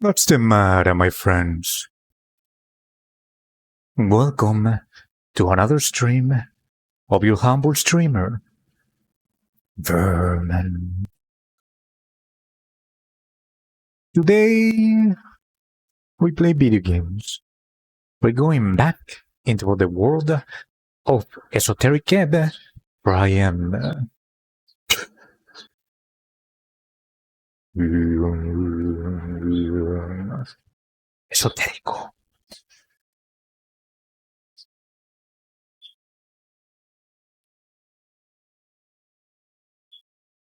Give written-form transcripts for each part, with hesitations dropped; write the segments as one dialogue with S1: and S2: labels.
S1: What's the matter, my friends? Welcome to another stream of your humble streamer, Vermin. Today, we play video games. We're going back into the world of Esoterico, where I am Esoterico.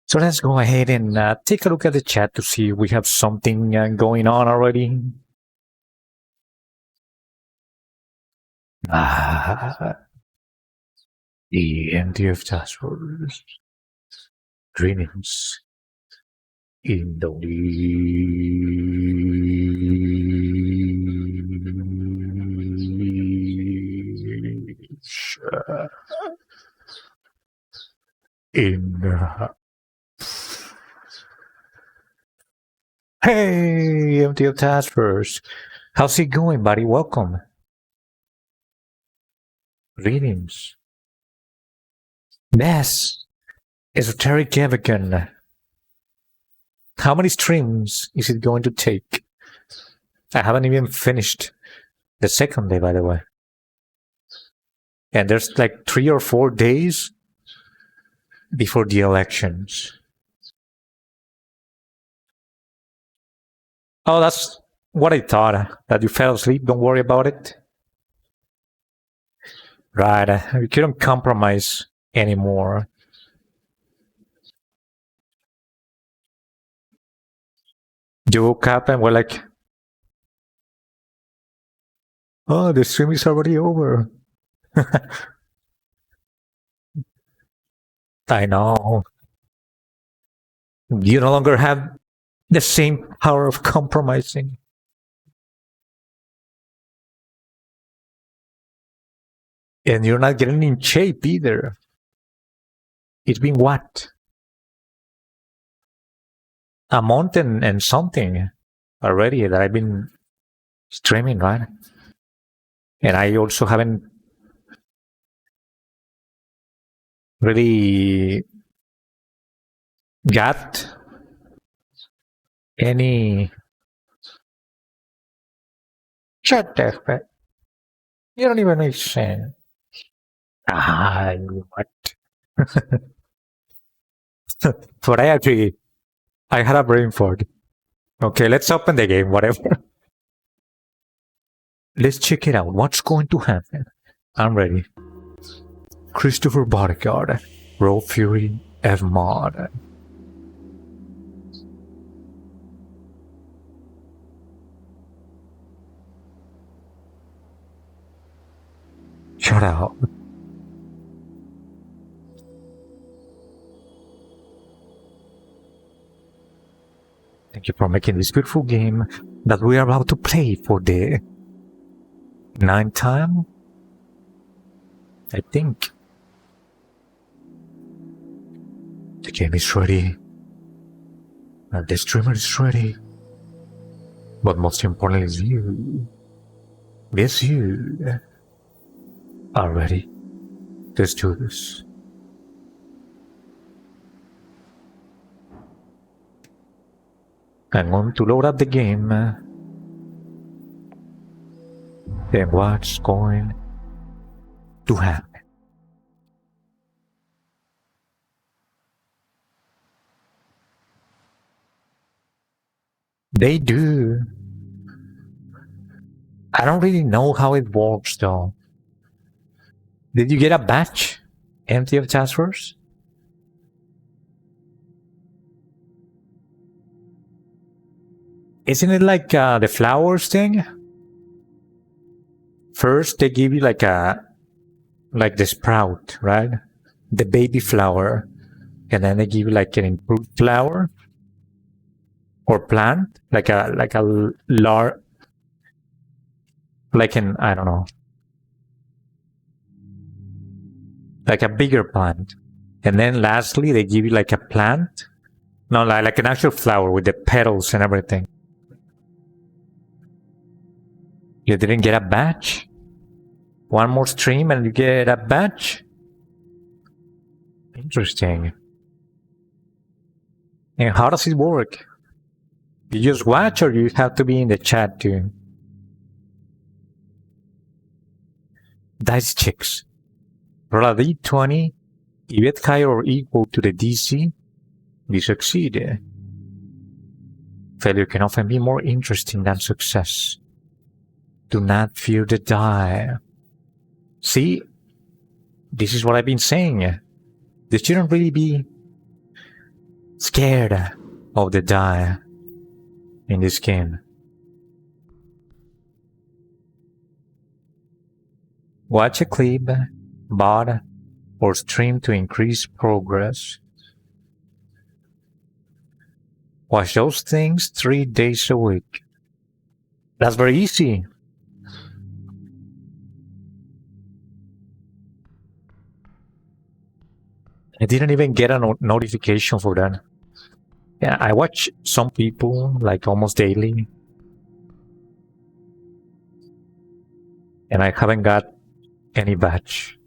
S1: So let's go ahead and take a look at the chat to see if we have something going on already. The MTF task force. Greetings. Hey, MTF task force. How's it going, buddy? Welcome. Greetings. Yes. Esoteric Evican. How many streams is it going to take? I haven't even finished the second day, by the way. And there's like 3 or 4 days before the elections. Oh, that's what I thought. That you fell asleep. Don't worry about it. Right. We couldn't compromise anymore. You woke up and were like, oh, the stream is already over. I know. You no longer have the same power of compromising. And you're not getting in shape either. It's been what? A month and something already that I've been streaming, right? And I also haven't really got any. Shut the. You don't even make sense. What? But I had a brain fog. Okay, let's open the game, whatever. Let's check it out. What's going to happen? I'm ready. Christopher Bodyguard, Raw Fury, F Mod. Shut up. Thank you for making this beautiful game that we are about to play for the 9th time, I think. The game is ready. And the streamer is ready. But most importantly is you. Yes, you are ready. Let's do this. I'm going to load up the game. Then what's going to happen? They do. I don't really know how it works though. Did you get a batch? Empty of task force? Isn't it like the flowers thing? First they give you like the sprout, right? The baby flower. And then they give you like an improved flower or plant, like a like an, I don't know, like a bigger plant. And then lastly they give you like a plant, no, like an actual flower with the petals and everything. You didn't get a badge? One more stream and you get a badge? Interesting. And how does it work? You just watch or you have to be in the chat too? Dice checks. Roll a d20. If it's higher or equal to the DC, you succeed. Failure can often be more interesting than success. Do not fear the die. See? This is what I've been saying. They shouldn't really be scared of the die in this game. Watch a clip, bot, or stream to increase progress. Watch those things 3 days a week. That's very easy. I didn't even get a notification for that. Yeah, I watch some people like almost daily. And I haven't got any badge.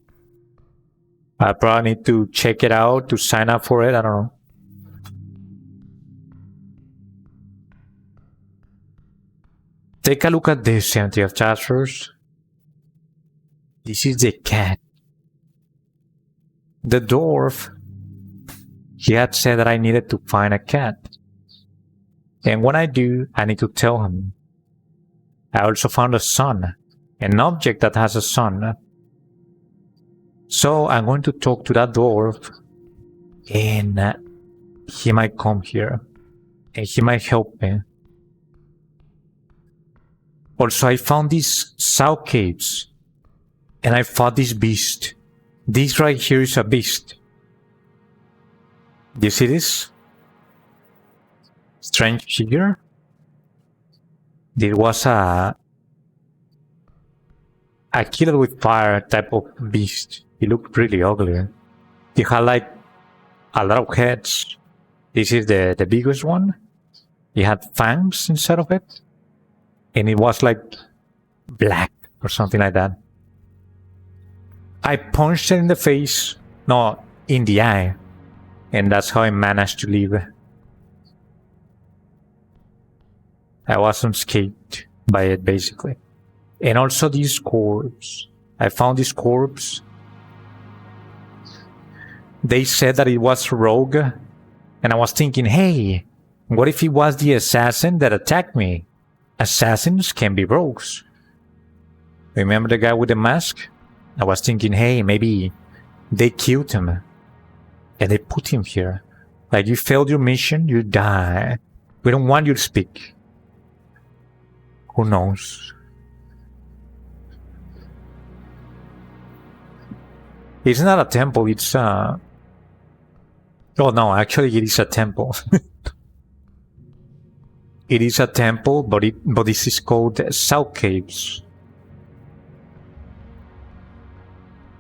S1: I probably need to check it out to sign up for it. I don't know. Take a look at this, empty of chapters. This is the cat. The dwarf. He had said that I needed to find a cat. And when I do, I need to tell him. I also found a sun. An object that has a sun. So I'm going to talk to that dwarf. And he might come here. And he might help me. Also, I found these sow caves. And I fought this beast. This right here is a beast. Do you see this? Strange figure? There was a killer with fire type of beast. He looked really ugly. He had like a lot of heads. This is the biggest one. He had fangs inside of it. And it was like black or something like that. I punched it in the face. No, in the eye. And that's how I managed to leave. I wasn't escaped by it, basically. And also this corpse. I found this corpse. They said that it was rogue. And I was thinking, hey, what if it was the assassin that attacked me? Assassins can be rogues. Remember the guy with the mask? I was thinking, hey, maybe they killed him. And they put him here. Like, you failed your mission, you die. We don't want you to speak. Who knows? It's not a temple, it's a... Oh no, actually it is a temple. It is a temple, but this is called South Caves.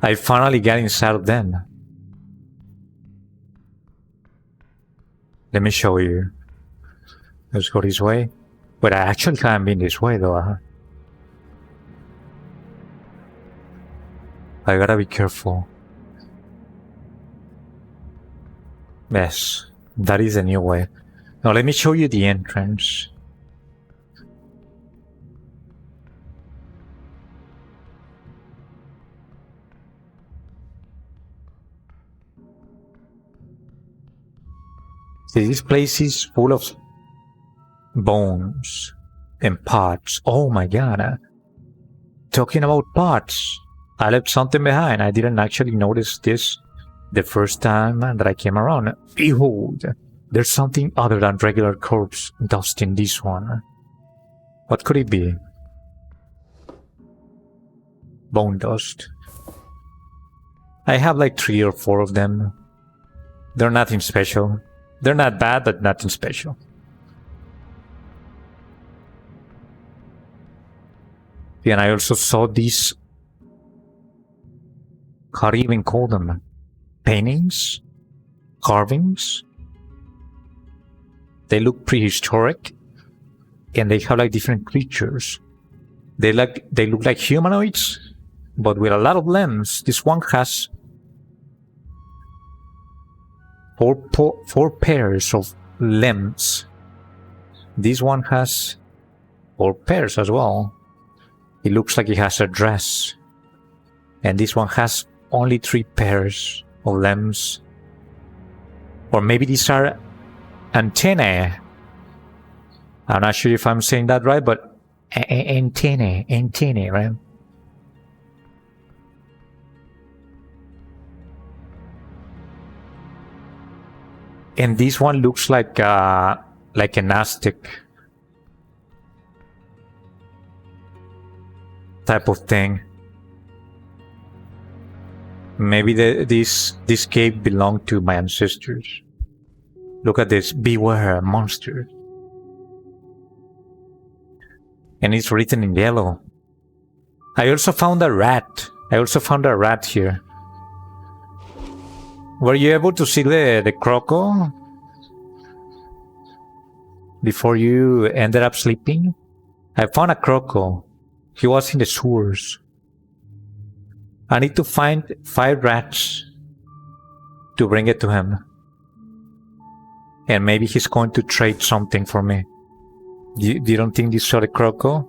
S1: I finally got inside of them. Let me show you. Let's go this way. But I actually haven't been this way though. I gotta be careful. Yes, that is a new way. Now let me show you the entrance. See, this place is full of bones and pots. Oh my god. Talking about pots, I left something behind. I didn't actually notice this the first time that I came around. Behold, there's something other than regular corpse dust in this one. What could it be? Bone dust. I have like 3 or 4 of them. They're nothing special. They're not bad, but nothing special. And I also saw these... How do you even call them? Paintings? Carvings? They look prehistoric. And they have like different creatures. They look like humanoids, but with a lot of limbs. This one has four pairs of limbs. This one has 4 pairs as well. It looks like it has a dress. And this one has only 3 pairs of limbs. Or maybe these are antennae. I'm not sure if I'm saying that right, but antennae, right? And this one looks like an Aztec type of thing. Maybe this cave belonged to my ancestors. Look at this. Beware, monster. And it's written in yellow. I also found a rat. Here. Were you able to see the croco before you ended up sleeping? I found a croco. He was in the sewers. I need to find 5 rats to bring it to him. And maybe he's going to trade something for me. You don't think you saw the croco?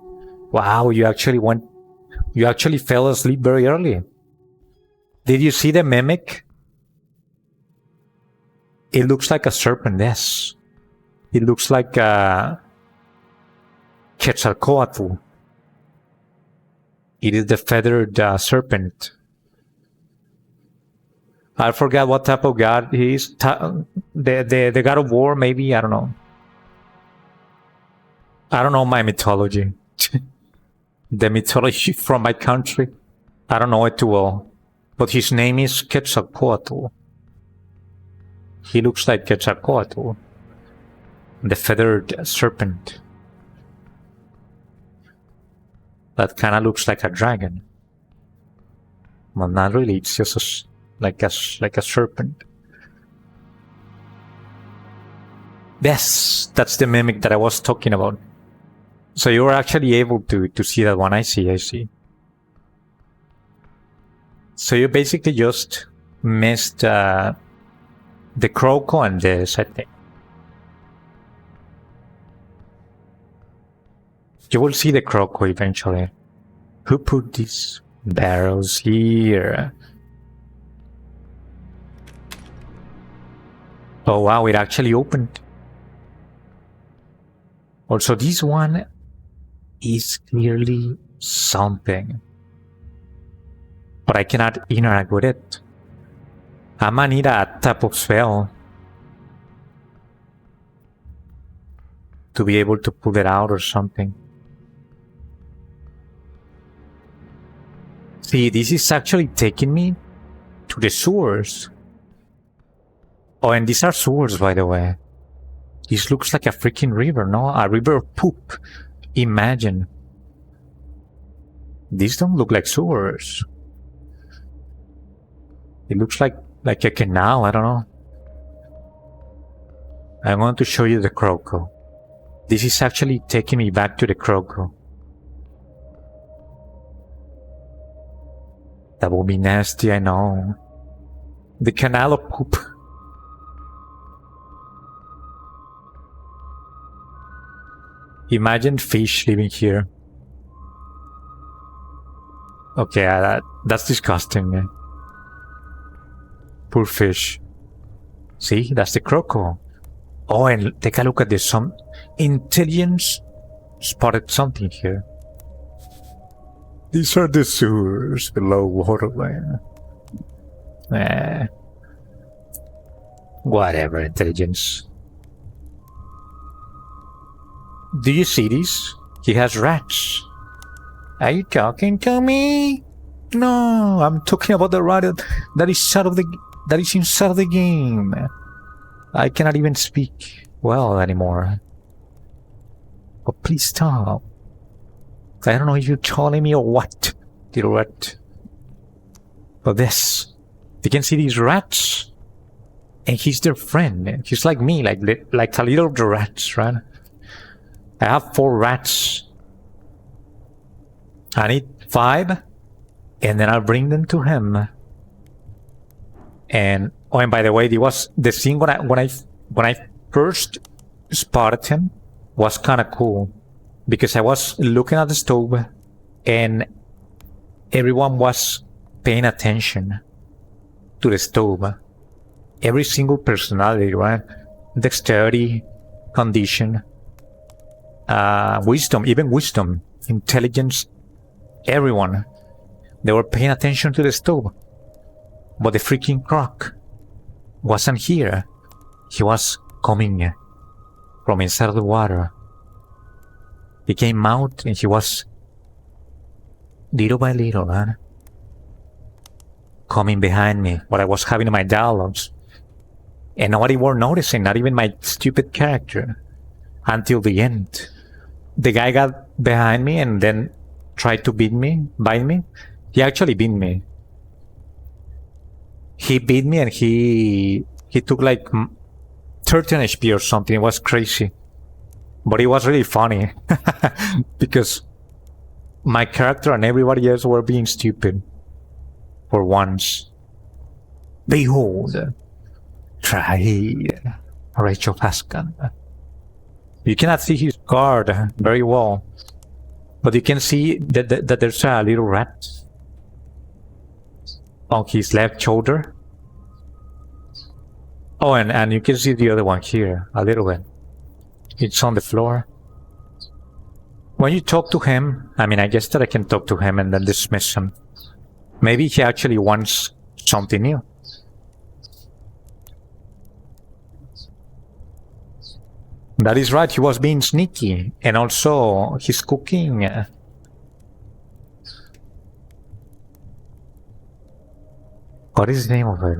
S1: Wow, you actually fell asleep very early. Did you see the mimic? It looks like a serpent, yes. It looks like a Quetzalcoatl. It is the feathered serpent. I forgot what type of god he is. The god of war, maybe? I don't know. I don't know my mythology. The mythology from my country. I don't know it too well. But his name is Quetzalcoatl. He looks like Quetzalcoatl. The feathered serpent. That kind of looks like a dragon. Well, not really. It's just like a serpent. Yes, that's the mimic that I was talking about. So you were actually able to see that one. I see. So you basically just missed the croco and the setting. You will see the croco eventually. Who put these barrels here? Oh wow, it actually opened. Also, this one is clearly something. But I cannot interact with it. I might need a type of spell to be able to pull it out or something. See, this is actually taking me to the sewers. Oh, and these are sewers, by the way. This looks like a freaking river, no? A river of poop. Imagine. These don't look like sewers. It looks like a canal, I don't know. I'm going to show you the croco. This is actually taking me back to the croco. That will be nasty, I know. The canal of poop. Imagine fish living here. Okay, that's disgusting, man. Poor fish. See, that's the croco. Oh, and take a look at this. Some intelligence spotted something here. These are the sewers below waterline. Whatever, intelligence. Do you see this? He has rats. Are you talking to me? No, I'm talking about the rat that is inside of the game. I cannot even speak well anymore. Oh, please stop. I don't know if you're calling me or what, little rat. But this, you can see these rats, and he's their friend. He's like me, like a little of the rats, right? I have 4 rats. I need 5, and then I'll bring them to him. And oh, and by the way, it was the scene when I first spotted him was kind of cool, because I was looking at the stove, and everyone was paying attention to the stove. Every single personality, right? Dexterity, condition, wisdom, even wisdom, intelligence, everyone. They were paying attention to the stove. But the freaking croc wasn't here. He was coming from inside of the water. He came out and he was, little by little, man, coming behind me while I was having my dialogues. And nobody were noticing, not even my stupid character, until the end. The guy got behind me and then tried to bite me. He actually beat me. He beat me and he took like 13 HP or something. It was crazy. But it was really funny. Because my character and everybody else were being stupid. For once. Behold. Try Rachel Haskan. You cannot see his card very well. But you can see that there's a little rat on his left shoulder. Oh, and you can see the other one here, a little bit. It's on the floor. When you talk to him, I mean, I guess that I can talk to him and then dismiss him. Maybe he actually wants something new. That is right, he was being sneaky. And also, he's cooking. What is the name of it?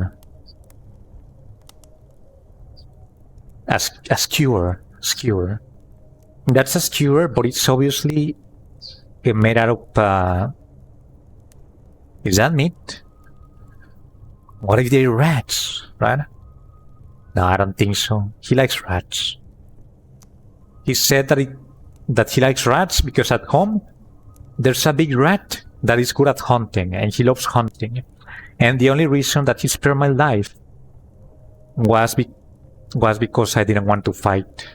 S1: A skewer. Skewer. That's a skewer, but it's obviously made out of... is that meat? What if they're rats, right? No, I don't think so. He likes rats. He said that he likes rats because at home there's a big rat that is good at hunting, and he loves hunting. And the only reason that he spared my life was because I didn't want to fight.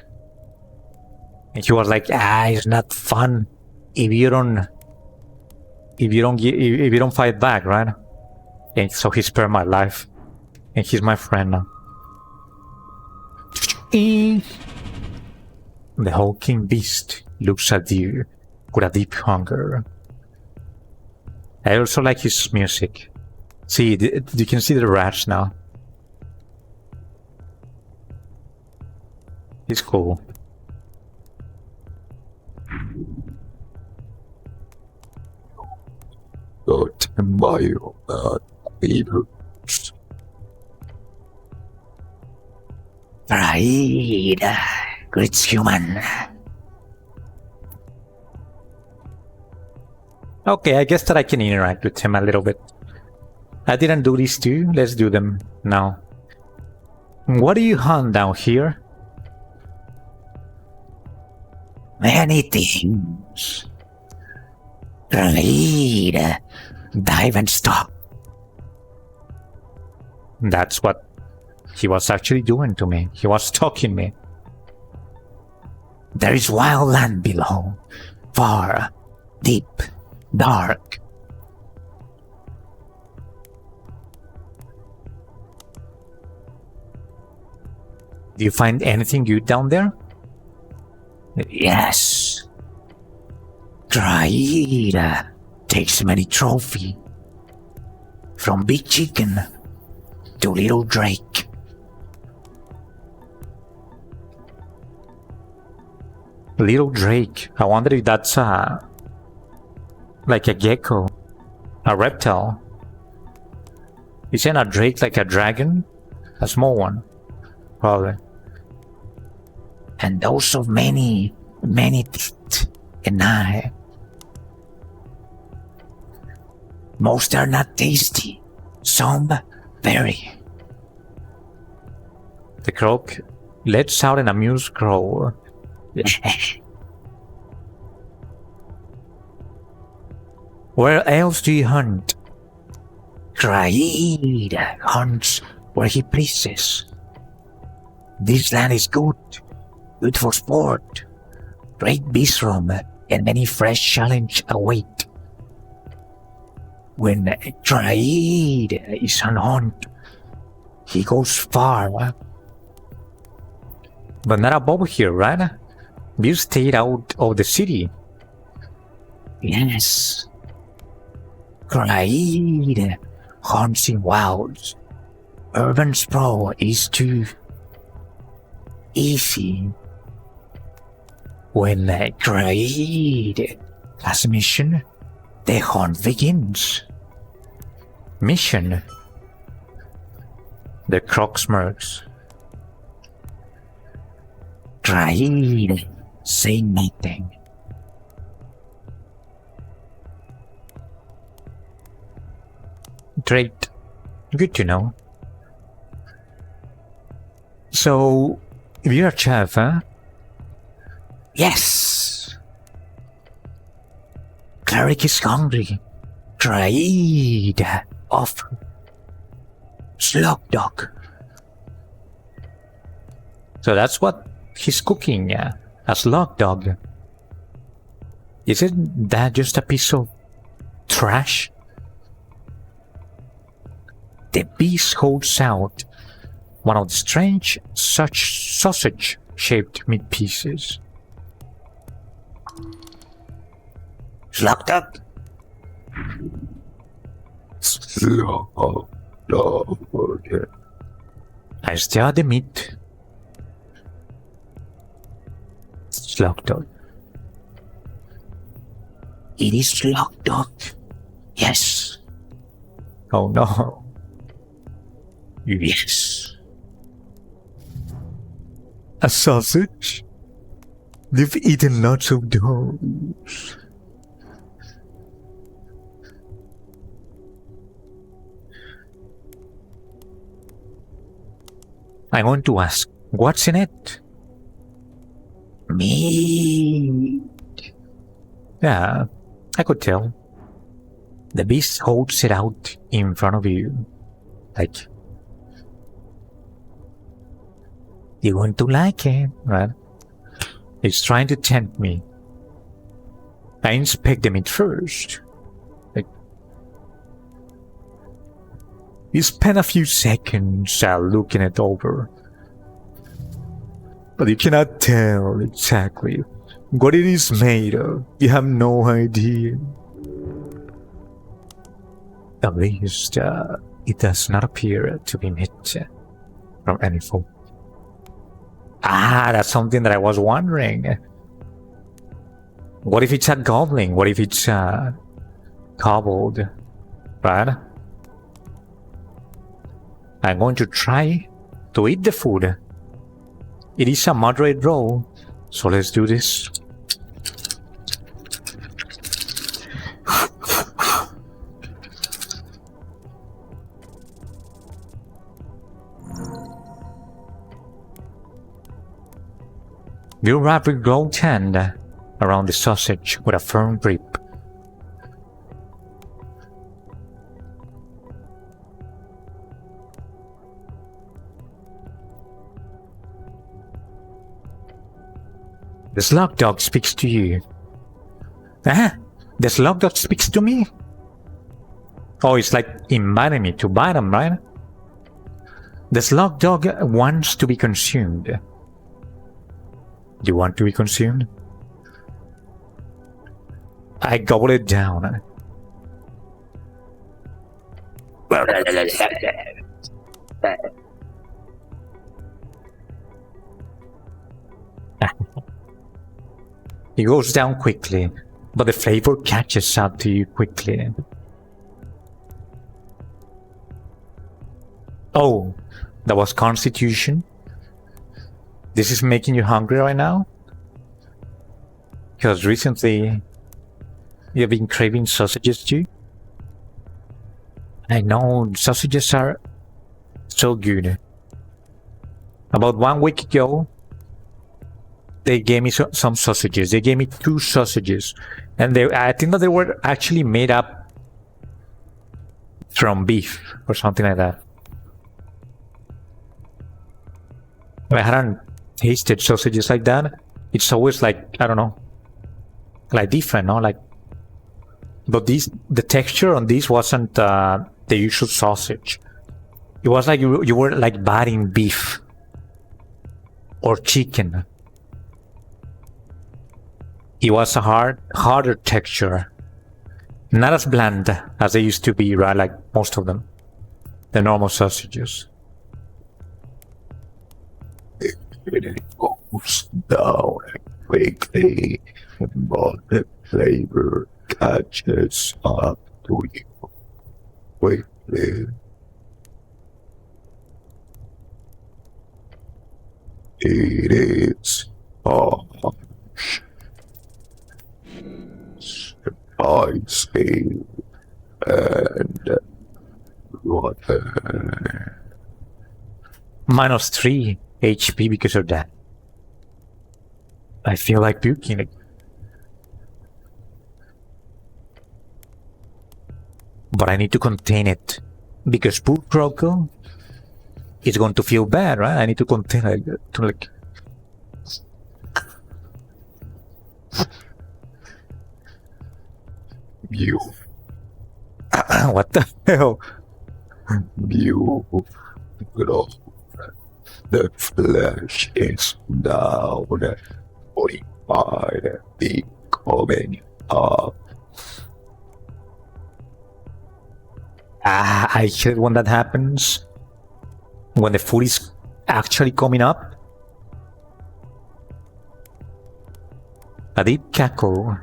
S1: And he was like, it's not fun if you don't fight back, right? And so he spared my life, and he's my friend now. The hulking beast looks at you with a deep hunger. I also like his music. See, you can see the rats now. He's cool. Got my favorites. Right, great human. Okay, I guess that I can interact with him a little bit. I didn't do these two. Let's do them now. What do you hunt down here? Many things. Read, dive and stop. That's what he was actually doing to me. He was stalking me. There is wild land below. Far, deep, dark. Do you find anything good down there? Yes. Traida takes many trophy. From big chicken to little drake. Little drake. I wonder if that's like a gecko. A reptile. Isn't a drake like a dragon? A small one. Probably. And those of many teeth and eye. Most are not tasty. Some very. The croak lets out an amused growl. Where else do you hunt? Kraid hunts where he pleases. This land is good for sport. Great beast-room and many fresh challenge await. When Kraid is on hunt, he goes far. But not above here, right? You stayed out of the city. Yes. Kraid hunts in wilds. Urban sprawl is too easy. When Kraid has a mission, the hunt begins. Mission. The croc smirks. Kraid say nothing. Great. Good to know. So, you're a chef, huh? Yes. Cleric is hungry. Kraid off. Slug dog. So that's what he's cooking, yeah? A slug dog. Isn't that just a piece of trash? The beast holds out one of the strange such sausage-shaped meat pieces. Slug dog. Slug dog. I stare at the meat. Slug dog. It is slug dog. Yes. Oh no. Yes. A sausage? They've eaten lots of those. I want to ask, what's in it? Meat. Yeah, I could tell. The beast holds it out in front of you. Like, you want to like it, right? It's trying to tempt me. I inspect the meat first. Like, you spend a few seconds looking it over. But you cannot tell exactly what it is made of. You have no idea. At least, it does not appear to be meat from any foe. Ah, that's something that I was wondering. What if it's a goblin? What if it's cobbled? Right? I'm going to try to eat the food. It is a moderate roll, so let's do this. You wrap your gloved hand around the sausage with a firm grip. The slug dog speaks to you. Ah, the slug dog speaks to me? Oh, it's like inviting me to bite him, right? The slug dog wants to be consumed. Do you want to be consumed? I gobble it down. It goes down quickly, but the flavor catches up to you quickly. Oh, that was Constitution? This is making you hungry right now? Because recently you've been craving sausages too? I know, sausages are so good. About 1 week ago, they gave me some sausages. They gave me 2 sausages, and I think that they were actually made up from beef or something like that. I hadn't tasted sausages like that. It's always like, I don't know, like different, no? Like, but the texture on this wasn't the usual sausage. It was like you were like biting beef or chicken. It was a harder texture, not as bland as they used to be, right? Like most of them, the normal sausages.
S2: It goes down quickly, but the flavor catches up to you quickly. It is harsh, spicy, and water.
S1: -3 HP because of that. I feel like puking. But I need to contain it. Because poor Croco is going to feel bad, right? I need to contain it. To like...
S2: You.
S1: What the hell?
S2: You. The flesh is down, fortified, becoming up.
S1: I hate when that happens. When the food is actually coming up. A deep cackle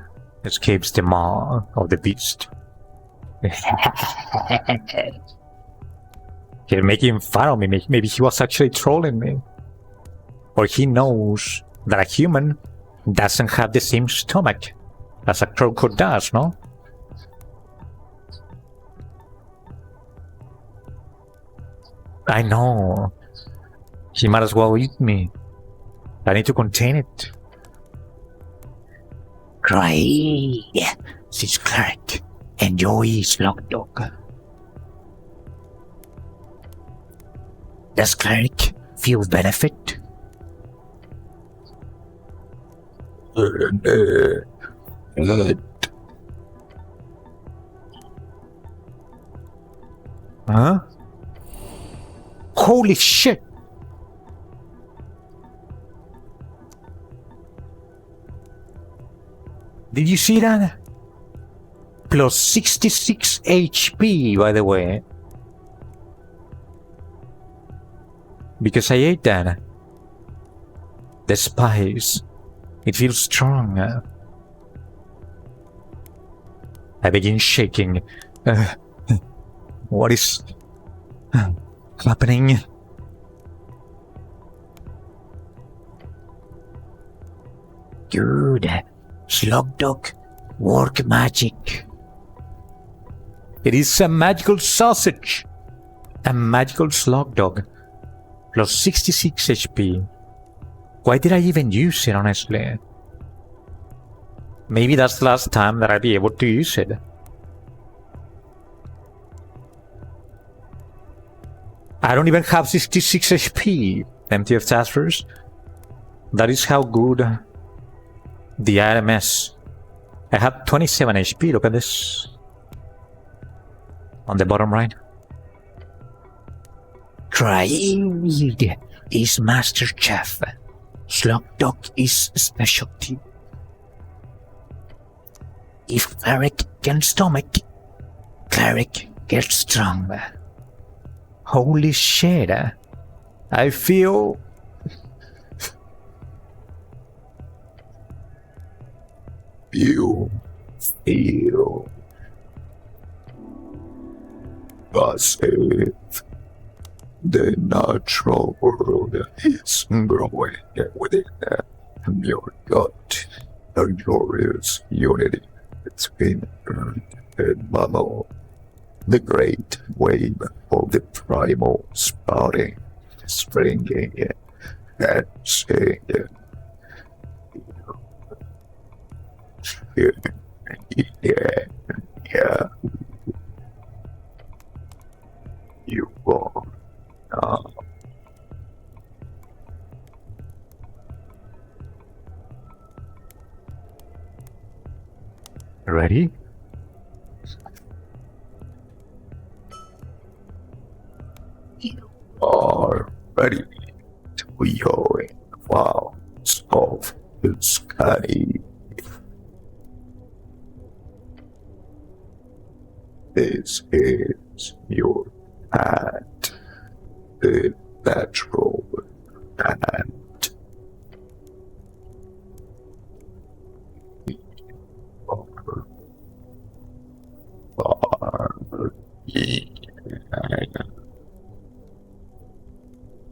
S1: escapes the maw of the beast. He's making fun of me. Maybe he was actually trolling me. Or he knows that a human doesn't have the same stomach as a crocodile does, no? I know. He might as well eat me. I need to contain it. Cry, says Cleric. Enjoy Slug Dog. Does Cleric feel benefit? Huh? Holy shit! Did you see that? Plus 66 HP, by the way. Because I ate that. The spice. It feels strong. I begin shaking. What is happening? Good. Slug Dog, work magic. It is a magical sausage. A magical Slug Dog. Plus 66 HP. Why did I even use it, honestly? Maybe that's the last time that I'll be able to use it. I don't even have 66 HP. Empty of taskers. That is how good the item is. I have 27 HP. Look at this. On the bottom right. Crying is Master Chef. Slug Dog is specialty. If Cleric can stomach, Cleric gets strong. Holy shit. I feel...
S2: You feel passive. The natural world is growing within your gut. A glorious unity between earth and mammal. The great wave of the primal spouting, springing and singing. Yeah, yeah. You are now.
S1: Ready?
S2: Are ready to join clouds of the sky. This is your hand, the natural hand.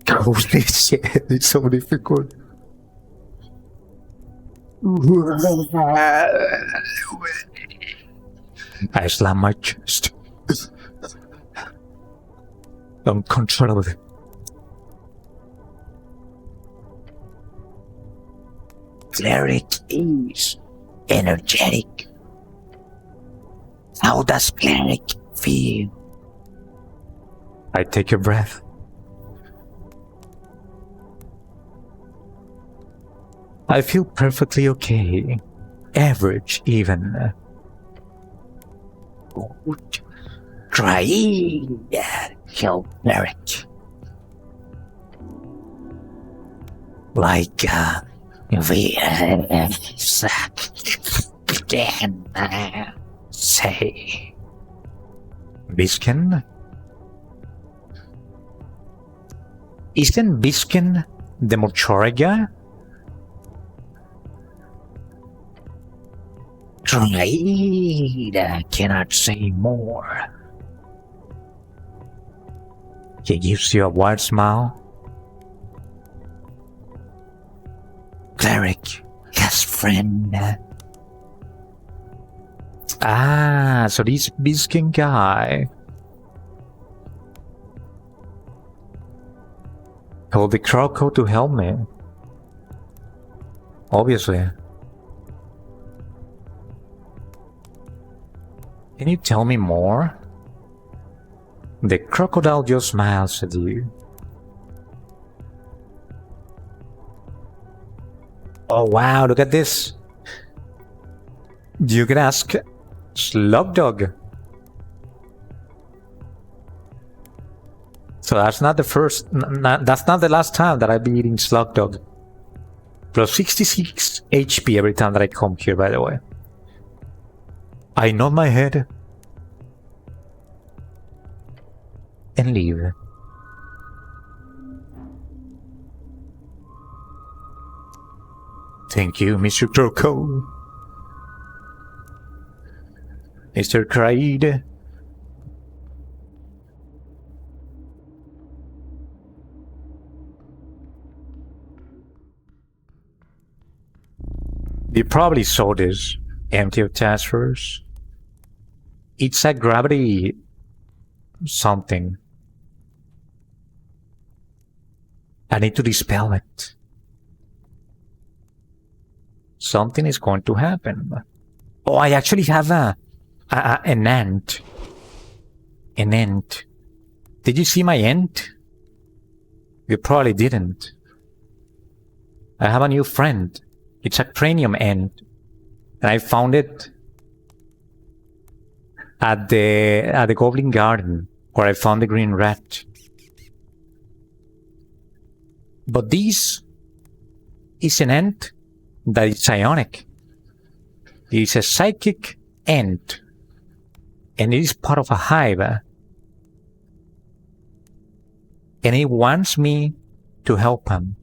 S1: Holy shit, it's so difficult. I slam my chest. Uncontrollably.
S3: Cleric is energetic. How does cleric feel?
S1: I take a breath. I feel perfectly okay. Average, even.
S3: Good. Try help cleric. Like we can say.
S1: Biskin? Isn't Biskin the mortuary guy?
S3: Tried, cannot say more.
S1: He gives you a wide smile.
S3: Cleric has friend.
S1: Ah, so this Biskin guy told the Croco to help me. Obviously. Can you tell me more? The crocodile just smiles at you. Oh wow, look at this. You can ask Slugdog. So that's not the first, that's not the last time that I'll be eating Slugdog. Plus 66 HP every time that I come here, by the way. I nod my head and leave. Thank you, Mr. Croco. Mr. Kraid. You probably saw this empty of transfers. It's a gravity something. I need to dispel it. Something is going to happen. Oh, I actually have an ant. An ant. Did you see my ant? You probably didn't. I have a new friend. It's a cranium ant. And I found it at the Goblin Garden, where I found the green rat. But this is an ant that is psionic. It is a psychic ant, and it is part of a hive. And it wants me to help him.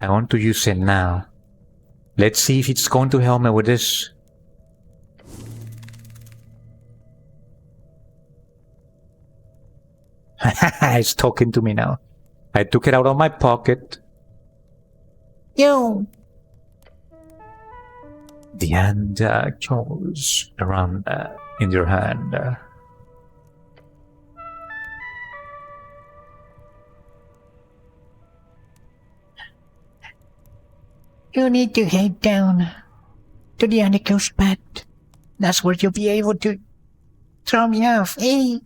S1: I want to use it now. Let's see if it's going to help me with this. It's talking to me now. I took it out of my pocket.
S3: Yo.
S1: The hand goes around in your hand.
S3: You need to head down to the undercoast pad. That's where you'll be able to throw me off, eh?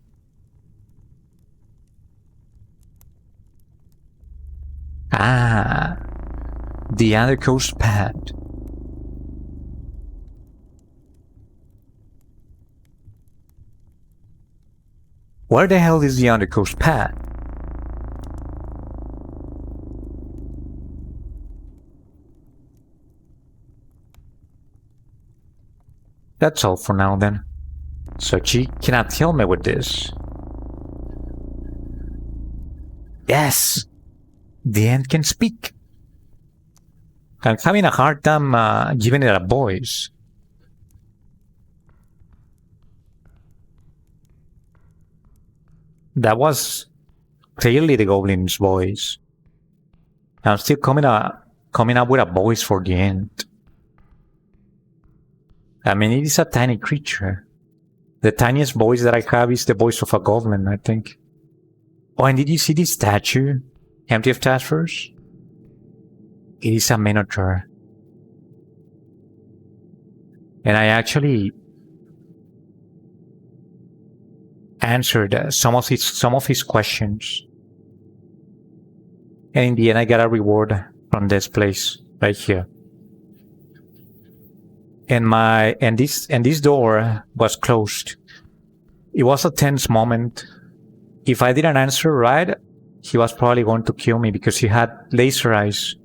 S1: Ah, the undercoast pad. Where the hell is the undercoast pad? That's all for now then. So she cannot help me with this. Yes! The end can speak. I'm having a hard time giving it a voice. That was clearly the goblin's voice. I'm still coming up with a voice for the end. I mean, it is a tiny creature. The tiniest voice that I have is the voice of a goblin, I think. Oh, and did you see this statue? Empty of taskers? It is a minotaur. And I actually answered some of his questions. And in the end, I got a reward from this place right here. And this door was closed. It was a tense moment. If I didn't answer right, he was probably going to kill me because he had laser eyes.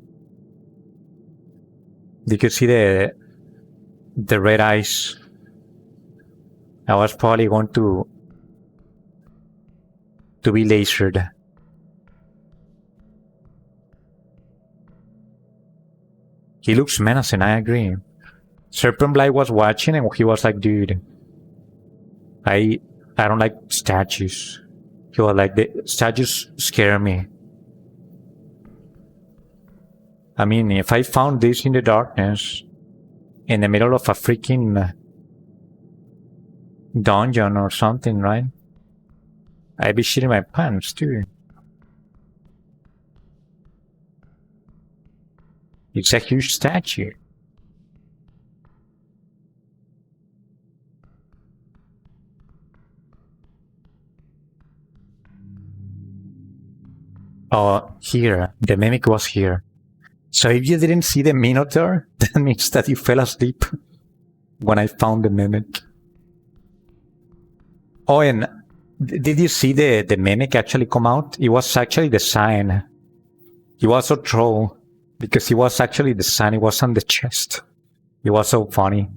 S1: You could see the red eyes. I was probably going to be lasered. He looks menacing, I agree. Serpent Blight was watching and he was like, dude, I don't like statues. He was like, the statues scare me. I mean, if I found this in the darkness, in the middle of a freaking dungeon or something, right? I'd be shitting my pants too. It's a huge statue. Oh, here. The mimic was here. So if you didn't see the Minotaur, that means that you fell asleep when I found the mimic. Oh, and did you see the mimic actually come out? It was actually the sign. He was a troll because he was actually the sign. It was on the chest. It was so funny.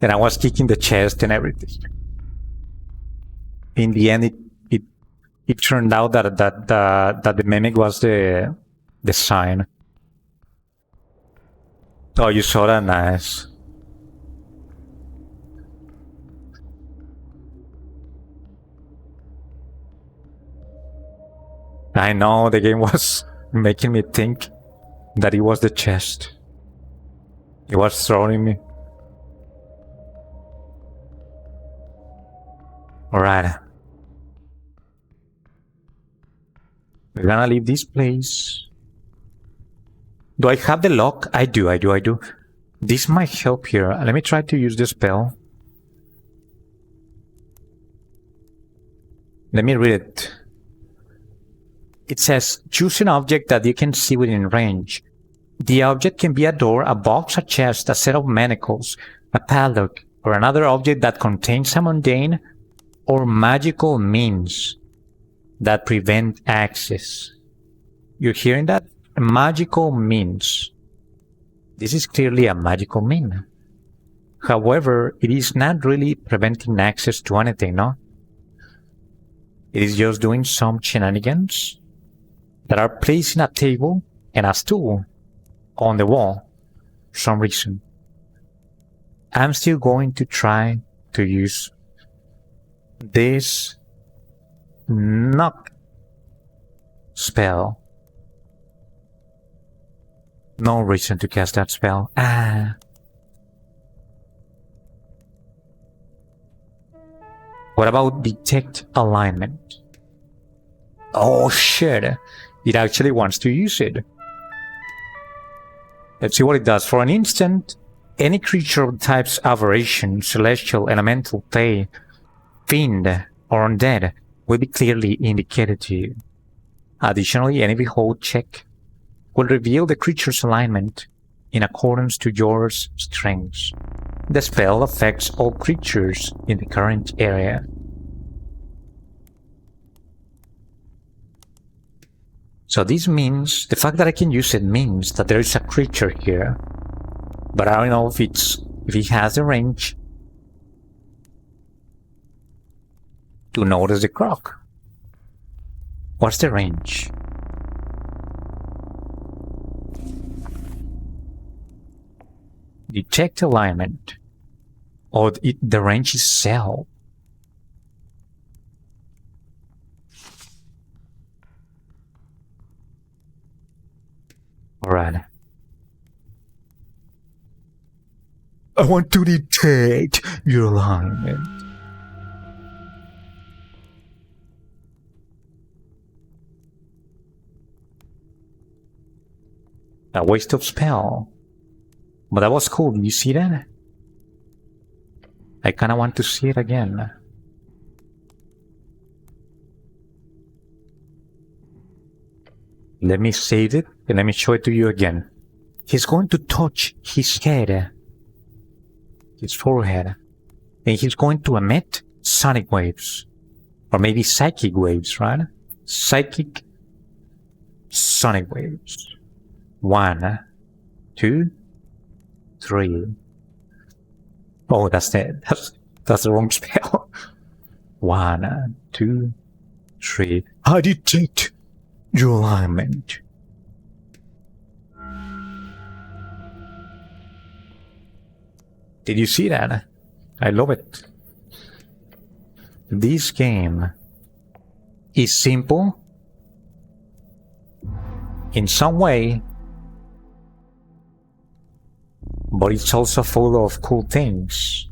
S1: And I was kicking the chest and everything. In the end, it turned out that the mimic was the sign. Oh, you saw that? Nice. I know, the game was making me think that it was the chest. It was throwing me. Alright. We're gonna leave this place. Do I have the lock? I do. This might help here. Let me try to use the spell. Let me read it. It says, choose an object that you can see within range. The object can be a door, a box, a chest, a set of manacles, a padlock, or another object that contains a mundane or magical means that prevent access. You're hearing that? A magical means. This is clearly a magical mean. However, it is not really preventing access to anything, no? It is just doing some shenanigans that are placing a table and a stool on the wall for some reason. I'm still going to try to use this knock spell. No reason to cast that spell. What about detect alignment? Oh shit. it actually wants to use it. Let's see what it does. For an instant, any creature of types aberration, celestial, elemental, fey, fiend, or undead will be clearly indicated to you. Additionally, any behold check will reveal the creature's alignment in accordance to your strengths. The spell affects all creatures in the current area. So this means, the fact that I can use it means that there is a creature here. But I don't know if it has the range to notice the croc. What's the range? Detect alignment. Or the range is cell. Alright. I want to detect your alignment. A waste of spell. But that was cool. Did you see that? I kinda want to see it again. Let me save it and let me show it to you again. He's going to touch his head, his forehead, and he's going to emit sonic waves. Or maybe psychic waves, right? Psychic sonic waves. 1, 2, 3. Oh, that's the wrong spell. 1, 2, 3. I detect your alignment. Did you see that? I love it. This game is simple in some way, but it's also full of cool things.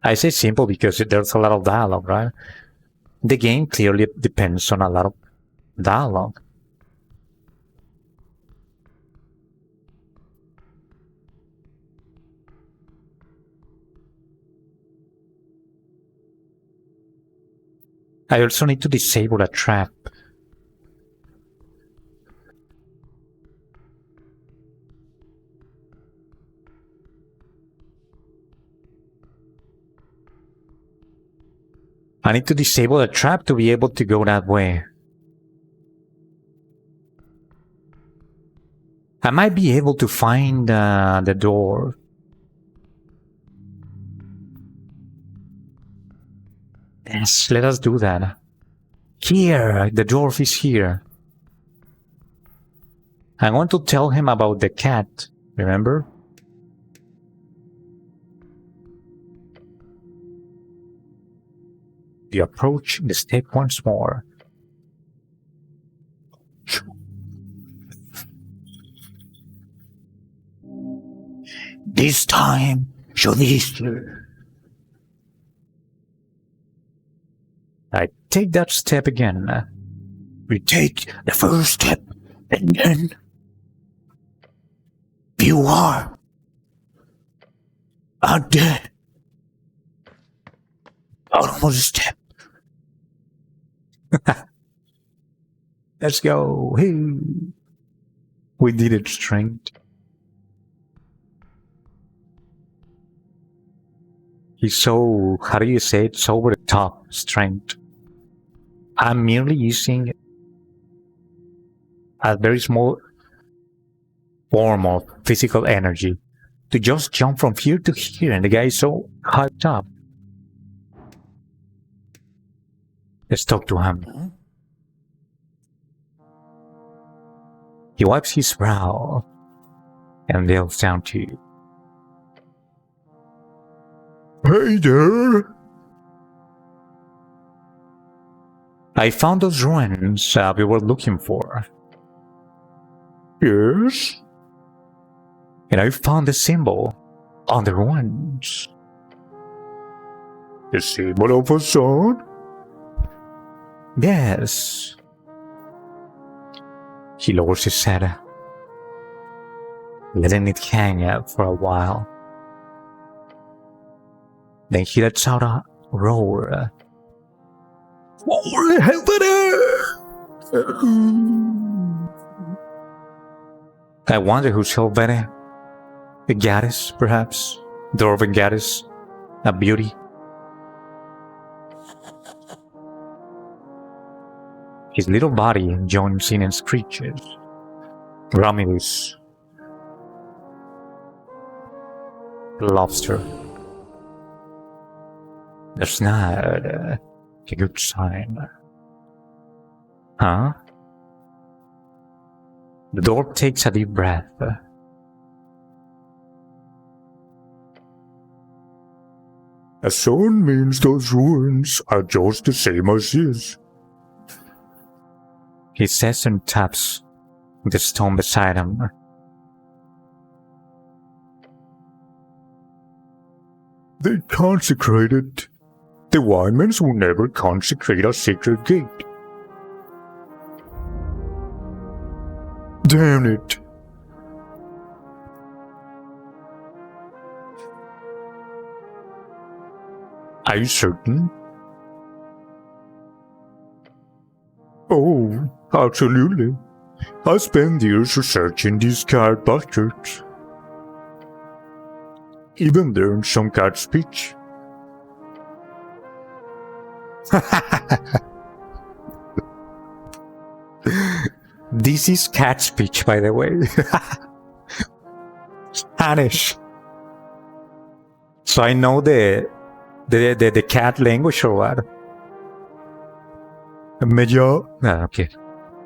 S1: I say simple because there's a lot of dialogue, right? The game clearly depends on a lot of dialogue. I also need to disable a trap. I need to disable a trap to be able to go that way. I might be able to find the door. Yes, let us do that. Here, the dwarf is here. I want to tell him about the cat, remember? You approach the step once more. This time, show this. I take that step again. We take the first step, and then you are dead. Almost a step. Let's go. Hey. We did it, strength. He's so, how do you say it? So over the top strength. I'm merely using a very small form of physical energy to just jump from here to here, and the guy is so hyped up. Let's talk to him. He wipes his brow and kneels down to you.
S2: Hey there!
S1: I found those ruins we were looking for.
S2: Yes?
S1: And I found the symbol on the ruins.
S2: The symbol of a sun?
S1: Yes. He lowers his head, letting it hang out for a while. Then he lets out a roar.
S2: Holy heaven!
S1: I wonder who's Helvete. A goddess, perhaps? Dwarven goddess? A beauty? His little body joins in and screeches. Romulus. The lobster. That's not a good sign. Huh? The dwarf takes a deep breath.
S2: A son means those ruins are just the same as his.
S1: He says and taps the stone beside him.
S2: They consecrated. The Wymans will never consecrate a sacred gate. Damn it. Are you certain? Oh, absolutely. I spent years researching these cat bastards. Even learned some cat speech.
S1: This is cat speech, by the way. Spanish. So I know the cat language or what? Okay.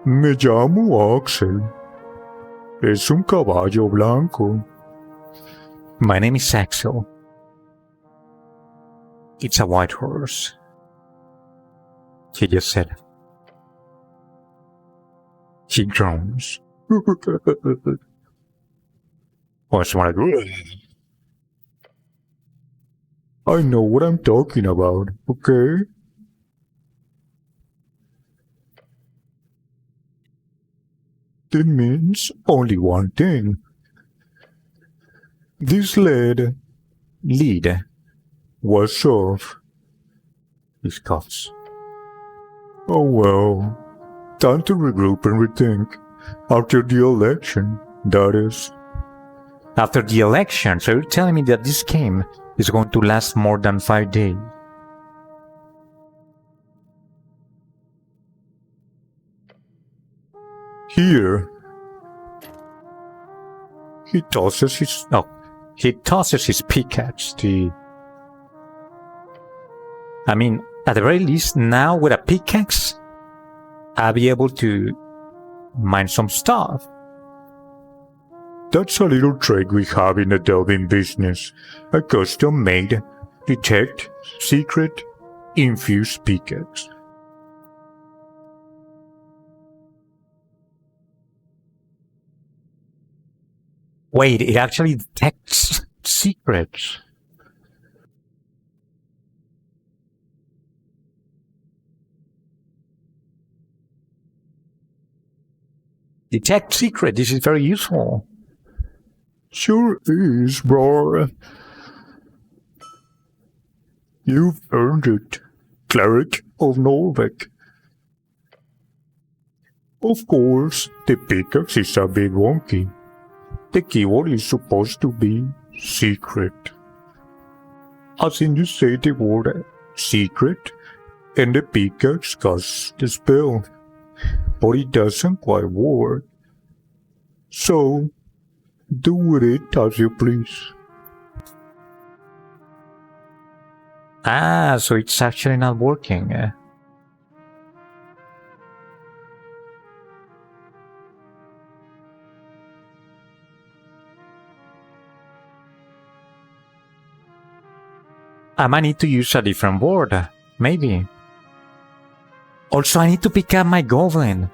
S2: Me llamo Axel. Es un caballo blanco.
S1: My name is Axel. It's a white horse. He just said. He groans. What's one of
S2: I know what I'm talking about, okay? That means only one thing. This lead was off.
S1: He scoffs.
S2: Oh well, time to regroup and rethink. After the election, that is.
S1: After the election, so you're telling me that this game is going to last more than 5 days?
S2: Here,
S1: he tosses his pickaxe to... I mean, at the very least, now with a pickaxe, I'll be able to mine some stuff.
S2: That's a little trick we have in the delving business. A custom-made, detect, secret, infused pickaxe.
S1: Wait, it actually detects secrets. Detect secret, this is very useful.
S2: Sure is, bro. You've earned it, Cleric of Norvik. Of course, the pickaxe is a bit wonky. The keyword is supposed to be secret. As in you say the word secret, and the pickaxe casts the spell. But it doesn't quite work. So, do with it as you please.
S1: Ah, so it's actually not working. I might need to use a different board, maybe. Also, I need to pick up my goblin.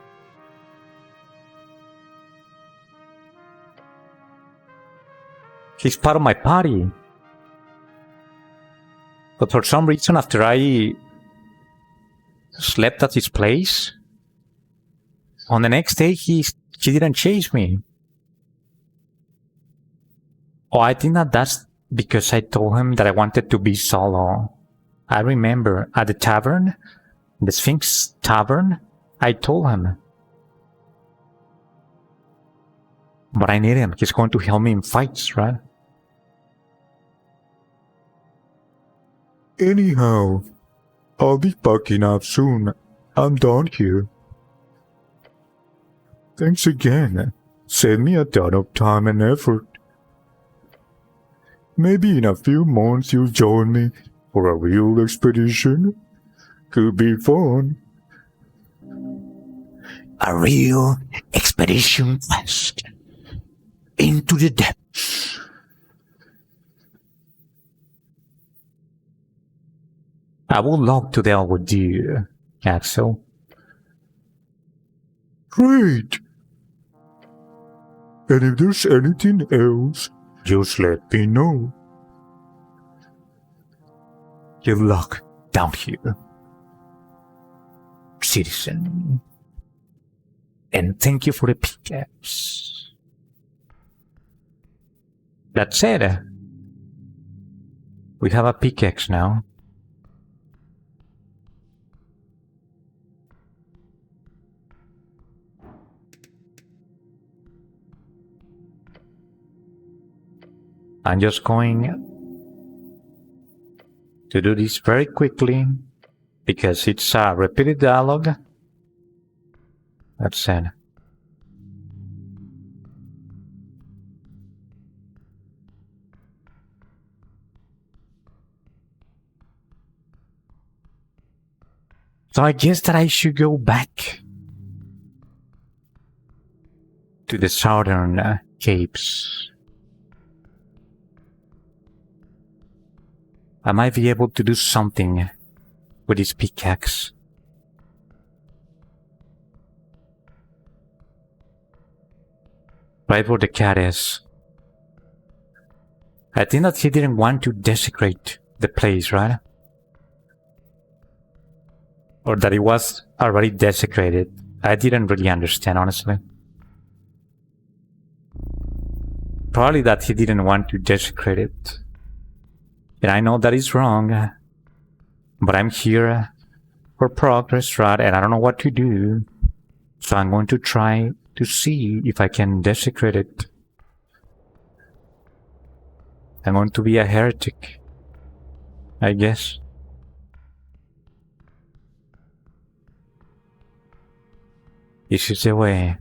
S1: He's part of my party. But for some reason, after I slept at his place. On the next day, he didn't chase me. Oh, I think that's because I told him that I wanted to be solo. I remember at the tavern, the Sphinx Tavern, I told him. But I need him. He's going to help me in fights, right?
S2: Anyhow, I'll be packing up soon. I'm done here. Thanks again. Saved me a ton of time and effort. Maybe in a few months you'll join me for a real expedition. Could be fun.
S3: A real expedition quest into the depths.
S1: I would love to deal with you, Axel.
S2: Great! And if there's anything else, just let me know.
S1: Good luck down here, citizen. And thank you for the pickaxe. That's it. We have a pickaxe now. I'm just going to do this very quickly because it's a repeated dialogue. That's it. So I guess that I should go back to the southern capes. I might be able to do something with this pickaxe. Right where the cat is. I think that he didn't want to desecrate the place, right? Or that it was already desecrated. I didn't really understand, honestly. Probably that he didn't want to desecrate it. And I know that is wrong, but I'm here for progress, right? And I don't know what to do. So I'm going to try to see if I can desecrate it. I'm going to be a heretic, I guess. This is the way.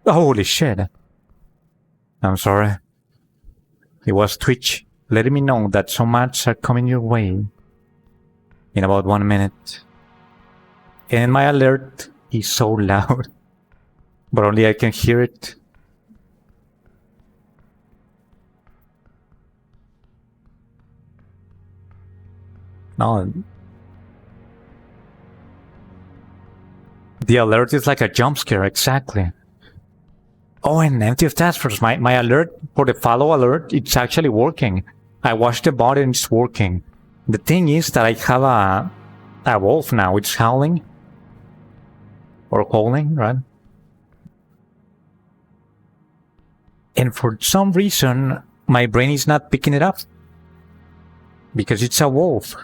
S1: Holy shit. I'm sorry. It was Twitch letting me know that so much are coming your way in about 1 minute. And my alert is so loud, but only I can hear it. No. The alert is like a jump scare, exactly. Oh, and empty of task force. My alert for the follow alert, it's actually working. I watched the bot and it's working. The thing is that I have a wolf now. It's howling. Or calling, right? And for some reason, my brain is not picking it up. Because it's a wolf.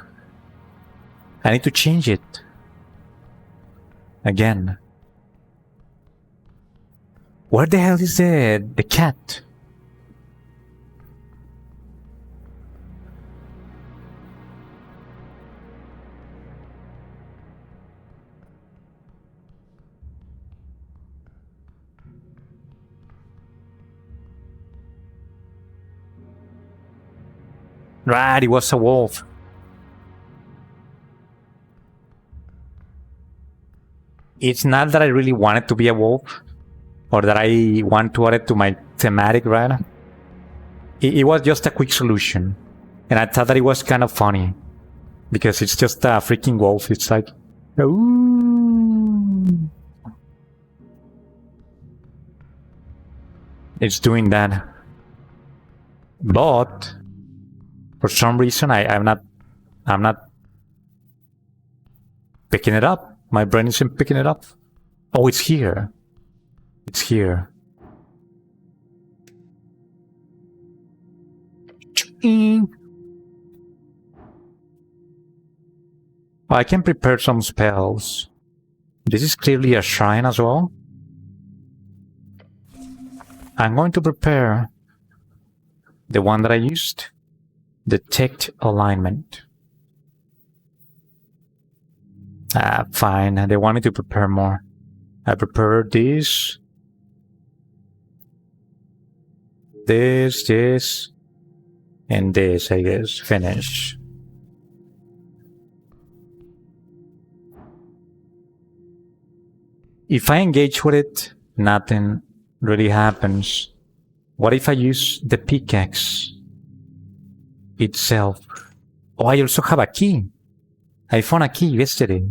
S1: I need to change it. Again. Where the hell is the cat? Right, it was a wolf. It's not that I really wanted to be a wolf. Or that I want to add it to my thematic, right? It was just a quick solution. And I thought that it was kind of funny. Because it's just a freaking wolf. It's like... Ooh. It's doing that. But... For some reason, I'm not picking it up. My brain isn't picking it up. Oh, it's here. It's here. I can prepare some spells. This is clearly a shrine as well. I'm going to prepare the one that I used. Detect alignment. Fine. They want me to prepare more. I prepared this. This. And this, I guess. Finish. If I engage with it, nothing really happens. What if I use the pickaxe itself? Oh, I also have a key. I found a key yesterday.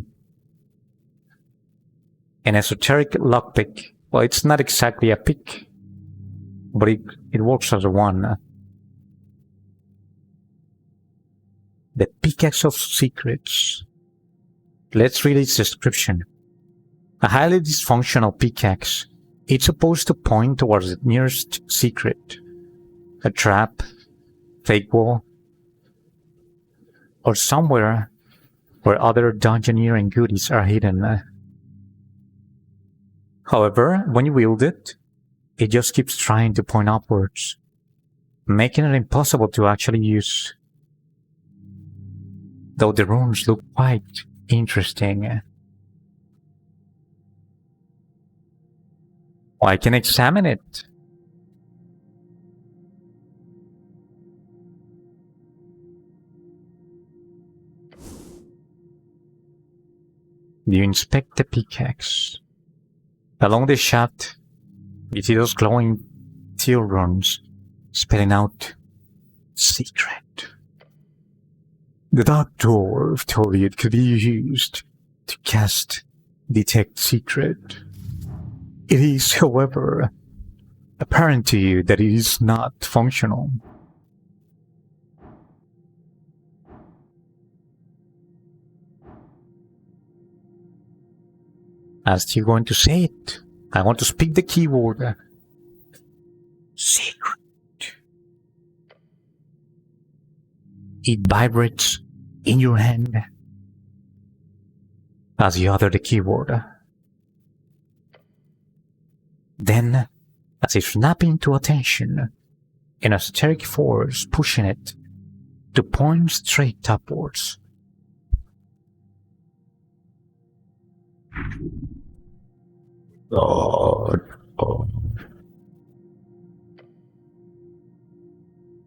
S1: An esoteric lockpick. Well, it's not exactly a pick, but it works as a one. The Pickaxe of Secrets. Let's read its description. A highly dysfunctional pickaxe. It's supposed to point towards the nearest secret. A trap, fake wall, or somewhere where other dungeoneering goodies are hidden. However, when you wield it, it just keeps trying to point upwards, making it impossible to actually use. Though the runes look quite interesting. I can examine it. You inspect the pickaxe. Along the shaft, you see those glowing teal runes spelling out secret. The dark dwarf told me it could be used to cast Detect Secret. It is, however, apparent to you that it is not functional. As you're going to say it, I want to speak the keyword. Secret. It vibrates in your hand as you utter the keyword. Then, as if snapping to attention, an esoteric force pushing it to point straight upwards.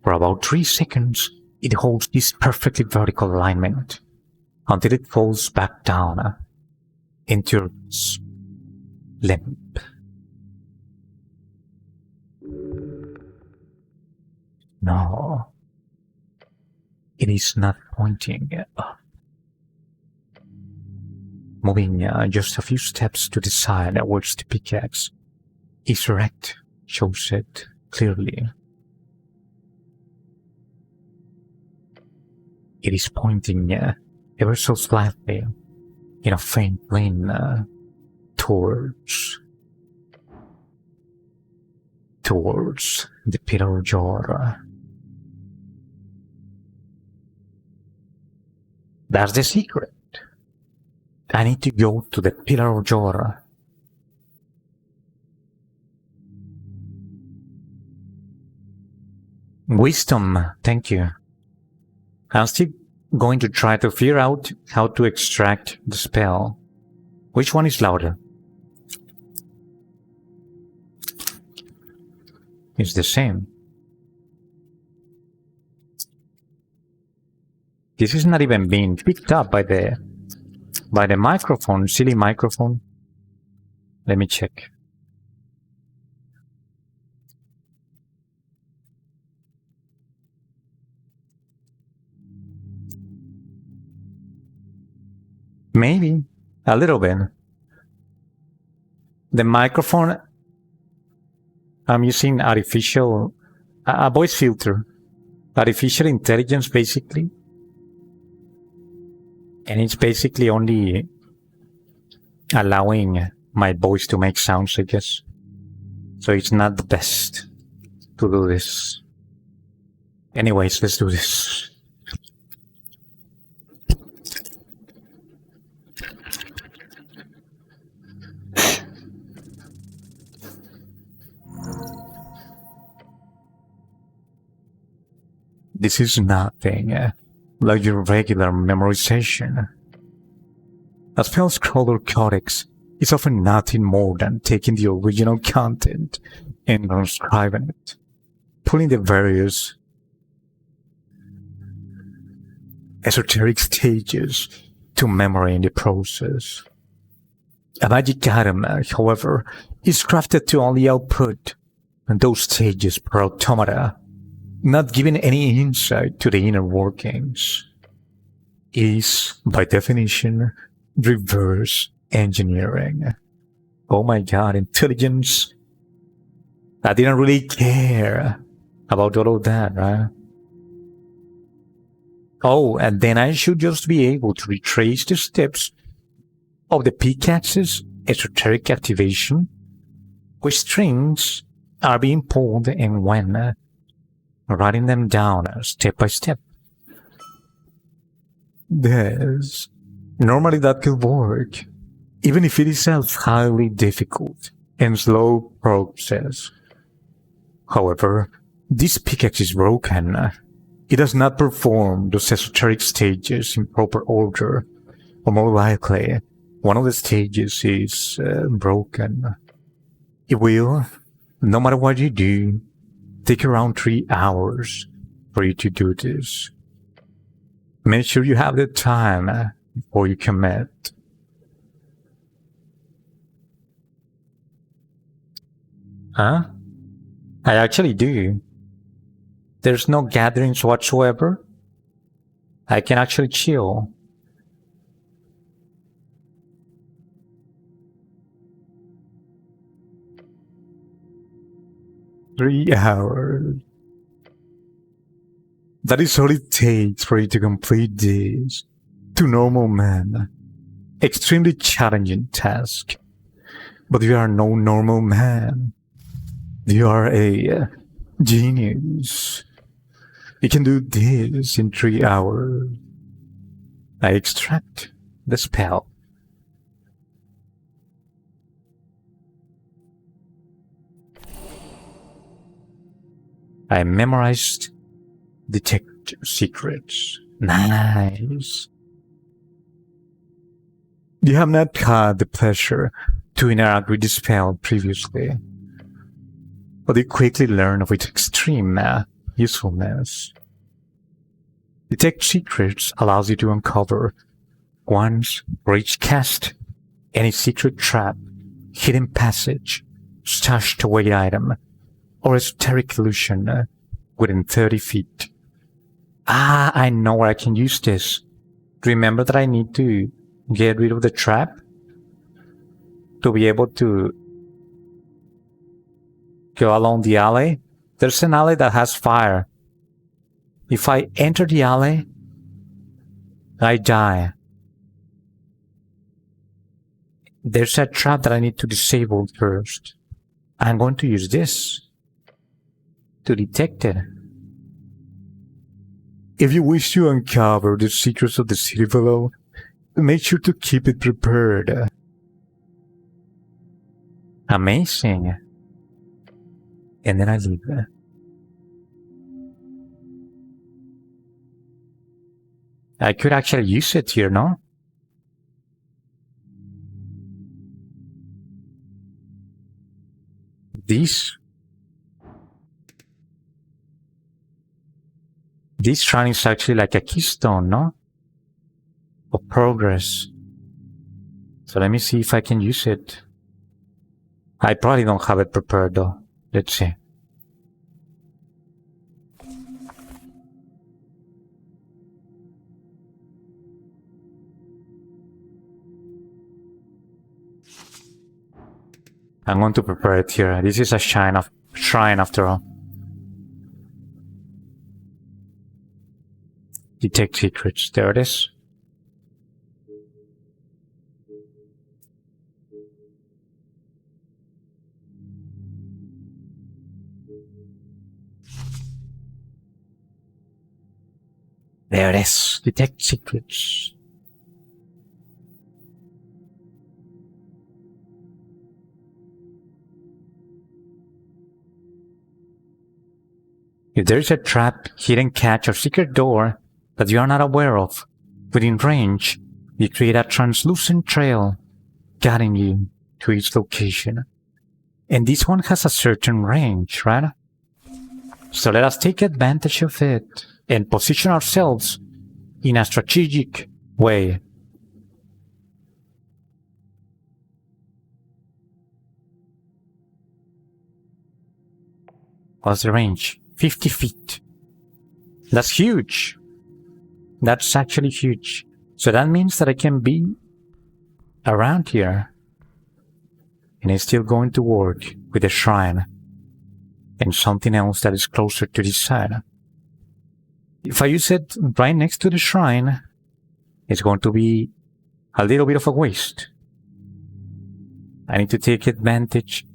S1: For about 3 seconds, it holds this perfectly vertical alignment until it falls back down into your limp. No, it is not pointing up. Moving just a few steps to the side towards the pickaxe, its erect shows it clearly. It is pointing ever so slightly in a faint plane towards the pillar jar. That's the secret. I need to go to the pillar jar. Wisdom, thank you. I'm still going to try to figure out how to extract the spell. Which one is louder? It's the same. This is not even being picked up by the microphone, silly microphone. Let me check. Maybe a little bit. The microphone, I'm using artificial, a voice filter. artificial intelligence, basically. And it's basically only allowing my voice to make sounds, I guess. So it's not the best to do this. Anyways, let's do this. This is nothing like your regular memorization. A spell scroller codex is often nothing more than taking the original content and transcribing it, pulling the various esoteric stages to memory in the process. A magic item, however, is crafted to only output those stages per automata, not giving any insight to the inner workings. It is, by definition, reverse engineering. Oh my god, intelligence. I didn't really care about all of that, right? Oh, and then I should just be able to retrace the steps of the pickaxe's esoteric activation, which strings are being pulled and when, writing them down step by step. Yes, normally that could work, even if it is a highly difficult and slow process. However, this pickaxe is broken. It does not perform those esoteric stages in proper order, or more likely, one of the stages is broken. It will, no matter what you do, take around 3 hours for you to do this. Make sure you have the time before you commit. Huh? I actually do. There's no gatherings whatsoever. I can actually chill. Three hours. That is all it takes for you to complete this, to normal man, extremely challenging task. But you are no normal man. You are a genius. You can do this in 3 hours. I extract the spell. I memorized detect secrets. Nice. You have not had the pleasure to interact with the spell previously, but you quickly learn of its extreme usefulness. Detect secrets allows you to uncover, once for each cast, any secret trap, hidden passage, stashed away item, or esoteric illusion within 30 feet. Ah, I know where I can use this. Remember that I need to get rid of the trap to be able to go along the alley. There's an alley that has fire. If I enter the alley, I die. There's a trap that I need to disable first. I'm going to use this to detect it. If you wish to uncover the secrets of the city below, make sure to keep it prepared. Amazing. And then I leave it. I could actually use it here, no? This shrine is actually like a keystone, no? Of progress. So let me see if I can use it. I probably don't have it prepared though. Let's see. I'm going to prepare it here. This is a shrine after all. Detect secrets. There it is. There it is. Detect secrets. If there is a trap, hidden catch, or secret door that you are not aware of within range, you create a translucent trail guiding you to its location. And this one has a certain range, right? So let us take advantage of it and position ourselves in a strategic way. What's the range? 50 feet. That's huge. That's actually huge. So that means that I can be around here and it's still going to work with the shrine and something else that is closer to this side. If I use it right next to the shrine, it's going to be a little bit of a waste. I need to take advantage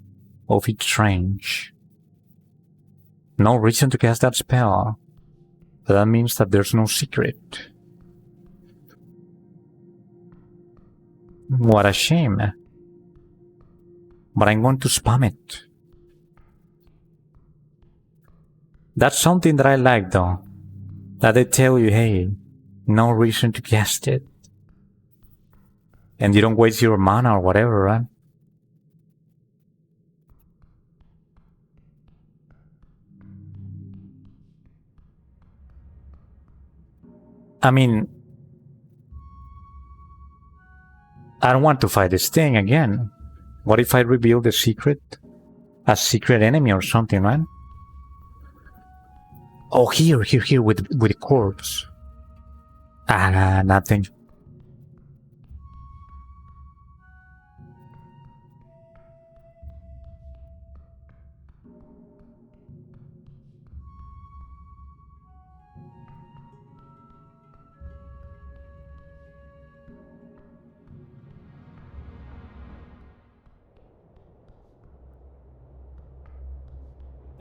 S1: of its range. No reason to cast that spell. But that means that there's no secret. What a shame. But I'm going to spam it. That's something that I like though. That they tell you, hey, no reason to cast it. And you don't waste your mana or whatever, right? I mean, I don't want to fight this thing again. What if I reveal the secret? A secret enemy or something, right? Oh, here, with the corpse. Ah, nothing.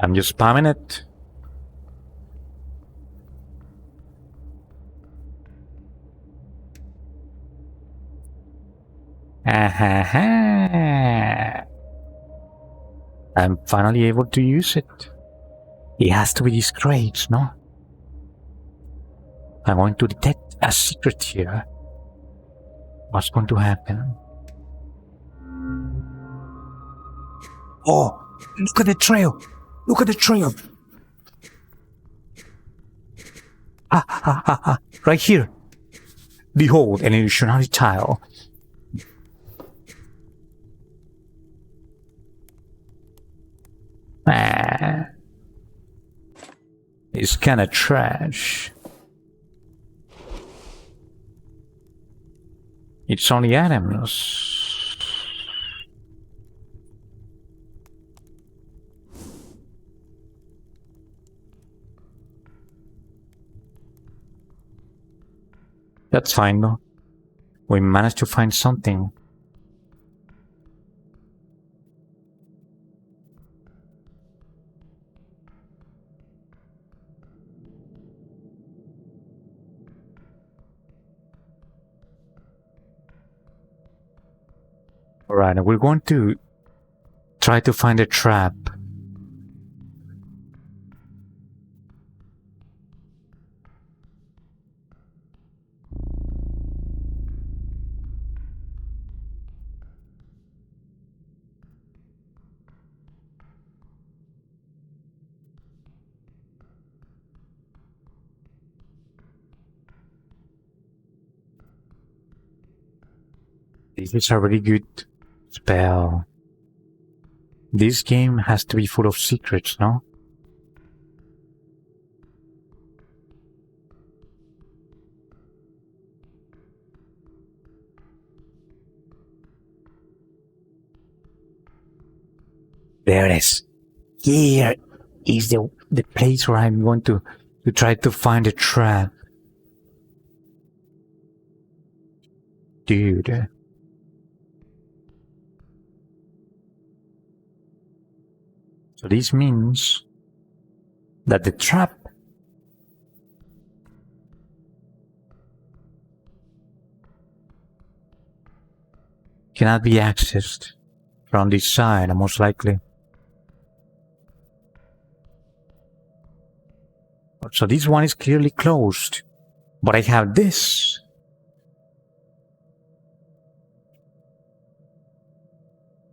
S1: I'm just spamming it. I'm finally able to use it. It has to be discreet, no? I'm going to detect a secret here. What's going to happen? Oh, look at the trail! Look at the trail! Right here! Behold, an illusionary tile. It's kinda trash. It's only items. That's fine though. We managed to find something. Alright, we're going to try to find a trap. This is a really good spell. This game has to be full of secrets, no? There it is. Here is the place where I'm going to try to find a trap. dude. So this means that the trap cannot be accessed from this side, most likely. So this one is clearly closed, but I have this.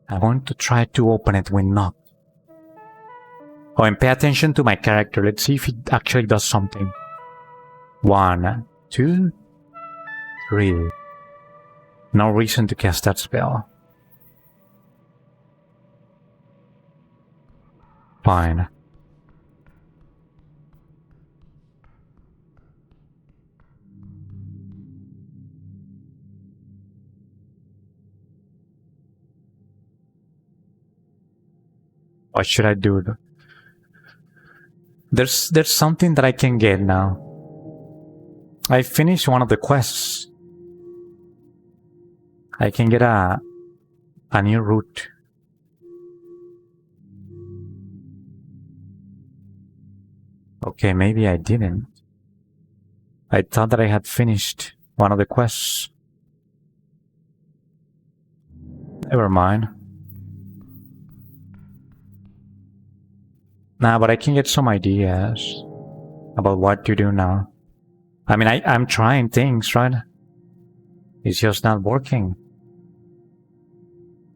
S1: I want to try to open it with knock. Oh, and pay attention to my character. Let's see if it actually does something. 1, 2, 3. No reason to cast that spell. Fine. What should I do? There's something that I can get now. I finished one of the quests. I can get a new route. Okay, maybe I didn't. I thought that I had finished one of the quests. Never mind. Nah, but I can get some ideas about what to do now. I mean, I'm trying things, right? It's just not working.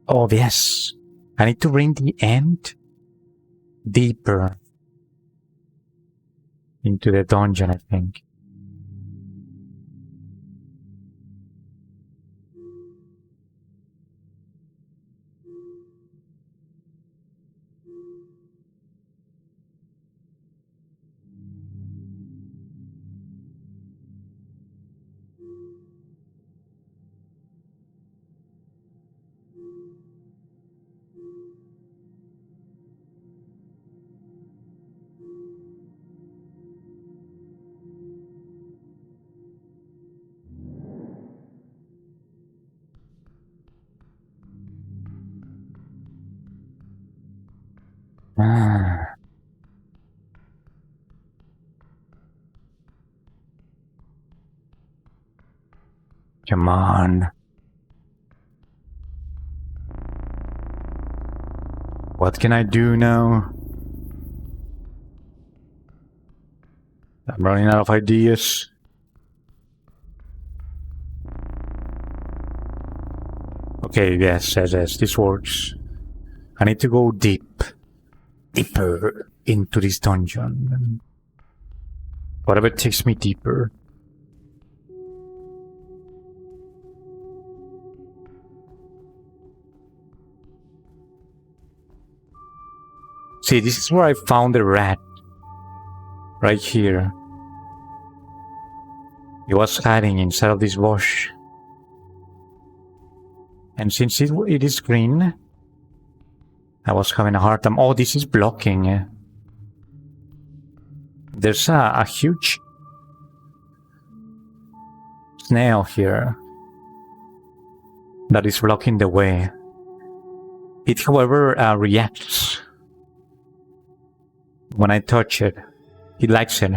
S1: Oh, yes. I need to bring the end deeper into the dungeon, I think. Come on. What can I do now? I'm running out of ideas. Okay, yes, this works. I need to go deeper into this dungeon. Whatever takes me deeper. See, this is where I found the rat. Right here. It was hiding inside of this bush. And since it is green, I was having a hard time. Oh, this is blocking. There's a huge snail here that is blocking the way. It, however, reacts when I touch it. It likes it.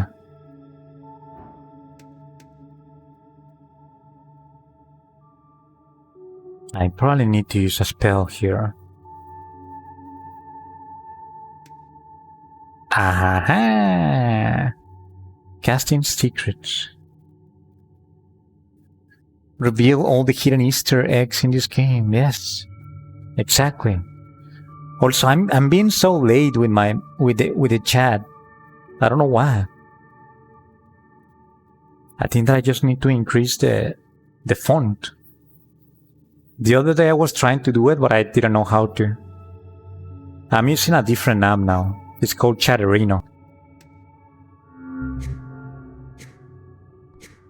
S1: I probably need to use a spell here. Aha! Casting secrets. Reveal all the hidden Easter eggs in this game. Yes, exactly. Also, I'm being so late with the chat. I don't know why. I think that I just need to increase the font. The other day I was trying to do it, but I didn't know how to. I'm using a different app now. It's called Chatterino.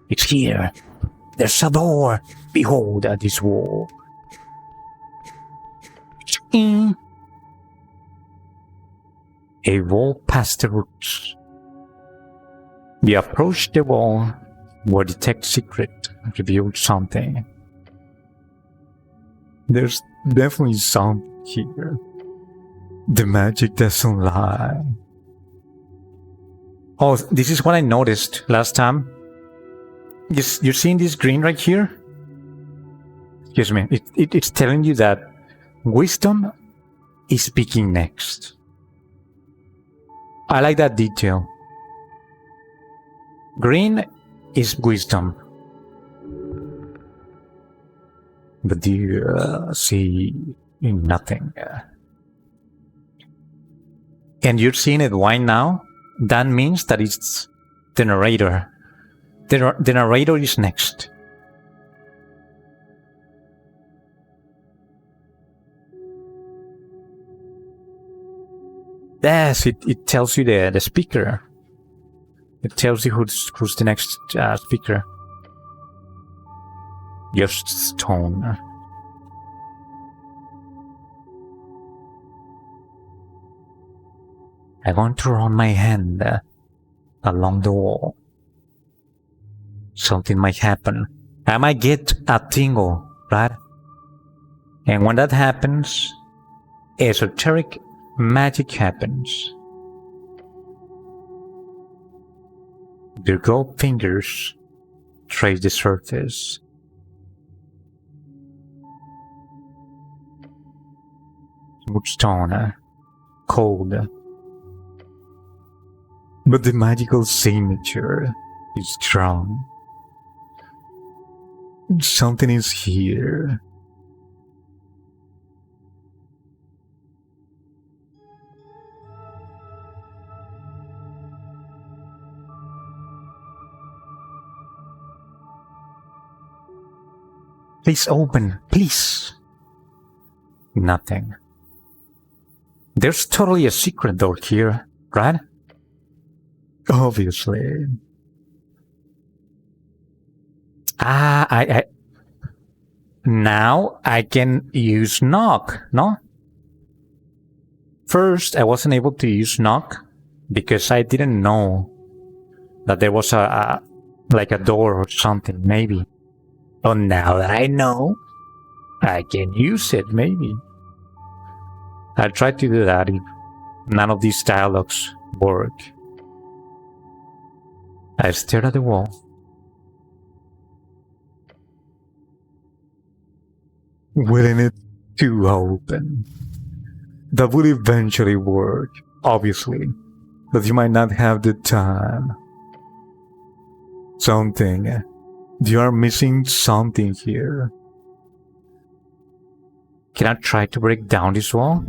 S1: It's here. There's a door. Behold at this wall. A wall past the roots. We approach the wall where detect secret revealed something.
S2: There's definitely something here. The magic doesn't lie.
S1: Oh, this is what I noticed last time. You're seeing this green right here? Excuse me. It's telling you that wisdom is speaking next. I like that detail. Green is wisdom. But you see nothing. And you're seeing it why now? That means that it's the narrator. The narrator is next. Yes, it tells you the speaker. It tells you who's the next speaker. Just stone. I want to run my hand along the wall. Something might happen. I might get a tingle, right? And when that happens, esoteric magic happens. Your gold fingers trace the surface. Smooth stone, cold. But the magical signature is strong. Something is here. Please open, please. Nothing. There's totally a secret door here, right? Obviously. Now I can use knock, no? First, I wasn't able to use knock because I didn't know that there was like a door or something, maybe. But now that I know, I can use it, maybe. I'll try to do that if none of these dialogues work. I stared at the wall. Willing it to open. That will eventually work, obviously. But you might not have the time. Something. You are missing something here. Can I try to break down this wall?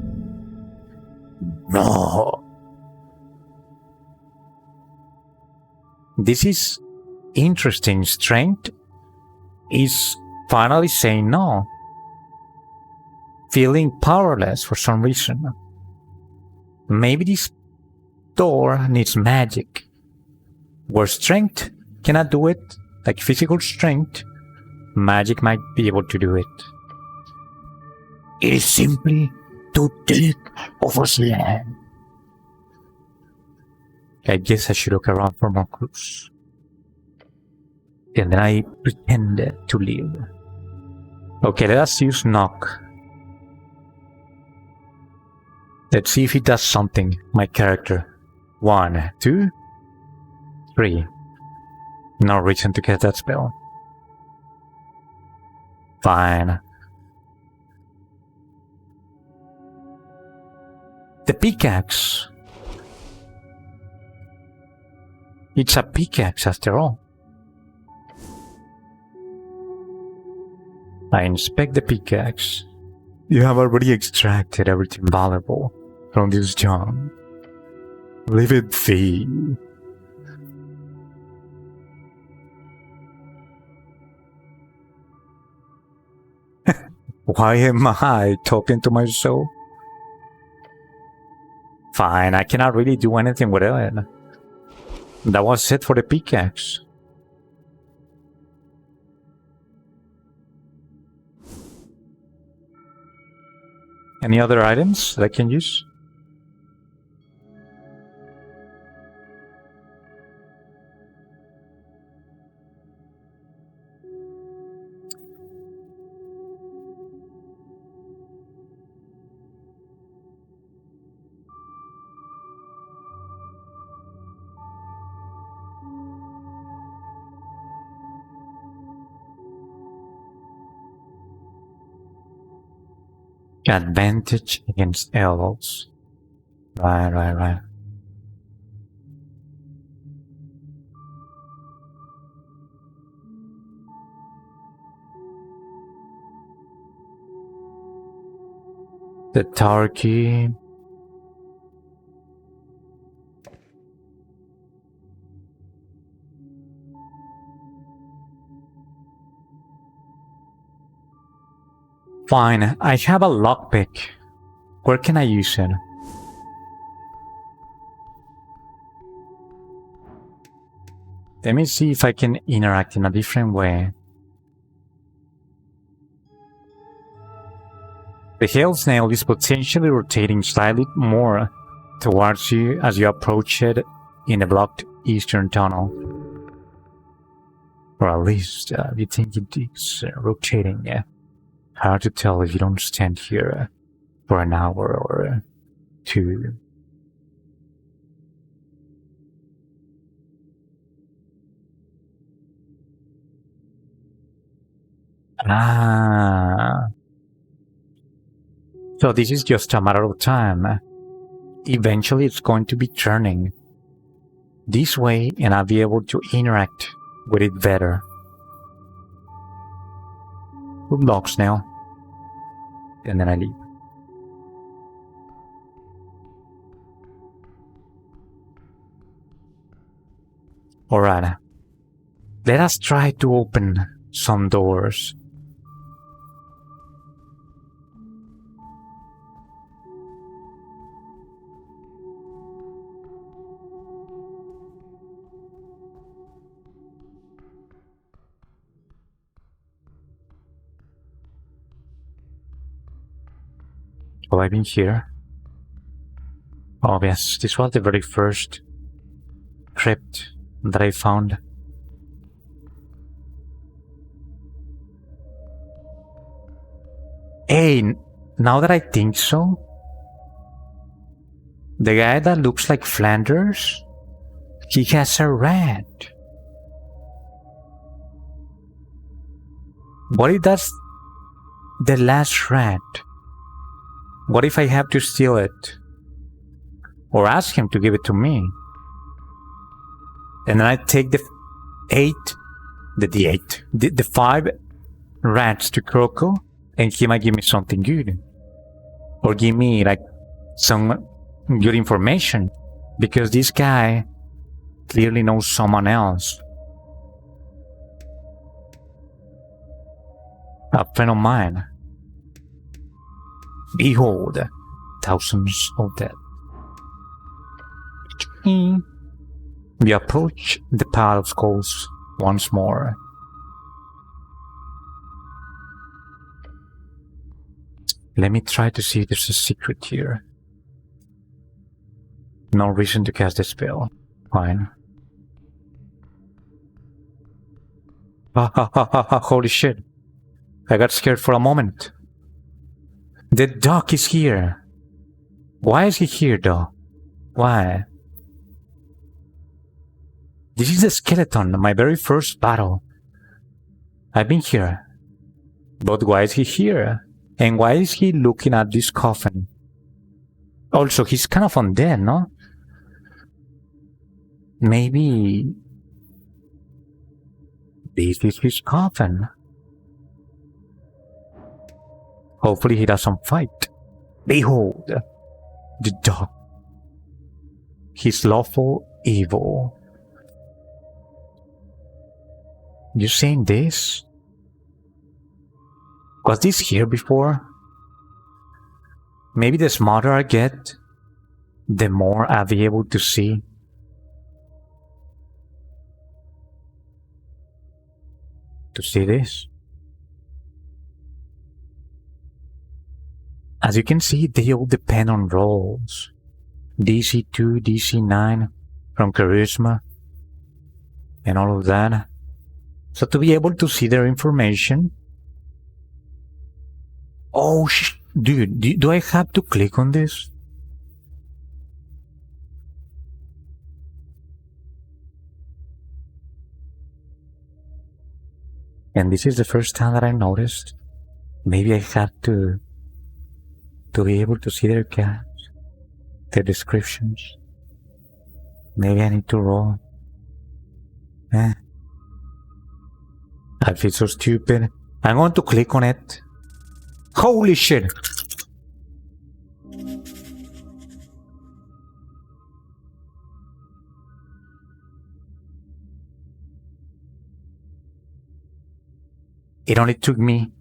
S1: No. This is interesting. Strength is finally saying no. Feeling powerless for some reason. Maybe this door needs magic. Where strength cannot do it, like physical strength, magic might be able to do it. It is simply too thick of a slam. I guess I should look around for more clues. And then I pretended to leave. Okay, let us use knock. Let's see if it does something, my character. 1, 2, 3. No reason to get that spell. Fine. The pickaxe. It's a pickaxe after all. I inspect the pickaxe. You have already extracted everything valuable from this junk. Leave it be. Why am I talking to myself? Fine, I cannot really do anything with it. That was it for the pickaxe. Any other items that I can use? Advantage against elves. Right. The tower key. Fine, I have a lockpick. Where can I use it? Let me see if I can interact in a different way. The hail snail is potentially rotating slightly more towards you as you approach it in the blocked eastern tunnel. Or at least you think it is rotating. Hard to tell if you don't stand here for an hour or two. So this is just a matter of time. Eventually it's going to be turning this way and I'll be able to interact with it better. Good luck, snail. And then I leave. Alright. Let us try to open some doors. Have I been here? Oh yes, this was the very first crypt that I found. Hey, now that I think so, the guy that looks like Flanders, he has a rat. What if that's the last rat? What if I have to steal it? Or ask him to give it to me? And then I take the 5 rats to Croco, and he might give me something good. Or give me like some good information. Because this guy clearly knows someone else. A friend of mine. Behold, thousands of dead. We approach the pile of skulls once more. Let me try to see if there's a secret here. No reason to cast the spell. Fine. Holy shit. I got scared for a moment. The dog is here. Why is he here though? Why? This is the skeleton, my very first battle. I've been here. But why is he here? And why is he looking at this coffin? Also, he's kind of undead, no? Maybe this is his coffin. Hopefully he doesn't fight. Behold, the dog. His lawful evil. You saying this? Was this here before? Maybe the smarter I get, the more I'll be able to see. To see this. As you can see, they all depend on rolls. DC 2, DC 9, from Charisma, and all of that. So to be able to see their information... Oh, dude, do I have to click on this? And this is the first time that I noticed. Maybe I have to to be able to see their cats, their descriptions. Maybe I need to roll. I feel so stupid. I'm going to click on it. Holy shit! It only took me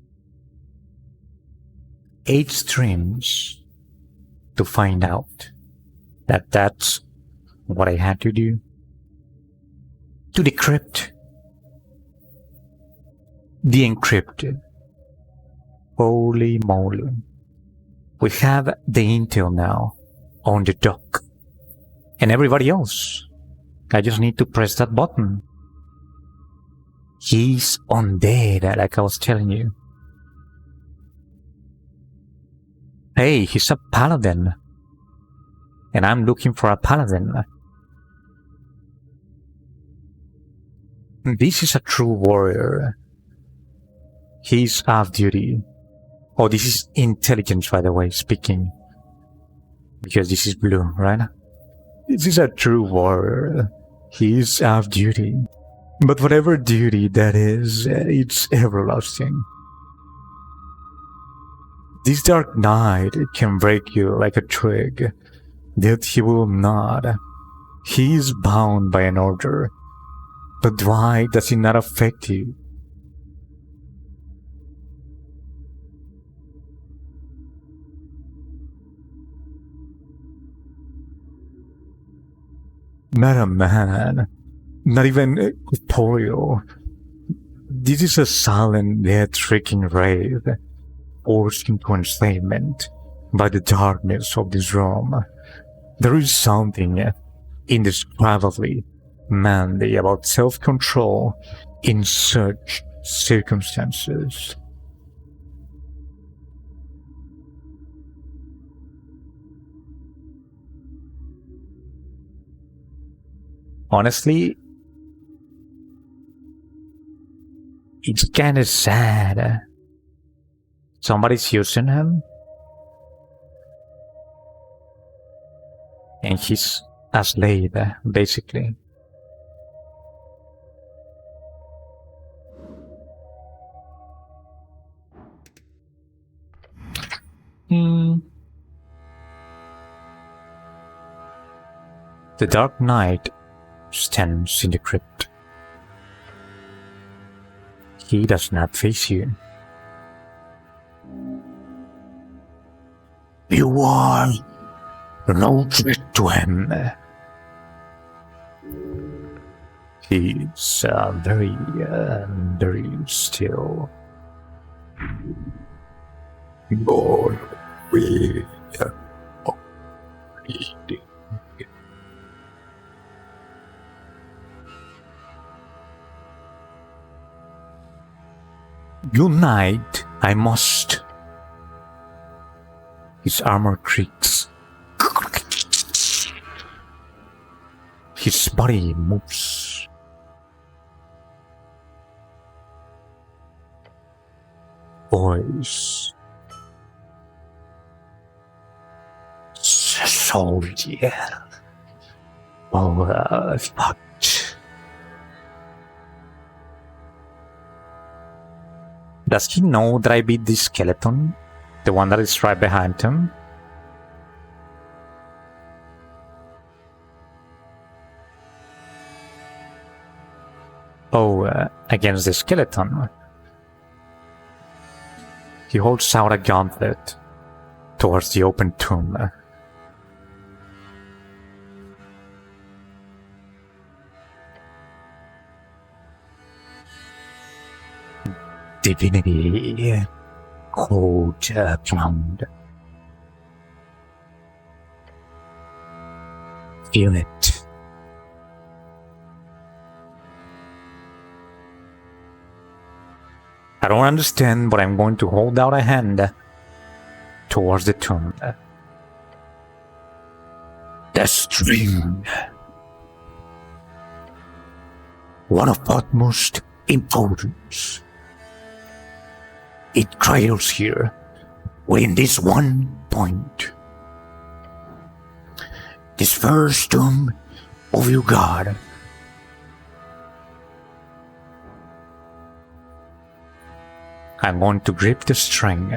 S1: 8 streams to find out that that's what I had to do. To decrypt the encrypted. Holy moly. We have the intel now on the dock. And everybody else. I just need to press that button. He's undead, like I was telling you. Hey, he's a paladin. And I'm looking for a paladin. This is a true warrior. He's off duty. Oh, this is intelligence, by the way, speaking. Because this is blue, right? This is a true warrior. He's off duty. But whatever duty that is, it's everlasting. This dark night, it can break you like a twig. Yet he will not. He is bound by an order. But why does it not affect you? Not a man. Not even corporeal. This is a silent yet shrieking wraith, forced into enslavement by the darkness of this room. There is something indescribably manly about self-control in such circumstances. Honestly, it's kind of sad. Somebody's using him, and he's a slave, basically. The Dark Knight stands in the crypt. He does not face you. You are no threat to him. He's very still. God, we are reading. Good night, I must. His armor creaks. His body moves. Voice. Soldier. Oh, fuck. Does he know that I beat the skeleton? The one that is right behind him? Oh, against the skeleton. He holds out a gauntlet towards the open tomb. Divinity, hold ground. Feel it. I don't understand, but I'm going to hold out a hand towards the tomb. The string. One of utmost importance. It cradles here, within this one
S2: point. This first tomb of your god.
S1: I'm going to grip the string.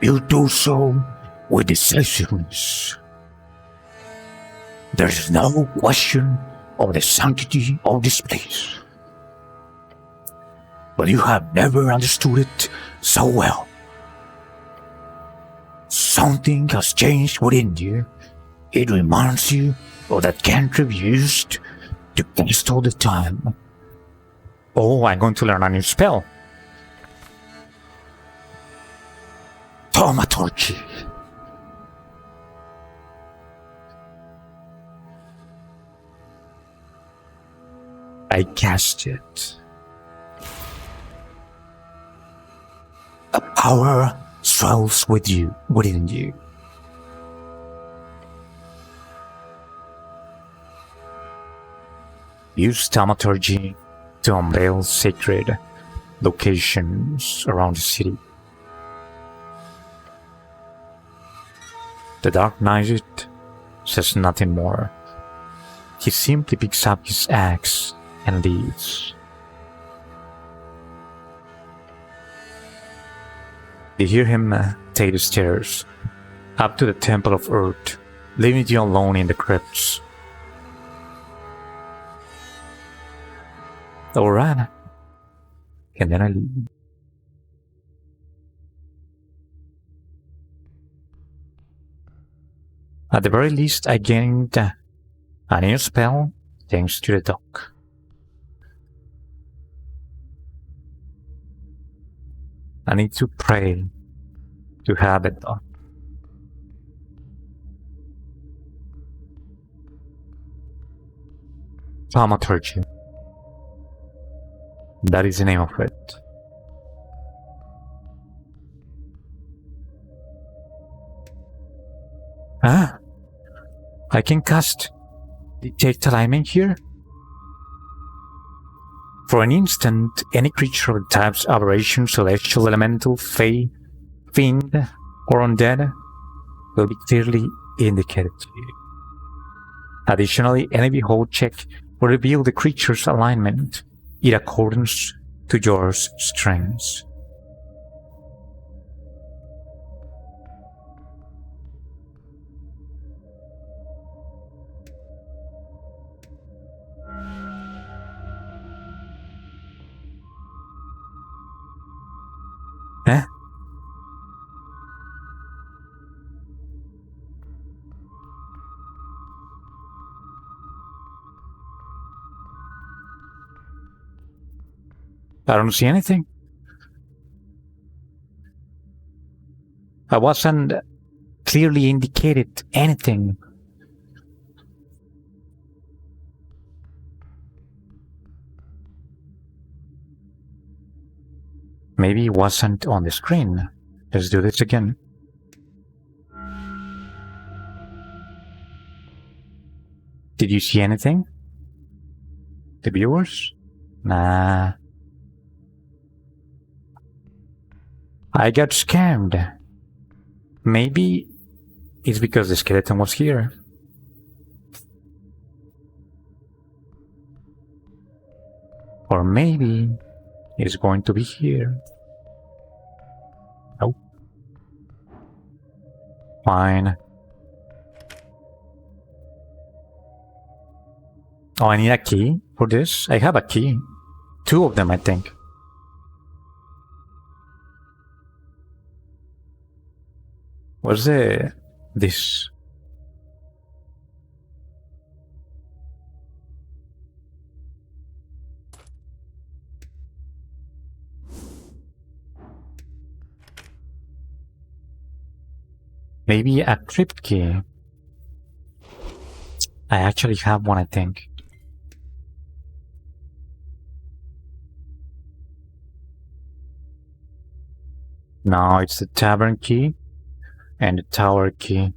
S2: You do so with decisiveness. There is no question of the sanctity of this place. But you have never understood it so well. Something has changed within you. It reminds you of that cantrip you used to cast all the time.
S1: Oh, I'm going to learn a new spell.
S2: Thaumaturgy.
S1: I cast it.
S2: A power swells within you.
S1: Use thaumaturgy to unveil sacred locations around the city. The Dark Knight says nothing more. He simply picks up his axe and leaves. You hear him take the stairs up to the Temple of Earth, leaving you alone in the crypts. Alright. And then I leave. At the very least, I gained a new spell thanks to the dog. I need to pray to have it done. Thaumaturgy. That is the name of it. Ah! I can cast Detect Alignment here? For an instant, any creature of the types Aberration, Celestial, Elemental, Fey, Fiend, or Undead will be clearly indicated to you. Additionally, any Behold check will reveal the creature's alignment in accordance to your strengths. Eh? I don't see anything. I wasn't clearly indicated anything. Maybe it wasn't on the screen. Let's do this again. Did you see anything? The viewers? Nah. I got scammed. Maybe it's because the skeleton was here. Or maybe it's going to be here. Nope. Fine. Oh, I need a key for this? I have a key. 2 of them, I think. What's this? Maybe a crypt key. I actually have one, I think. No, it's the tavern key. And the tower key.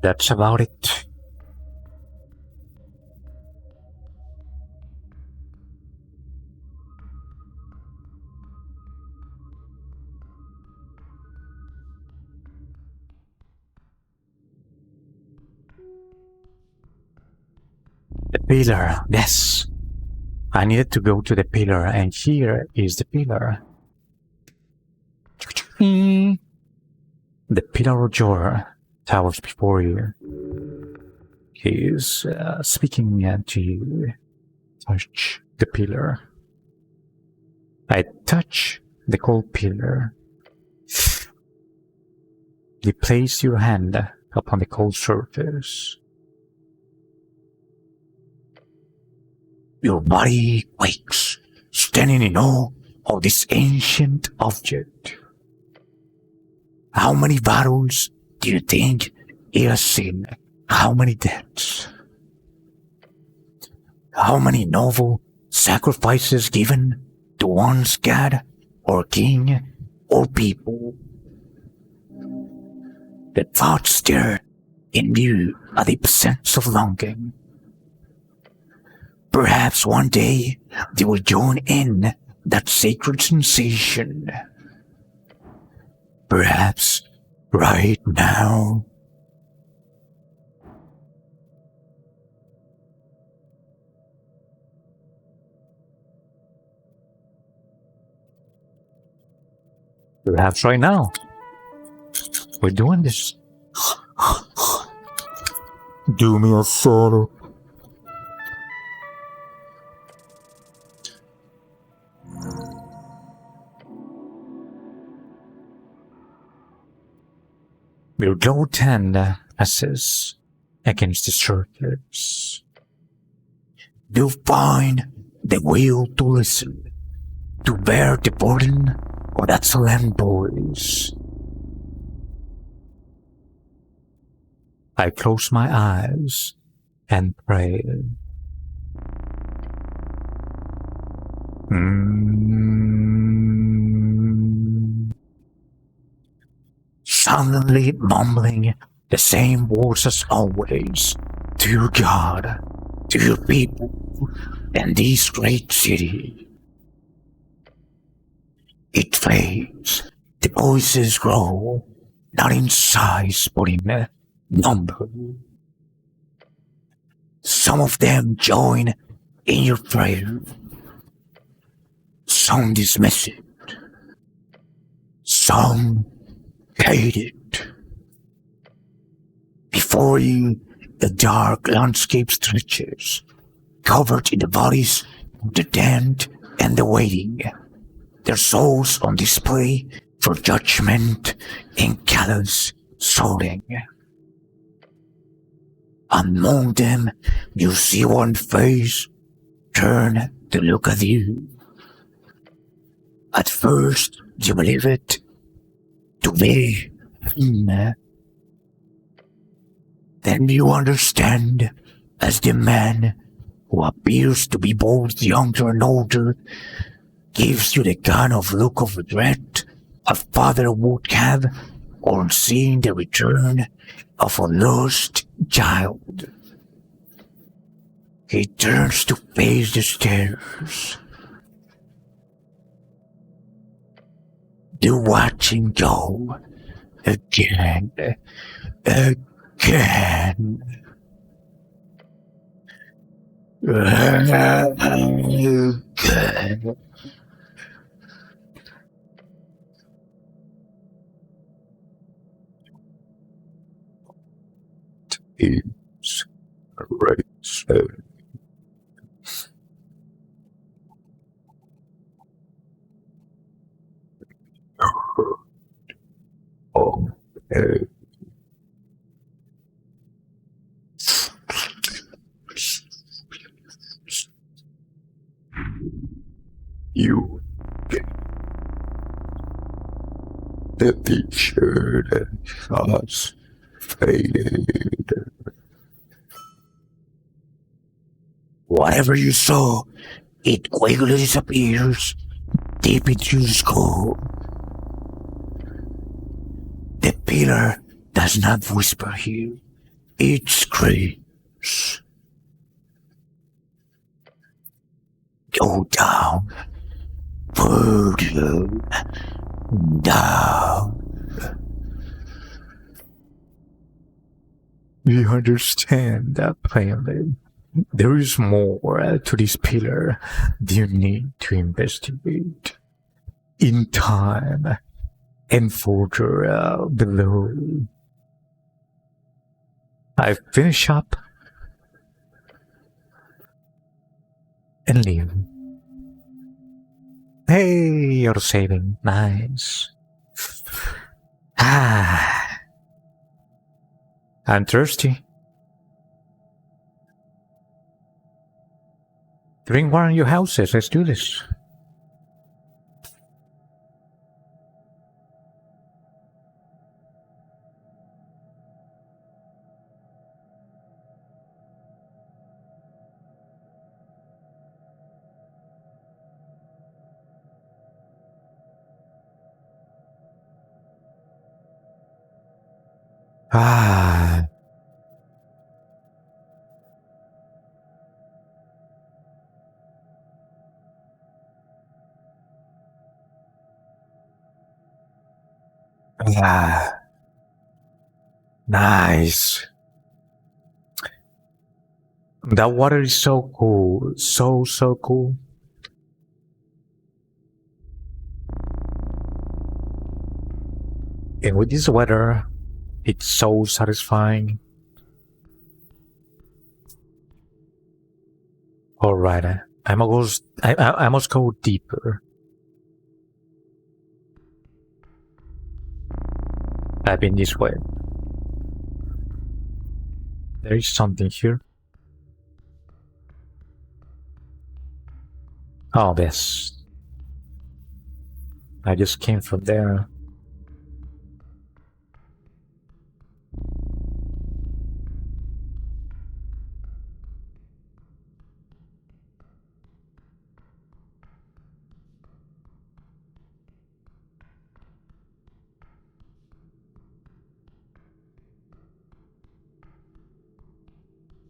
S1: That's about it. The pillar, yes. I needed to go to the pillar, and here is the pillar. The pillar of Jor towers before you. He is speaking to you. Touch the pillar. I touch the cold pillar. You place your hand upon the cold surface. Your body quakes, standing in awe of this ancient object. How many battles do you think it has seen? How many deaths? How many noble sacrifices given to one's god or king or people? The thoughts stir in you a deep sense of longing. Perhaps one day they will join in that sacred sensation. Perhaps right now. Perhaps right now. We're doing this.
S2: Do me a favor.
S1: Your gold hand passes against the surface. You find the will to listen, to bear the burden of that solemn voice. I close my eyes and pray. Silently mumbling the same words as always, to your God, to your people, and this great city. It fades, the voices grow, not in size but in number. Some of them join in your prayer, some dismiss it, some hate it. Before you, the dark landscape stretches, covered in the bodies, the damned, and the waiting, their souls on display for judgment and callous sorting. Among them, you see one face turn to look at you. At first, you believe it to be him. Then you understand, as the man who appears to be both younger and older gives you the kind of look of regret a father would have on seeing the return of a lost child. He turns to face the stairs. You watch him go again.
S2: It's right, so oh, you get the picture that has faded. Whatever you saw, it quickly disappears deep into your skull. The pillar does not whisper here, it screams. Go down, further down.
S1: You understand that plainly. There is more to this pillar you need to investigate. In time and further below. I finish up and leave. Hey, you're saving. Nice. I'm thirsty. Drink one of your houses. Let's do this. Ah. Ah. Nice. That water is so cool. So cool. And with this weather, it's so satisfying. Alright, I must go deeper. I've been this way. There is something here. Oh, this. I just came from there.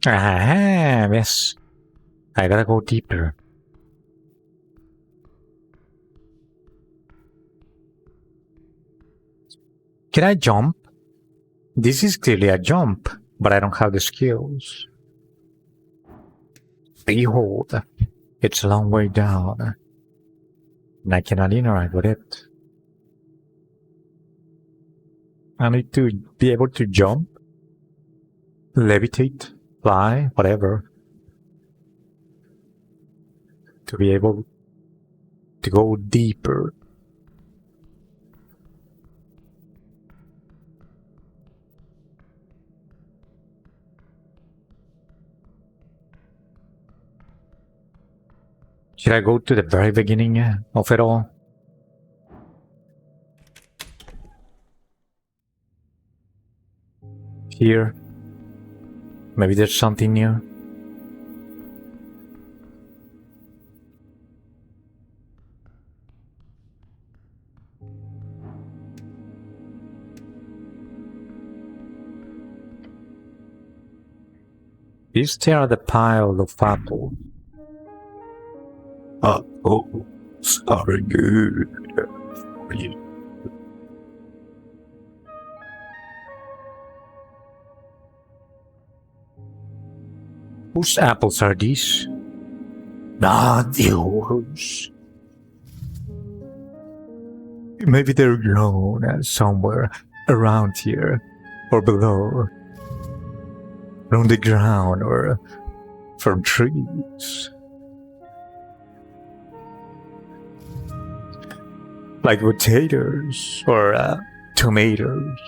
S1: Ah, yes. I gotta go deeper. Can I jump? This is clearly a jump, but I don't have the skills. Behold, it's a long way down, and I cannot interact with it. I need to be able to jump, levitate, fly, whatever, to be able to go deeper. Should I go to the very beginning of it all? Here. Maybe there's something new. You stare at the pile of apples.
S2: Apples are good for you.
S1: Whose apples are these?
S2: Not yours.
S1: Maybe they're grown somewhere around here, or below, or on the ground, or from trees. Like potatoes, or tomatoes.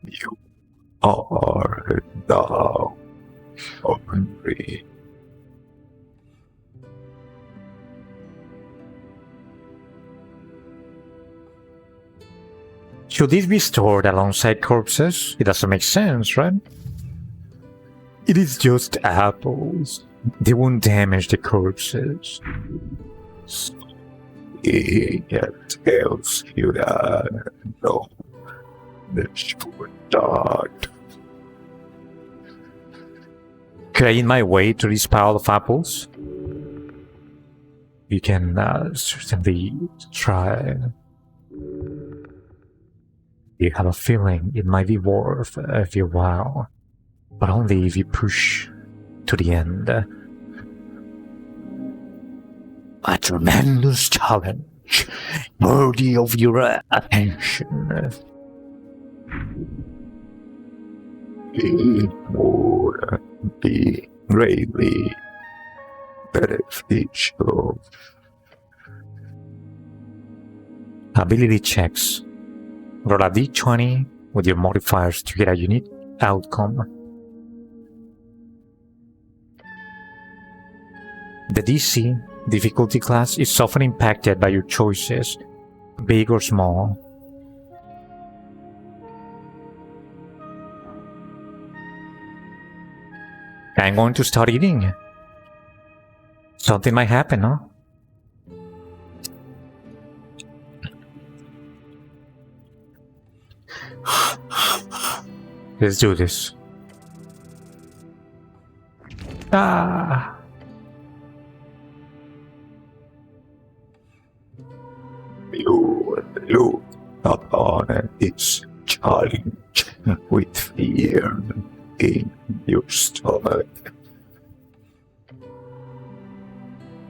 S2: You are now hungry.
S1: Should these be stored alongside corpses? It doesn't make sense, right? It is just apples. They won't damage the corpses.
S2: It tells you that. No, that should not.
S1: Could I eat my way to this pile of apples? You can certainly try. You have a feeling it might be worth your while, but only if you push to the end. A tremendous challenge, worthy of your attention.
S2: It would be greatly beneficial.
S1: Ability checks. Roll a d20 with your modifiers to get a unique outcome. The DC difficulty class is often impacted by your choices, big or small. I'm going to start eating. Something might happen, huh? Let's do this. Ah.
S2: You look upon its challenge with fear in your stomach.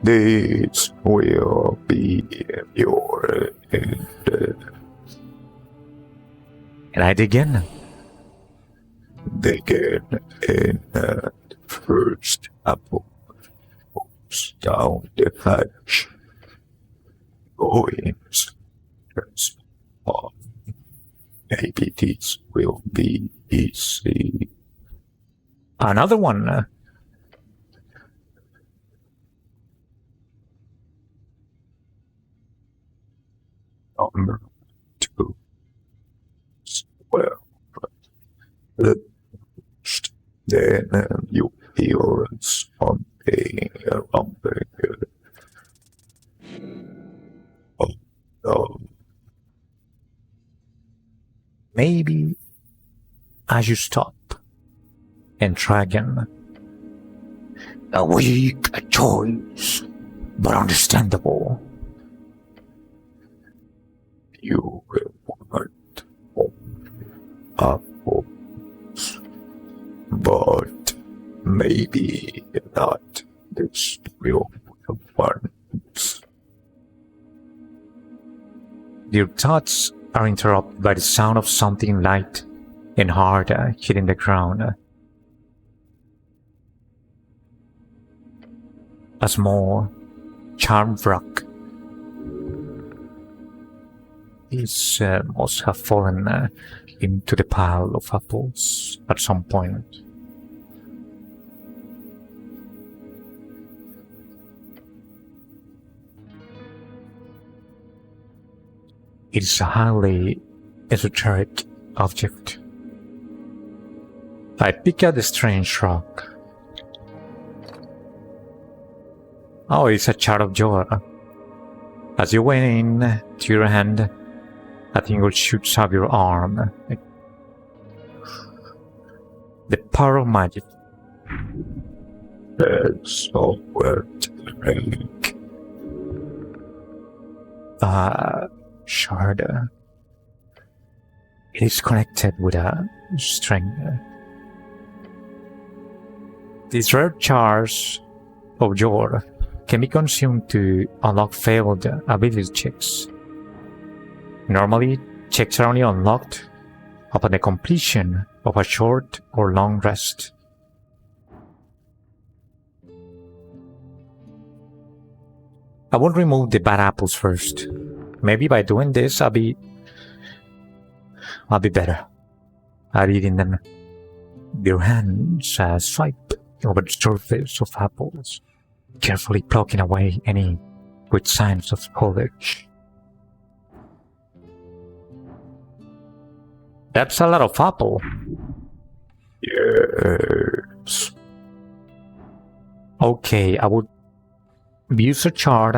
S2: This will be your end.
S1: And I dig in.
S2: Begin in the first apple. Moves down the hatch. Goings. On. Maybe this will be easy.
S1: Another one.
S2: Number 2. Well, the first, then you hear something rumbling. Oh no.
S1: Maybe I should stop and try again. A weak choice, but understandable.
S2: You will want apples, but maybe not this real ones.
S1: Your thoughts are interrupted by the sound of something light and hard hitting the ground. A small, charmed rock. This must have fallen into the pile of apples at some point. It is a highly esoteric object. I pick out the strange rock. Oh, it's a chart of joy. As you went in to your hand, a tingle shoots up your arm. The power of magic.
S2: That's all wet drink.
S1: Shard. It is connected with a string. These rare shards of Jor can be consumed to unlock failed ability checks. Normally, checks are only unlocked upon the completion of a short or long rest. I won't remove the bad apples first. Maybe by doing this, I'll be better at eating them. Your hands swipe over the surface of apples, carefully plucking away any with signs of spoilage. That's a lot of apple.
S2: Yeah. apples.
S1: Okay, I would use a chart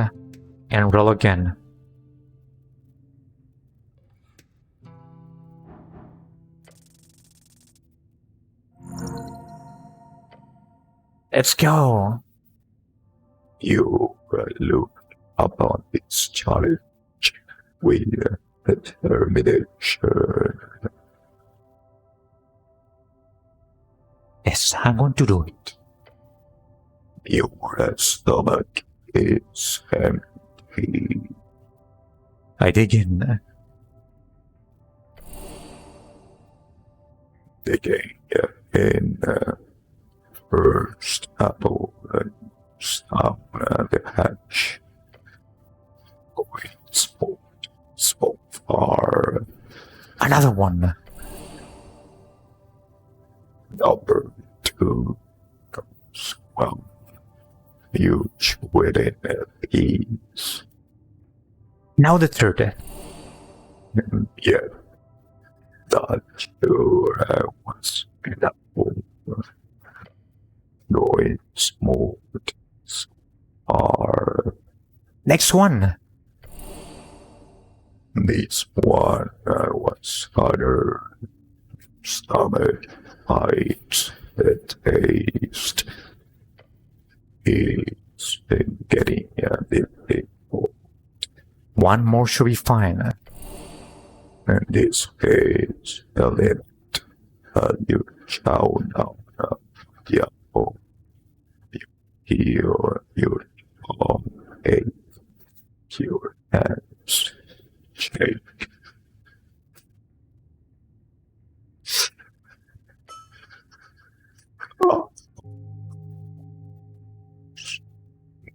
S1: and roll again. Let's go.
S2: You look upon this challenge with determination.
S1: Yes, I'm going to do it.
S2: Your stomach is empty.
S1: I dig in.
S2: Digging in first apple and stop the hatch. Going so far.
S1: Another one.
S2: Number 2 comes well. Huge within ease.
S1: Now the third.
S2: Yeah, that sure was apple. Going smooth. Are
S1: Next one.
S2: this one was other stomach bites the taste. It's been getting difficult.
S1: One more should be fine.
S2: In this case, the limit you shall now the apple. You your palm ache, your hands shake.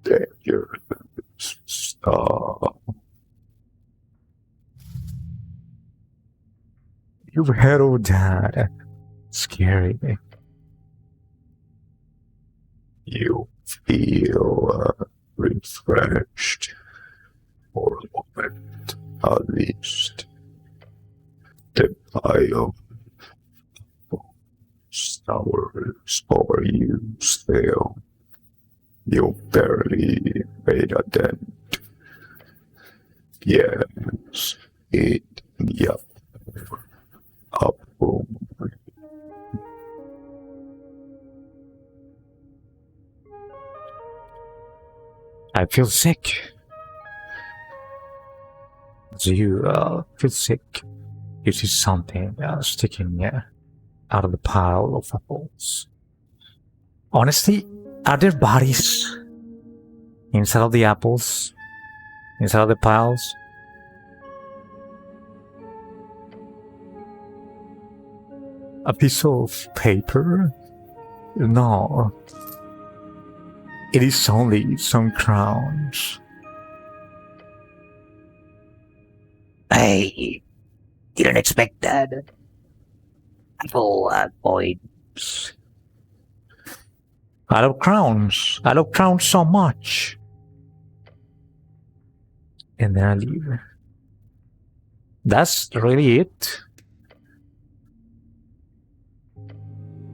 S2: Danger. Stop.
S1: You've heard of that. Scary.
S2: You feel refreshed for a moment, at least. The pile of sours over you still. You barely made a dent. Yes, yep. Apple.
S1: I feel sick. Do you feel sick? You see something sticking out of the pile of apples. Honestly, are there bodies inside of the apples? Inside of the piles? A piece of paper? No. It is only some crowns.
S3: I didn't expect that. Apple points.
S1: I love crowns. I love crowns so much. And then I leave. That's really it?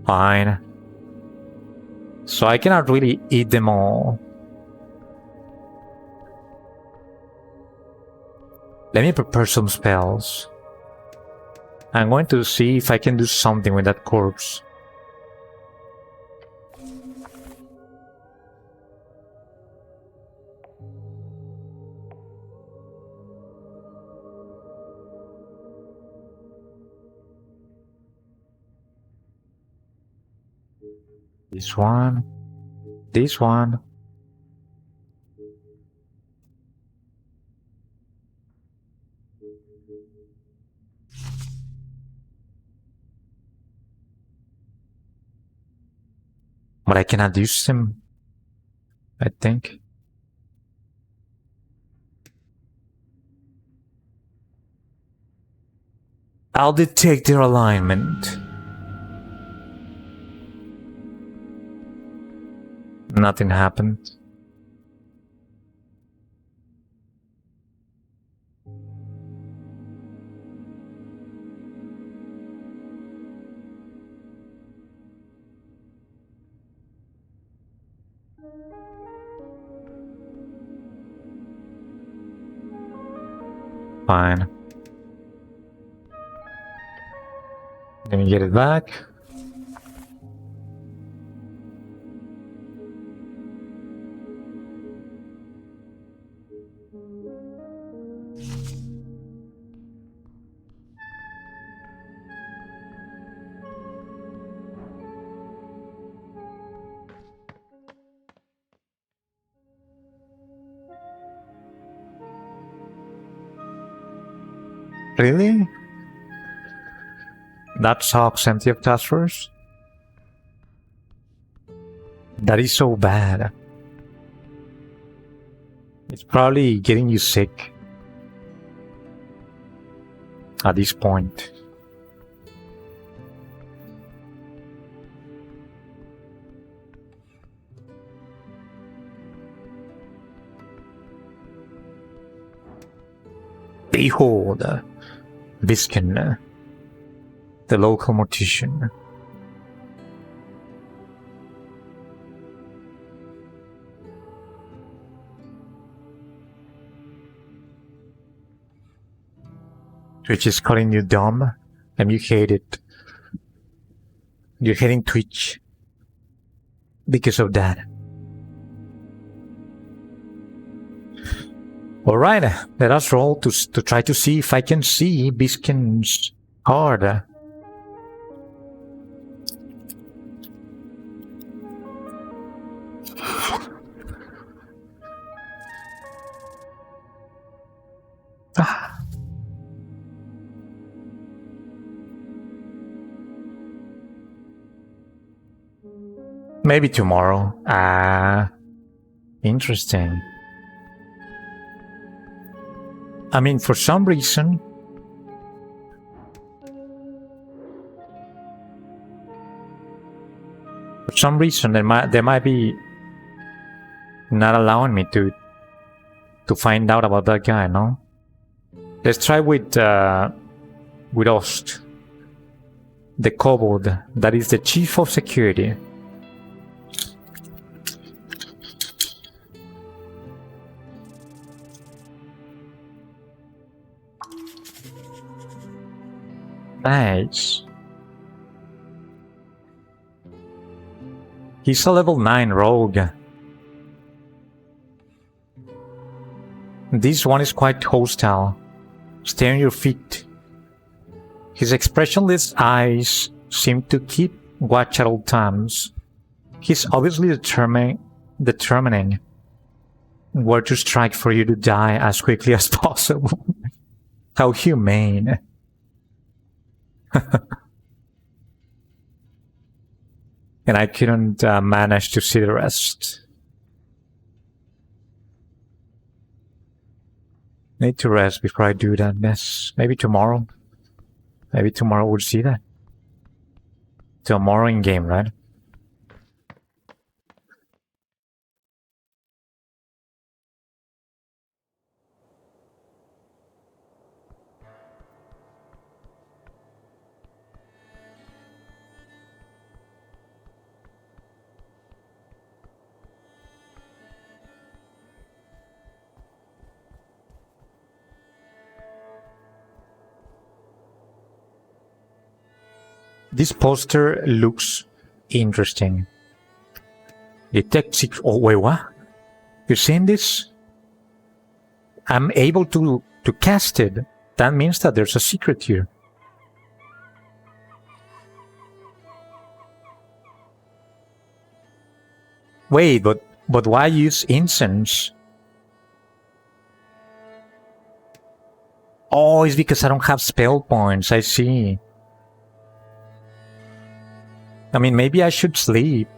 S1: Fine. So I cannot really eat them all. Let me prepare some spells. I'm going to see if I can do something with that corpse. This one. This one. But I cannot use them, I think. I'll detect their alignment. Nothing happened. Fine. Let me get it back. Really? That socks empty of phosphorus? That is so bad. It's probably getting you sick at this point. Behold, Visken, the local mortician. Twitch is calling you dumb, and you hate it. You're hating Twitch because of that. Alright, let us roll to try to see if I can see Biskin's card. Maybe tomorrow. Interesting. I mean, for some reason, they might be not allowing me to find out about that guy. No. Let's try with Ost, the kobold that is the chief of security. Nice. He's a level 9 rogue. This one is quite hostile. Stay on your feet. His expressionless eyes seem to keep watch at all times. He's obviously determining where to strike for you to die as quickly as possible. How humane. And I couldn't manage to see the rest. Need to rest before I do that mess. Maybe tomorrow. Maybe tomorrow we'll see that. Tomorrow in game, right? This poster looks interesting. Detect secret. Oh, wait, what? You're seeing this? I'm able to cast it. That means that there's a secret here. Wait, but why use incense? Oh, it's because I don't have spell points. I see. I mean, maybe I should sleep.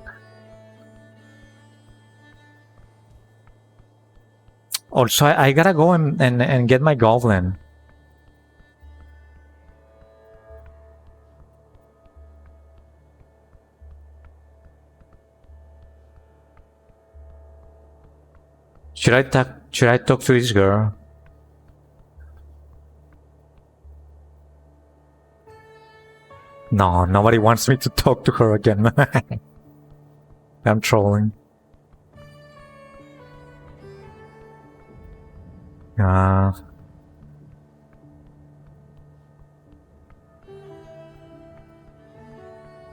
S1: Also, I gotta go and get my goblin. Should I talk to this girl? No, nobody wants me to talk to her again. I'm trolling.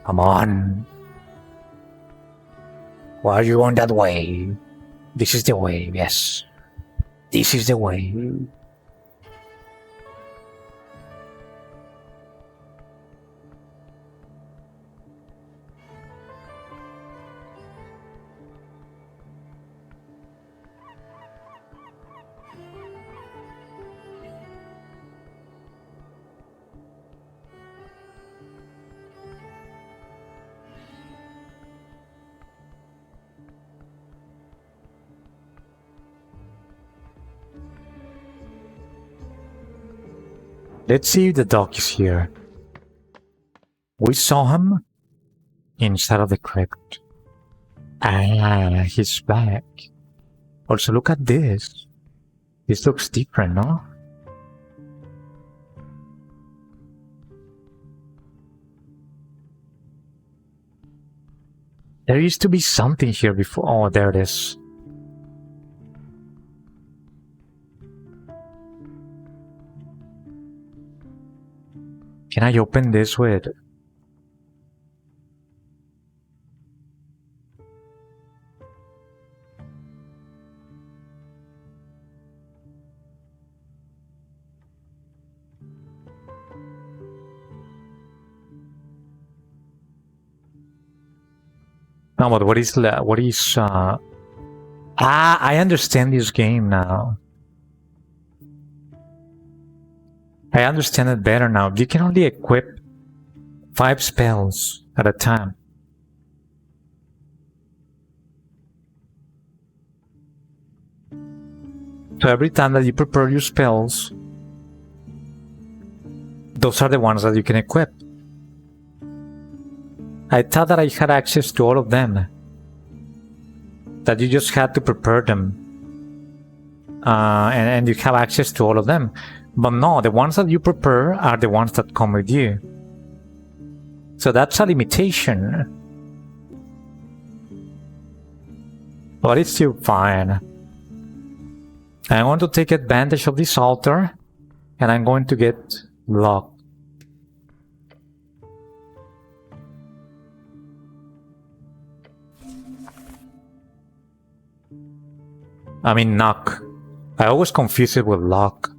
S1: Come on. Why are you going that way? This is the way, yes. This is the way. Let's see if the dog is here. We saw him inside of the crypt. Ah, he's back. Also, look at this. This looks different, no? There used to be something here before. Oh, there it is. Can I open this with... No, but what is... I understand this game now. I understand it better now. You can only equip 5 spells at a time. So every time that you prepare your spells, those are the ones that you can equip. I thought that I had access to all of them. That you just had to prepare them. And you have access to all of them. But no, the ones that you prepare are the ones that come with you. So that's a limitation. But it's still fine. I'm going to take advantage of this altar. And I'm going to get blocked. I mean knock. I always confuse it with lock.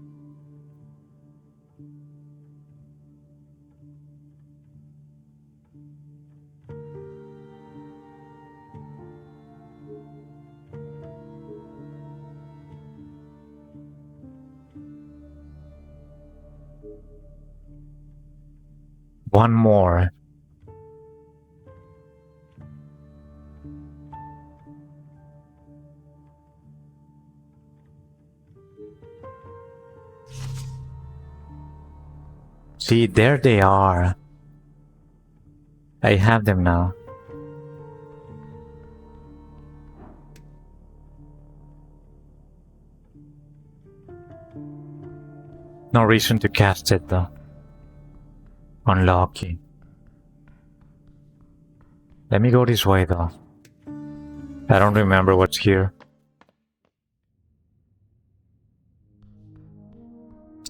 S1: One more. See, there they are. I have them now. No reason to cast it though. Unlucky. Let me go this way though. I don't remember what's here.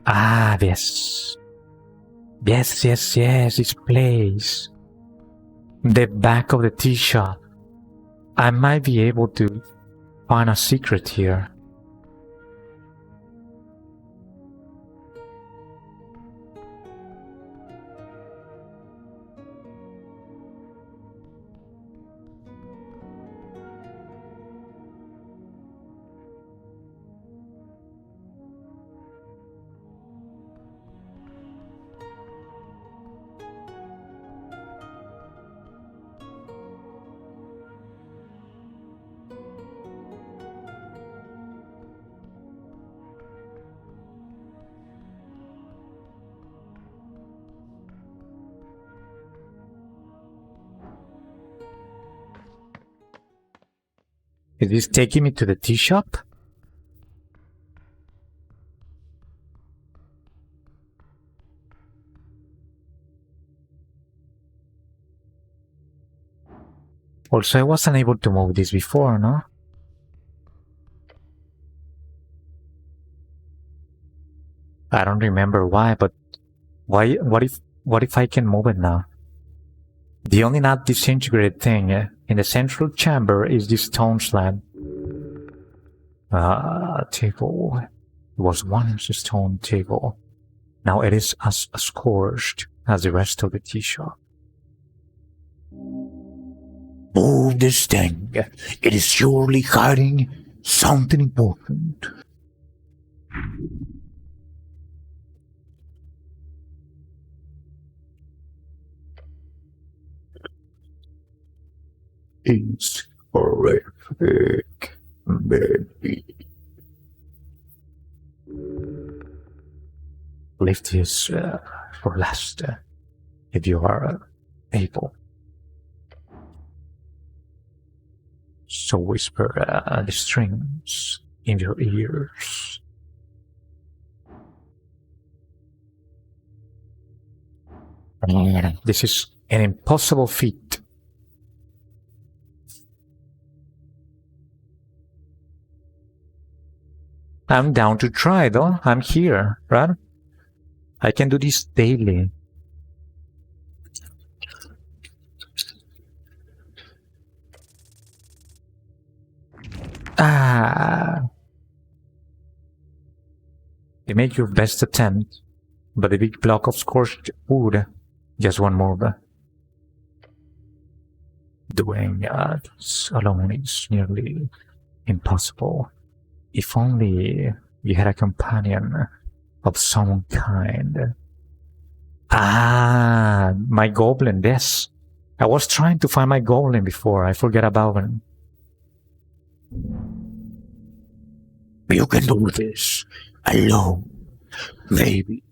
S1: Ah, yes. Yes, this place. The back of the tea shop. I might be able to find a secret here. Is this taking me to the tea shop? Also, I wasn't able to move this before, no? I don't remember why, but why? What if I can move it now? The only not disintegrated thing in the central chamber is this stone slab. Table. It was once a stone table. Now it is as scorched as the rest of the tea shop.
S2: Move this thing. It is surely hiding something important. It's horrific, baby.
S1: Leave this for last, if you are able. So whisper the strings in your ears. This is an impossible feat. I'm down to try though. I'm here, right? I can do this daily. You make your best attempt, but a big block of scorched wood just one more. Doing this alone is nearly impossible. If only you had a companion of some kind. My goblin, yes. I was trying to find my goblin before. I forget about him.
S2: You can do this alone, maybe.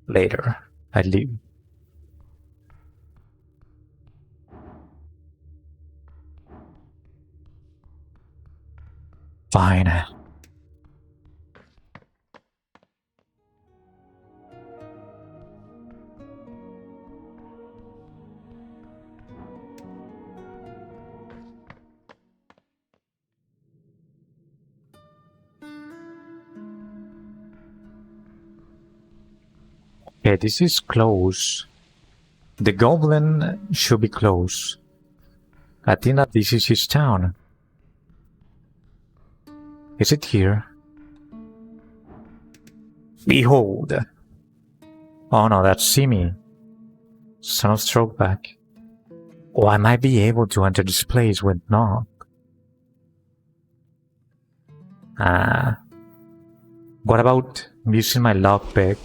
S1: Later, I leave. Fine. Okay, this is close. The goblin should be close. I think that this is his town. Is it here? Behold! Oh no, that's Simi. Son of Strokeback. Oh, I might be able to enter this place with knock. What about using my lockpick?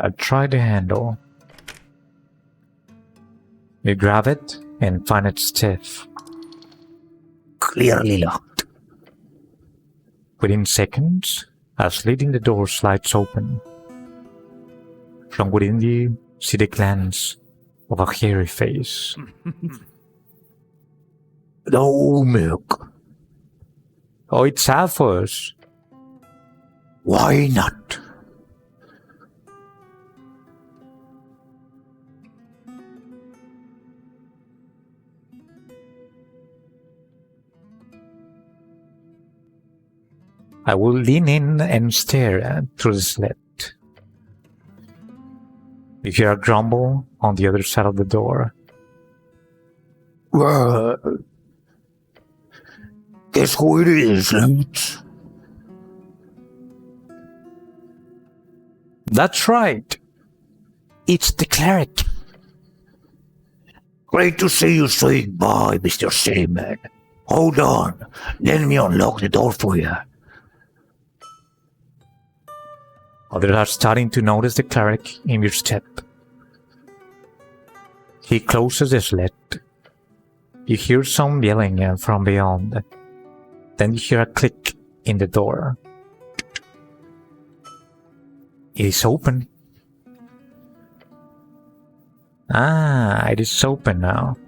S1: I'll try the handle. You grab it and find it stiff.
S2: Clearly locked.
S1: Within seconds, a slit in the door slides open. From within you see the glance of a hairy face.
S2: No milk.
S1: Oh, it's Alphonse.
S2: Why not?
S1: I will lean in and stare through the slit. You hear a grumble on the other side of the door.
S2: Guess who it is, Lutz?
S1: That's right. It's the cleric.
S2: Great to see you swing by, Mr. Seaman. Hold on. Let me unlock the door for you.
S1: Others are starting to notice the cleric in your step. He closes the slit. You hear some yelling from beyond. Then you hear a click in the door. It is open. It is open now.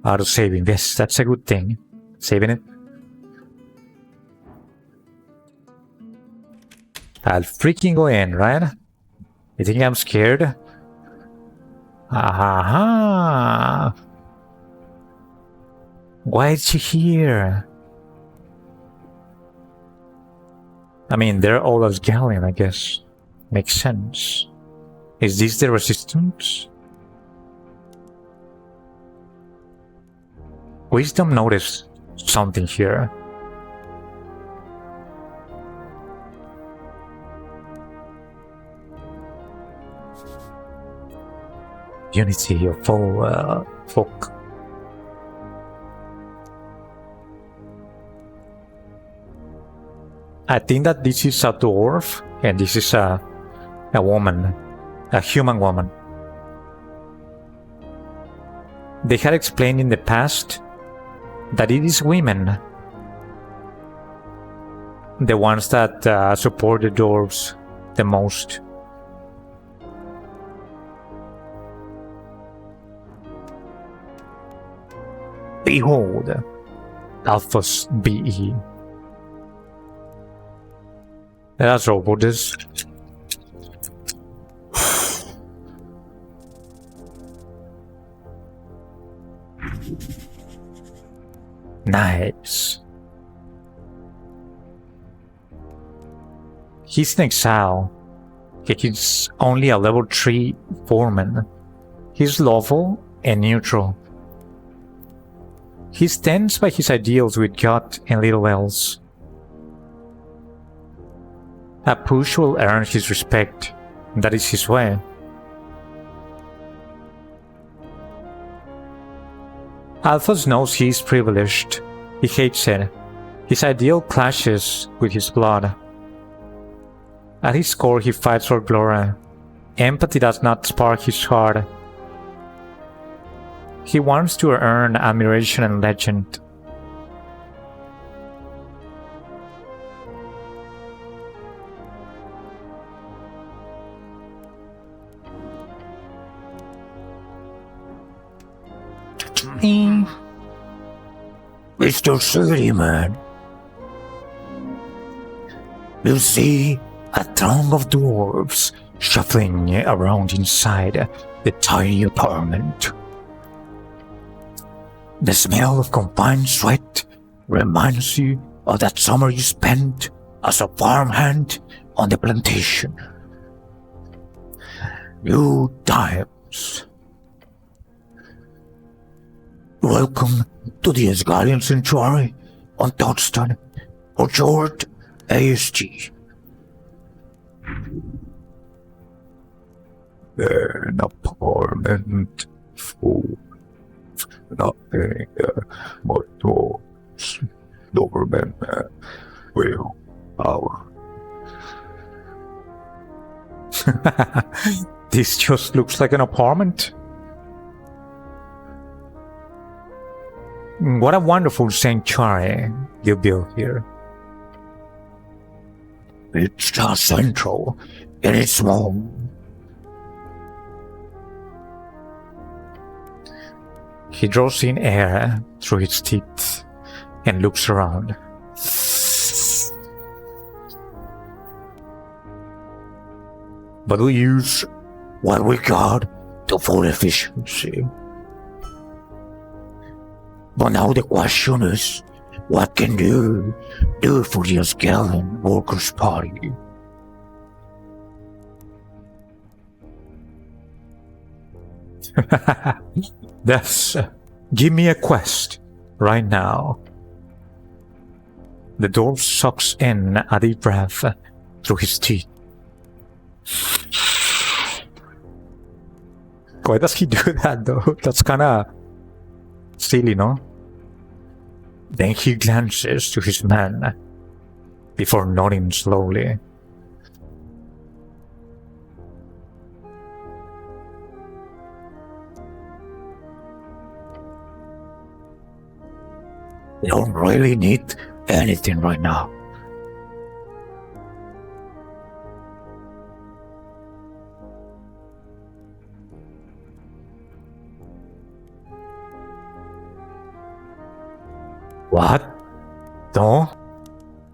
S1: Auto saving. Yes, that's a good thing. Saving it. I'll freaking go in, right? You think I'm scared? Aha! Why is she here? I mean, they're all Asgardian, I guess. Makes sense. Is this the resistance? Wisdom noticed something here. Unity of all folk. I think that this is a dwarf and this is a woman, a human woman. They had explained in the past that it is women, the ones that support the dwarves the most. Behold, Alphas BE. That's robot this. Nice. He's in exile. He's only a level 3 foreman. He's lawful and neutral. He stands by his ideals with God and little else. A push will earn his respect. That is his way. Alphas knows he is privileged. He hates it. His ideal clashes with his blood. At his core, he fights for glory. Empathy does not spark his heart. He wants to earn admiration and legend.
S2: Mr. City Man, you see a throng of dwarves shuffling around inside the tiny apartment. The smell of combined sweat reminds you of that summer you spent as a farmhand on the plantation. New times. Welcome to the Asgardian Sanctuary on Doddston, or short ASG. An apartment full of nothing but doors. Doberman will power.
S1: This just looks like an apartment. What a wonderful sanctuary you built here.
S2: It's just central and it's small.
S1: He draws in air through his teeth and looks around.
S2: But we use what we got to full efficiency. But now the question is, what can you do for the Asgardian Workers' Party?
S1: Thus, give me a quest right now. The dwarf sucks in a deep breath through his teeth. Why does he do that though? That's kinda silly, no? Then he glances to his man before nodding slowly.
S2: We don't really need anything right now.
S1: What? No?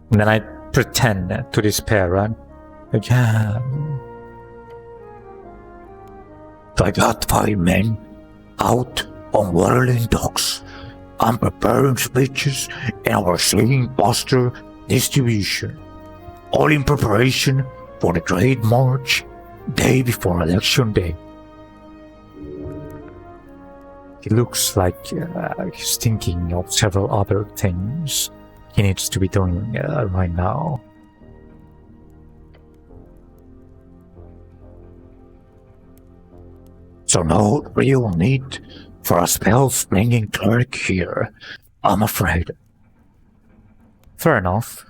S1: And then I pretend to despair, right? Yeah.
S2: I got 5 men out on whirling docks. I'm preparing speeches and overseeing poster distribution, all in preparation for the great march day before election day.
S1: It looks like he's thinking of several other things he needs to be doing right now.
S2: So no real need for a spell-slinging cleric here, I'm afraid.
S1: Fair enough.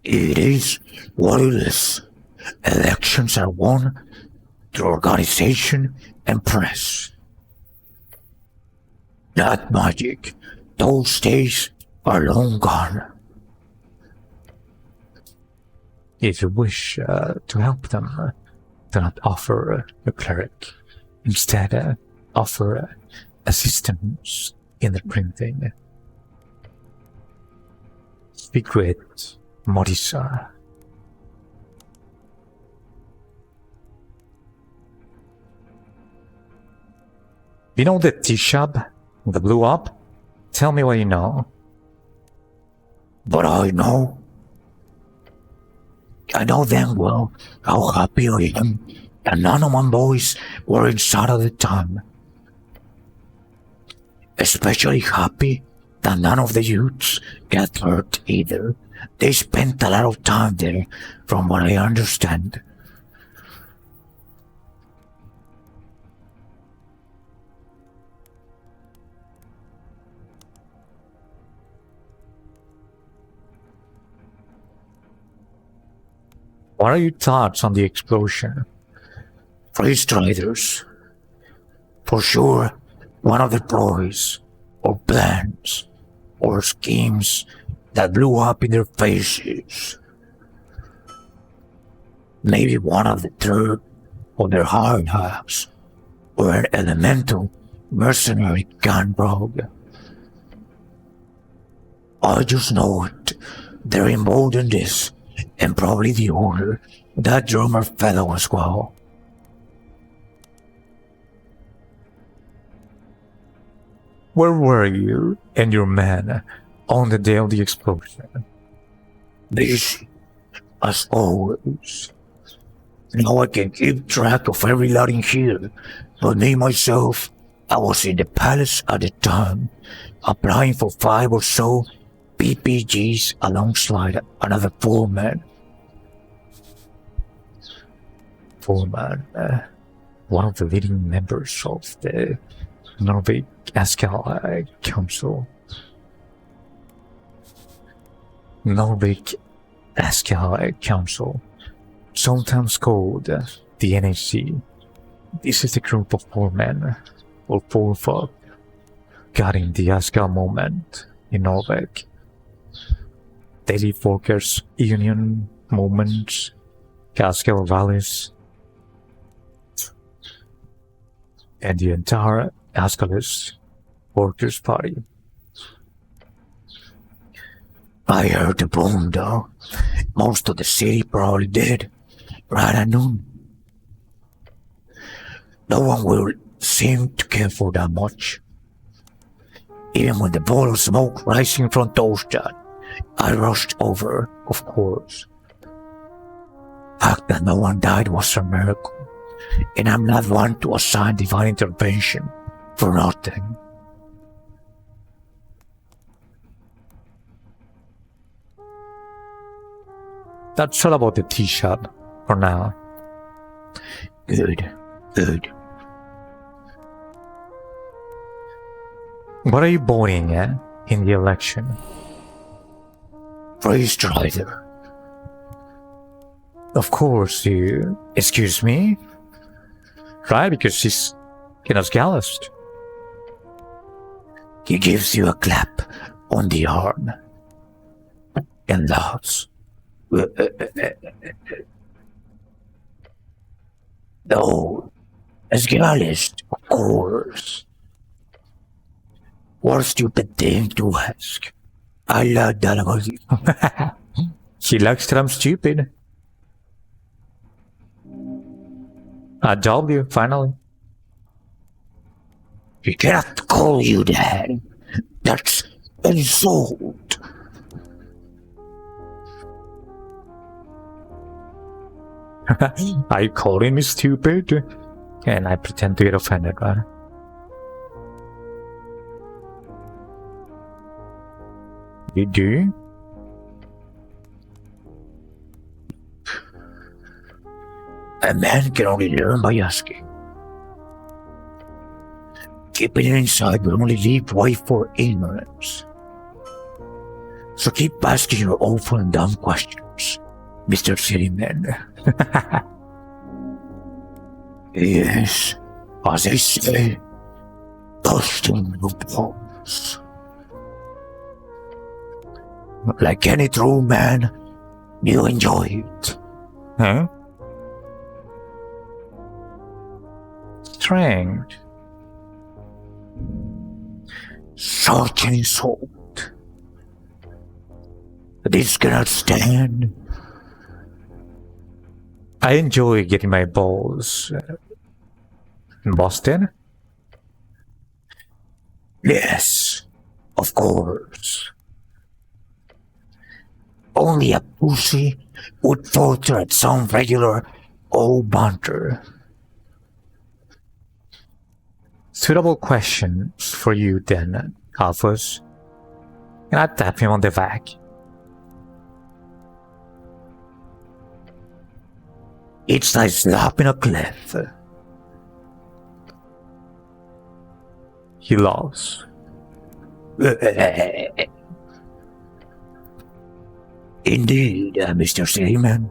S2: It is what it is. Elections are won through organization and press. Not magic. Those days are long gone.
S1: If you wish to help them, do not offer a cleric. Instead, offer assistance in the printing. Speak with Modisa. You know the tea shop that blew up? Tell me what you know.
S2: But I know damn well how happy I am that none of my boys were inside at the time. Especially happy that none of the youths got hurt either. They spent a lot of time there, from what I understand.
S1: What are your thoughts on the explosion?
S2: Freeze Striders. For sure, one of the ploys, or plans, or schemes that blew up in their faces. Maybe one of the third of their hired halves, or an elemental mercenary gun rogue. I just know it. They're involved in this, and probably the owner, that drummer fellow as well.
S1: Where were you and your men on the day of the explosion?
S2: Busy, as always. Now I can keep track of every lot in here, but me myself, I was in the palace at the time, applying for 5 or so PPGs alongside another foreman.
S1: Foreman, one of the leading members of the Norvig Askal Council. Norvig Askal Council, sometimes called the NHC. This is a group of foremen, or forefolk, guarding the Askal moment in Norvig. Daily workers' union movements, Askal rallies, and the entire Askalist Workers' Party.
S2: I heard the boom though. Most of the city probably did, right at noon. No one will seem to care for that much. Even when the ball of smoke rising from Dolstad, I rushed over, of course. Fact that no one died was a miracle, and I'm not one to assign divine intervention for nothing.
S1: That's all about the tea shop for now.
S2: Good, good.
S1: What are you voting in the election?
S2: Freeze Strider.
S1: Of course, you. Excuse me? Right, because she's in Asgalist.
S2: He gives you a clap on the arm and laughs. No, Asgalist, of course. What a stupid thing to ask. I love that about you.
S1: She likes that I'm stupid. A W, finally.
S3: He cannot call you that. That's an insult.
S1: Are you calling me stupid? And I pretend to get offended, right? You do?
S3: A man can only learn by asking. Keeping it inside will only leave way for ignorance. So keep asking your awful and dumb questions, Mr. Cityman. Yes, as they say, busting the balls. Like any true man, you enjoy it.
S1: Huh? Strange.
S3: Such an insult. This cannot stand.
S1: I enjoy getting my balls busted.
S3: Yes, of course. Only a pussy would falter at some regular old banter.
S1: Suitable questions for you then, Alphas. And I tap him on the back.
S3: It's like slapping a cliff.
S1: He laughs.
S3: Indeed, Mr. Seaman.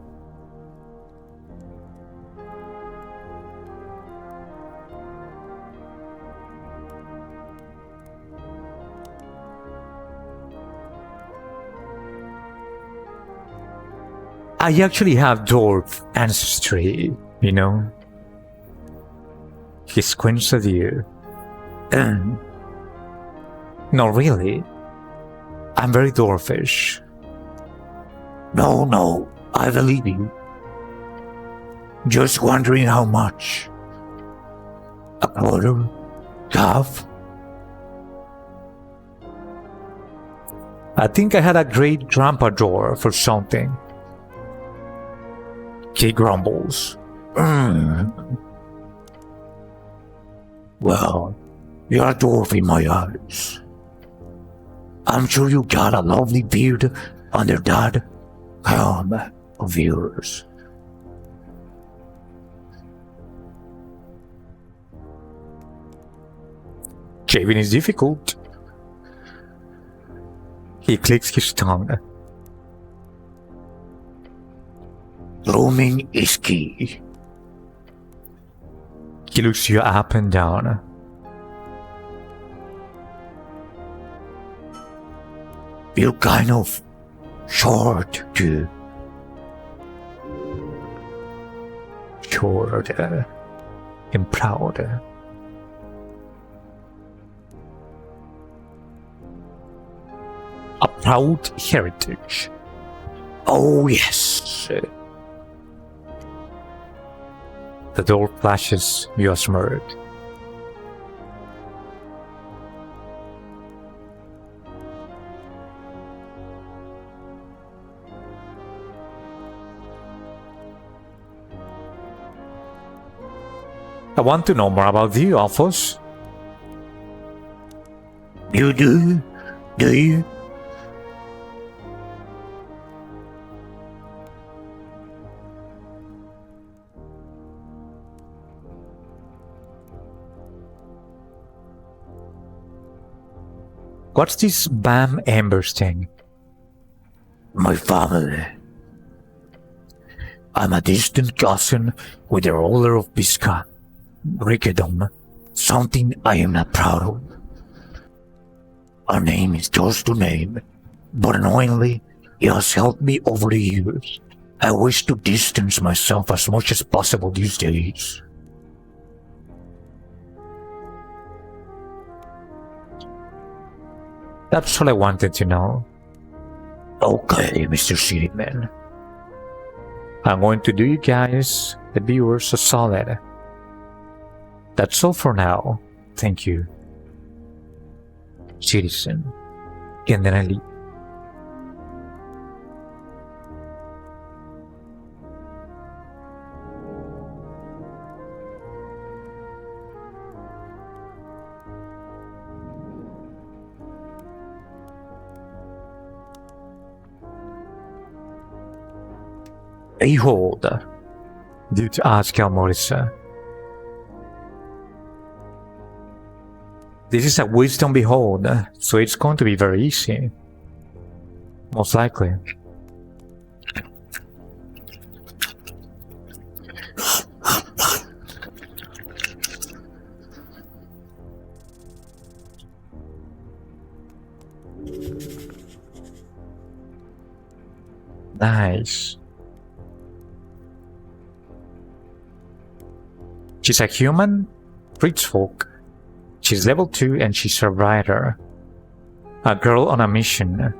S1: I actually have dwarf ancestry, you know? He squints at you. No, really. I'm very dwarfish.
S3: No, I believe you. Just wondering how much. A quarter? Half?
S1: I think I had a great grandpa dwarf or something. He grumbles.
S3: Well, you're a dwarf in my eyes. I'm sure you got a lovely beard under that helm of yours.
S1: Shaving is difficult. He clicks his tongue.
S3: Grooming is key.
S1: He looks you up and down.
S3: You're kind of short, too.
S1: Short and proud. A proud heritage.
S3: Oh, yes.
S1: The door flashes you a smirk. I want to know more about you, Alphonse.
S3: You do? Do you?
S1: What's this Bam Ambers thing?
S3: My family. I'm a distant cousin with the ruler of Bisca, Rickedom, something I am not proud of. Our name is just a name, but annoyingly, it has helped me over the years. I wish to distance myself as much as possible these days.
S1: That's all I wanted to know.
S3: Okay, Mr. Cityman.
S1: I'm going to do you guys, the viewers, a solid That's all for now. Thank you, citizen. And then I leave. Behold, did ask Morissa. This is a wisdom behold, so it's going to be very easy. Most likely. Nice. She's a human rich folk. She's level 2 and she's a writer. A girl on a mission.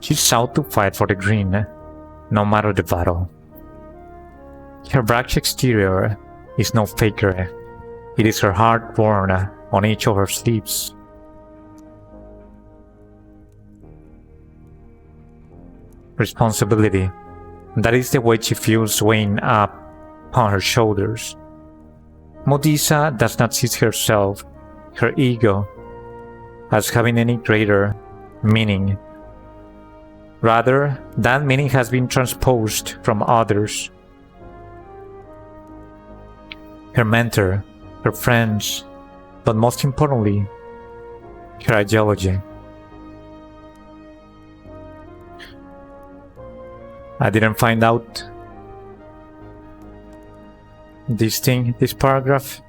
S1: She's out to fight for the green, no matter the battle. Her brash exterior is no faker. It is her heart born on each of her sleeves. Responsibility. That is the weight she feels weighing up upon her shoulders. Modisa does not see herself, her ego, as having any greater meaning. Rather, that meaning has been transposed from others. Her mentor, her friends, but most importantly, her ideology. I didn't find out this paragraph.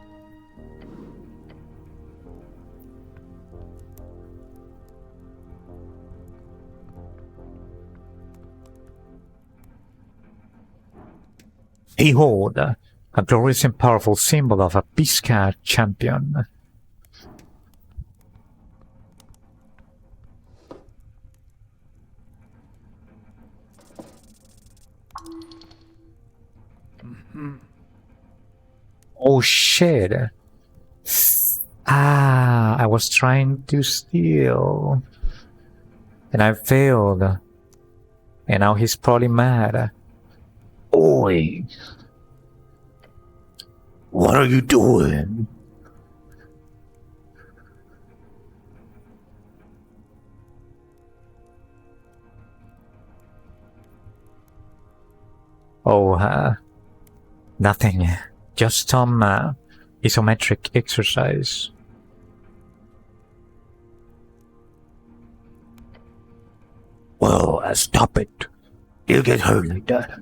S1: Behold, a glorious and powerful symbol of a Pisca champion. Oh shit. I was trying to steal. And I failed. And now he's probably mad.
S3: Oi! What are you doing?
S1: Oh, nothing. Just some isometric exercise.
S3: Well, stop it. You'll get hurt like that.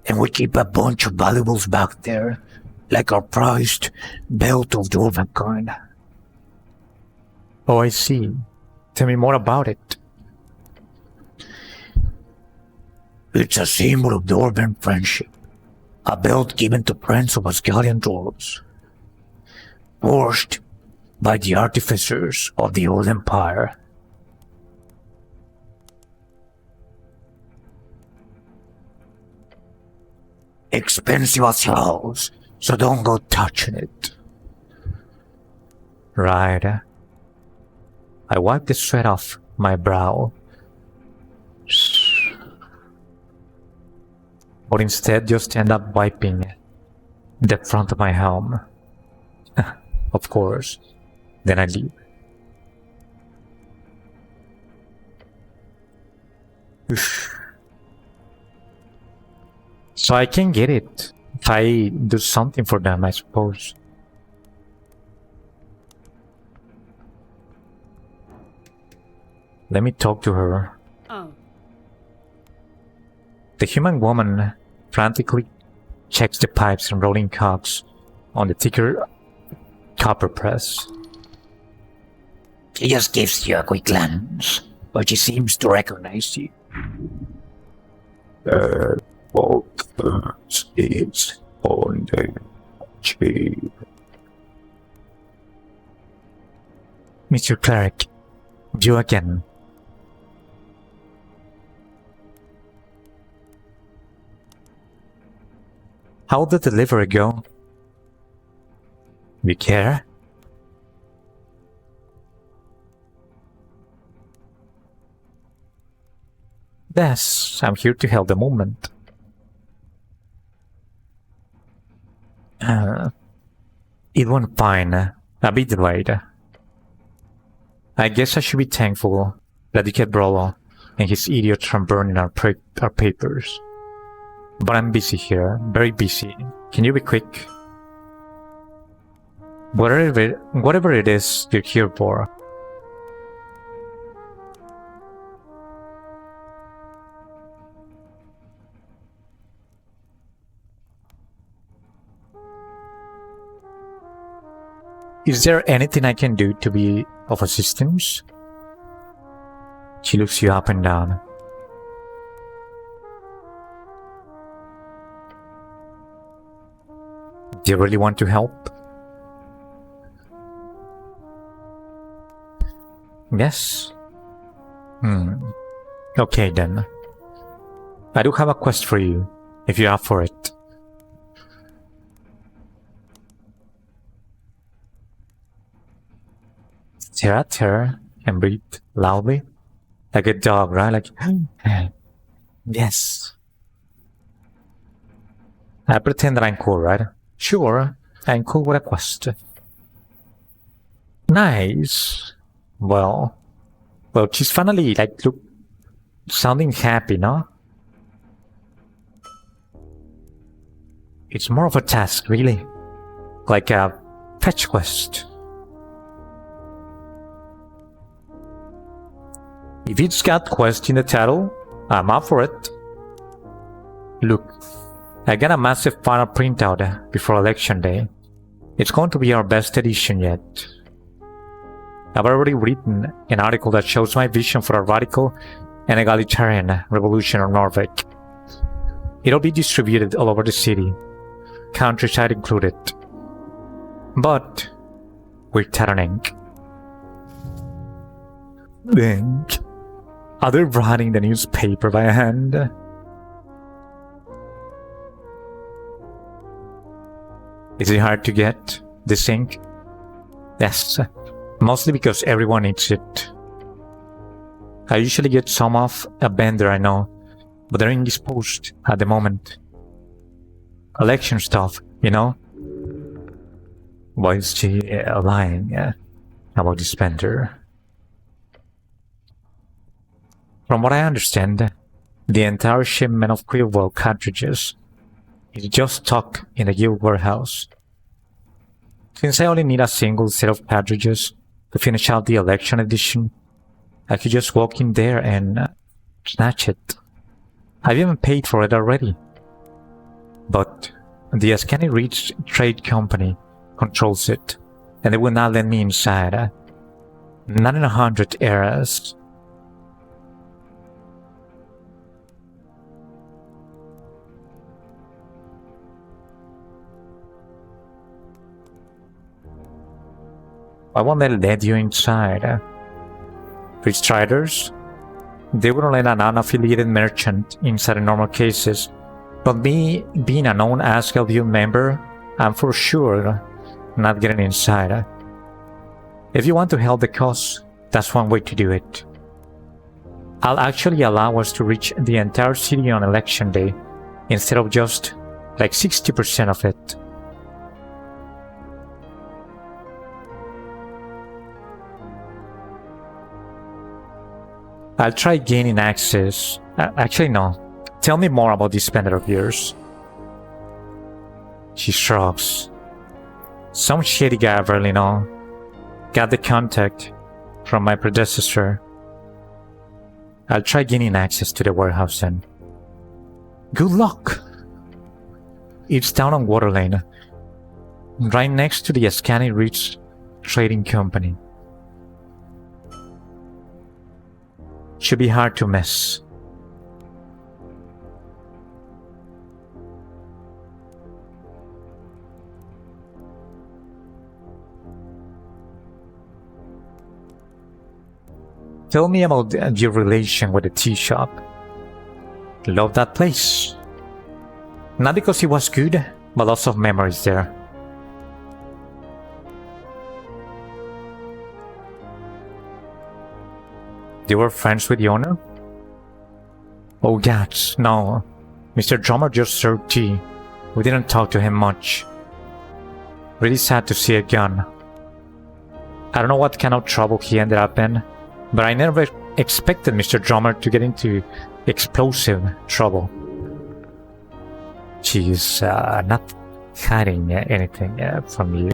S3: And we keep a bunch of valuables back there, like our prized belt of dwarven kind.
S1: Oh, I see. Tell me more about it.
S3: It's a symbol of dwarven friendship. A belt given to friends of Asgalian dwarves. Forged by the artificers of the old empire. Expensive as hell, so don't go touching it.
S1: Right. I wiped the sweat off my brow. But instead just end up wiping the front of my helm. Of course. Then I leave. So I can get it if I do something for them, I suppose. Let me talk to her.
S4: Oh.
S1: The human woman frantically checks the pipes and rolling cogs on the thicker copper press.
S3: She just gives you a quick glance, but she seems to recognize you.
S2: Focus is on the chief.
S1: Mr. Cleric, you again. How did the delivery go? You care? Yes, I'm here to help the movement. It went fine. A bit delayed. I guess I should be thankful that you kept Brolo and his idiots from burning our papers. But I'm busy here, very busy. Can you be quick? Whatever it is you're here for. Is there anything I can do to be of assistance? She looks you up and down. Do you really want to help? Yes? Okay then. I do have a quest for you, if you're up for it. Stare at her and breathe loudly. Like a dog, right? Like, yes. I pretend that I'm cool, right? Sure, I'm cool with a quest. Nice. Well, she's finally, like, look, sounding happy, no? It's more of a task, really. Like a fetch quest. If it's got quest in the title, I'm up for it. Look, I got a massive final printout before election day. It's going to be our best edition yet. I've already written an article that shows my vision for a radical and egalitarian revolution in Norway. It'll be distributed all over the city, countryside included. But we're turning. Think. Are they writing the newspaper by hand? Is it hard to get this ink? Yes, mostly because everyone needs it. I usually get some off a vendor I know, but they're indisposed at the moment. Election stuff, you know? Why is she lying about this vendor? From what I understand, the entire shipment of Quillwell cartridges is just stuck in the guild warehouse. Since I only need a single set of cartridges to finish out the election edition, I could just walk in there and snatch it. I've even paid for it already. But the Ascani Reach Trade Company controls it, and they will not let me inside. Not in 100 eras. I won't let you inside. Rich traders? They wouldn't let an unaffiliated merchant inside in normal cases, but me being a known ASCLU member, I'm for sure not getting inside. If you want to help the cause, that's one way to do it. I'll actually allow us to reach the entire city on election day, instead of just like 60% of it. I'll try gaining access. Actually, no. Tell me more about this spender of yours. She shrugs. Some shady guy I barely know. Got the contact from my predecessor. I'll try gaining access to the warehouse then. Good luck! It's down on Water Lane, right next to the Ascani Reach Trading Company. Should be hard to miss. Tell me about your relation with the tea shop. Love that place. Not because it was good, but lots of memories there. You were friends with the owner? Oh, gats, no. Mr. Drummer just served tea. We didn't talk to him much. Really sad to see a gun. I don't know what kind of trouble he ended up in, but I never expected Mr. Drummer to get into explosive trouble. She's not hiding anything from you.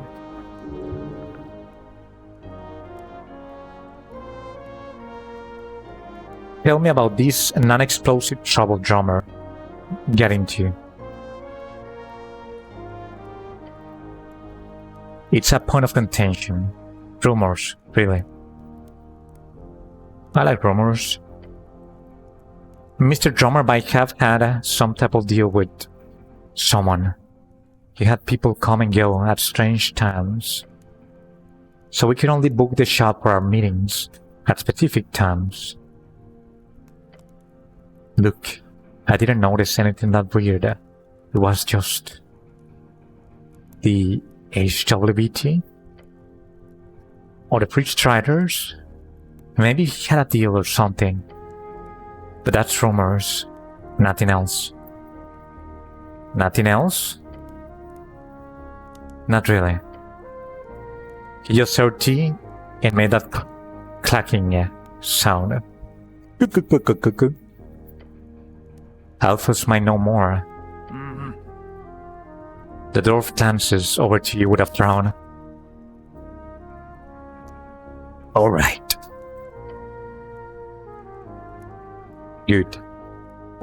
S1: Tell me about this non-explosive trouble Drummer got into. It's a point of contention. Rumors, really. I like rumors. Mr. Drummer might have had some type of deal with someone. He had people come and go at strange times. So we could only book the shop for our meetings at specific times. Look, I didn't notice anything that weird. It was just the HWBT? Or the Priest Riders? Maybe he had a deal or something. But that's rumors. Nothing else. Nothing else? Not really. He just served tea and made that clacking sound. Alphas might know more. The dwarf glances over to you with a frown. Alright. Good.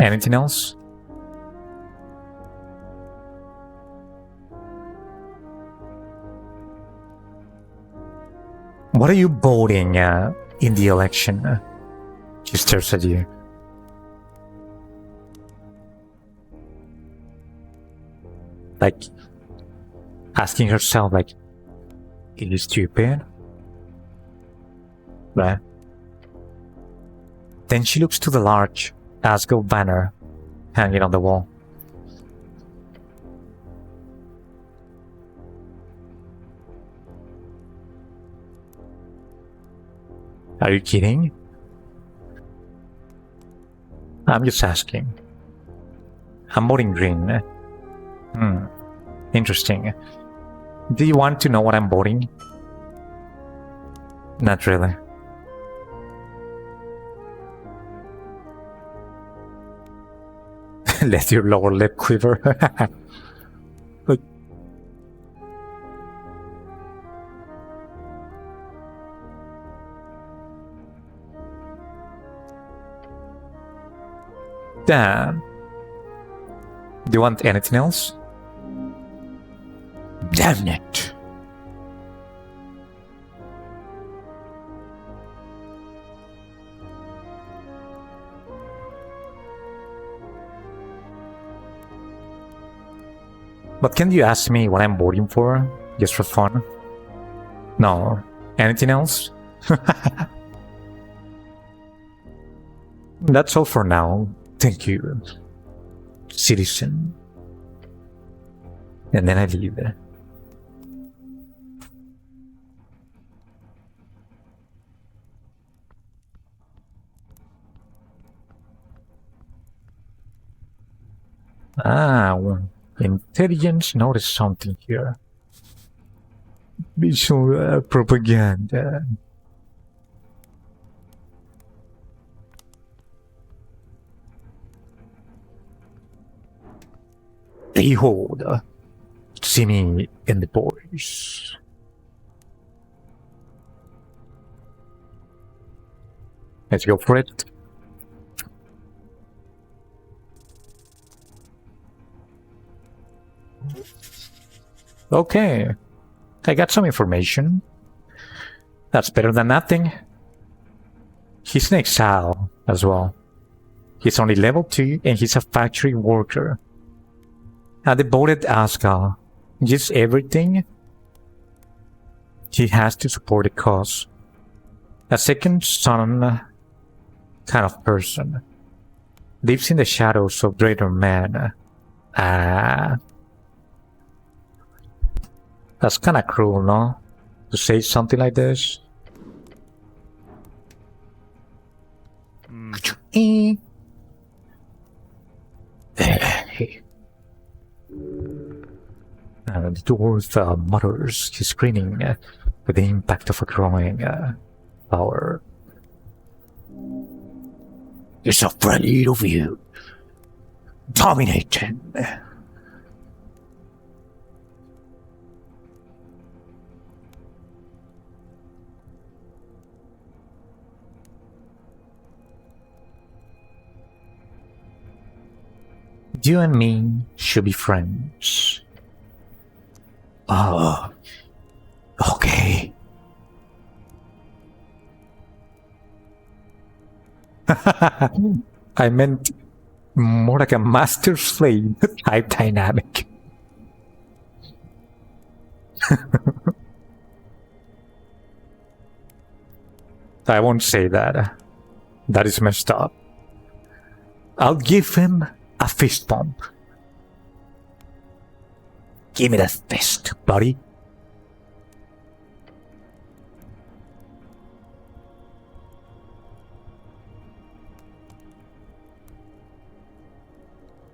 S1: Anything else? What are you voting in the election? She stares at you. Like, asking herself, like, is it stupid? Right? Then she looks to the large Asgard banner hanging on the wall. Are you kidding? I'm just asking. I'm voting green. Interesting. Do you want to know what I'm voting? Not really. Let your lower lip quiver. Like, damn. Do you want anything else? Damn it. But can you ask me what I'm voting for? Just for fun? No. Anything else? That's all for now. Thank you, citizen. And then I leave. Well, intelligence noticed something here. Visual propaganda. Behold, see me and the boys. Let's go for it. Okay, I got some information. That's better than nothing. He's in exile as well. He's only level 2 and he's a factory worker. A devoted Asgard. Just everything he has to support the cause. A second son kind of person. Lives in the shadows of greater man. That's kinda cruel, no? To say something like this. The dwarf mutters, his screaming with the impact of a growing power.
S3: It's afraid of you. Dominate him.
S1: You and me should be friends.
S3: Oh, okay.
S1: I meant more like a master slave type dynamic. I won't say that. That is messed up. I'll give him a fist bump.
S3: Give me the fist.
S1: Buddy.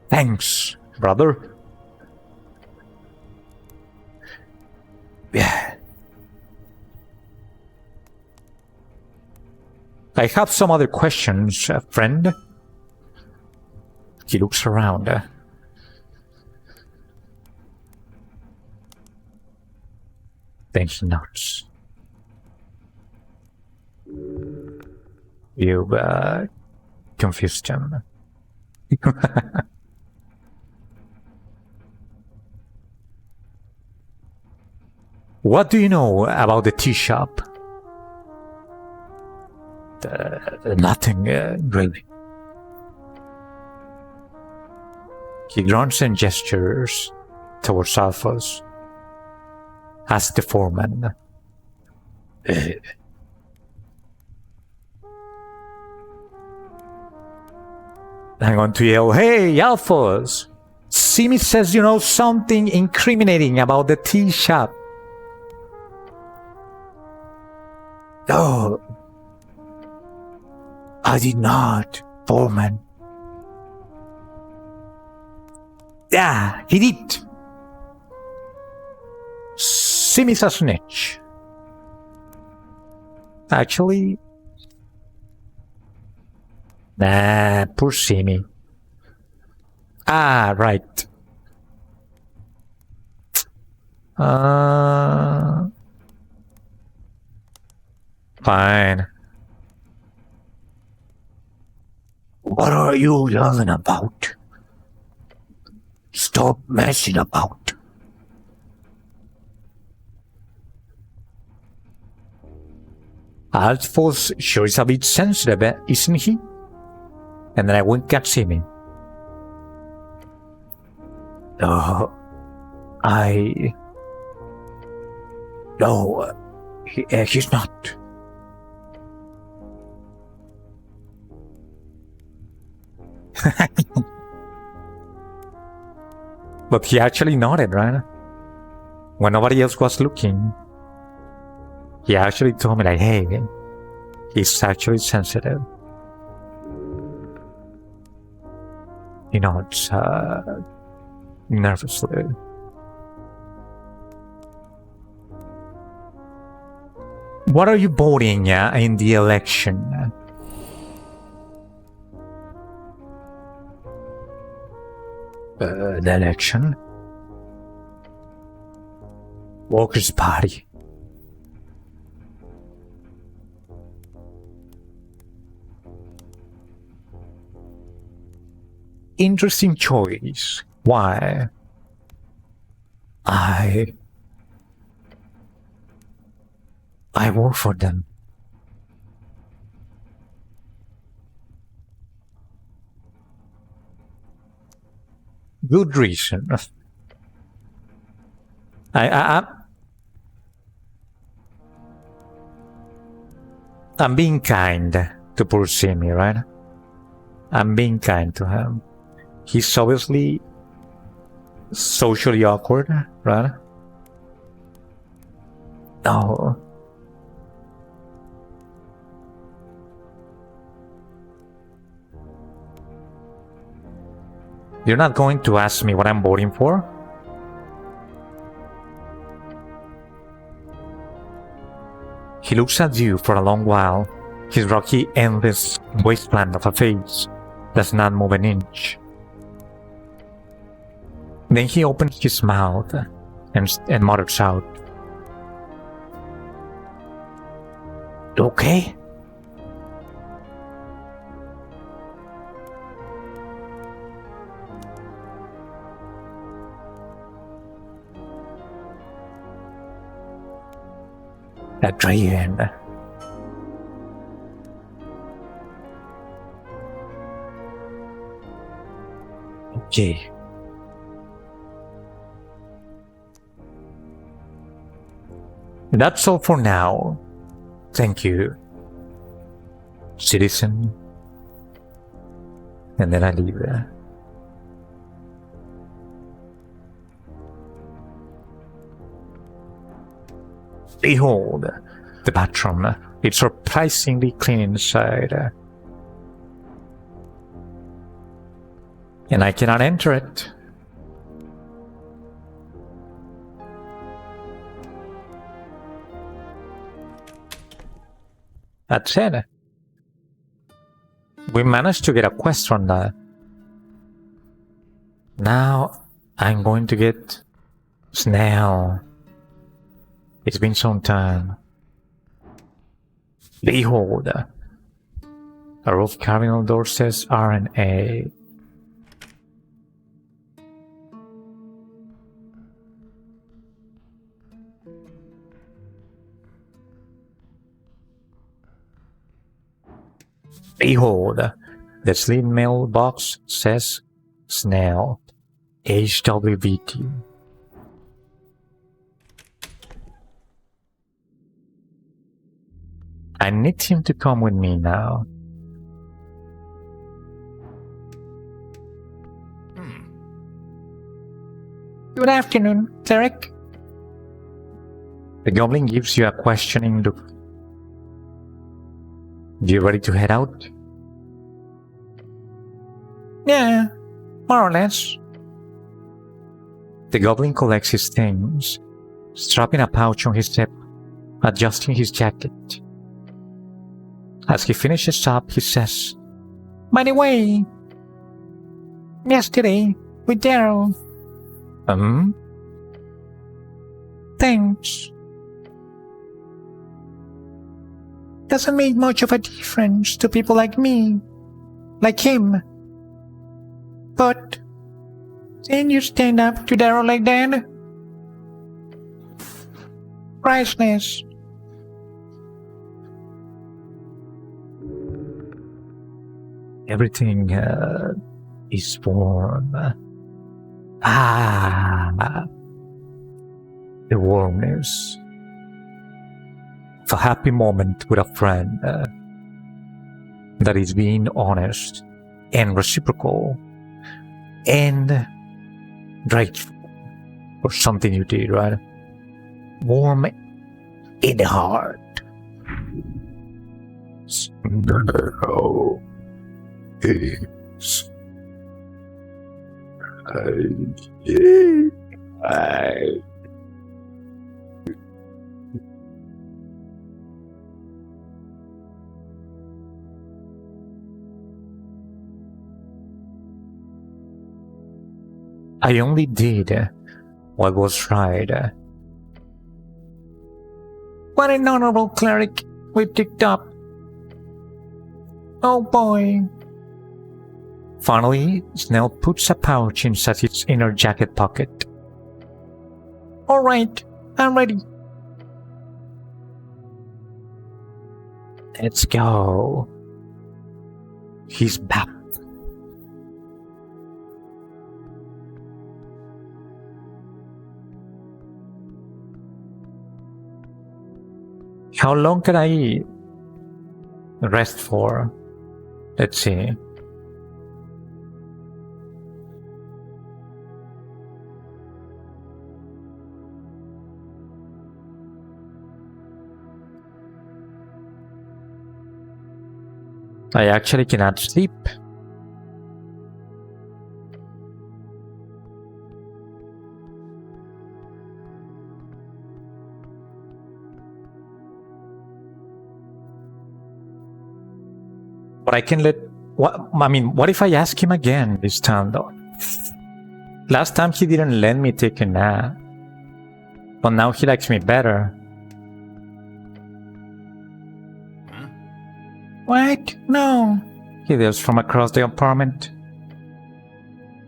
S1: Thanks, brother.
S3: Yeah.
S1: I have some other questions, friend. He looks around. Then he nods. You confused him. What do you know about the tea shop?
S3: Nothing, really.
S1: He grunts and gestures towards Alphas. Ask the foreman. I'm going to yell, "Hey, Alphas! Simi says you know something incriminating about the tea shop."
S3: No. I did not, foreman.
S1: Yeah, he did. Simi's a snitch. Actually, nah, poor Simi. Ah, right. Fine.
S3: What are you yelling about? Stop messing about.
S1: Alphonse sure is a bit sensitive, isn't he? And then I wink at Simi.
S3: No, he's not.
S1: But he actually nodded, right? When nobody else was looking. He actually told me, like, hey, he's actually sensitive. He nods nervously. What are you voting in the election?
S3: The election?
S1: Workers' Party. Interesting choice. Why?
S3: I work for them.
S1: Good reason. I'm being kind to poor Simi, right? I'm being kind to him. He's obviously socially awkward, right?
S3: No.
S1: You're not going to ask me what I'm voting for? He looks at you for a long while, his rocky, endless wasteland of a face does not move an inch. Then he opens his mouth and mutters out,
S3: Okay?
S1: Adrian.
S3: Okay.
S1: That's all for now. Thank you, citizen. And then I leave there. Behold, the bathroom. It's surprisingly clean inside. And I cannot enter it. That's it. We managed to get a quest from that. Now I'm going to get Snail. It's been some time. Behold, a roof cardinal door says RNA. Behold, the sleeve mailbox says Snail, HWVT. I need him to come with me now. Good afternoon, Derek. The goblin gives you a questioning look. You ready to head out? Yeah, more or less. The goblin collects his things, strapping a pouch on his hip, adjusting his jacket. As he finishes up, he says, By the way, yesterday with Daryl. Thanks. Doesn't make much of a difference to people like me, like him. But seeing you stand up to Daryl like that, priceless. Everything is warm. The warmness of a happy moment with a friend that is being honest and reciprocal and grateful for something you did, right? Warm in the heart.
S2: Now is
S1: I only did what was right. What an honorable cleric we picked up. Oh boy. Finally, Snell puts a pouch inside his inner jacket pocket. Alright, I'm ready. Let's go. He's back. How long can I rest for? Let's see. I actually cannot sleep. But I can let... what if I ask him again this time, though? Last time he didn't let me take a nap. But now he likes me better. What? No. He yells from across the apartment.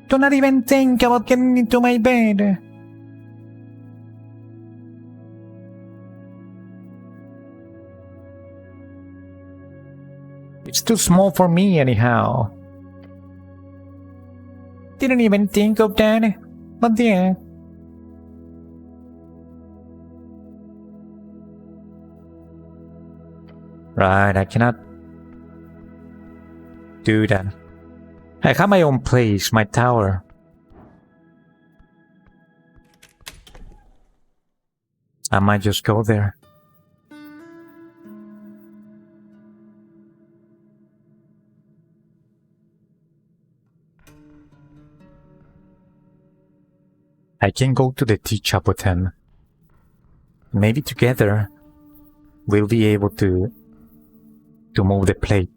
S1: Do not even think about getting into my bed. It's too small for me anyhow. Didn't even think of that, but yeah. Right, I cannot do that. I have my own place, my tower. I might just go there. I can go to the tea shop with him. Maybe together we'll be able to move the plate.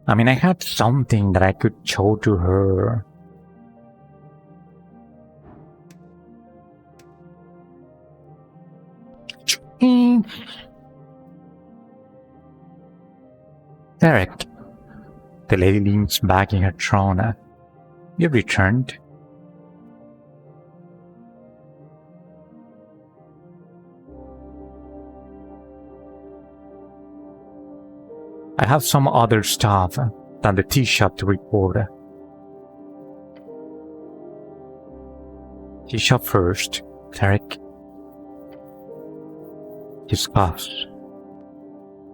S1: I mean, I had something that I could show to her. Eric. The lady leans back in her throne. You returned. I have some other stuff than the tea shop to report. Tea shop first, Eric. Discuss.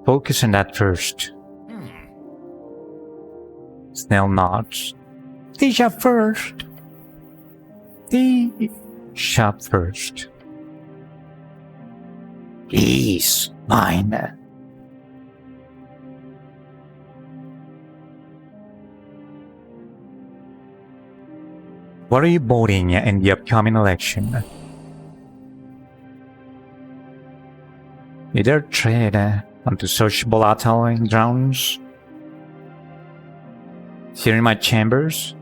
S1: Focus on that first. Snell nods. Tea shop first. Tea shop first. Please, mine. What are you voting in the upcoming election? You dare tread onto such volatile grounds? Here in my chambers?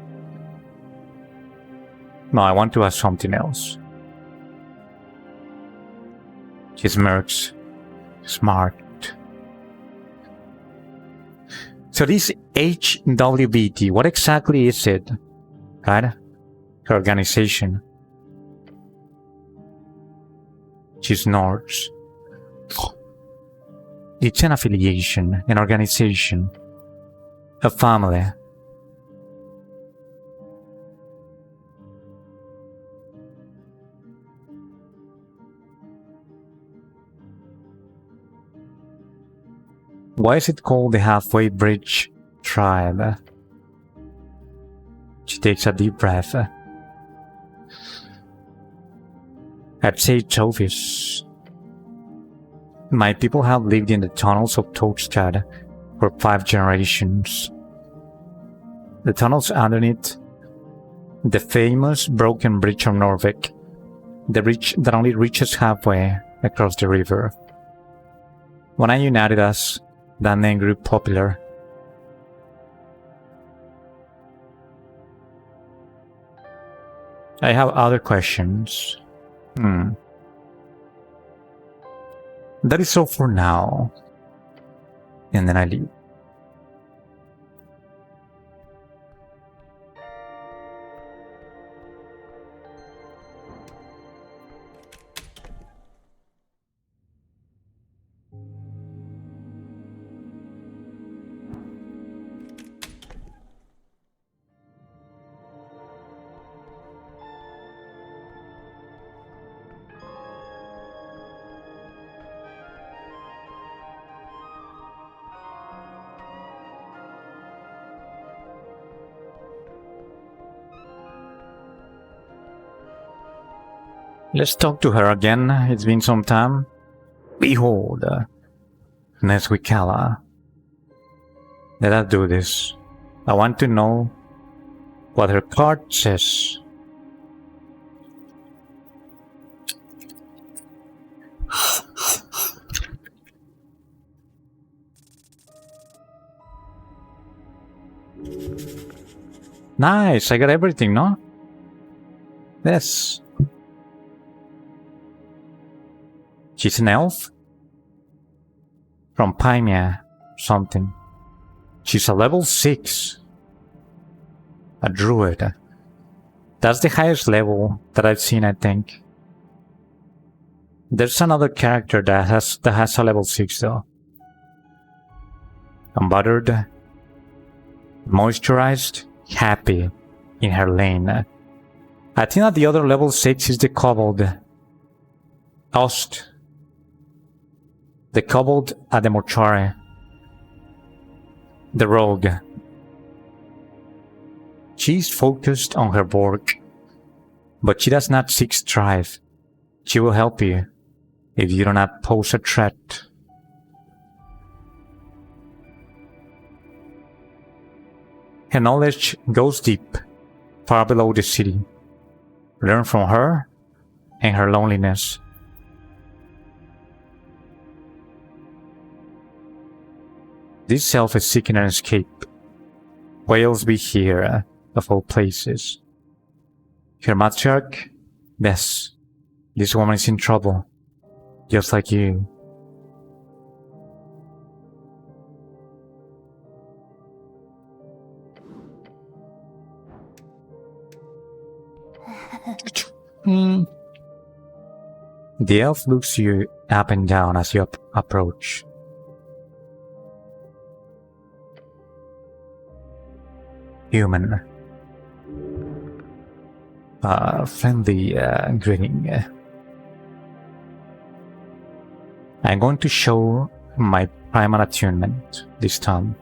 S1: No, I want to ask something else. She smirks. Smart. So this HWBT, what exactly is it? Right? Her organization. She snorts. It's an affiliation, an organization, a family. Why is it called the Halfway Bridge Tribe? She takes a deep breath. I'd say it's obvious. My people have lived in the tunnels of Tokstad for 5 generations. The tunnels underneath the famous broken bridge of Norvik, the bridge that only reaches halfway across the river. When I united us, that name grew popular. I have other questions. That is all for now. And then I leave. Let's talk to her again. It's been some time. Behold, Neswikala. Let us do this. I want to know what her card says. Nice, I got everything, no? Yes. She's an elf? From Pymia, something. She's a level 6. A druid. That's the highest level that I've seen, I think. There's another character that has a level 6 though. Unbuttered, moisturized, happy in her lane. I think that the other level 6 is the kobold. Ost. The kobold at the mortuary. The rogue. She's focused on her work, but she does not seek strife. She will help you if you do not pose a threat. Her knowledge goes deep, far below the city. Learn from her and her loneliness. This self is seeking an escape. Wales be here, of all places. Her matriarch? Yes, this woman is in trouble, just like you. The elf looks you up and down as you approach. Human. Friendly greeting. I'm going to show my primal attunement this time.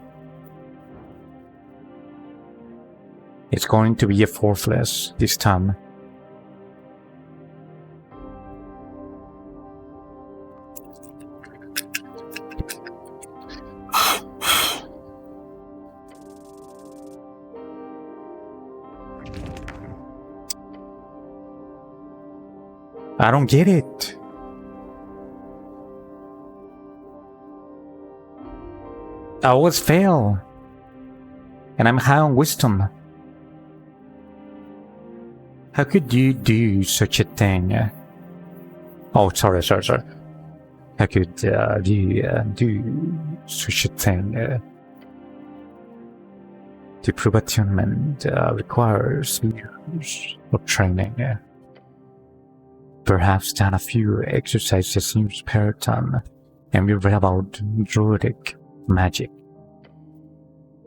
S1: It's going to be a fourthless this time. I don't get it. I always fail. And I'm high on wisdom. How could you do such a thing? Oh, sorry. How could you do such a thing? To prove attunement requires years of training. Perhaps done a few exercises in spare time, and we read about druidic magic.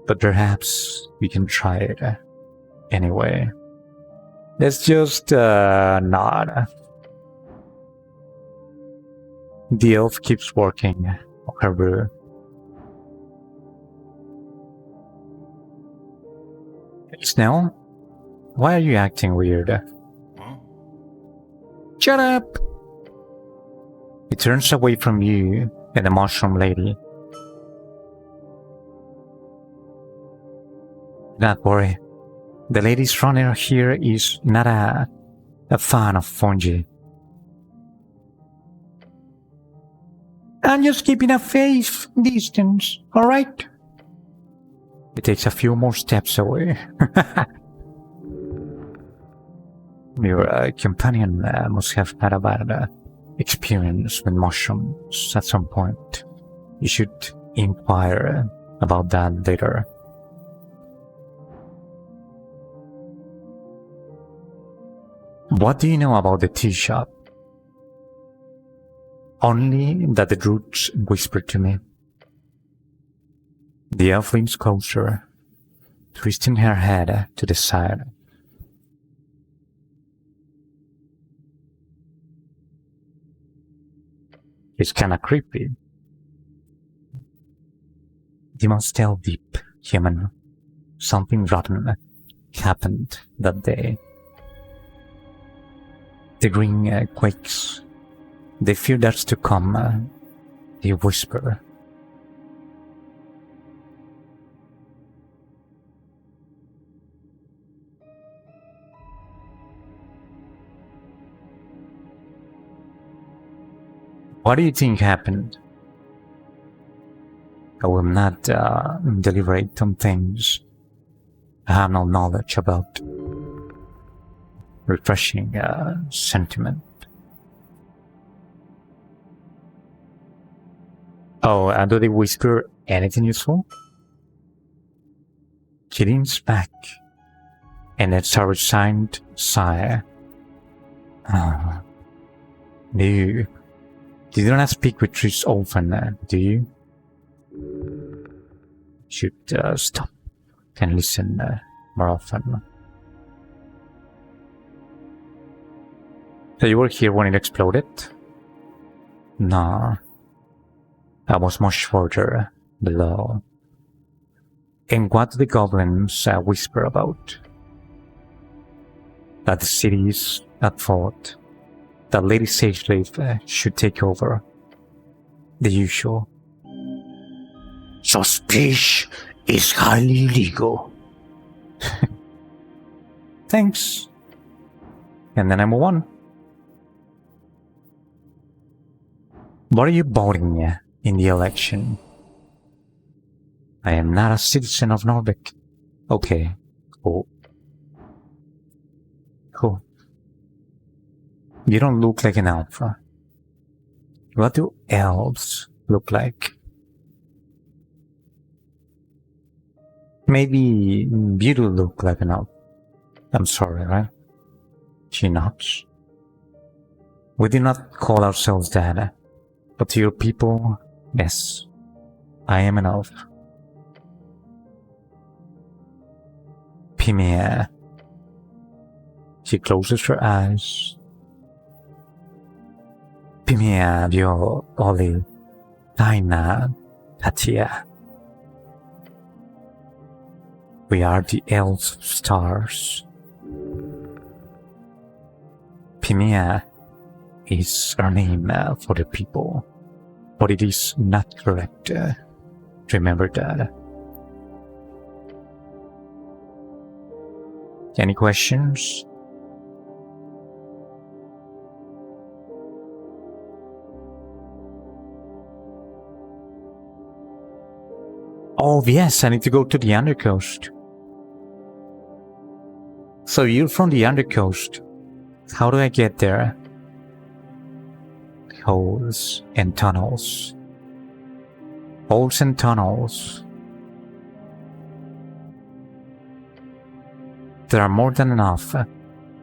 S1: But perhaps we can try it anyway. Let's just nod. The elf keeps working on her brew. Snell, why are you acting weird? Shut up! He turns away from you and the mushroom lady. Don't worry. The lady's runner here is not a fan of fungi. I'm just keeping a safe distance, alright? He takes a few more steps away. Your companion must have had a bad experience with mushrooms at some point. You should inquire about that later. What do you know about the tea shop? Only that the druids whispered to me. The elf leans closer, twisting her head to the side. It's kinda creepy. You must delve deep, human. Something rotten happened that day.
S3: The green quakes. They fear that's to come. They whisper. What do you think happened? I will not deliberate on things I have no knowledge about. Refreshing sentiment. Oh, do they whisper anything useful? She leans back, and it's a resigned sigh. You do not speak with trees often, do you? Should stop and listen more often. So you were here when it exploded? No. I was much further below. And what do the goblins whisper about? That the city is at fault. That Lady Sageleaf should take over. The usual.
S4: Suspicion is highly illegal.
S3: Thanks. And then I move on. What are you voting in the election? I am not a citizen of Norvik. Okay. Cool. Cool. You don't look like an elf. What do elves look like? Maybe you do look like an elf. I'm sorry, right? She nods. We do not call ourselves that, but to your people, yes, I am an elf. Pimia. She closes her eyes. Pimia vio oli taina tatia. We are the elves' stars. Pimia is our name for the people, but it is not correct. Remember that. Any questions? Oh yes, I need to go to the Undercoast. So you're from the Undercoast. How do I get there? Holes and tunnels. Holes and tunnels. There are more than enough,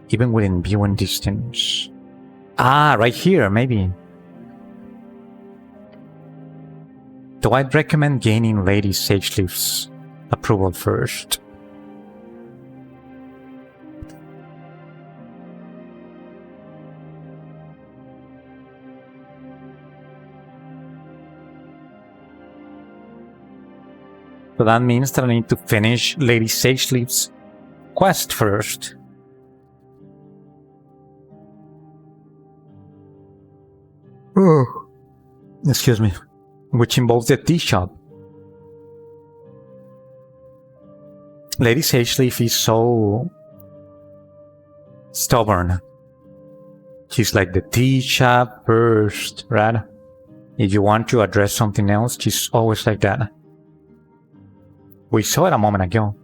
S3: even within viewing distance. Ah, right here, maybe. Though I'd recommend gaining Lady Sageleaf's approval first. So that means that I need to finish Lady Sageleaf's quest first. Oh. Excuse me. Which involves the tea shop. Lady Sageleaf is so stubborn. She's like the tea shop first, right? If you want to address something else, she's always like that. We saw it a moment ago.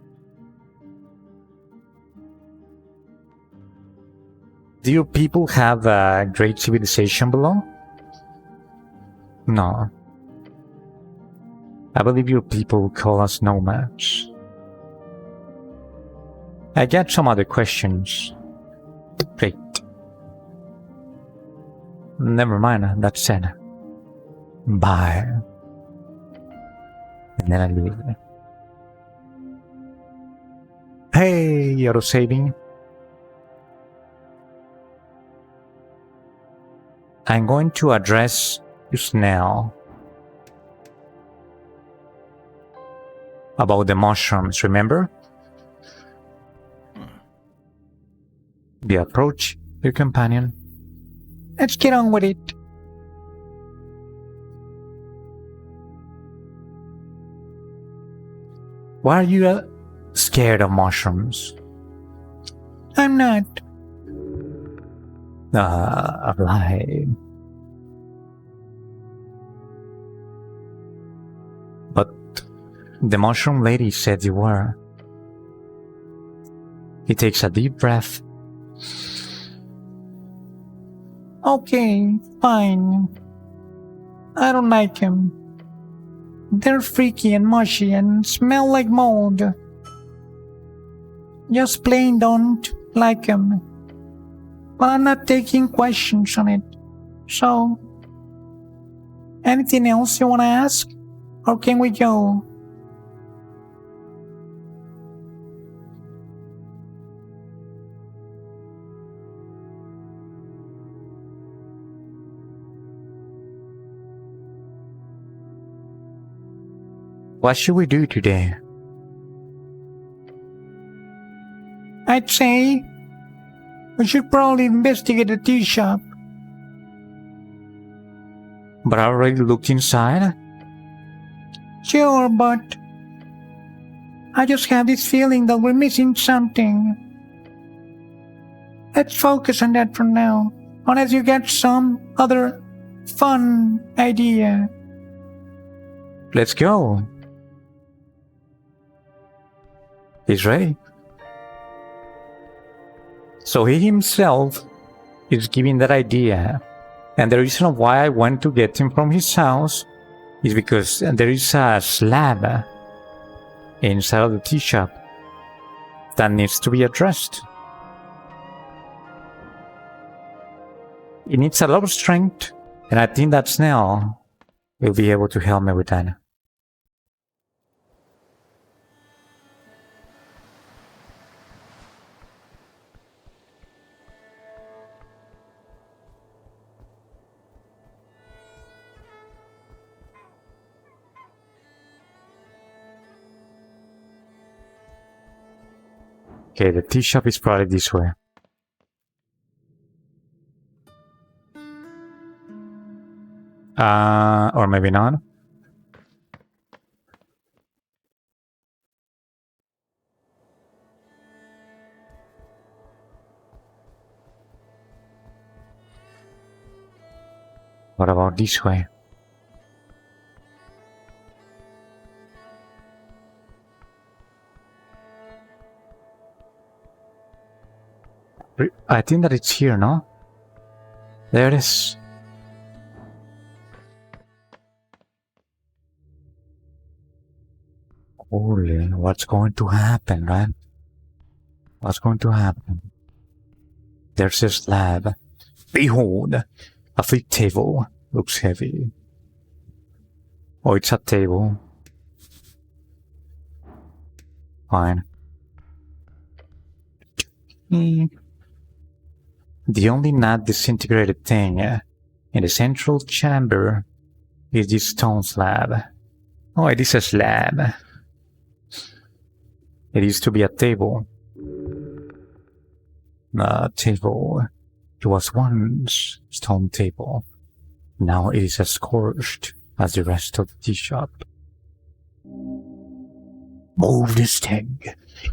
S3: Do your people have a great civilization below? No. I believe your people call us nomads. I get some other questions. Great. Never mind, that's it. Bye. And then I leave. Hey, auto-saving. I'm going to address you now about the mushrooms, remember? You approach your companion
S5: Let's get on with it.
S3: Why are you scared of mushrooms?
S5: I'm not.
S3: I'm lying. But the mushroom lady said you were. He takes a deep breath.
S5: Okay, fine. I don't like them. They're freaky and mushy and smell like mold. Just plain don't like them. But I'm not taking questions on it. So, anything else you want to ask? Or can we go?
S3: What should we do today?
S5: I'd say we should probably investigate the tea shop.
S3: But I already looked inside.
S5: Sure, but I just have this feeling that we're missing something. Let's focus on that for now, unless you get some other fun idea.
S3: Let's go. He's ready. So he himself is giving that idea. And the reason why I went to get him from his house is because there is a slab inside of the tea shop that needs to be addressed. It needs a lot of strength, and I think that Snell will be able to help me with that. Okay, the tea shop is probably this way. Or maybe not. What about this way? I think that it's here, no? There it is. Holy, what's going to happen, right? What's going to happen? There's a slab. Behold, a big table. Looks heavy. Oh, it's a table. Fine. The only not disintegrated thing in the central chamber is this stone slab. Oh, it is a slab. It used to be a table. A table. It was once a stone table. Now it is as scorched as the rest of the tea shop.
S4: Move this thing.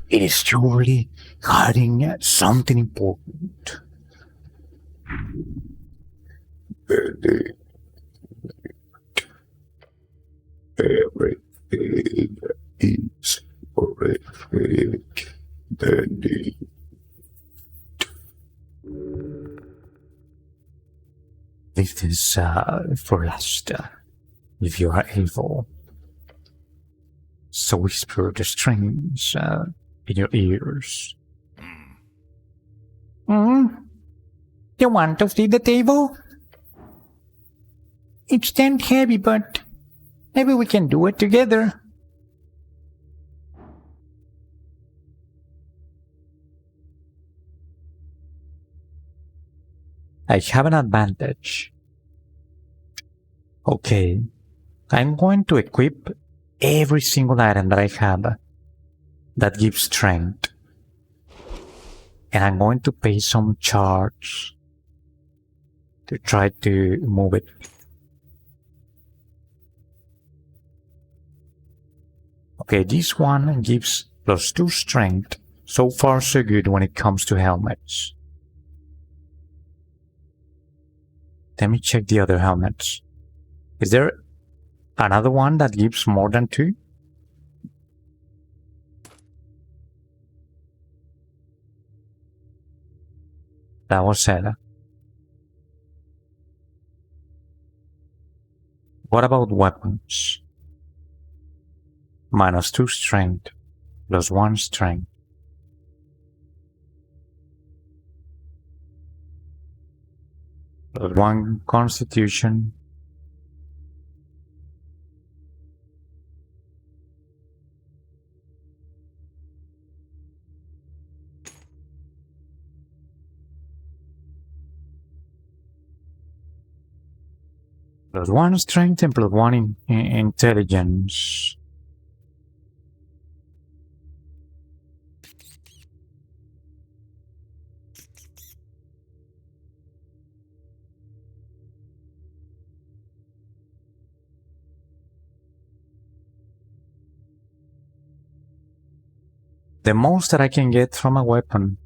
S4: It is surely hiding something important.
S2: Everything is horrific. Dandy.
S3: Leave this for last, if you are able. So whisper the strings in your ears.
S5: You want to see the table? It's damn heavy, but maybe we can do it together.
S3: I have an advantage. Okay, I'm going to equip every single item that I have that gives strength. And I'm going to pay some charge
S1: to try to move it. Okay, this one gives +2 strength. So far so good when it comes to helmets. Let me check the other helmets. Is there another one that gives more than 2? That was it. What about weapons? -2 strength, +1 strength. +1 constitution. +1 strength and +1 intelligence. The most that I can get from a weapon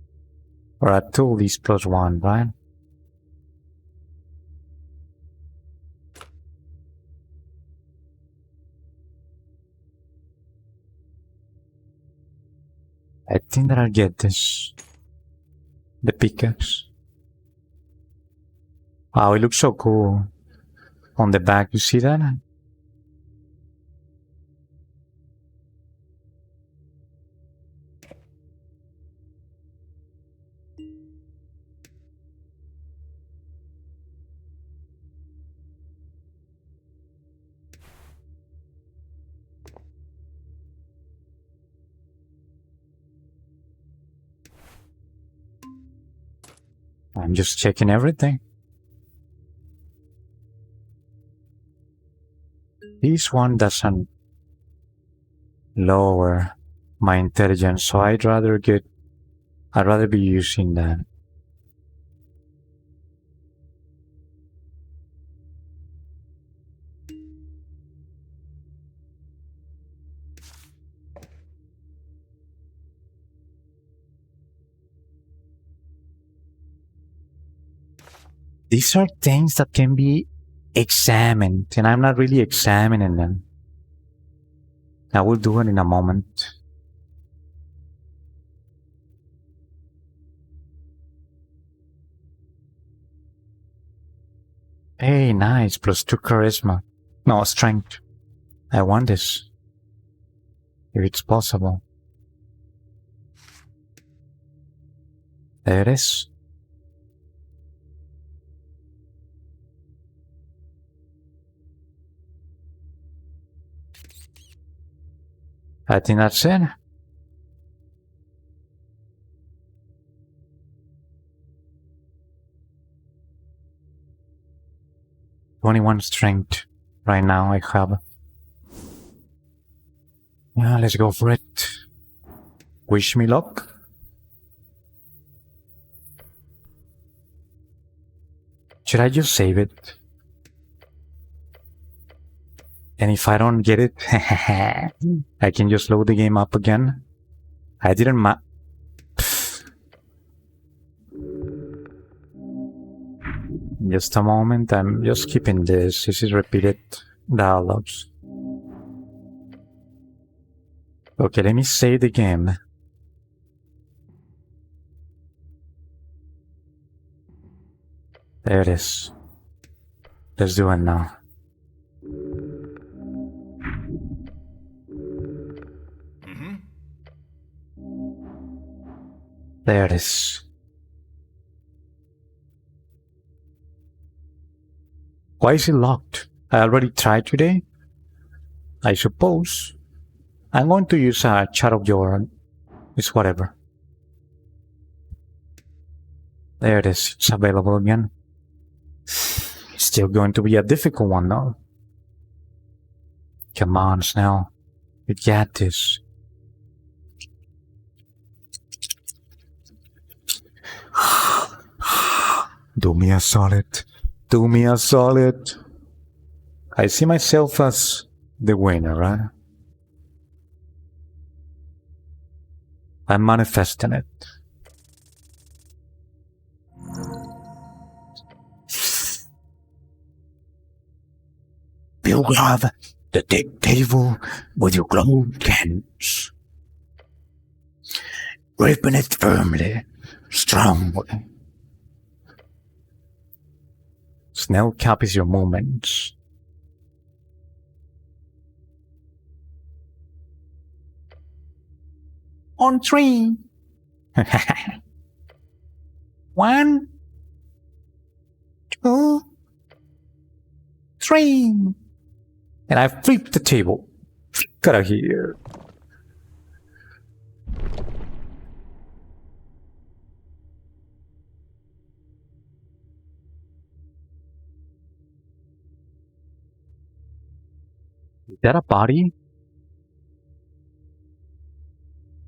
S1: or a tool is +1, right? I think that I'll get this. The pickaxe. Wow, it looks so cool. On the back, you see that? I'm just checking everything. This one doesn't lower my intelligence, so I'd rather be using that. These are things that can be examined, and I'm not really examining them. I will do it in a moment. Hey, nice, +2 charisma. No, strength. I want this. If it's possible. There it is. I think that's it. +21 strength right now I have. Yeah, let's go for it. Wish me luck. Should I just save it? And if I don't get it, I can just load the game up again. I didn't Just a moment, I'm just skipping this. This is repeated dialogues. Okay, let me save the game. There it is. Let's do it now. There it is. Why is it locked? I already tried today. I suppose. I'm going to use a chat of your... It's whatever. There it is. It's available again. It's still going to be a difficult one though. Come on, Snell. You got this.
S2: Do me a solid
S1: Do me a solid. I see myself as the winner, right? I'm manifesting it.
S4: You grab the table with your gloved hands, gripping it firmly, strongly.
S1: Snell copies your movements.
S5: On 3. 1, 2, 3.
S1: And I flip the table. Get out of here. Is that a body?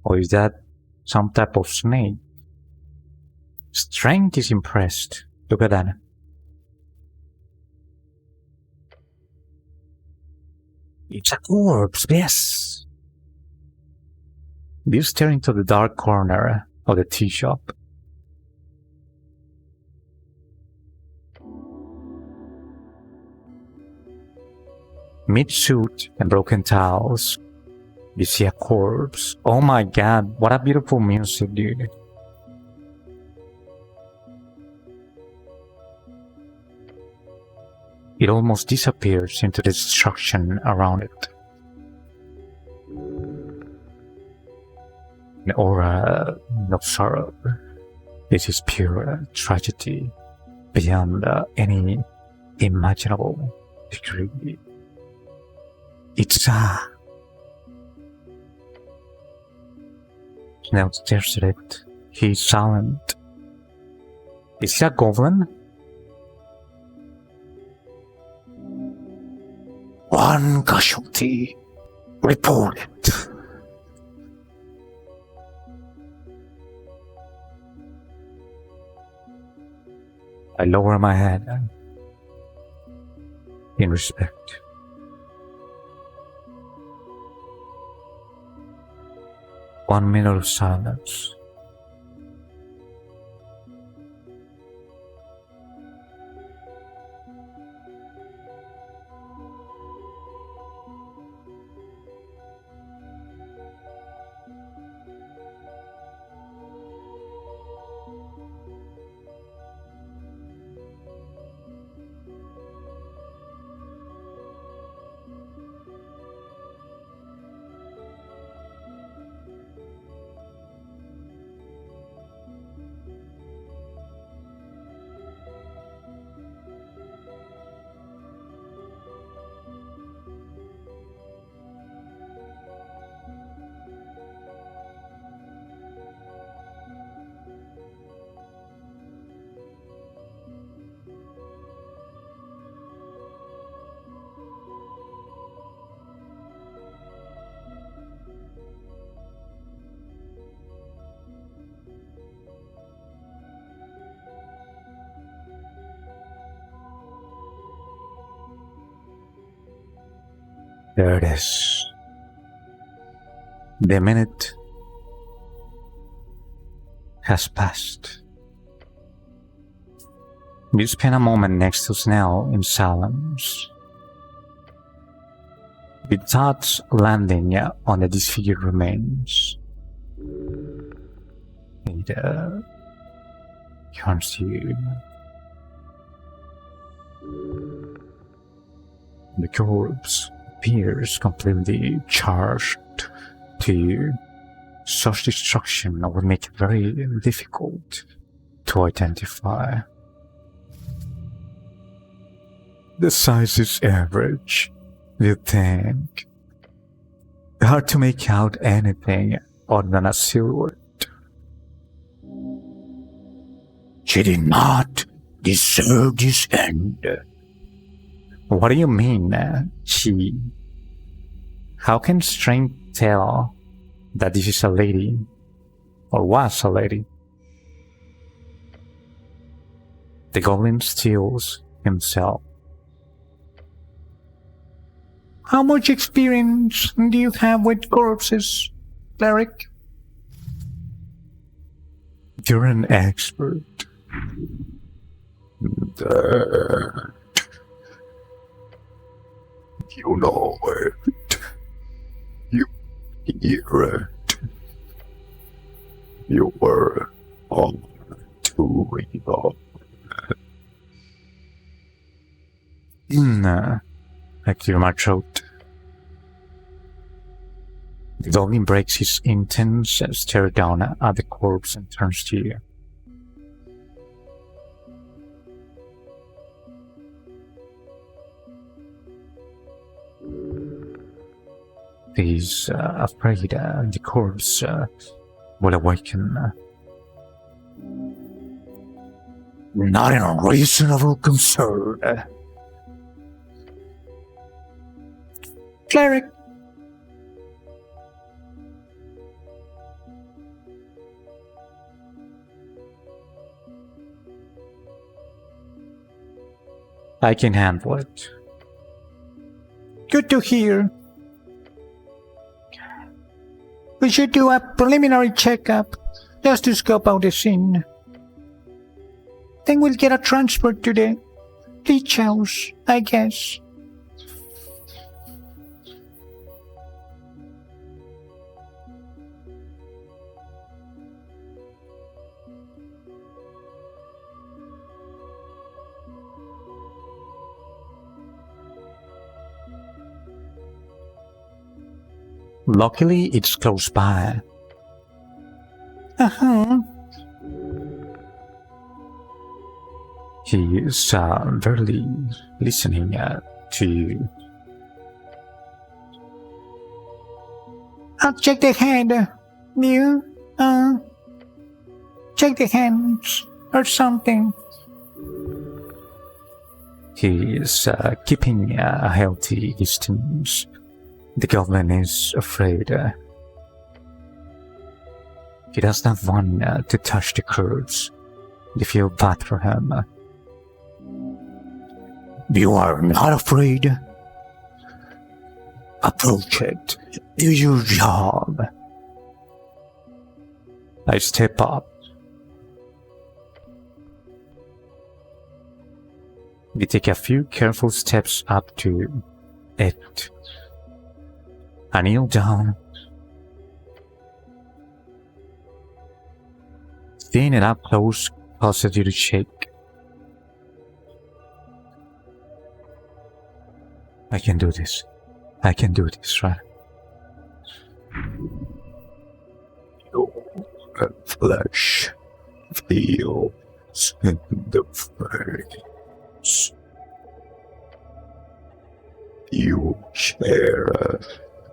S1: Or is that some type of snake? Strength is impressed. Look at that. It's a corpse, yes. You stare into the dark corner of the tea shop. Mid-suit and broken towels. You see a corpse. Oh my god, what a beautiful music, dude. It almost disappears into the destruction around it. An aura of sorrow. This is pure tragedy beyond any imaginable degree. It's Snell stares at it. He's silent. Is he a goblin?
S4: One casualty reported.
S1: I lower my head in respect. One minute of silence. There it is. The minute has passed. You spend a moment next to Snell in silence, with thoughts landing on the disfigured remains. It turns to you. The corpse appears completely charged to you. Such destruction would make it very difficult to identify. The size is average, you think. Hard to make out anything other than a silhouette.
S4: She did not deserve this end.
S1: What do you mean, she? How can strength tell that this is a lady, or was a lady? The goblin steals himself.
S5: How much experience do you have with corpses, cleric?
S1: You're an expert.
S2: That you know it. You hear it. You were on to read on.
S1: I clear my throat. The goblin breaks his intense stare down at the corpse and turns to you. He's afraid the corpse will awaken.
S3: Not a reasonable concern.
S5: Cleric,
S1: I can handle it.
S5: good to hear. We should do a preliminary checkup just to scope out the scene. Then we'll get a transfer to the leech house, I guess.
S1: Luckily, it's close by.
S5: Uh-huh.
S1: He is barely listening to you.
S5: I'll check the head. You, check the hands or something.
S1: He is keeping a healthy distance. The goblin is afraid. He does not want to touch the corpse. They feel bad for him.
S3: You are not afraid. Approach it. Do your job.
S1: I step up. We take a few careful steps up to it. I kneel down. Seeing it up close causes you to shake. I can do this. I can do this, right?
S2: Your flesh feels in the veins. You share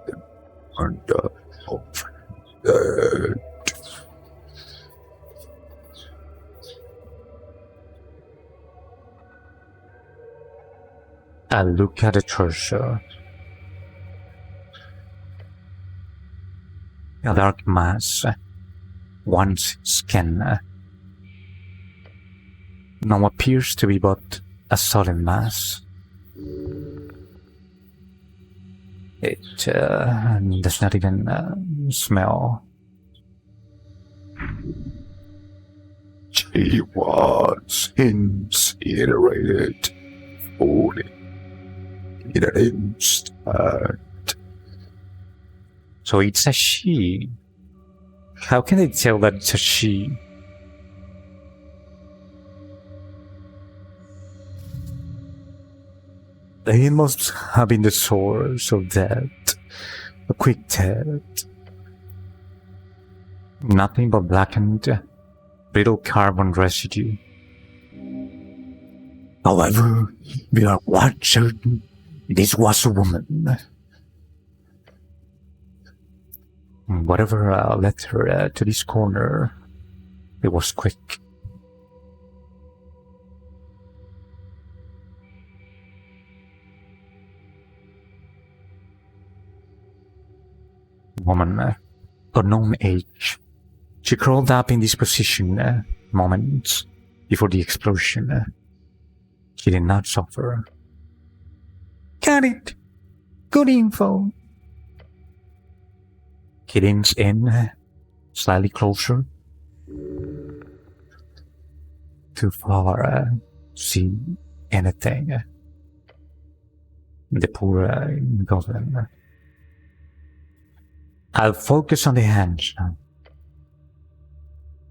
S2: the wonder of that.
S1: I look at the torso. A dark mass, once skin. Now appears to be but a solid mass. It does not even smell.
S2: She was incinerated fully in an instant.
S1: So it's a she. How can they tell that it's a she? It must have been the source of that. A quick death. Nothing but blackened, brittle carbon residue.
S3: However, we are quite certain this was a woman.
S1: Whatever led her to this corner, it was quick. Woman, unknown age. She crawled up in this position moments before the explosion. He did not suffer.
S5: Got it. Good info.
S1: He leans in slightly closer. Too far to see anything. The poor goblin. I'll focus on the hands now.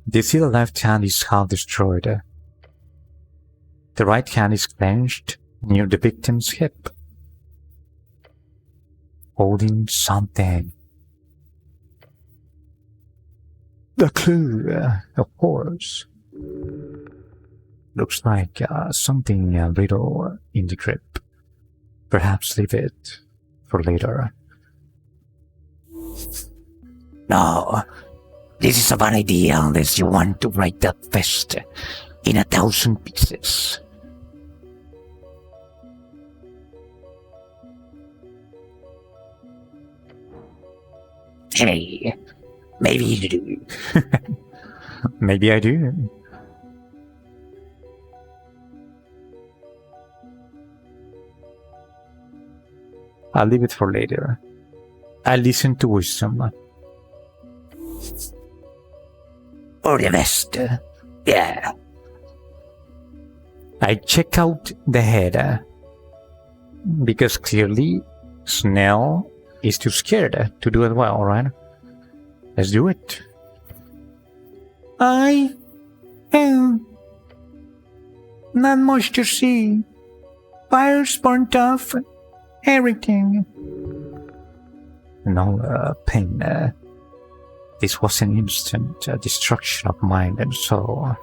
S1: Do you see the left hand is half destroyed? The right hand is clenched near the victim's hip, holding something. The clue, of course. Looks like something little in the grip. Perhaps leave it for later.
S3: No, this is a bad idea unless you want to break that fist in 1,000 pieces. Hey, maybe you do.
S1: Maybe I do. I'll leave it for later. I'll listen to wisdom.
S3: Or the best. Yeah.
S1: I check out the head. Because clearly, Snell is too scared to do it well, right? Let's do it.
S5: I am not much to see. Fire's burnt off everything.
S1: No pain. This was an instant destruction of mind and soul.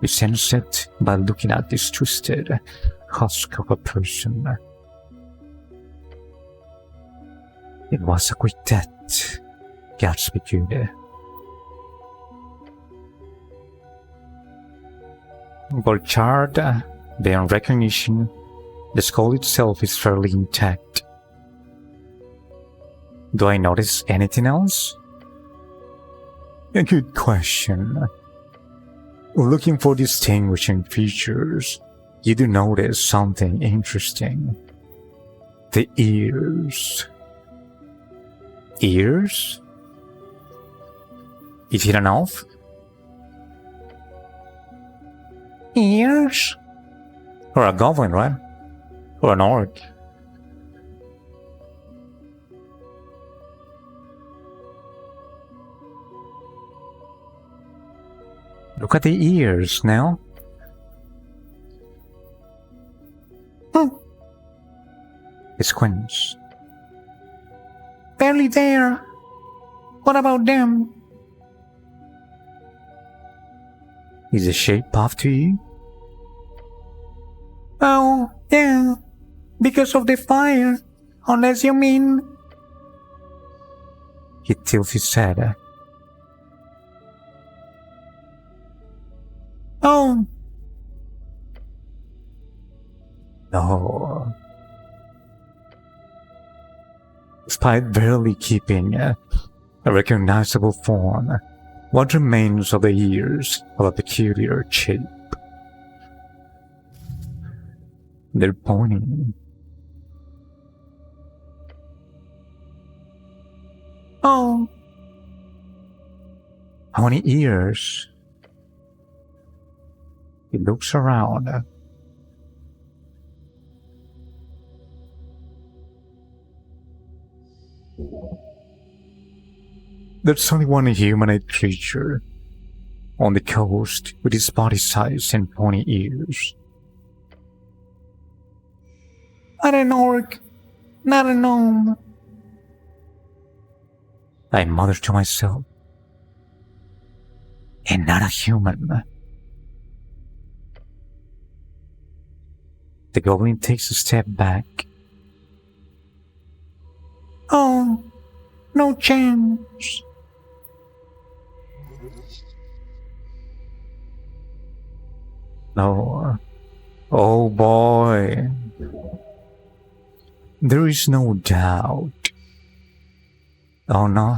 S1: We sense it by looking at this twisted husk of a person. It was a quick death, gasped Jude. While charred beyond recognition, the skull itself is fairly intact. Do I notice anything else? A good question. Looking for distinguishing features, you do notice something interesting. The ears. Ears? Is it an elf?
S5: Ears?
S1: Or a goblin, right? Or an orc? Look at the ears now. It squints.
S5: Barely there. What about them?
S1: Is the shape off to you?
S5: Oh, yeah. Because of the fire. Unless you mean...
S1: He tilts his head.
S5: Oh,
S1: No. Despite barely keeping a recognizable form, what remains of the ears of a peculiar shape? They're pointing.
S5: oh.
S1: How many ears? He looks around. There's only one humanoid creature on the coast with his body size and pointy ears.
S5: Not an orc. Not a gnome.
S1: I mutter to myself. And not a human. The goblin takes a step back.
S5: Oh, no chance.
S1: No. Oh boy. There is no doubt. Oh no.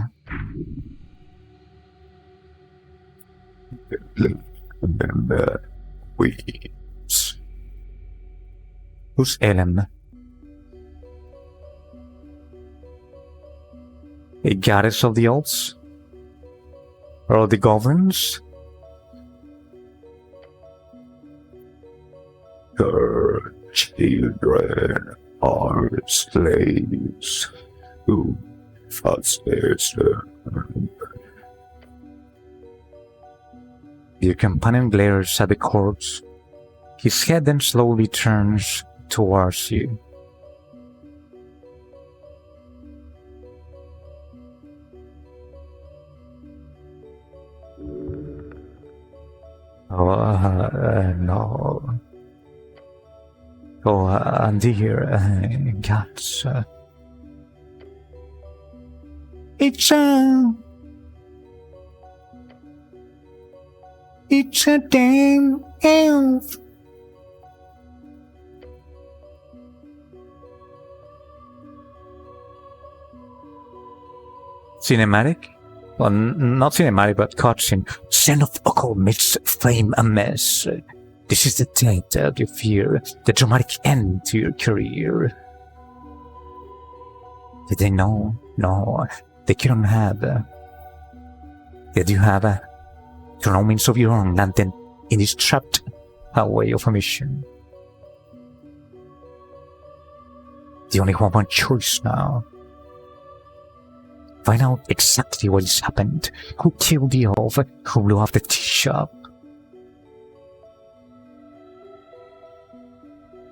S2: Remember, waits.
S1: Who's Ellen? A goddess of the elves? Or of the goblins?
S2: Her children are slaves who possess them.
S1: Your companion glares at the corpse. His head then slowly turns towards you. No. Dear gods.
S5: It's a damn elf.
S1: Cinematic? Well, not cinematic, but cutscene. Son of occult myths flame a mess. This is the death that you fear, the dramatic end to your career. Did they know? No, they couldn't have. Did you have your own means of your own, landed in this trapped away of a mission? The only one choice now. Find out exactly what has happened. Who killed the elf? Who blew up the tea shop?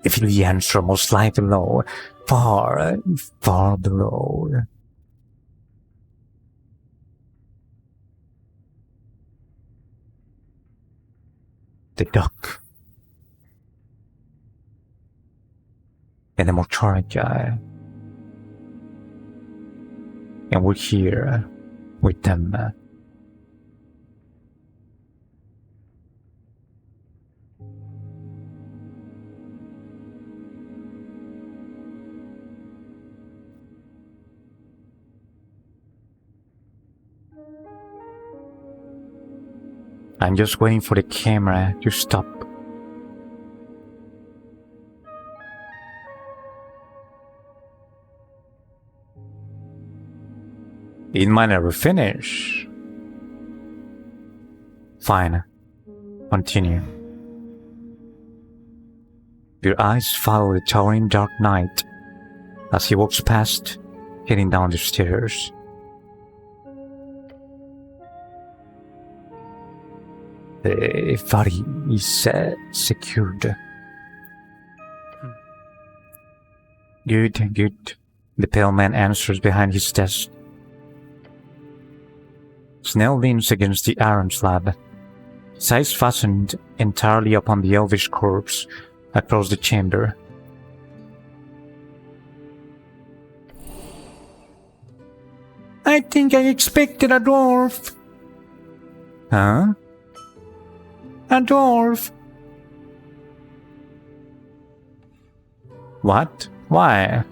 S1: If you the answer, most likely below, far, far below. The duck. And the mortuary guy. And we're here with them. I'm just waiting for the camera to stop. It might never finish. Fine. Continue. Your eyes follow the towering dark knight as he walks past, heading down the stairs. The body is secured. Good, good. The pale man answers behind his desk. Snell leans against the iron slab, his eyes fastened entirely upon the elvish corpse across the chamber.
S5: I think I expected a dwarf.
S1: Huh?
S5: A dwarf.
S1: What? Why?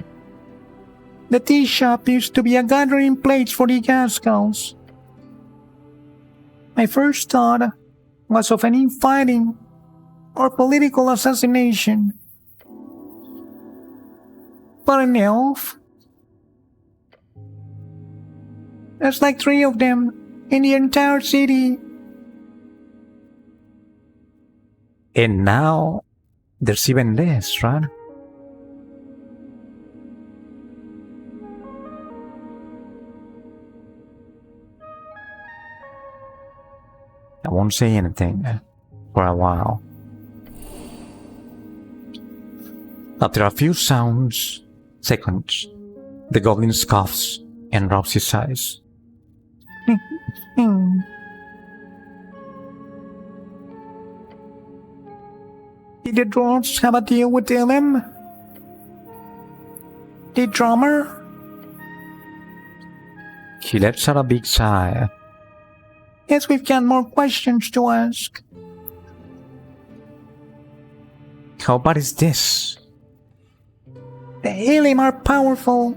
S5: The tea shop used to be a gathering place for the Gaskels. My first thought was of any fighting or political assassination. But an elf? There's like 3 of them in the entire city.
S1: And now, there's even less, right? I won't say anything for a while. After a few seconds, the goblin scoffs and rubs his eyes.
S5: Did the dwarves have a deal with Ilum? The drummer?
S1: He lets out a big sigh.
S5: Yes, we've got more questions to ask.
S1: How bad is this?
S5: The Ilum are powerful,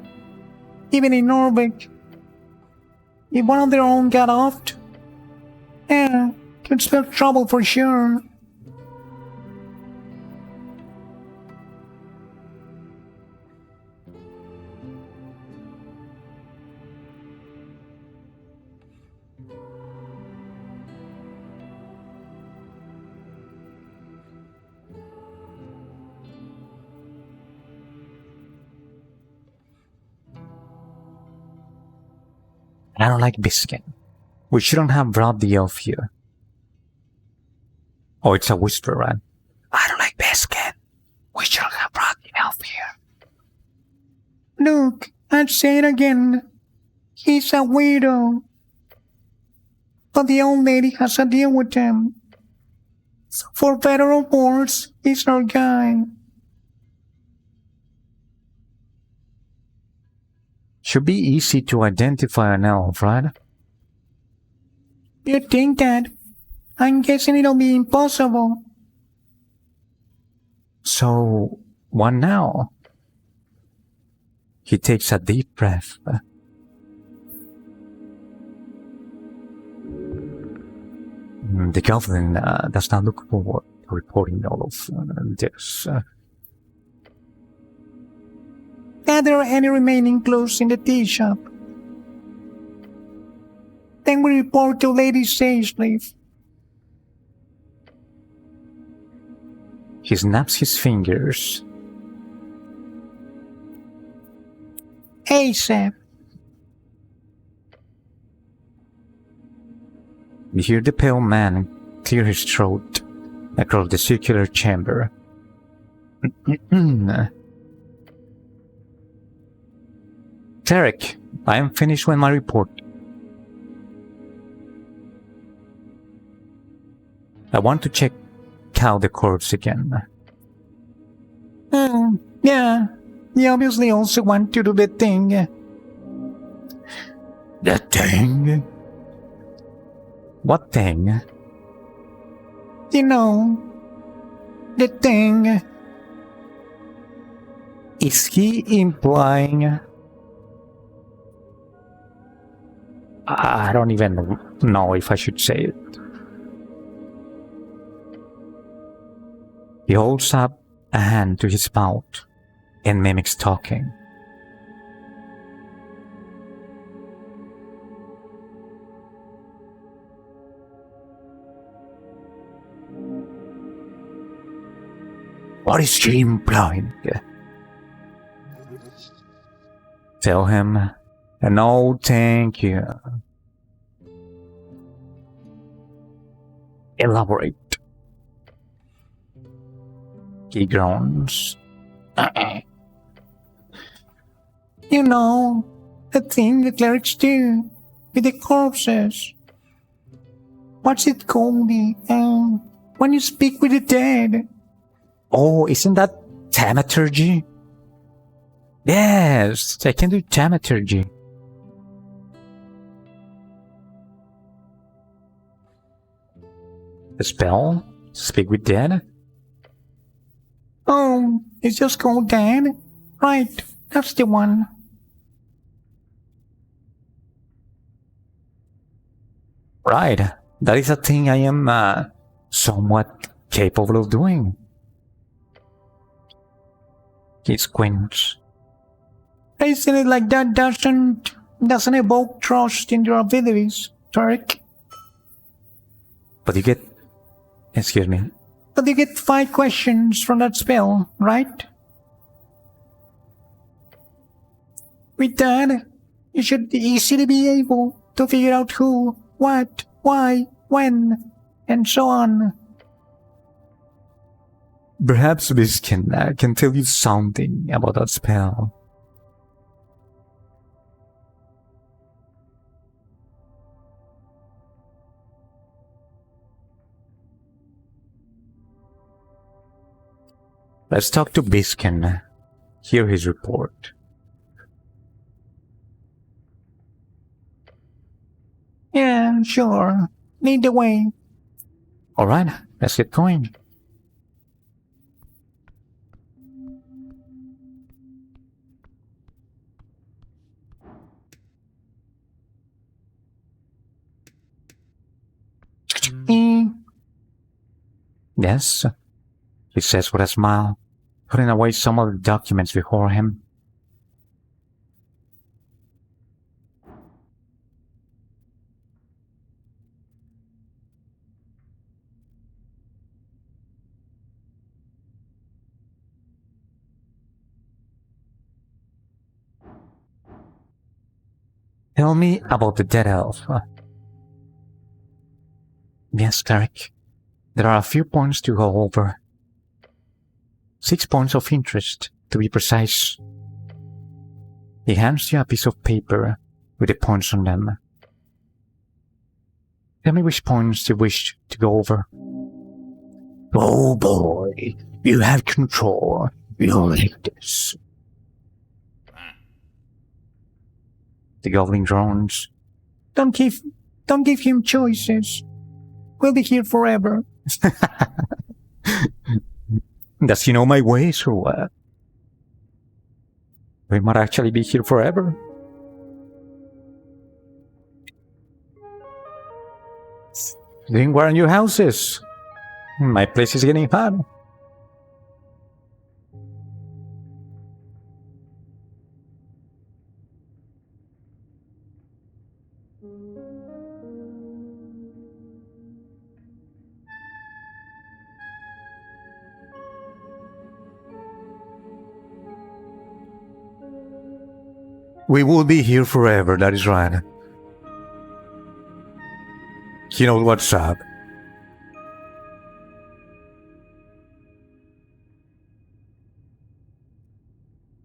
S5: even in Norvik. If one of their own got offed, could spell trouble for sure.
S1: I don't like Biskin. We shouldn't have brought the elf here. Oh, it's a whisper, right? I don't like Biskin. We shouldn't have brought the elf here.
S5: Look, I'd say it again. He's a weirdo. But the old lady has a deal with him. So for better or worse, he's our guy.
S1: Should be easy to identify an elf, right?
S5: You think that? I'm guessing it'll be impossible.
S1: So, what now? He takes a deep breath. The goblin does not look forward to reporting all of this.
S5: Gather any remaining clues in the tea shop. Then we report to Lady Sageleaf.
S1: He snaps his fingers.
S5: ASAP.
S1: You hear the pale man clear his throat across the circular chamber. Tarek, I am finished with my report. I want to check out the corpse again.
S5: Yeah. You obviously also want to do the thing.
S3: The thing?
S1: What thing?
S5: You know, the thing.
S1: Is he implying... I don't even know if I should say it. He holds up a hand to his mouth and mimics talking.
S3: What is she implying?
S1: Tell him, no thank you. Elaborate. He groans.
S5: You know, the thing the clerics do with the corpses. What's it called? When you speak with the dead.
S1: Oh, isn't that thaumaturgy? Yes, I can do thaumaturgy. The spell? Speak with dead?
S5: Oh, it's just called dead? Right, that's the one.
S1: Right, that is a thing I am somewhat capable of doing. He squints.
S5: Raising it like that doesn't evoke trust in your abilities, Turk.
S1: But you get... Excuse me.
S5: But you get 5 questions from that spell, right? With that, you should easily be able to figure out who, what, why, when, and so on.
S1: Perhaps Biskin can tell you something about that spell. Let's talk to Biskin. Hear his report.
S5: Yeah, sure. Lead the way.
S1: Alright, let's get going. Yes, he says with a smile, putting away some of the documents before him. Tell me about the dead elf. Yes, Tarek. There are a few points to go over. 6 points of interest, to be precise. He hands you a piece of paper with the points on them. Tell me which points you wish to go over.
S4: Oh boy, you have control. You'll like this.
S1: The goblin groans.
S5: Don't give him choices. We'll be here forever.
S1: Does he know my ways or what? We might actually be here forever. Doing what are new houses? My place is getting hot. We will be here forever, that is right. You know what's up.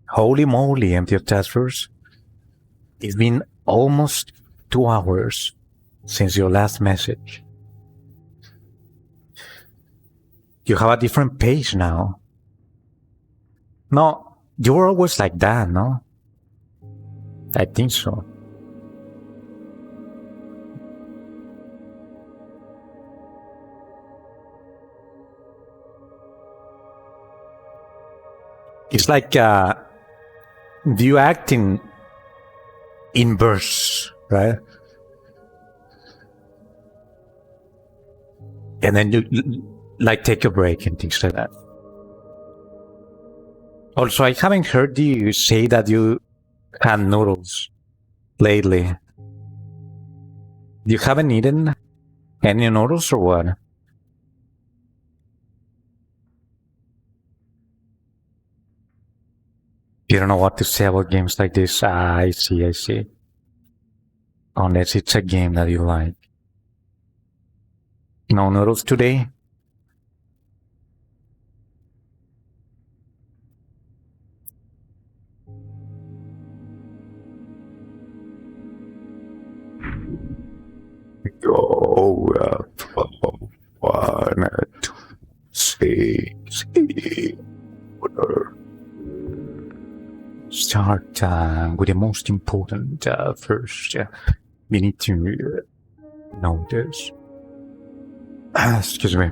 S1: Holy moly, empty of taskers. It's been almost 2 hours since your last message. You have a different pace now. No, you were always like that, no? I think so. It's like you act in bursts, right? And then you like take a break and things like that. Also, I haven't heard you say that you had noodles lately. You haven't eaten any noodles or what? You don't know what to say about games like this. I see. Unless it's a game that you like. No noodles today?
S2: Go up from 1 to 6. Order.
S1: Start with the most important first. We need to know this. Excuse me.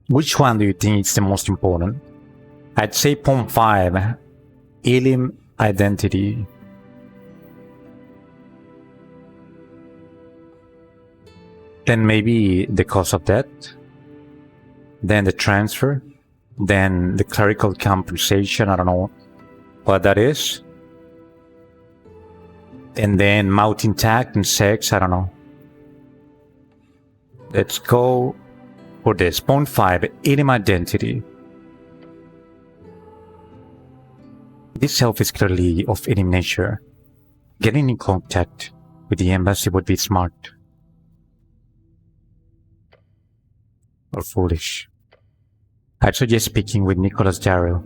S1: Which one do you think is the most important? I'd say point 5, Elim identity. Then maybe the cause of death, then the transfer, then the clerical compensation, I don't know what that is, and then mouth intact and sex, I don't know. Let's go for this. Point 5, Elim identity. This self is clearly of Elim nature. Getting in contact with the embassy would be smart. Or foolish. I'd suggest speaking with Nicholas Darrow.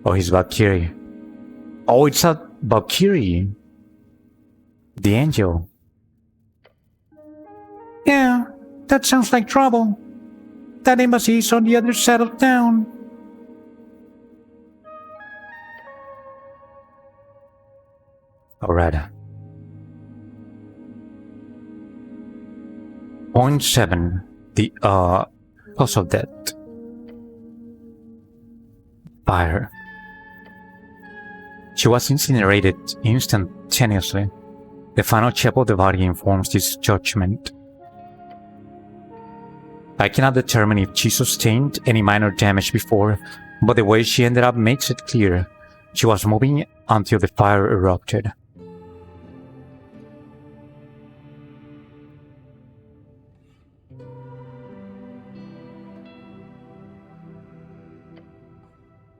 S1: Or his Valkyrie. Oh, it's a Valkyrie. The angel.
S5: Yeah, that sounds like trouble. That embassy is on the other side of town.
S1: Alright. Point 7. The cause of death. fire. She was incinerated instantaneously. The final shape of the body informs this judgment. I cannot determine if she sustained any minor damage before, but the way she ended up makes it clear she was moving until the fire erupted.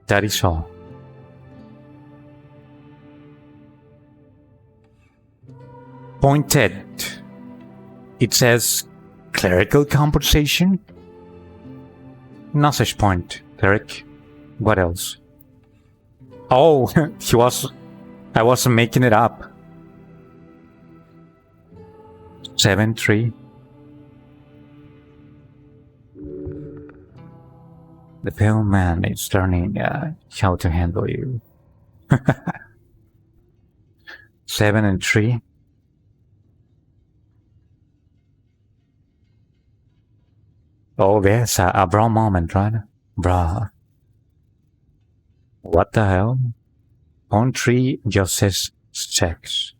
S1: That is all. Pointed. It says clerical compensation? No such point, cleric. What else? Oh, I wasn't making it up. 7-3. The pale man is learning how to handle you. 7-3. Oh, yes, a bra moment, right? Bra. What the hell? Point 3 just says sex.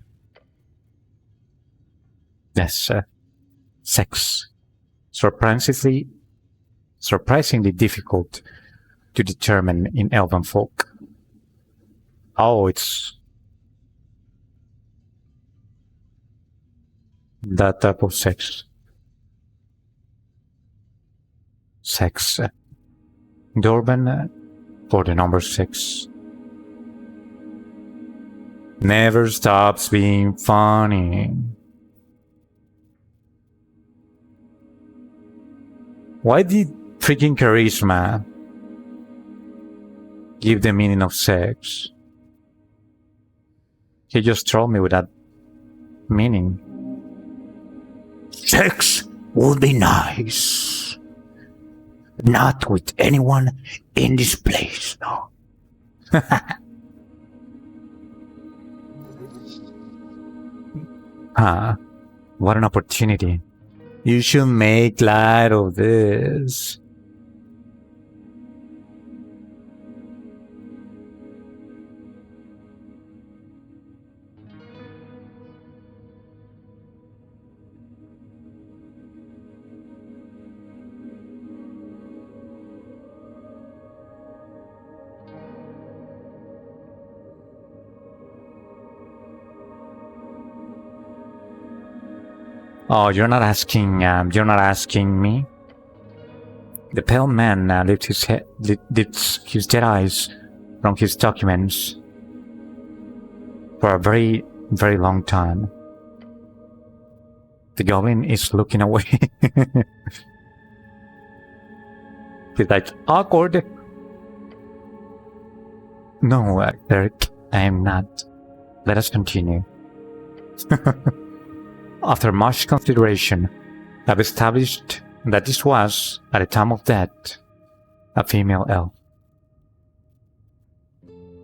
S1: Yes, sex. Surprisingly difficult to determine in elven folk. Oh, it's that type of sex. Sex. Dorban for the number 6. Never stops being funny. Why did freaking charisma give the meaning of sex? He just trolled me with that meaning.
S4: Sex would be nice. Not with anyone in this place, no.
S1: What an opportunity. You should make light of this. Oh, you're not asking me? The pale man lifts his dead eyes from his documents for a very, very long time. The goblin is looking away. He's like, awkward. No, Eric, I am not. Let us continue. After much consideration, I've established that this was, at the time of death, a female elf.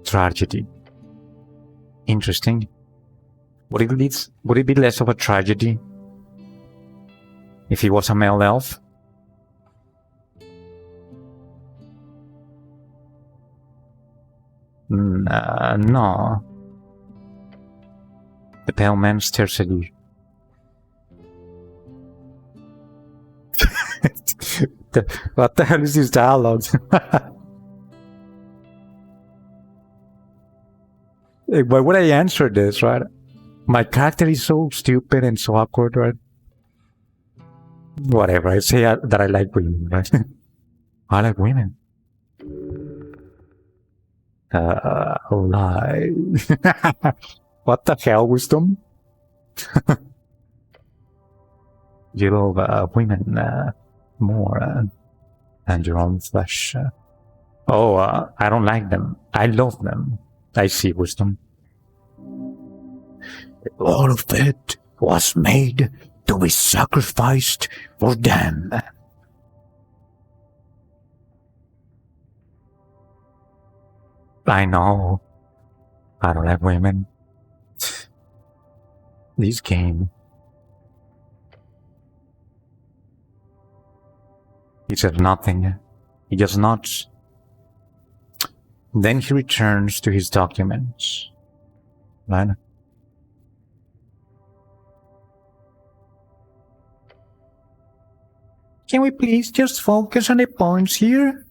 S1: Tragedy. Interesting. Would it be less of a tragedy if he was a male elf? No. The pale man stares at you. What the hell is this dialogue? Why would I answer this, right? My character is so stupid and so awkward, right? Whatever, I say that I like women, right? I like women. Lie. What the hell, wisdom? You love women more than your own flesh. I don't like them. I love them. I see, wisdom.
S4: All of it was made to be sacrificed for them.
S1: I know. I don't like women. This game. He said nothing. He just nods. Then he returns to his documents. Right?
S5: Can we please just focus on the points here?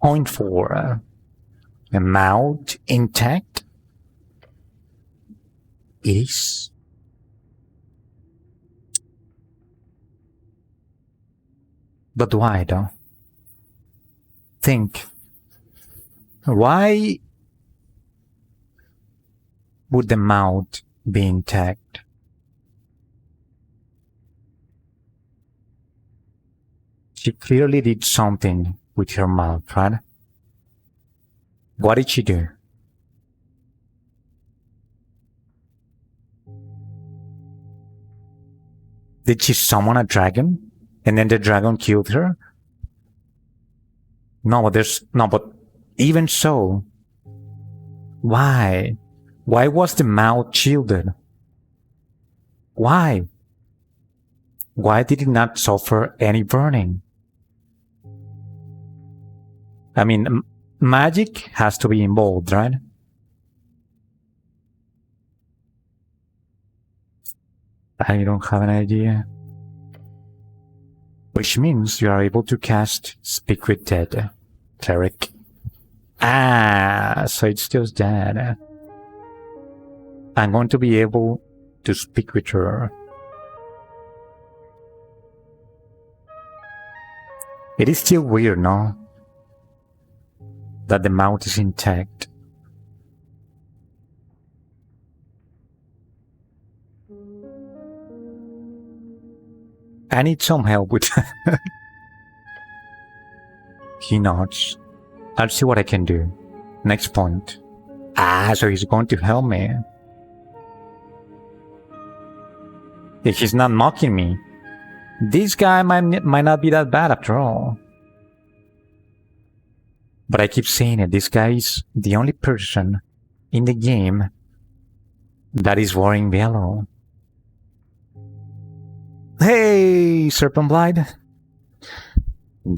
S1: Point 4. The mouth intact. It is. But why though? Think. Why would the mouth be intact? She clearly did something with her mouth, right? What did she do? Did she summon a dragon and then the dragon killed her? No, but even so, why? Why was the mouth shielded? Why? Why did it not suffer any burning? I mean, magic has to be involved, right? I don't have an idea. Which means you are able to cast Speak with Dead, cleric. Ah, so it's just that. I'm going to be able to speak with her. It is still weird, no? That the mouth is intact. I need some help with that. He nods. I'll see what I can do. Next point. Ah, so he's going to help me. If he's not mocking me, this guy might not be that bad after all. But I keep saying it, this guy is the only person in the game that is wearing yellow. Hey, Serpent Blade.
S2: In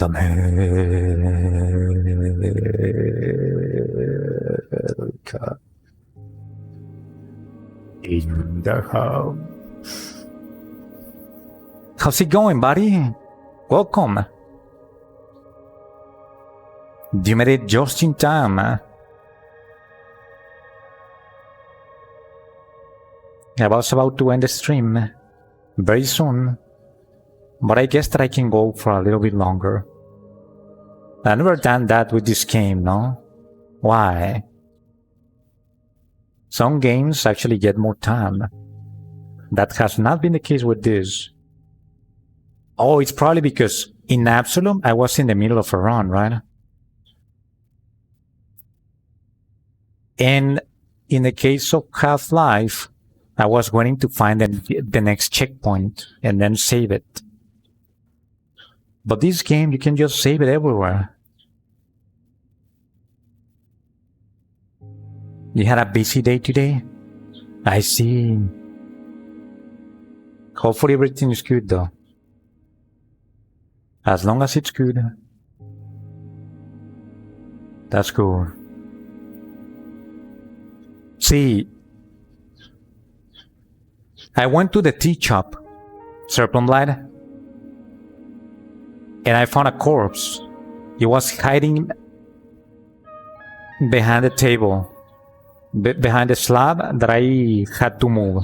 S2: the house.
S1: How's it going, buddy? Welcome. You made it just in time. I was about to end the stream very soon, but I guess that I can go for a little bit longer. I've never done that with this game, no? Why? Some games actually get more time. That has not been the case with this. Oh, it's probably because in Absolute I was in the middle of a run, right? And in the case of Half-Life, I was waiting to find the next checkpoint and then save it. But this game, you can just save it everywhere. You had a busy day today? I see. Hopefully everything is good though. As long as it's good. That's cool. See, I went to the tea shop, Serpent Blade, and I found a corpse. It was hiding behind the table, behind the slab that I had to move.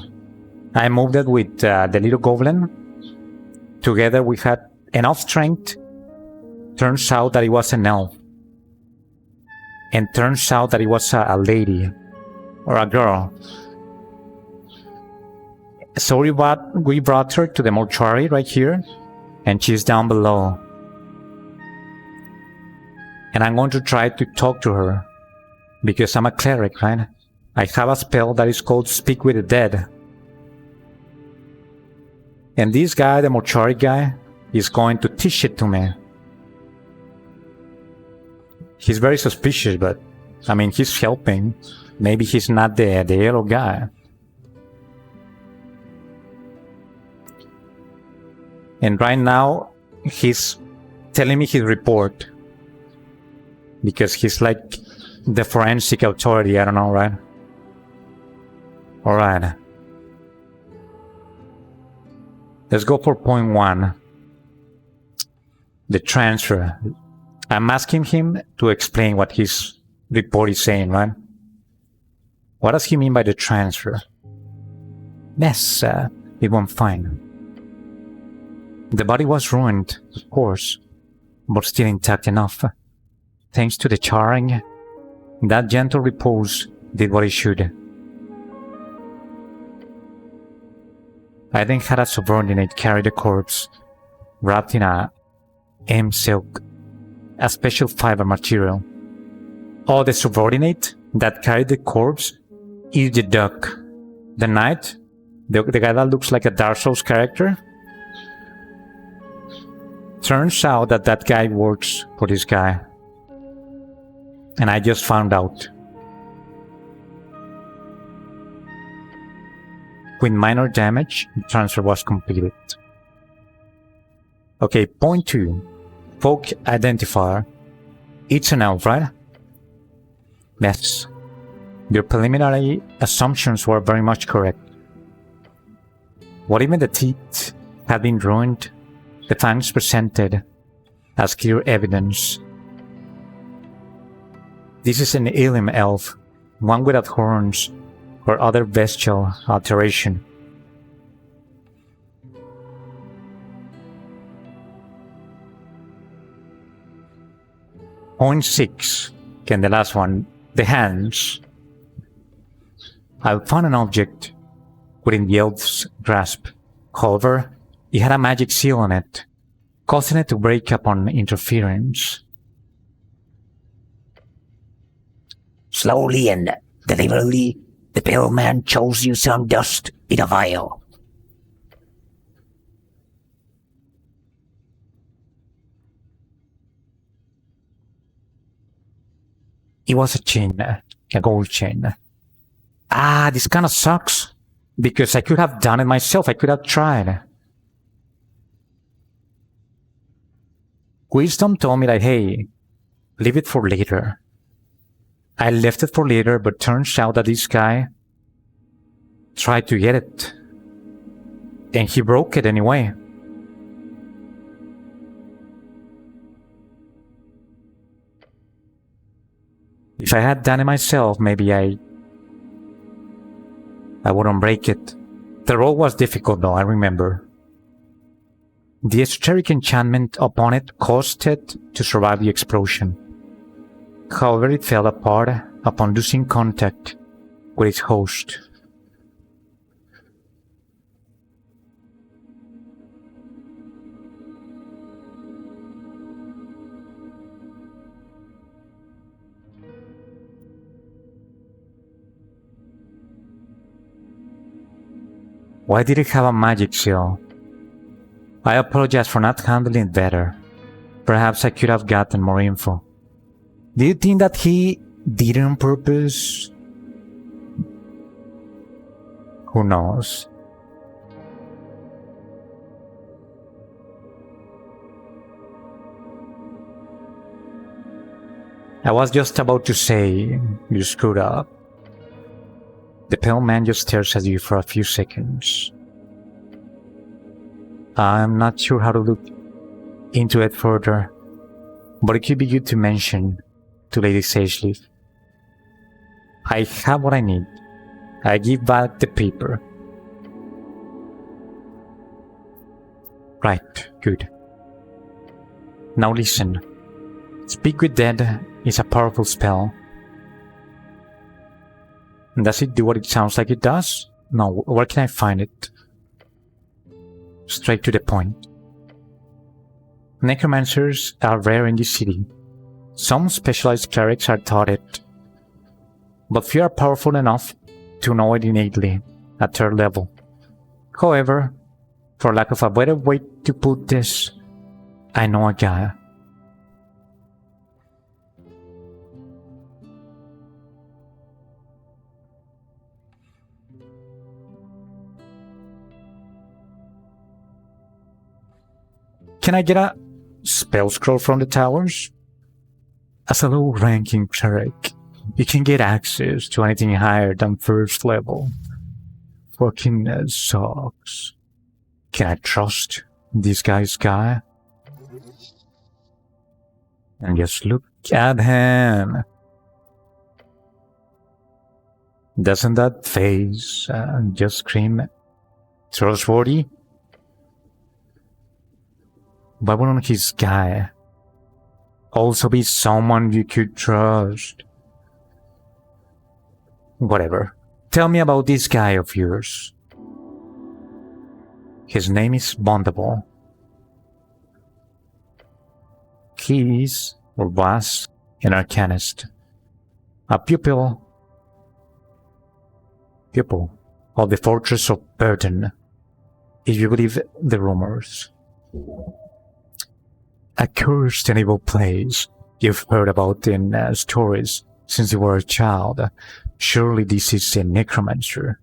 S1: I moved it with the little goblin. Together we had enough strength. Turns out that it was an elf. And turns out that it was a lady. Or a girl. So we brought her to the mortuary right here, and she's down below. And I'm going to try to talk to her, because I'm a cleric, right? I have a spell that is called Speak with the Dead. And this guy, the mortuary guy, is going to teach it to me. He's very suspicious, but I mean, he's helping. Maybe he's not the yellow guy. And right now, he's telling me his report. Because he's like the forensic authority, I don't know, right? Alright. Let's go for point 1. The transfer. I'm asking him to explain what his report is saying, right? What does he mean by the transfer? Yes, it went fine. The body was ruined, of course, but still intact enough. Thanks to the charring, that gentle repose did what it should. I then had a subordinate carry the corpse, wrapped in a silk, a special fiber material. Oh, the subordinate that carried the corpse is the duck. The knight, the guy that looks like a Dark Souls character. Turns out that guy works for this guy. And I just found out. With minor damage, the transfer was completed. Okay, point 2. Folk identifier. It's an elf, right? Yes. Your preliminary assumptions were very much correct. What even the teeth had been ruined, the fangs presented as clear evidence. This is an alien elf, one without horns or other bestial alteration. Point 6, okay, and the last one, the hands. I found an object within the elf's grasp. However, it had a magic seal on it, causing it to break upon interference.
S4: Slowly and deliberately, the pale man chose you some dust in a vial.
S1: It was a chain, a gold chain. Ah, this kind of sucks. Because I could have done it myself, I could have tried. Wisdom told me that, hey, leave it for later. I left it for later, but turns out that this guy tried to get it. And he broke it anyway. If I had done it myself, maybe I wouldn't break it. The roll was difficult though, I remember. The esoteric enchantment upon it caused it to survive the explosion. However, it fell apart upon losing contact with its host. Why did it have a magic seal? I apologize for not handling it better. Perhaps I could have gotten more info. Do you think that he did it on purpose? Who knows? I was just about to say, you screwed up. The pale man just stares at you for a few seconds. I'm not sure how to look into it further, but it could be good to mention to Lady Sageleaf. I have what I need. I give back the paper. Right, good. Now listen. Speak with Dead is a powerful spell. Does it do what it sounds like it does? No, where can I find it? Straight to the point. Necromancers are rare in this city. Some specialized clerics are taught it, but few are powerful enough to know it innately at third level. However, for lack of a better way to put this, I know a guy. can I get a spell scroll from the towers? As a low-ranking cleric, you can get access to anything higher than first level. Fucking sucks. Can I trust this guy's guy? And just look at him. Doesn't that face just scream trustworthy? Why wouldn't his guy also be someone you could trust? Whatever. Tell me about this guy of yours. His name is Bondable. He is, or was, an arcanist. A pupil of the Fortress of Burden, if you believe the rumors. A cursed and evil place you've heard about in stories since you were a child. Surely this is a necromancer.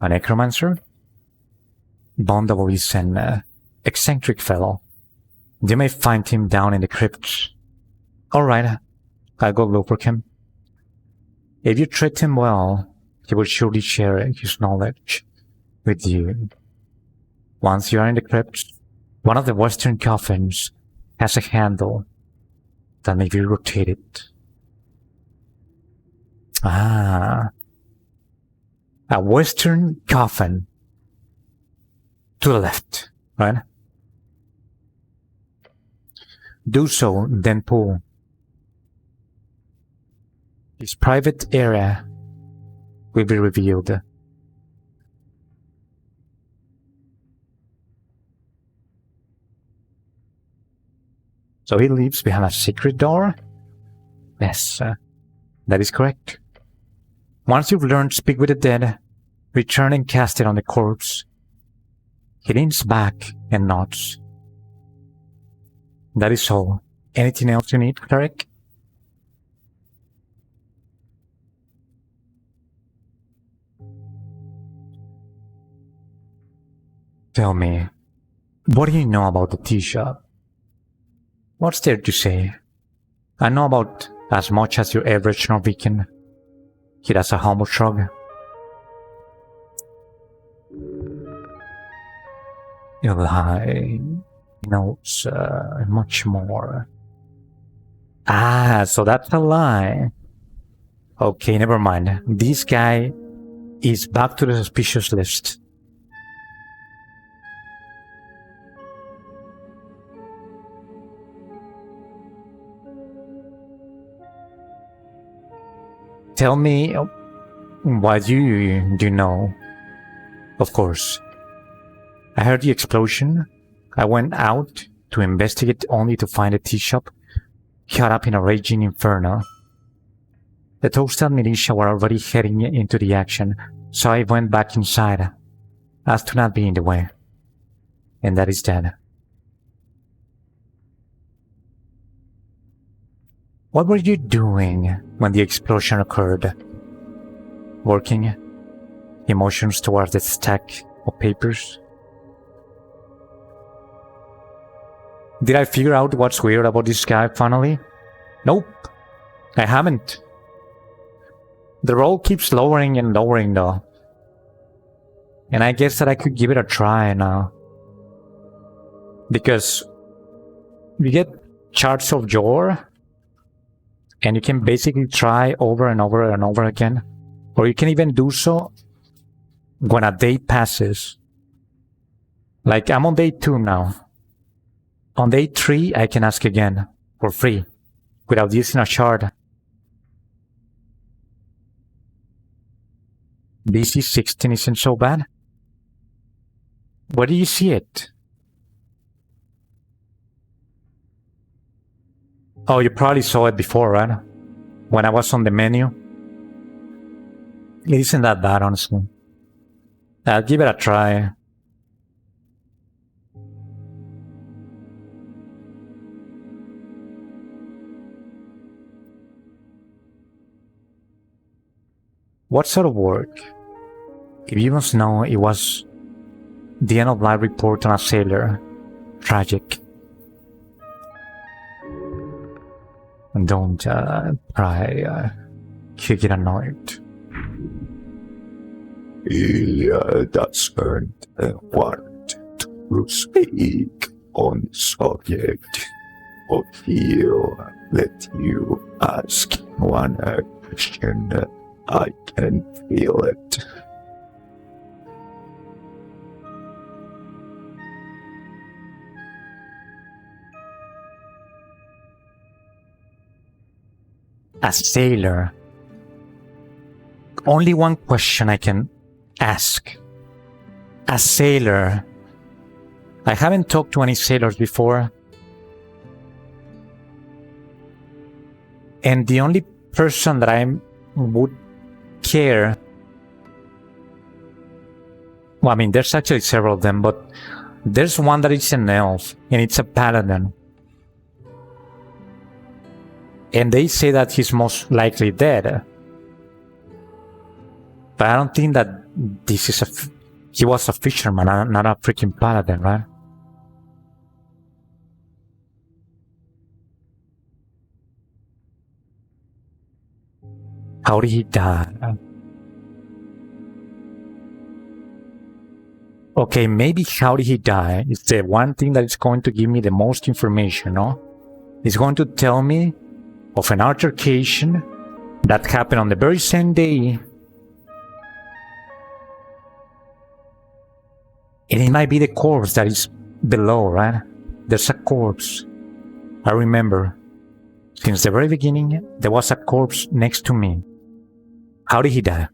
S1: A necromancer? Bondable is an eccentric fellow. You may find him down in the crypts. Alright, I'll go look for him. If you treat him well, he will surely share his knowledge with you. Once you are in the crypts, one of the western coffins has a handle that may be rotated. A western coffin to the left, right? Do so, then pull. His private area will be revealed. So he leaves behind a secret door? Yes, that is correct. Once you've learned to speak with the dead, return and cast it on the corpse. He leans back and nods. That is all. Anything else you need, cleric? Tell me, what do you know about the tea shop? What's there to say? I know about as much as your average Norwegian. He does a humble shrug. Eli knows much more. So that's a lie. Okay, never mind. This guy is back to the suspicious list. Tell me what you do know. Of course. I heard the explosion. I went out to investigate only to find a tea shop caught up in a raging inferno. The Toasted militia were already heading into the action, so I went back inside, as to not be in the way. And that is that. What were you doing when the explosion occurred? Working? Emotions towards the stack of papers? Did I figure out what's weird about this guy finally? Nope, I haven't. The roll keeps lowering and lowering though. And I guess that I could give it a try now. Because you get charts of Jor, and you can basically try over and over and over again. Or you can even do so when a day passes. Like I'm on day 2 now. On day 3 I can ask again for free without using a shard. DC 16 isn't so bad. Where do you see it? Oh, you probably saw it before, right? When I was on the menu. It isn't that bad, honestly. I'll give it a try. What sort of work? If you must know, it was the end of life report on a sailor. Tragic. And don't try you get annoyed.
S2: He doesn't want to speak on the subject, but he'll let you ask one question. I can feel it.
S1: A sailor. Only one question I can ask. A sailor. I haven't talked to any sailors before. And the only person that I would care... Well, I mean, there's actually several of them, but there's one that is an elf, and it's a paladin. And they say that he's most likely dead. But I don't think that this is he was a fisherman, not a freaking paladin, right? How did he die? Okay, maybe how did he die is the one thing that is going to give me the most information, no? It's going to tell me of an altercation that happened on the very same day. And it might be the corpse that is below, right? There's a corpse. I remember, since the very beginning, there was a corpse next to me. How did he die?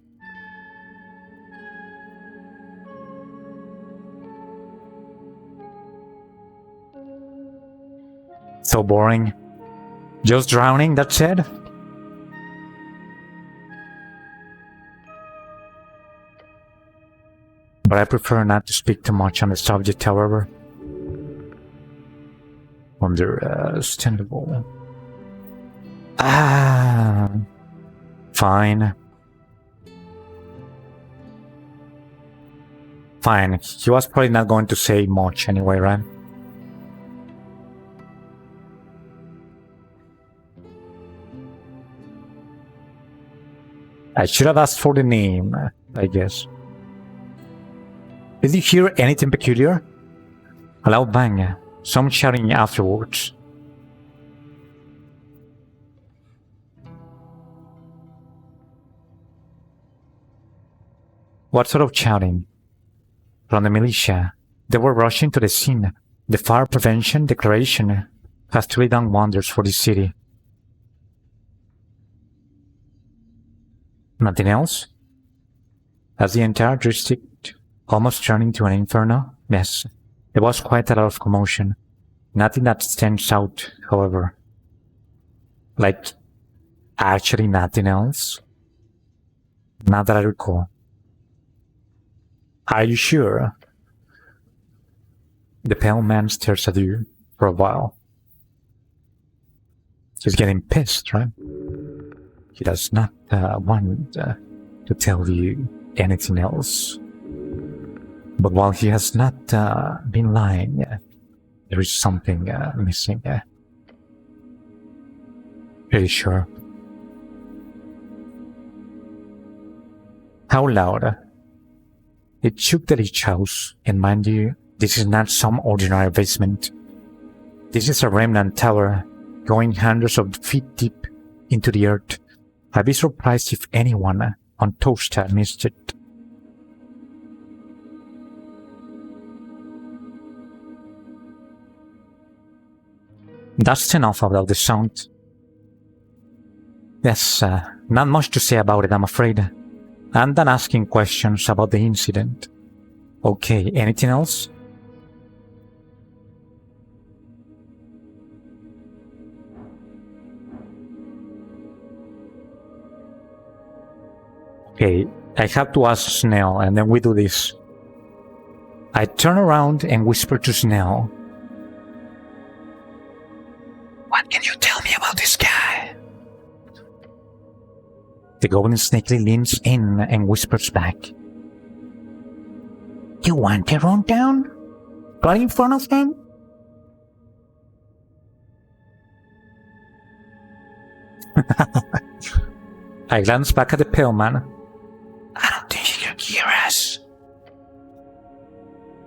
S1: So boring. Just drowning, that's it? But I prefer not to speak too much on the subject, however. Understandable. Fine. Fine. He was probably not going to say much anyway, right? I should have asked for the name, I guess. Did you hear anything peculiar? A loud bang, some shouting afterwards. What sort of shouting? From the militia. They were rushing to the scene. The fire prevention declaration has truly done wonders for this city. Nothing else? Has the entire district almost turned into an inferno? Yes. There was quite a lot of commotion. Nothing that stands out, however. Like, actually nothing else? Not that I recall. Are you sure? The pale man stares at you for a while. He's getting pissed, right? He does not want to tell you anything else. But while he has not been lying, there is something missing. Pretty sure. How loud? It shook the rich house, and mind you, this is not some ordinary basement. This is a remnant tower, going hundreds of feet deep into the earth. I'd be surprised if anyone on Toaster missed it. That's enough about the sound. Yes, not much to say about it, I'm afraid. I'm done asking questions about the incident. Okay, anything else? Okay, I have to ask Snell, and then we do this. I turn around and whisper to Snell. What can you tell me about this guy? The goblin snakily leans in and whispers back.
S5: You want a rundown? Right in front of them?
S1: I glance back at the pale man.
S3: I don't think he can hear us.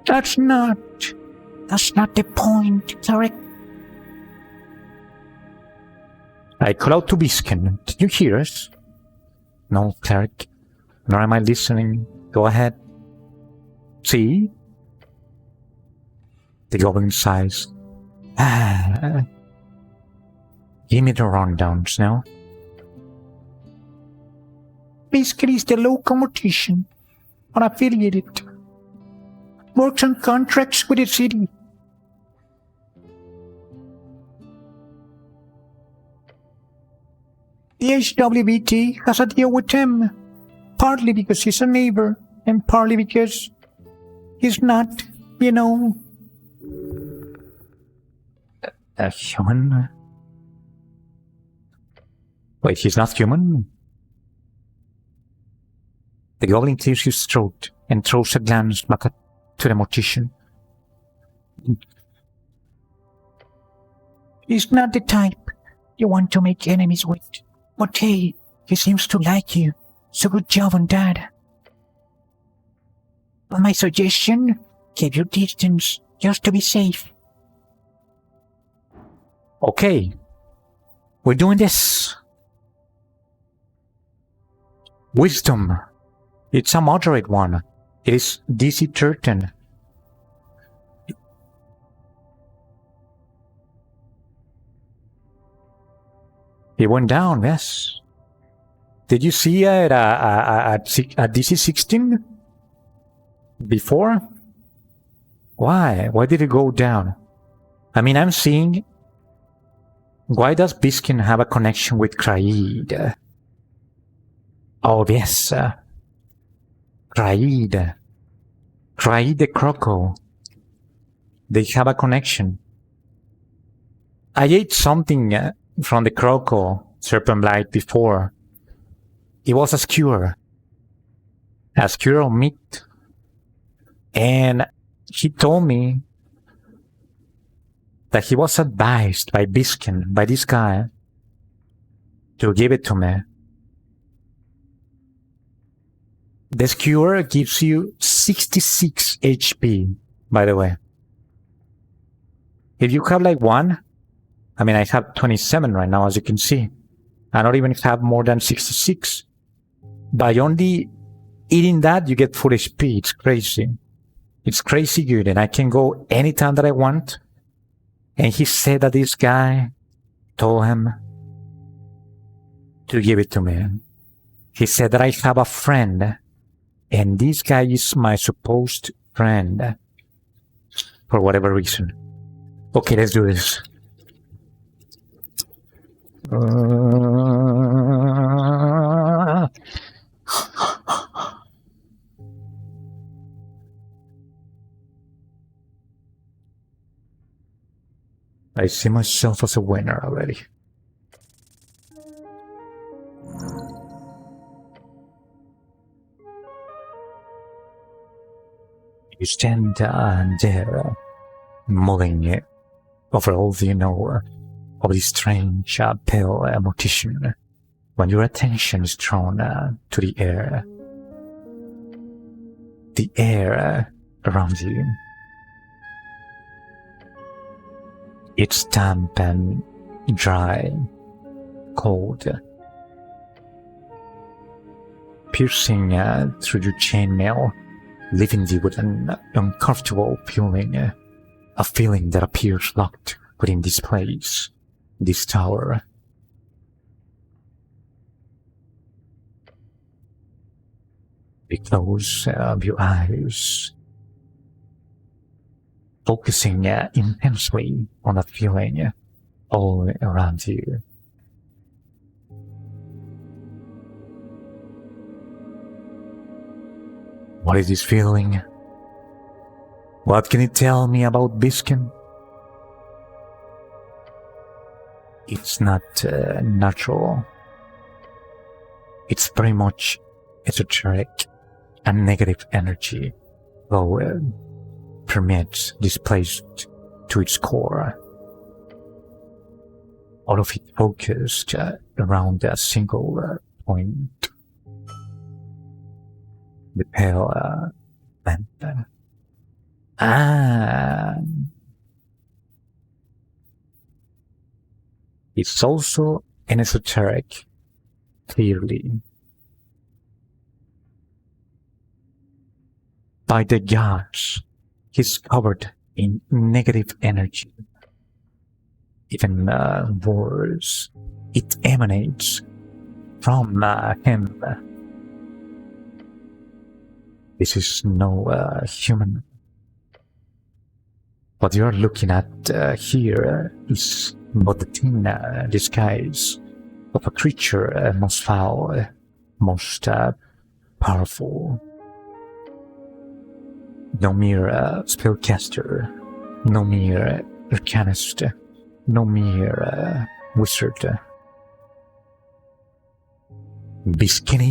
S5: That's not the point, Tarek.
S1: I call out to Biskin. Did you hear us? No, Cleric. Nor am I listening. Go ahead. See? The goblin sighs. Give me the rundowns now.
S5: Biscuit is the local mortician, unaffiliated. Works on contracts with the city. The HWBT has a deal with him, partly because he's a neighbor, and partly because he's not, you know.
S1: A human? Wait, he's not human? The goblin clears his throat and throws a glance back to the mortician.
S5: He's not the type you want to make enemies with. But hey, he seems to like you, so good job on that. But my suggestion, keep your distance, just to be safe.
S1: Okay, we're doing this. Wisdom. It's a moderate one. It is DC 13. It went down, yes. Did you see it at DC 16? Before? Why? Why did it go down? I mean, I'm seeing... Why does Biskin have a connection with Kraid? Oh, yes. Kraid. Kraid the Croco. They have a connection. I ate something from the Croco Serpent Blight before. It was a skewer. A skewer of meat. And he told me that he was advised by Biskin, by this guy, to give it to me. The skewer gives you 66 HP, by the way. If you have like one, I mean, I have 27 right now, as you can see. I don't even have more than 66. By only eating that, you get full HP. It's crazy. It's crazy good, and I can go anytime that I want. And he said that this guy told him to give it to me. He said that I have a friend, and this guy is my supposed friend. For whatever reason. Okay, let's do this. I see myself as a winner already. You stand there, mulling over all you know of this strange, pale mortician, when your attention is drawn to the air. The air around you. It's damp and dry, cold, piercing through your chainmail, leaving you with an uncomfortable feeling, a feeling that appears locked within this place, this tower. You close your eyes, focusing intensely on that feeling all around you. What is this feeling? What can you tell me about Biskin? It's not natural. It's very much esoteric and negative energy
S3: flow permeates this place to its core. All of it focused around a single point. The pale lamp. It's also an esoteric, clearly. By the gods, he's covered in negative energy. Even worse, it emanates from him. This is no human. What you are looking at here is but the thin disguise of a creature most foul, most powerful. No mere spellcaster, no mere arcanist, no mere wizard. Biskin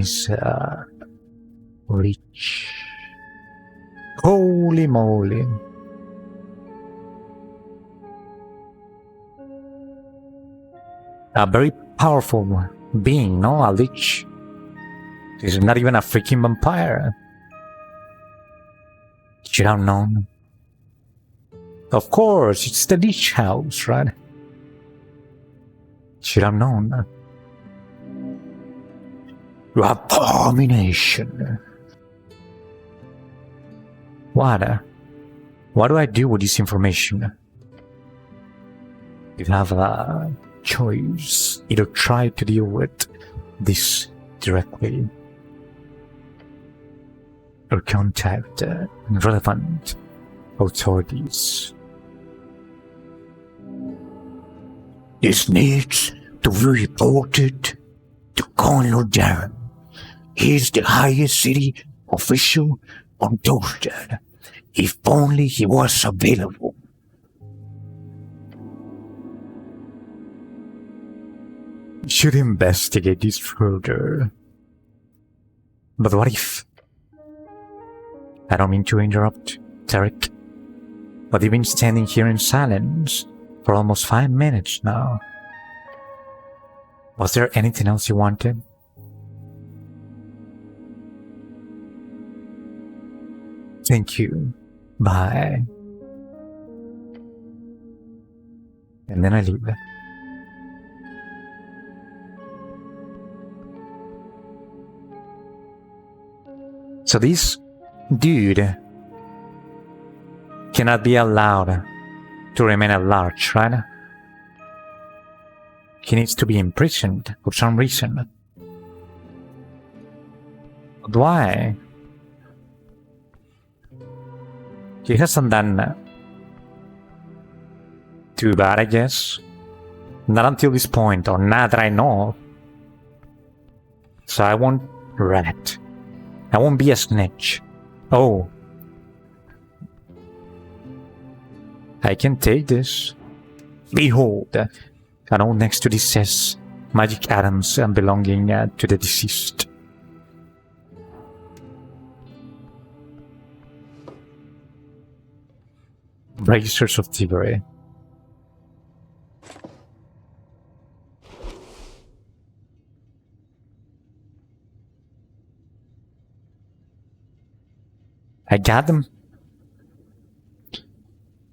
S3: is rich. Holy moly. A very powerful being, no? A lich. This is not even a freaking vampire. Should have known. Of course, it's the lich house, right? Should have known. Abomination. What? What do I do with this information? You have a choice. Either try to deal with this directly or contact relevant authorities.
S4: This needs to be reported to Colonel Darren. He's the highest city official on Toasted. If only he was available.
S3: Should investigate this further. But what if? I don't mean to interrupt, Tarek, but you've been standing here in silence for almost 5 minutes now. Was there anything else you wanted? Thank you. Bye. And then I leave. So this dude cannot be allowed to remain at large, right? He needs to be imprisoned for some reason. But why? He hasn't done too bad, I guess. Not until this point, or not that I know of. So I won't rat. I won't be a snitch. Oh. I can take this. Behold, a note next to this says magic items belonging to the deceased. Bracers of thievery. I got them.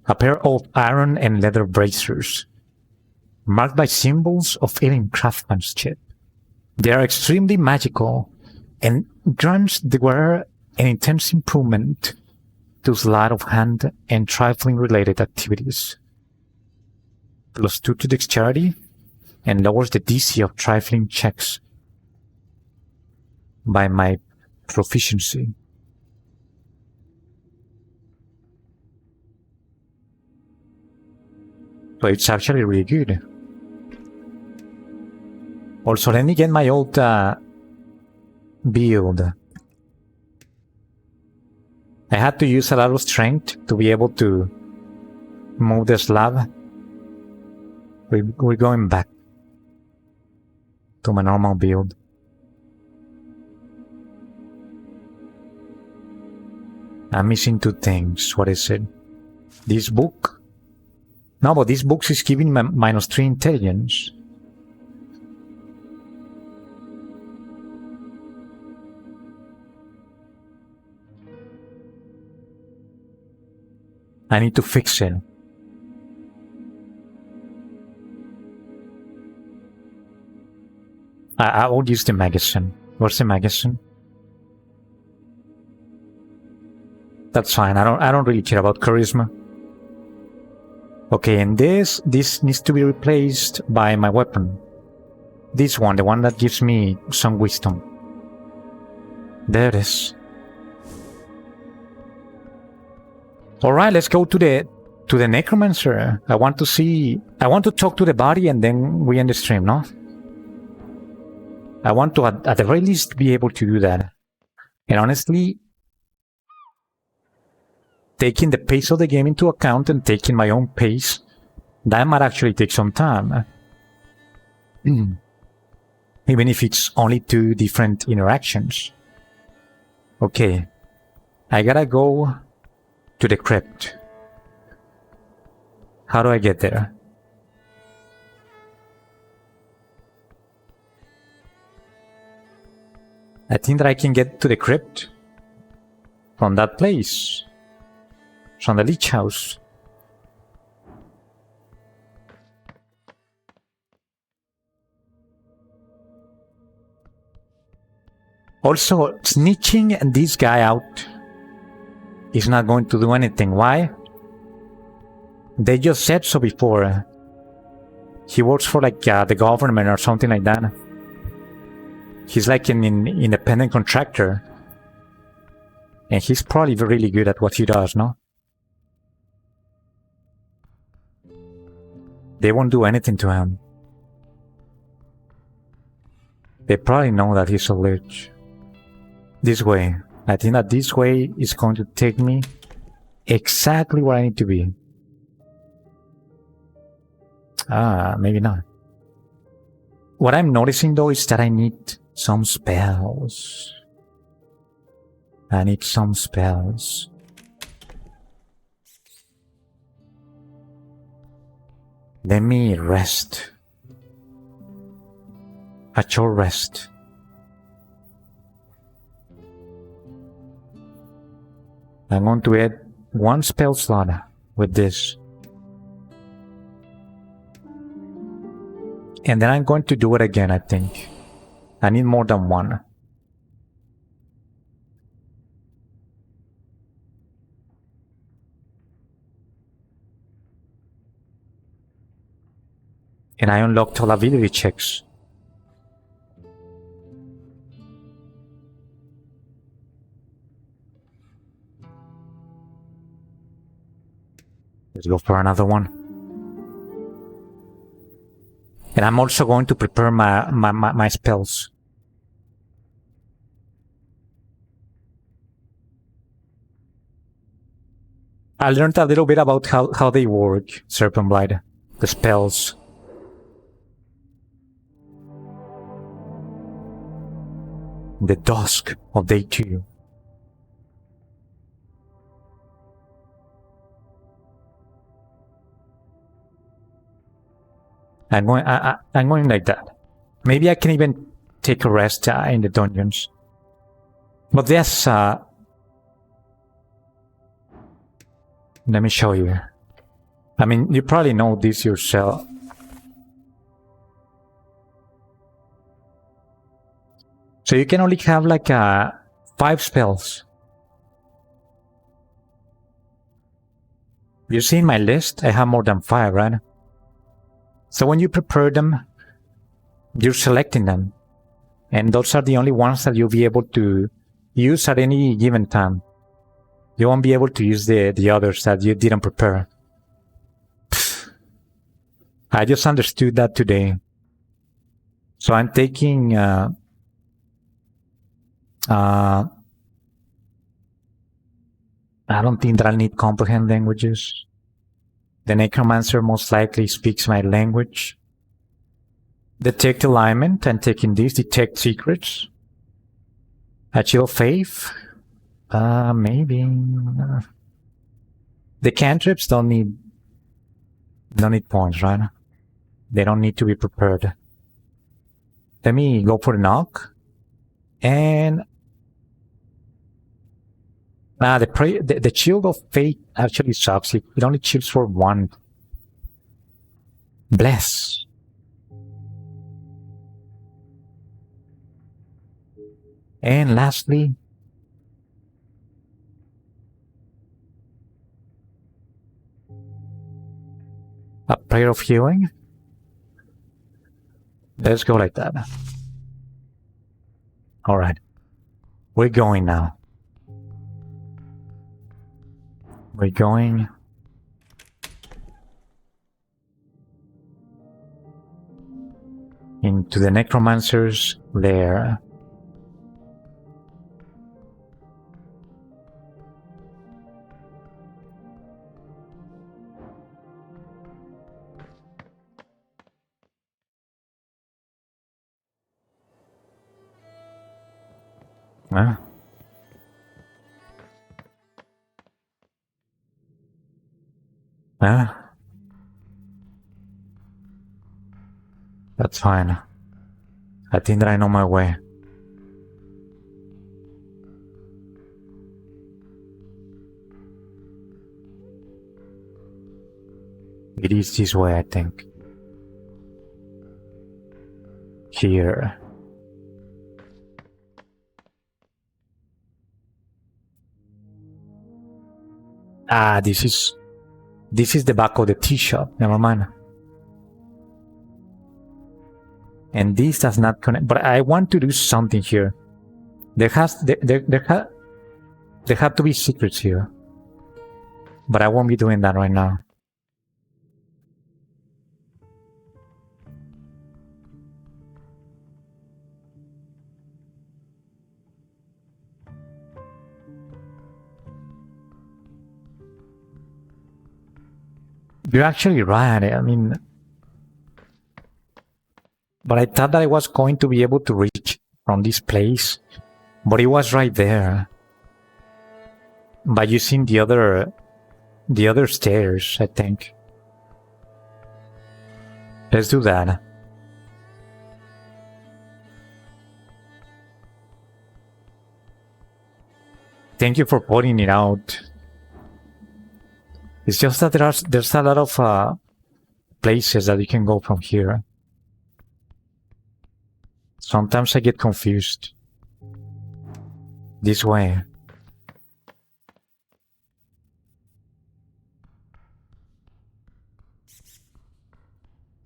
S3: A pair of iron and leather bracers, marked by symbols of alien craftsmanship. They are extremely magical and grant the wearer an intense improvement to sleight of hand and trifling related activities. +2 to dexterity and lowers the DC of trifling checks by my proficiency. So it's actually really good. Also, let me get my old build. I had to use a lot of strength to be able to move the slab. We're going back.
S1: to my normal build. I'm missing 2 things. What is it? This book? No, but this book is giving me -3 intelligence. I need to fix it. I will use the magazine. Where's the magazine? That's fine. I don't really care about charisma. Okay, and this needs to be replaced by my weapon. This one, the one that gives me some wisdom. There it is. Alright, let's go to the necromancer. I want to talk to the body and then we end the stream, no? I want to at the very least be able to do that. And honestly, taking the pace of the game into account and taking my own pace, that might actually take some time. Even if it's only 2 different interactions. Okay, I gotta go to the crypt. How do I get there? I think that I can get to the crypt from that place. From the Lich House. Also, snitching this guy out is not going to do anything. Why? They just said so before. He works for like the government or something like that. He's like an independent contractor. And he's probably really good at what he does, no? They won't do anything to him. They probably know that he's a lich. This way. I think that this way is going to take me exactly where I need to be. Maybe not. What I'm noticing though is that I need some spells. I need some spells. Let me rest. Actual rest. I'm going to add 1 spell slot with this. And then I'm going to do it again, I think. I need more than 1. And I unlocked all ability checks. Let's go for another one. And I'm also going to prepare my spells. I learned a little bit about how they work, Serpent Blight, the spells. The dusk of day 2. I'm going like that. Maybe I can even take a rest in the dungeons. But this, let me show you. I mean, you probably know this yourself. So you can only have like 5 spells. You see in my list, I have more than 5, right? So when you prepare them, you're selecting them. And those are the only ones that you'll be able to use at any given time. You won't be able to use the others that you didn't prepare. Pfft. I just understood that today. So I'm taking I don't think that I'll need comprehend languages. The necromancer most likely speaks my language. Detect alignment and taking this, detect secrets. A chill of faith? Maybe. The cantrips don't need points, right? They don't need to be prepared. Let me go for the knock. And the shield of fate actually sucks. It only chills for one. Bless. And lastly, a prayer of healing. Let's go like that. Alright. We're going now. We're going into the necromancer's lair. Huh? Huh? That's fine. I think that I know my way. It is this way, I think. Here. Ah, this is the back of the tea shop. Never mind. And this does not connect. But I want to do something here. There have to be secrets here. But I won't be doing that right now. You're actually right. I mean, but I thought that I was going to be able to reach from this place, but it was right there. By using the other stairs, I think. Let's do that. Thank you for pointing it out. It's just that there's a lot of places that you can go from here. Sometimes I get confused. This way.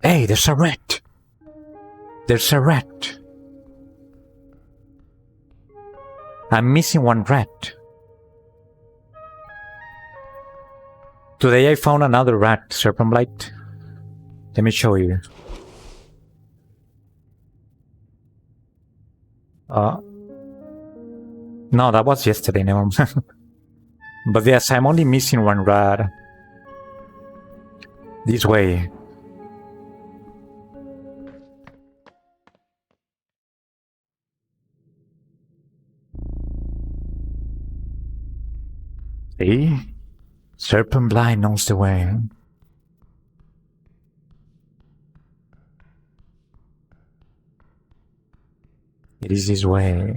S1: Hey, there's a rat! There's a rat! I'm missing one rat. Today I found another rat, Serpent Blight. Let me show you. No, that was yesterday, never mind. But yes, I'm only missing one rat. This way. See? Serpent Blight knows the way. It is this way.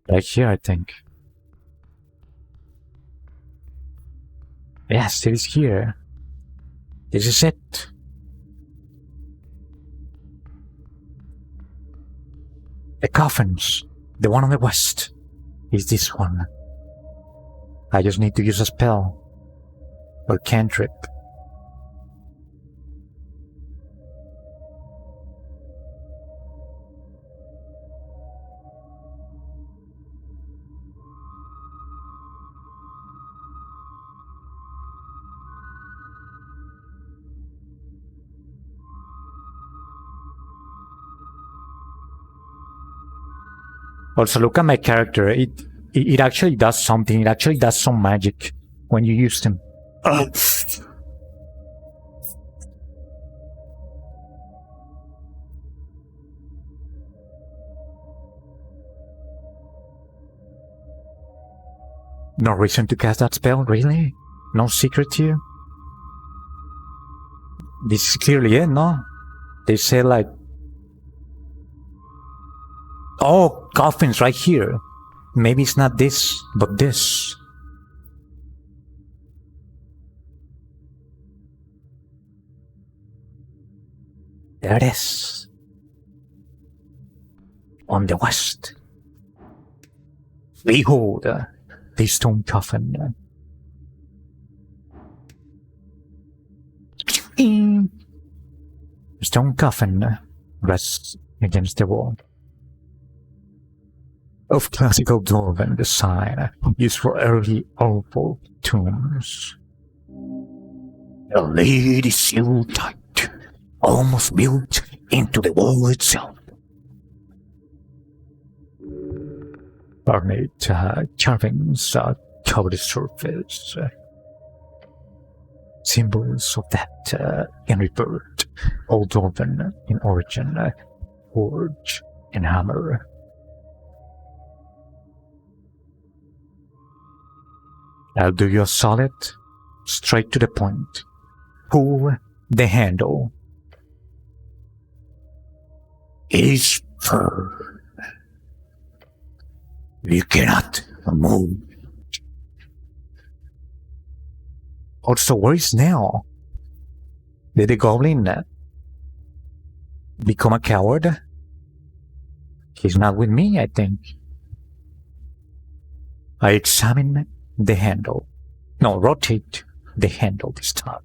S1: Right here, I think. Yes, it is here. This is it. The coffins. The one on the west is this one. I just need to use a spell. Or cantrip. Also, look at my character. It actually does something. It actually does some magic when you use them. No reason to cast that spell, really? No secret here? This is clearly it, no? They say like... Oh, coffin's right here. Maybe it's not this, but this. There it is. On the west. Behold, the stone coffin. The stone coffin rests against the wall. Of classical dwarven design, used for early oval tombs.
S4: The lid is sealed tight, almost built into the wall itself.
S1: Ornate carvings cover the surface. Symbols of that can revert, Old Dwarven in origin, forge and hammer. I'll do you a solid, straight to the point. Pull the handle.
S4: It is firm. You cannot move.
S1: Also, where is Nell? Did the goblin become a coward? He's not with me, I think. I examine the handle. No, rotate the handle this time.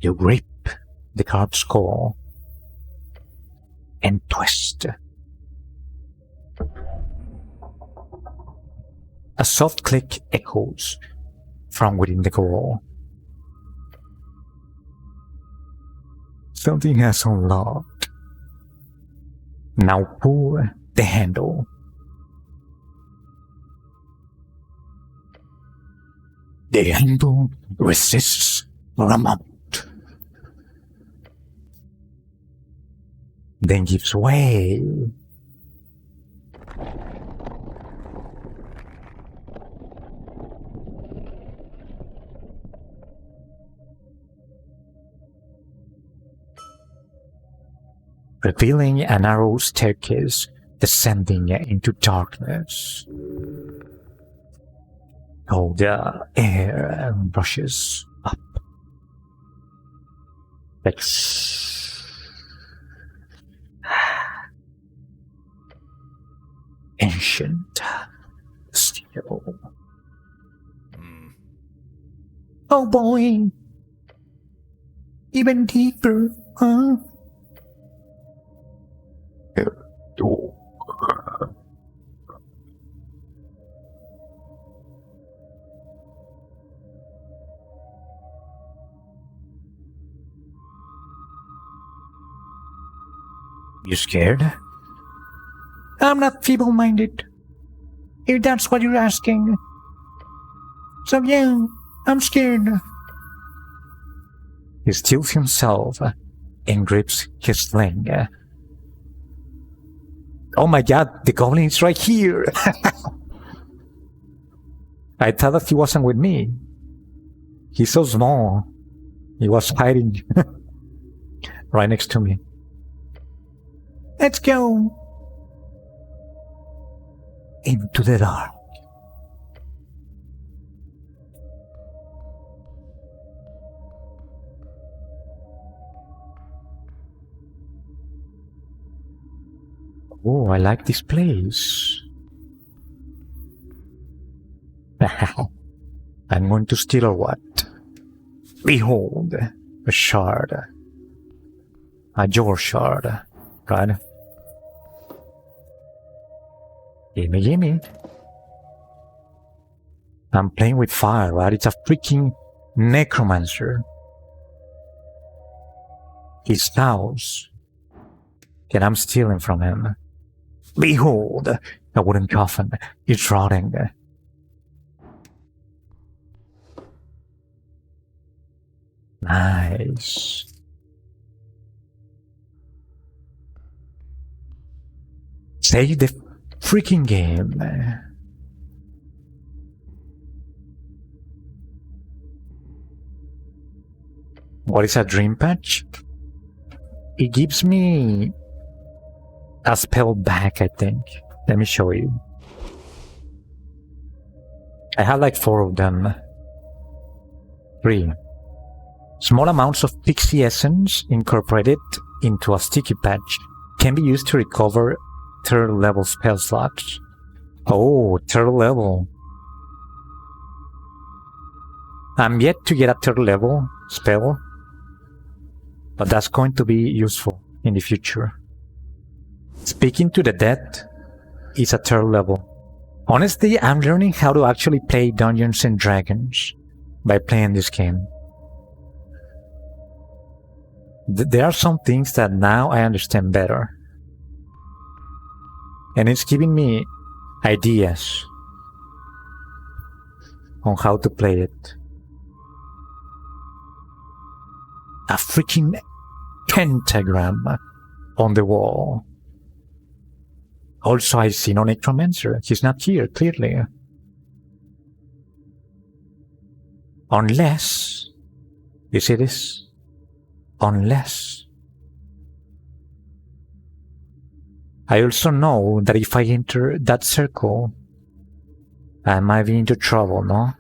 S1: You grip the carved skull and twist. A soft click echoes from within the wall. Something has unlocked. Now pull the handle.
S4: The handle resists for a moment.
S1: Then gives way. Revealing a narrow staircase descending into darkness. Cold air brushes up. Like ancient steel.
S5: Oh boy. Even deeper, huh?
S1: You scared?
S5: I'm not feeble-minded, if that's what you're asking. So yeah, I'm scared.
S1: He steels himself and grips his sling. Oh my god, the goblin is right here! I thought that he wasn't with me. He's so small. He was hiding right next to me.
S5: Let's go.
S1: Into the dark. Oh, I like this place. I'm going to steal or what? Behold, a shard. A your shard, right? Gimme, gimme. I'm playing with fire, right? It's a freaking necromancer. His house. And I'm stealing from him. Behold, a wooden coffin. It's rotting. Nice.
S3: Save the freaking game. What is a dream patch? It gives me a spell back, I think. Let me show you. I have like 4 of them. 3. Small amounts of pixie essence incorporated into a sticky patch can be used to recover 3rd level spell slots. Oh, 3rd level. I'm yet to get a 3rd level spell, but that's going to be useful in the future. Speaking to the Dead is a 3rd level. Honestly, I'm learning how to actually play Dungeons and Dragons by playing this game. There are some things that now I understand better. And it's giving me ideas on how to play it. A freaking pentagram on the wall. Also, I see no necromancer. He's not here, clearly. Unless... You see this? Unless... I also know that if I enter that circle, I might be into trouble, no?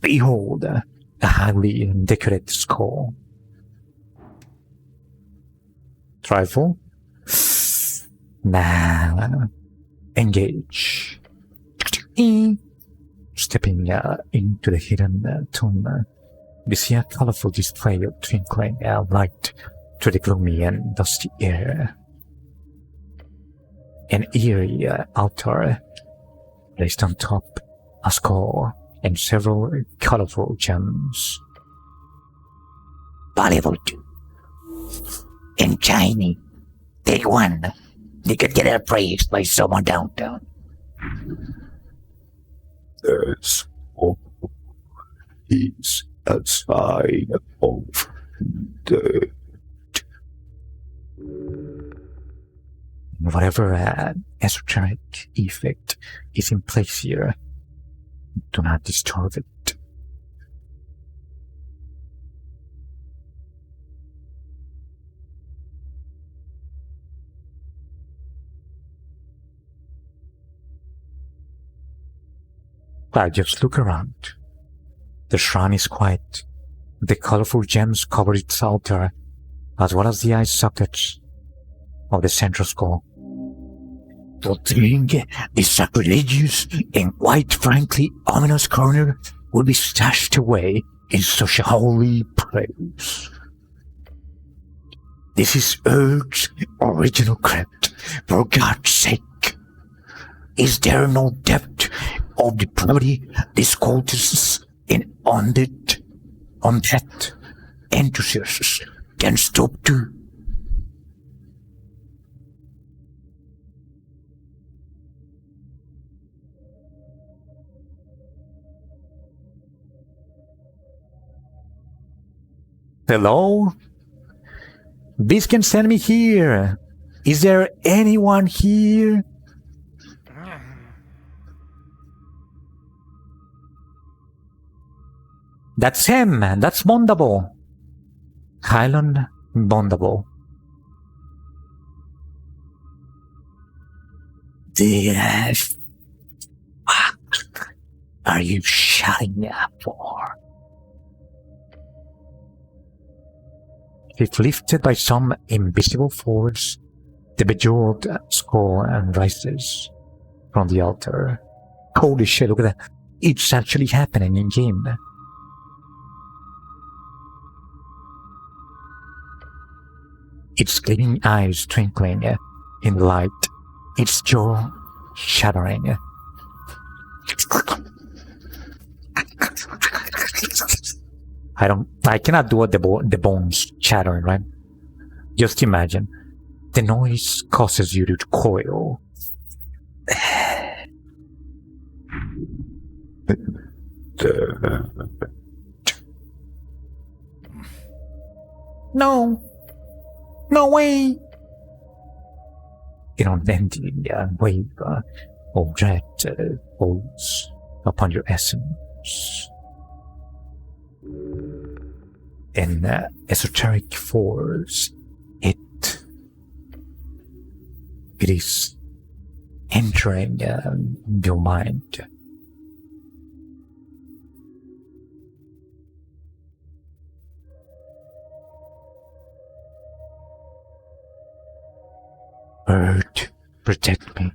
S3: Behold, a highly decorated skull. Trifle? Nah. Engage. Stepping into the hidden tomb, we see a colorful display of twinkling light through the gloomy and dusty air. An eerie altar placed on top, a skull and several colorful gems.
S4: Valuable too. And shiny. Take one. You could get appraised by someone downtown.
S2: There's always a sign of death.
S3: Whatever esoteric effect is in place here, do not disturb it. I just look around. The shrine is quiet. The colorful gems cover its altar, as well as the eye sockets of the central skull.
S4: The thing, the sacrilegious and quite frankly ominous corner will be stashed away in such a holy place. This is Earth's original crypt, for God's sake. Is there no depth of depravity these cultists and undead enthusiasts can stoop to?
S3: Hello? This can send me here. Is there anyone here? That's him. That's Bondable. Highland Bondable.
S4: The fuck are you shutting up for?
S3: If lifted by some invisible force, the bejeweled skull rises from the altar. Holy shit, look at that. It's actually happening in game. Its gleaming eyes twinkling in the light, its jaw shattering. I cannot do the bones chattering, right? Just imagine. The noise causes you to coil.
S5: No. No way.
S1: An unending wave of red falls upon your essence. An esoteric force, it is entering your mind. Earth, protect me.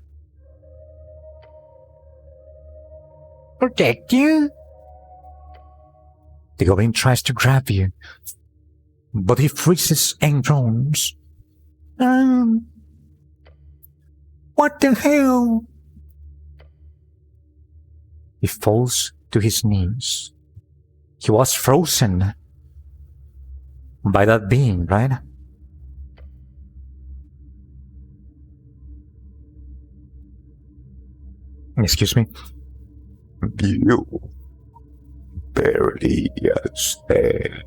S5: Protect you?
S1: The goblin tries to grab you, but he freezes and groans.
S5: What the hell?
S1: He falls to his knees. He was frozen by that being, right? Excuse me?
S2: You barely stand.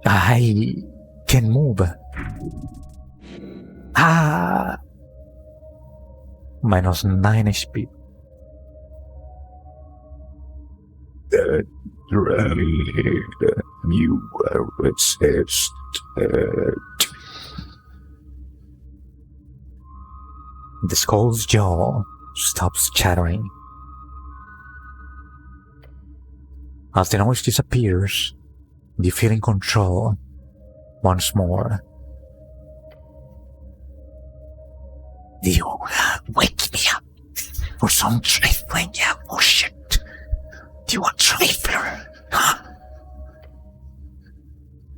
S1: I can move. Minus 9 HP.
S2: That dragon you resisted.
S1: The skull's jaw stops chattering. As the noise disappears, you feel in control once more.
S4: You wake me up for some trifling bullshit. You a trifler, huh?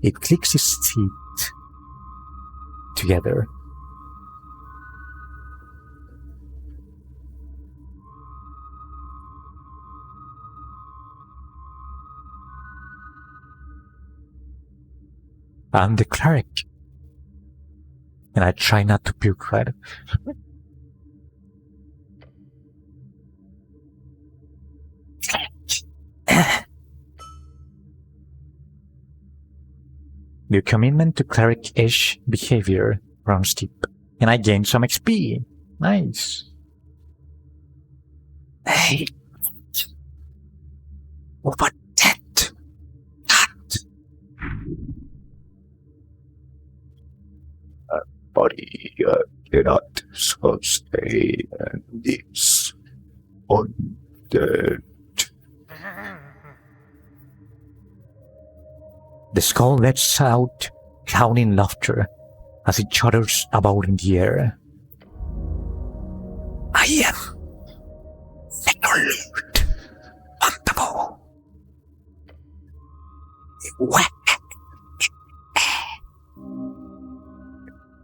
S1: It clicks its teeth together. I'm the cleric. And I try not to puke, right? Your commitment to cleric-ish behavior runs deep, and I gain some XP. Nice.
S4: Hey, what about that?
S2: Body cannot sustain this undead.
S1: The skull lets out howling laughter as it shudders about in the air.
S4: I am Necrolord Untable. Whack.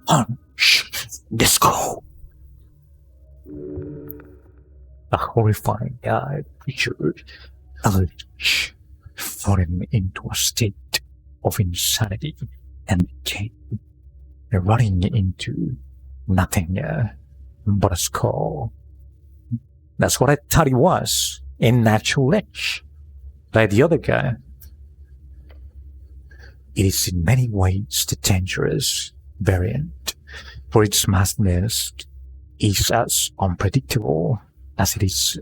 S4: Punch the skull.
S1: A horrifying creature emerged, falling into a state of insanity and decay, running into nothing but a skull. That's what I thought it was, a natural lich, like the other guy. It is in many ways the dangerous variant, for its madness is as unpredictable as it is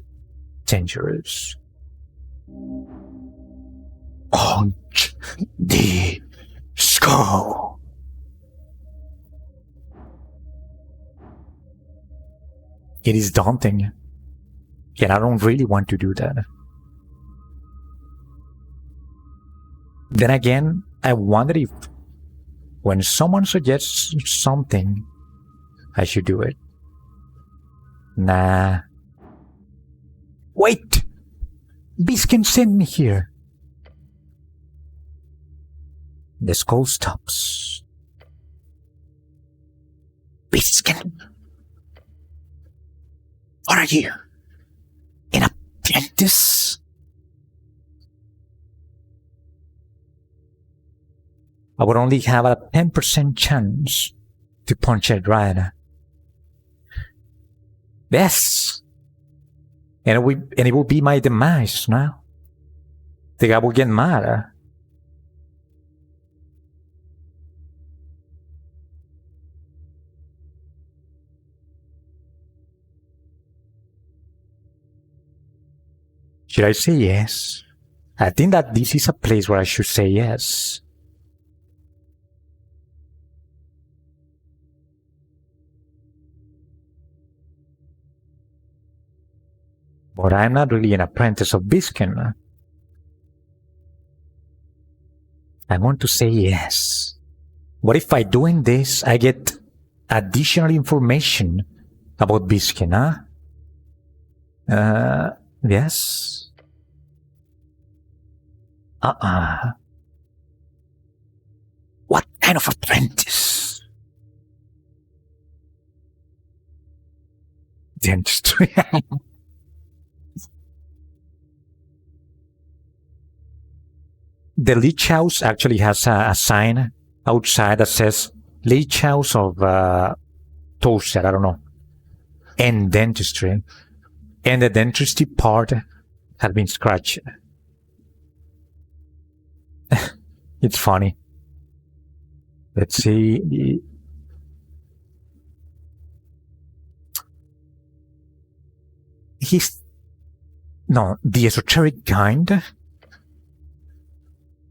S1: dangerous.
S4: Punch the skull.
S1: It is daunting, yet I don't really want to do that. Then again, I wonder if when someone suggests something, I should do it. Nah. Wait! Biskin sent me here. The skull stops.
S4: Biskin. What are you? An apprentice?
S1: I would only have a 10% chance to punch it right. Yes. And it will be my demise now. The guy will get mad. Should I say yes? I think that this is a place where I should say yes. But I'm not really an apprentice of Biskin. I want to say yes. What if by doing this, I get additional information about Biskin, huh? Yes.
S4: What kind of apprentice?
S1: Dentistry. The Leech House actually has a sign outside that says Leech House of Toaster, I don't know, and Dentistry. And the dentistry part had been scratched. It's funny. Let's see. The esoteric kind.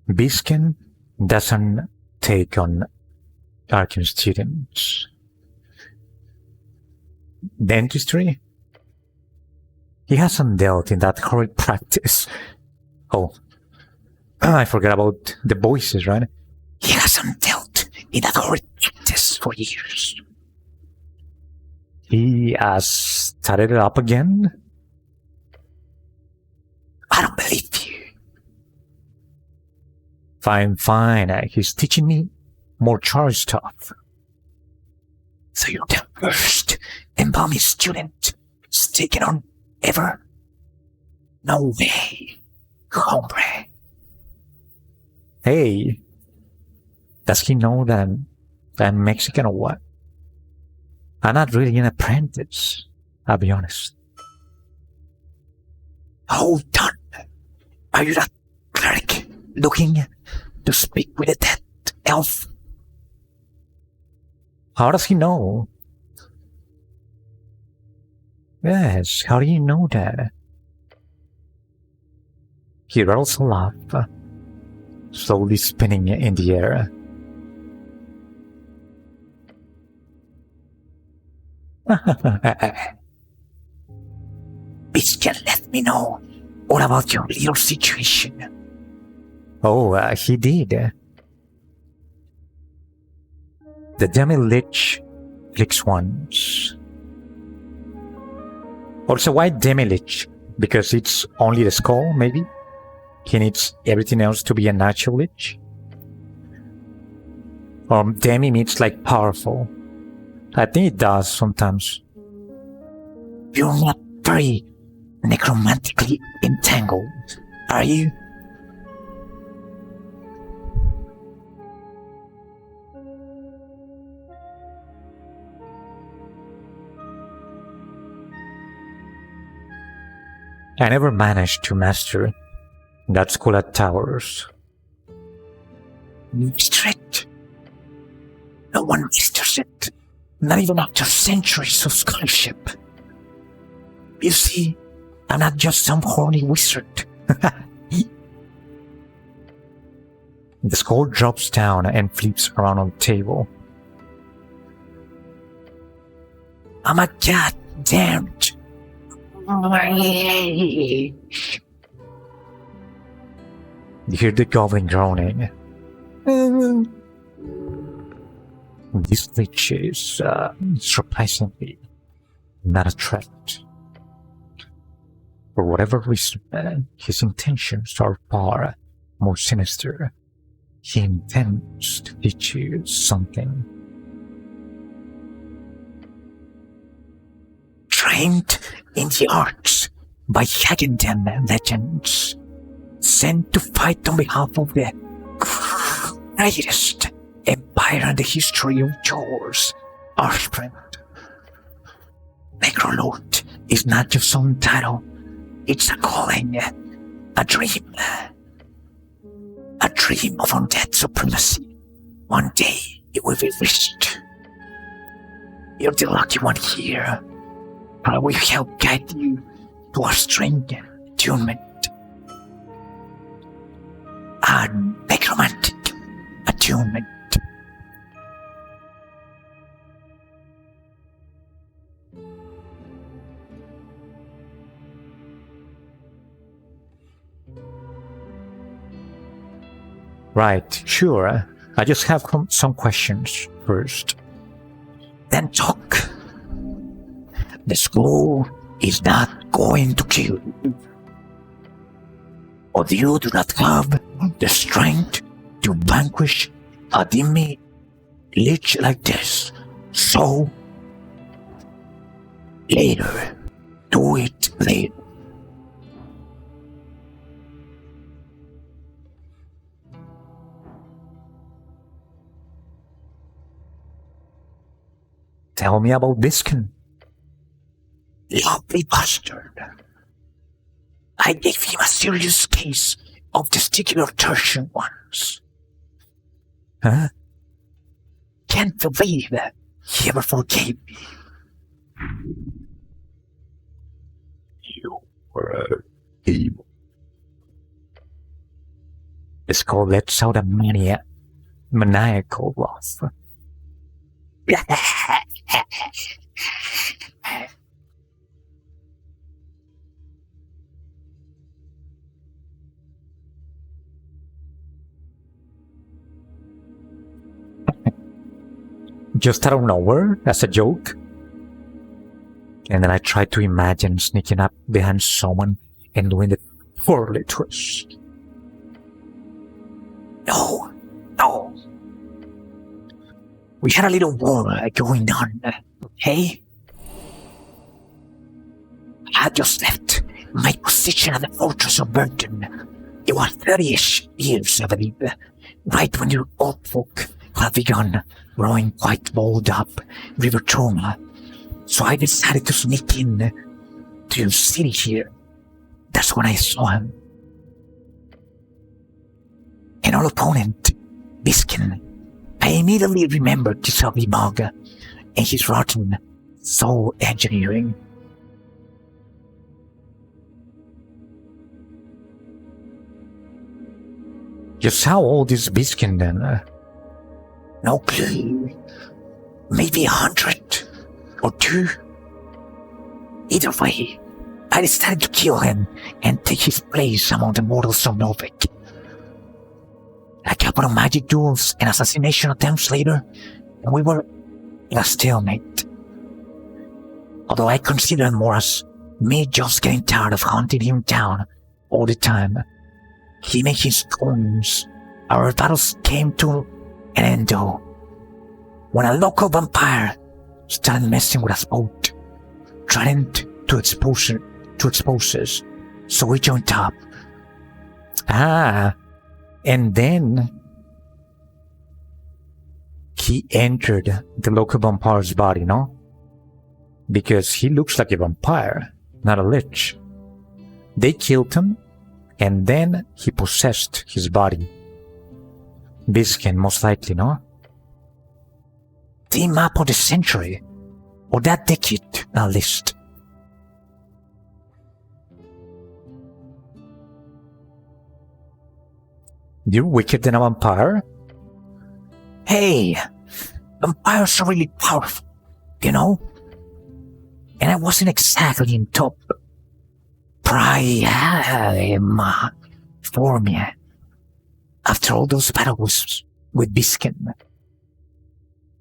S1: Biskin doesn't take on Arkham students. Dentistry? He hasn't dealt in that horrid practice. Oh, I forgot about the voices, right?
S4: He hasn't dealt in that horrid practice for years.
S1: He has started it up again?
S4: I don't believe you.
S1: Fine. He's teaching me more charge stuff.
S4: So you're the first embalming student he's taken on ever? No way, hombre.
S1: Hey, does he know that I'm Mexican or what? I'm not really an apprentice, I'll be honest.
S4: Hold on. Are you that cleric looking to speak with a dead elf?
S1: How does he know? Yes, how do you know that? He rolls a laugh, slowly spinning in the air.
S4: Biscuit, let me know all about your little situation.
S1: Oh, he did. The demi-lich clicks once. Also, why demi-lich? Because it's only the skull, maybe? He needs everything else to be a natural lich? Or demi means like powerful. I think it does sometimes.
S4: You're not very necromantically entangled, are you?
S1: I never managed to master that school at Towers.
S4: Strict. No one masters it, not even after centuries of scholarship. You see, I'm not just some horny wizard.
S1: The skull drops down and flips around on the table.
S4: I'm a goddamned.
S1: You hear the goblin groaning. This lich is surprisingly not a threat. For whatever reason, his intentions are far more sinister. He intends to teach you something.
S4: Trained in the arts by Hagendem legends, sent to fight on behalf of the greatest empire in the history of yours, Archfriend. Necrolord is not just some title, it's a calling, a dream. A dream of undead supremacy. One day it will be reached. You're the lucky one here. I will help guide you to our strength, attunement, necromantic attunement.
S1: Right, sure. I just have some questions first.
S4: Then talk. The scroll is not going to kill you. Or you do not have the strength to vanquish a dimmy lich like this. So, later. Do it later.
S1: Tell me about Biskin.
S4: Lovely bastard. I gave him a serious case of testicular torsion once.
S1: Huh?
S4: Can't believe he ever forgave me.
S2: You were evil.
S1: The skull lets out a maniacal laugh. Just out of nowhere, as a joke. And then I tried to imagine sneaking up behind someone and doing the twirly twist.
S4: No. We had a little war going on, okay? I had just left my position at the fortress of Burton. It was 30-ish years, I believe, right when your old folk had begun growing quite balled up River Trauma. So I decided to sneak in to your city here. That's when I saw him. An old opponent, Biskin. I immediately remembered his ugly mug and his rotten soul engineering.
S1: Just how old is Biskin then?
S4: No clue. Maybe 100 or 2. Either way, I decided to kill him and take his place among the mortals of Novik. A couple of magic duels and assassination attempts later, and we were in a stalemate. Although I consider it more as me just getting tired of hunting him down all the time. He made his coins. Our battles came to an end though, when a local vampire started messing with us both, trying to expose us, so we joined up.
S1: Ah, and then he entered the local vampire's body, no? Because he looks like a vampire, not a lich. They killed him, and then he possessed his body. Biskin, most likely, no?
S4: Team up of the century, or that decade at least.
S1: You're wickeder than a vampire?
S4: Hey, vampires are really powerful, you know? And I wasn't exactly in top prime form yet. After all those battles with Biskin.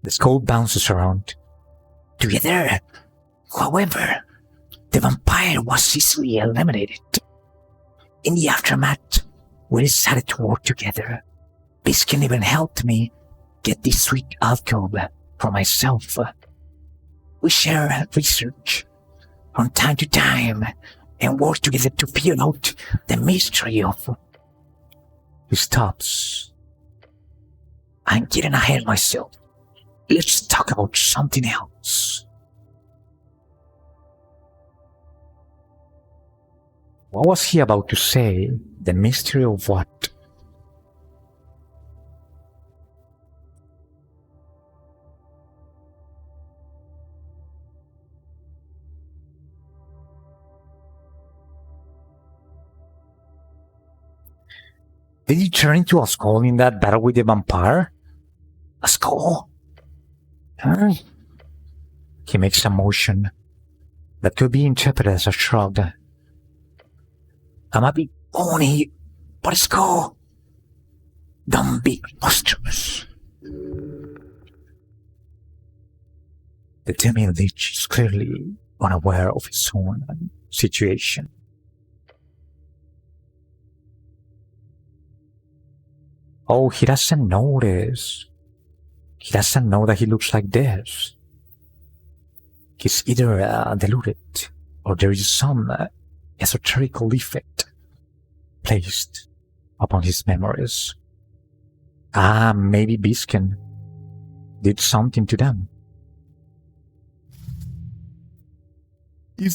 S1: The skull bounces around.
S4: Together, however, the vampire was easily eliminated. In the aftermath, we decided to work together. Biskin even helped me get this sweet alcove for myself. We share research from time to time and work together to figure out the mystery of...
S1: He stops.
S4: I'm getting ahead of myself. Let's talk about something else.
S1: What was he about to say? The mystery of what?
S3: Did you turn into a skull in that battle with the vampire? A skull? Huh? He makes a motion that could be interpreted as a shrug. I'm a big pony, but a skull. Don't be monstrous. The demi-lich is clearly unaware of his own situation. Oh, he doesn't notice. He doesn't know that he looks like this. He's either deluded, or there is some esoterical effect placed upon his memories. Maybe Biskin did something to them. Is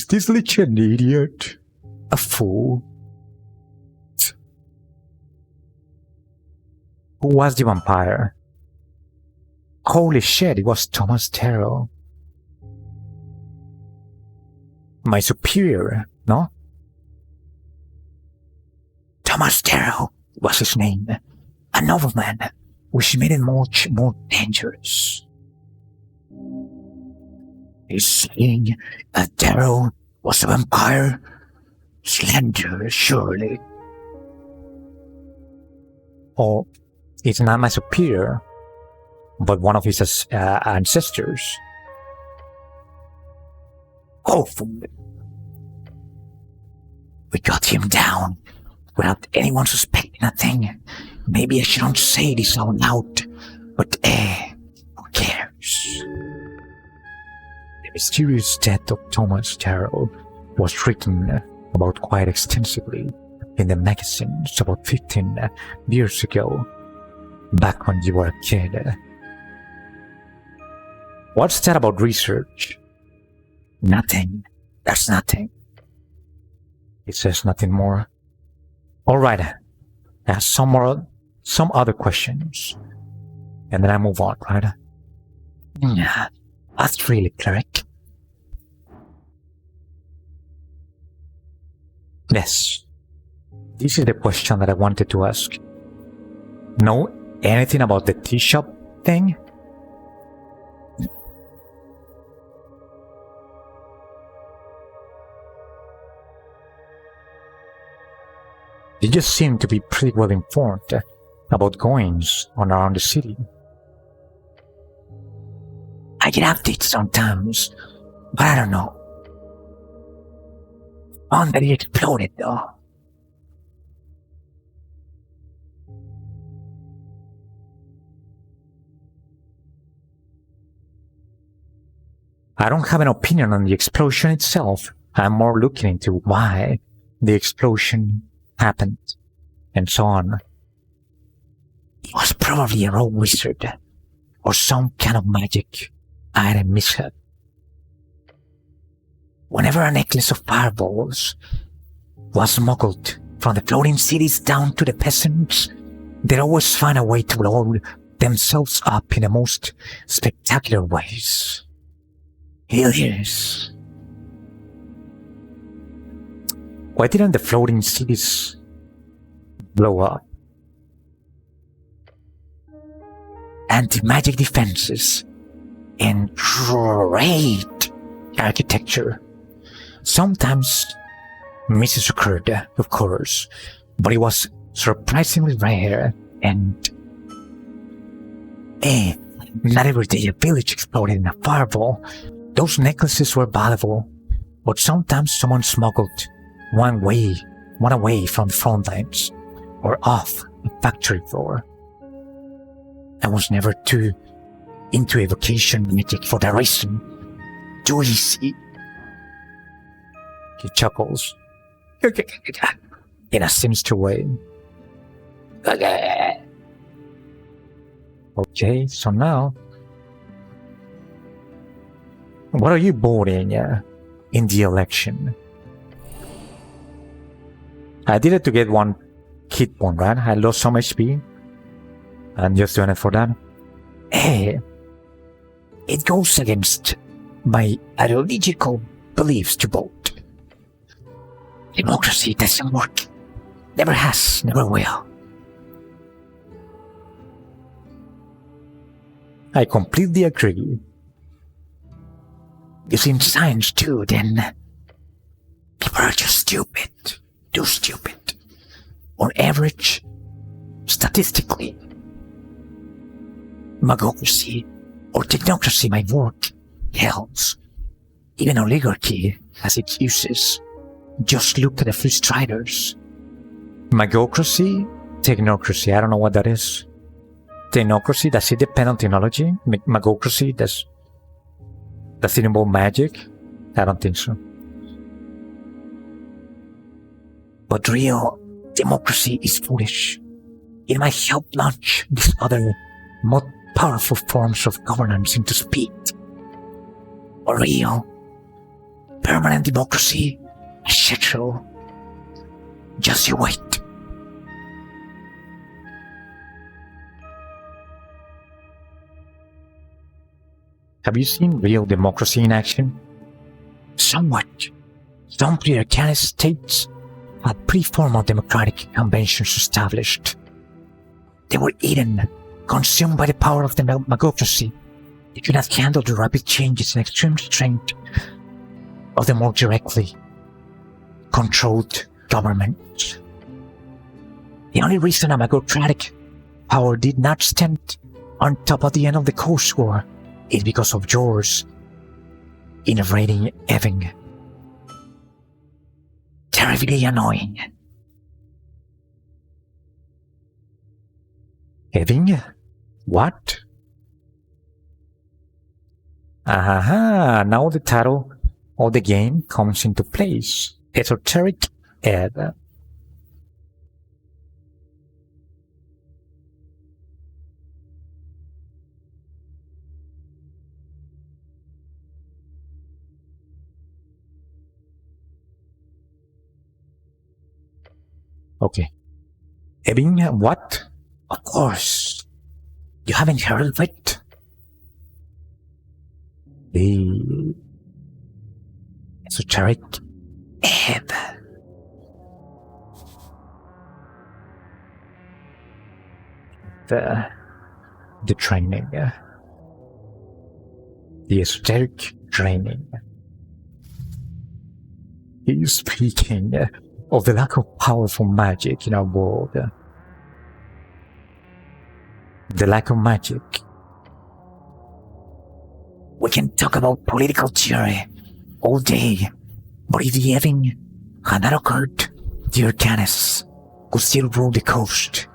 S3: this lich an idiot? A fool? Who was the vampire? Holy shit, it was Thomas Terrell. My superior, no? Thomas Terrell was his name. A nobleman, which made it much more dangerous. He's saying that Terrell was a vampire? Slender, surely. Oh, it's not my superior, but one of his ancestors. Oh, we got him down without anyone suspecting a thing. Maybe I shouldn't say this out loud, but who cares? The mysterious death of Thomas Terrell was written about quite extensively in the magazines about 15 years ago, back when you were a kid. What's that about research? Nothing. That's nothing. It says nothing more. Alright, I have some other questions, and then I move on, right? Yeah, that's really cleric. Yes. This is the question that I wanted to ask. Know anything about the tea shop thing? You just seem to be pretty well informed about goings on around the city. I get updates sometimes, but I don't know. Found that it exploded though. I don't have an opinion on the explosion itself. I'm more looking into why the explosion happened, and so on. It was probably a rogue wizard, or some kind of magic item mishap. Whenever a necklace of fireballs was smuggled from the floating cities down to the peasants, they'd always find a way to blow themselves up in the most spectacular ways. Here it is. Why didn't the floating cities blow up? Anti-magic defenses and great architecture. Sometimes misses occurred, of course, but it was surprisingly rare, and not every day a village exploded in a fireball. Those necklaces were valuable, but sometimes someone smuggled one away from the front lines, or off the factory floor. I was never too into evocation magic for that reason. Too easy. He chuckles in a sinister way. Okay, so now, what are you voting in the election? I did it to get one hit point, right? I lost some HP. I'm just doing it for that. Hey, it goes against my ideological beliefs to vote.
S4: Democracy doesn't work. Never has, never will.
S1: I completely agree.
S4: You see, in science too, then people are just stupid. Too stupid. On average, statistically, magocracy or technocracy might work. Hells, even oligarchy has its uses. Just look at the free striders.
S1: Magocracy? Technocracy, I don't know what that is. Technocracy, does it depend on technology? Magocracy, does it involve magic? I don't think so.
S4: But real democracy is foolish. It might help launch these other, more powerful forms of governance into speed. Or real, permanent democracy, etc. Just you wait.
S1: Have you seen real democracy in action?
S4: Somewhat. Some pre-arcane states had pre-formal democratic conventions established. They were eaten, consumed by the power of the magocracy. They could not handle the rapid changes and extreme strength of the more directly controlled government. The only reason a magocratic power did not stand on top at the end of the Coast War is because of yours innovating Evan. Terribly annoying.
S1: Evan? What? Aha, now the title of the game comes into place. Esoteric Ed. Okay. Evan, what?
S4: Of course. You haven't heard of it?
S1: The
S4: Esoteric Ed.
S1: the training. The esoteric training. He's speaking of the lack of powerful magic in our world. The lack of magic.
S4: We can talk about political theory all day, but if the Evan had not occurred, the Arcanists could still rule the coast.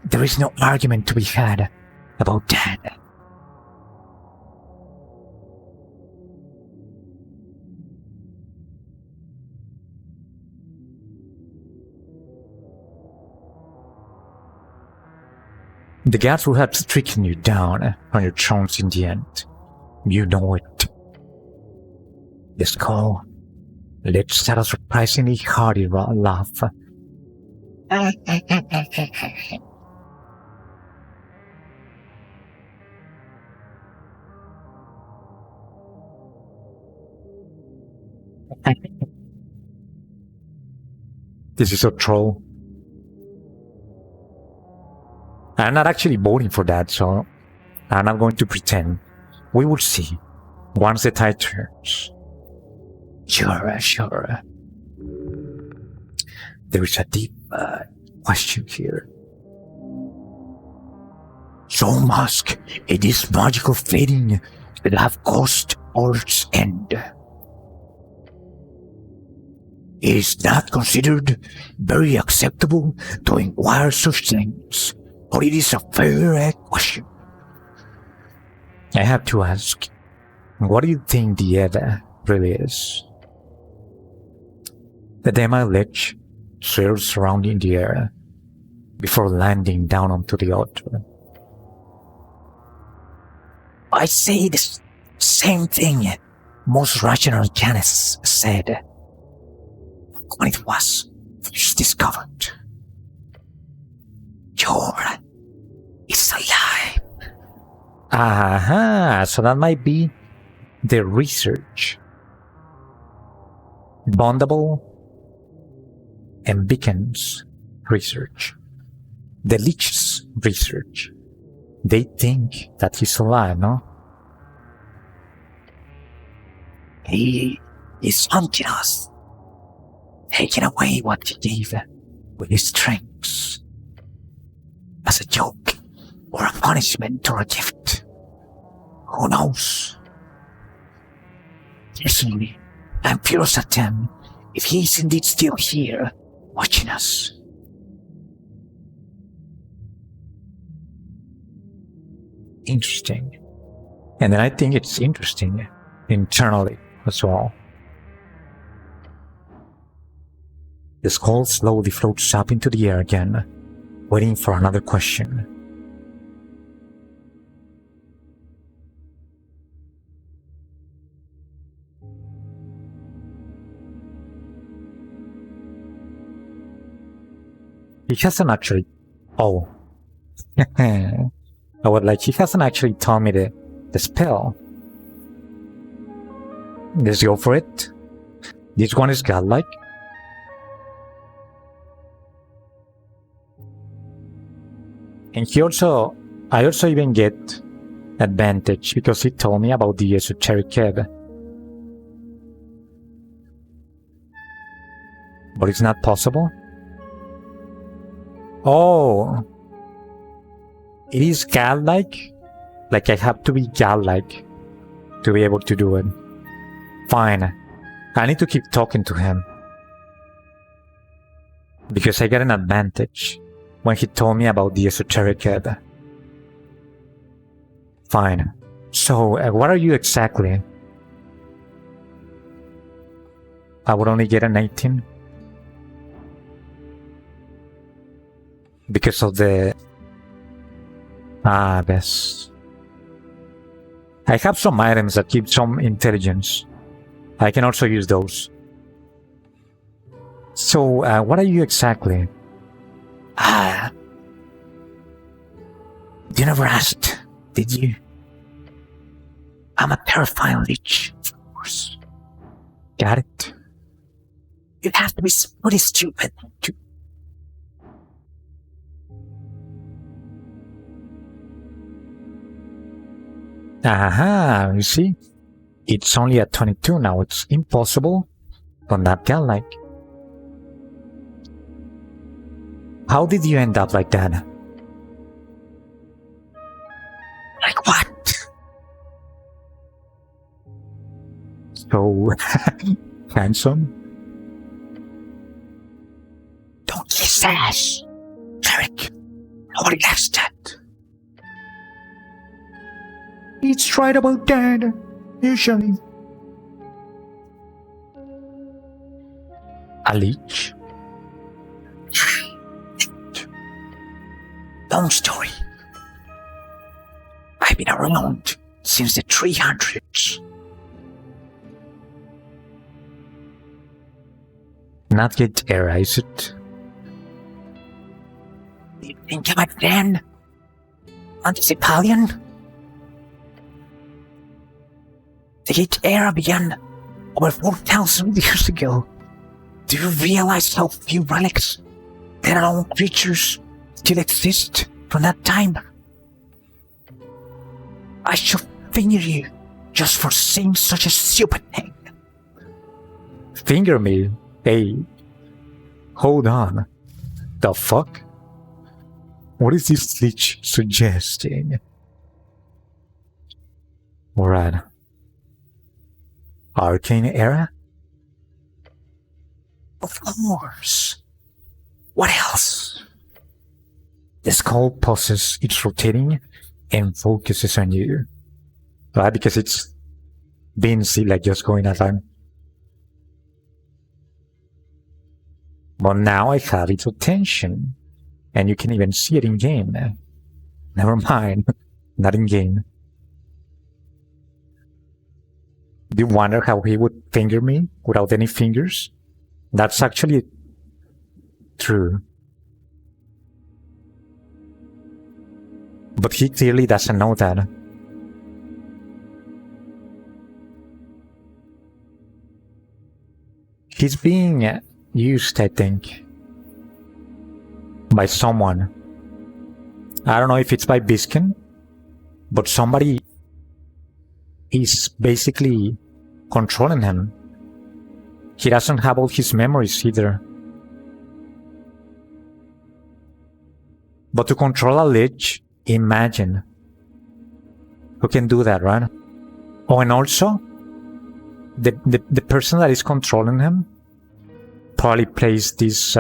S4: There is no argument to be had about that.
S1: The gods will have stricken you down on your thrones in the end. You know it. The skull lets out a surprisingly hearty laugh. This is a troll. I'm not actually voting for that, so I'm not going to pretend. We will see once the tide turns.
S4: Sure.
S1: There is a deep question here.
S4: So Musk, it is magical fading that have caused Earth's end. It is not considered very acceptable to inquire such things, but it is a fair question.
S1: I have to ask, what do you think the Edda really is? The demi lich swirls surrounding the air before landing down onto the altar.
S4: I say the same thing most rational mechanists said when it was first discovered. Jor is alive.
S1: Aha, so that might be the research. Bondable and Beacon's research, the Leech's research. They think that he's alive, no?
S4: He is hunting us, taking away what he gave with his strengths, as a joke, or a punishment, or a gift. Who knows? Personally, I'm curious at him if he's indeed still here, watching us.
S1: Interesting. And then I think it's interesting internally as well. The skull slowly floats up into the air again, waiting for another question. He hasn't actually... Oh. I would like, he hasn't actually told me the spell. Let's go for it. This one is godlike. And I also even get advantage because he told me about the esoteric cave. But it's not possible? Oh. It is godlike? Like I have to be godlike to be able to do it. Fine. I need to keep talking to him. Because I got an advantage when he told me about the esoteric cave. Fine. So, what are you exactly? I would only get an 18. Because of the... this. I have some items that give some intelligence. I can also use those. So, what are you exactly?
S4: You never asked, did you? I'm a terrifying leech, of course.
S1: Got it.
S4: You'd have to be pretty stupid to...
S1: Aha, you see? It's only at 22 now. It's impossible, but not godlike. How did you end up like that?
S4: Like what?
S1: So handsome?
S4: Don't kiss ass, Eric. Nobody likes that.
S5: It's right about that, usually.
S1: A leech?
S4: Long story. I've been around since the 300s.
S1: Not yet era, is it?
S4: You think I'm a then? Anticipalian? The Gate era began over 4,000 years ago. Do you realize how few relics, let alone creatures, still exist from that time? I should finger you just for saying such a stupid thing.
S1: Finger me? Hey. Hold on. The fuck? What is this leech suggesting? Alright. Arcane era?
S4: Of course. What else?
S1: The skull pauses its rotating and focuses on you. Right? Because it's been like just going around. But now I have its attention. And you can even see it in game. Never mind. Not in game. Do you wonder how he would finger me without any fingers? That's actually true. But he clearly doesn't know that. He's being used, I think. by someone. I don't know if it's by Biskin, but somebody is basically controlling him. He doesn't have all his memories either. But to control a lich, imagine. Who can do that, right? Oh, and also, the person that is controlling him probably plays this,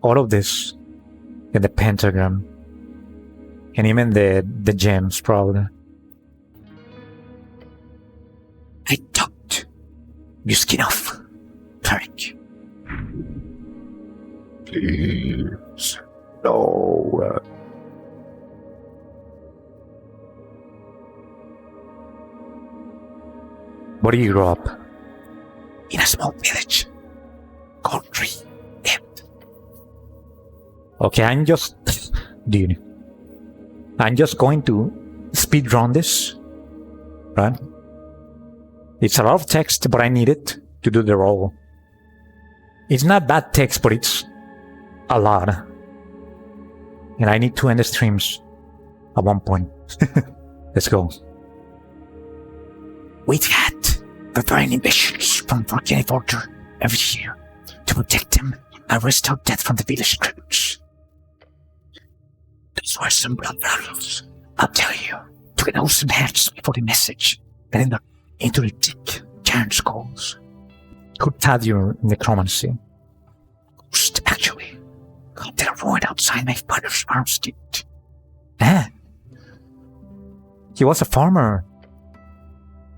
S1: all of this in the pentagram. And even the gems, probably.
S4: I took your skin off, Tarek.
S2: Please. No.
S1: Where do you grow up?
S4: In a small village called Tree.
S1: Okay, I'm just going to speed run this, right? It's a lot of text, but I need it to do the role. It's not bad text, but it's a lot. And I need to end the streams at one point. Let's go.
S4: We've had barbarian invasions from volcanic order every year to protect them and restore death from the village crypts. Those were some blood battles, I'll tell you, to get awesome heads for the message that ended into the thick giant skulls.
S1: Who taught you necromancy?
S4: Ghost, actually. Got their ruin outside my father's farmstead.
S1: Eh? He was a farmer.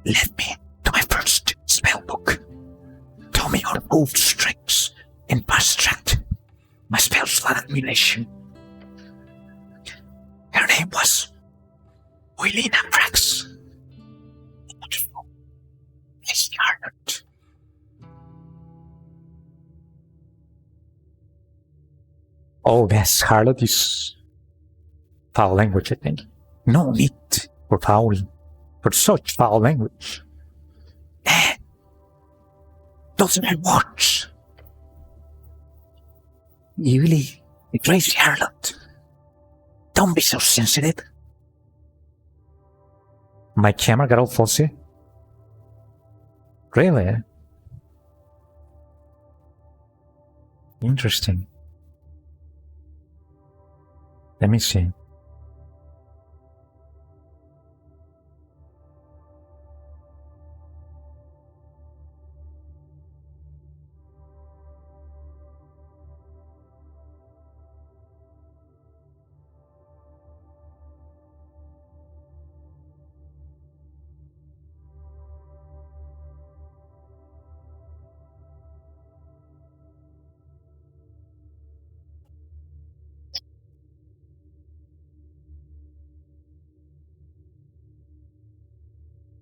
S4: Led me to my first spell book. Told me how to move strings and fast-tracked my spell's admiration. Her name was Wilina Prax. Wonderful. Miss Arnold.
S1: Oh, yes, harlot is foul language, I think. No need for foul, for such foul language.
S4: Those are my words. You really a crazy harlot. Don't be so sensitive.
S1: My camera got all fuzzy? Really? Interesting. Let me see.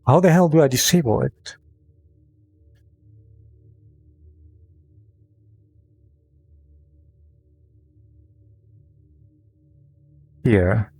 S1: How the hell do I disable it? Here.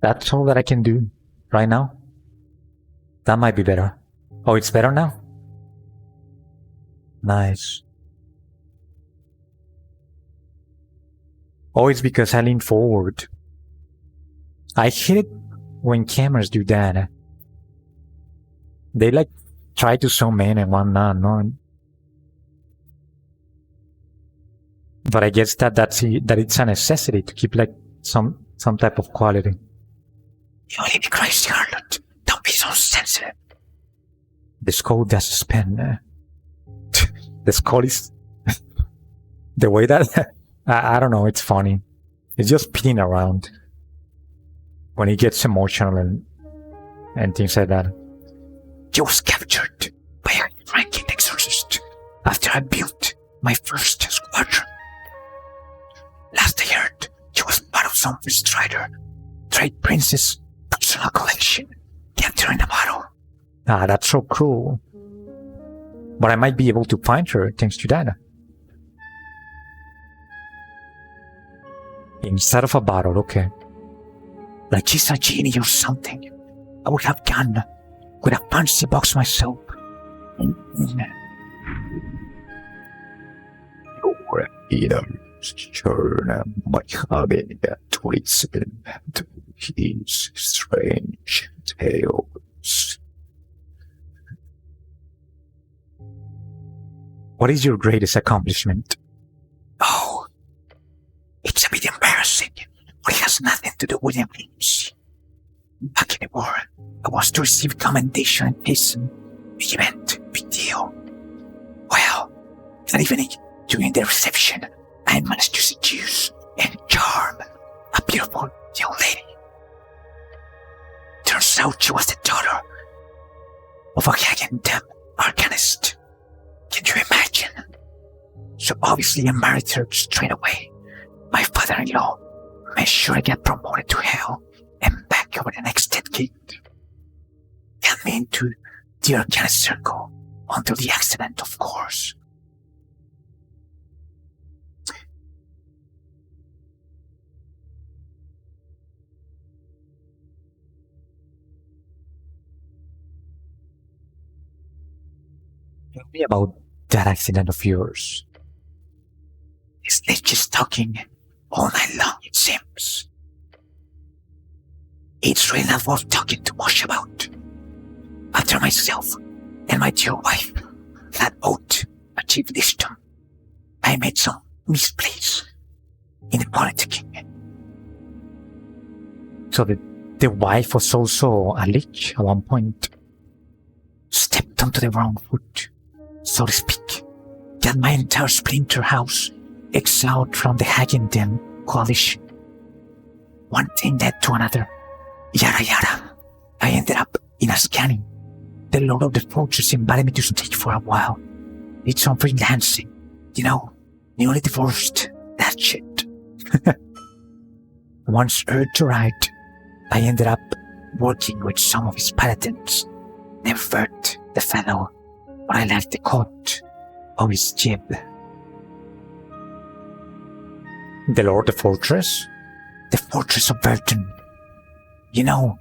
S1: That's all that I can do right now. That might be better. Oh, it's better now? Nice. Oh, it's because I lean forward. I hate it when cameras do that. They like try to zoom in and whatnot, no? But I guess that it's a necessity to keep like some type of quality.
S4: You only be crazy, harlot. Don't be so sensitive.
S1: The skull does spin. The skull is the way that I don't know. It's funny. It's just spinning around when he gets emotional and things like that.
S4: You was captured by a ranking exorcist after I built my first squadron. Last I heard, you was part of some Strider, Trade Princess personal collection, the kept her in a bottle.
S1: Ah, that's so cruel. But I might be able to find her thanks to that. Inside of a bottle, okay.
S4: Like she's a genie or something. I would have gone with a fancy box myself.
S2: Your ears turn my having to listen to his strange tales.
S1: What is your greatest accomplishment?
S4: Oh, it's a bit embarrassing, but it has nothing to do with the names. Back in the war, I was to receive commendation and hasten the event. Big deal. Well, that evening, during the reception, I managed to seduce and charm a beautiful young lady. Turns out she was the daughter of a Hagendam arcanist. Can you imagine? So obviously I married her straight away. My father-in-law made sure I get promoted to hell and back over the next decade. Got me into the arcanist circle until the accident, of course.
S1: Tell me about that accident of yours.
S4: This lich is talking all night long, it seems. It's really not worth talking too much about. After myself and my dear wife had both achieved wisdom, I made some misplays in the politicking.
S1: So the wife was also a lich at one point.
S4: Stepped onto the wrong foot, so to speak. Got my entire splinter house exiled from the Hagendam coalition. One thing led to another. Yada yada. I ended up in a scanning. The Lord of the Fortress invited me to stay for a while. Did some freelancing. You know, newly divorced. That shit. Once urged to write, I ended up working with some of his paladins. Never hurt the fellow, but I left the court of his jib.
S1: The Lord of the Fortress?
S4: The Fortress of Burton. You know,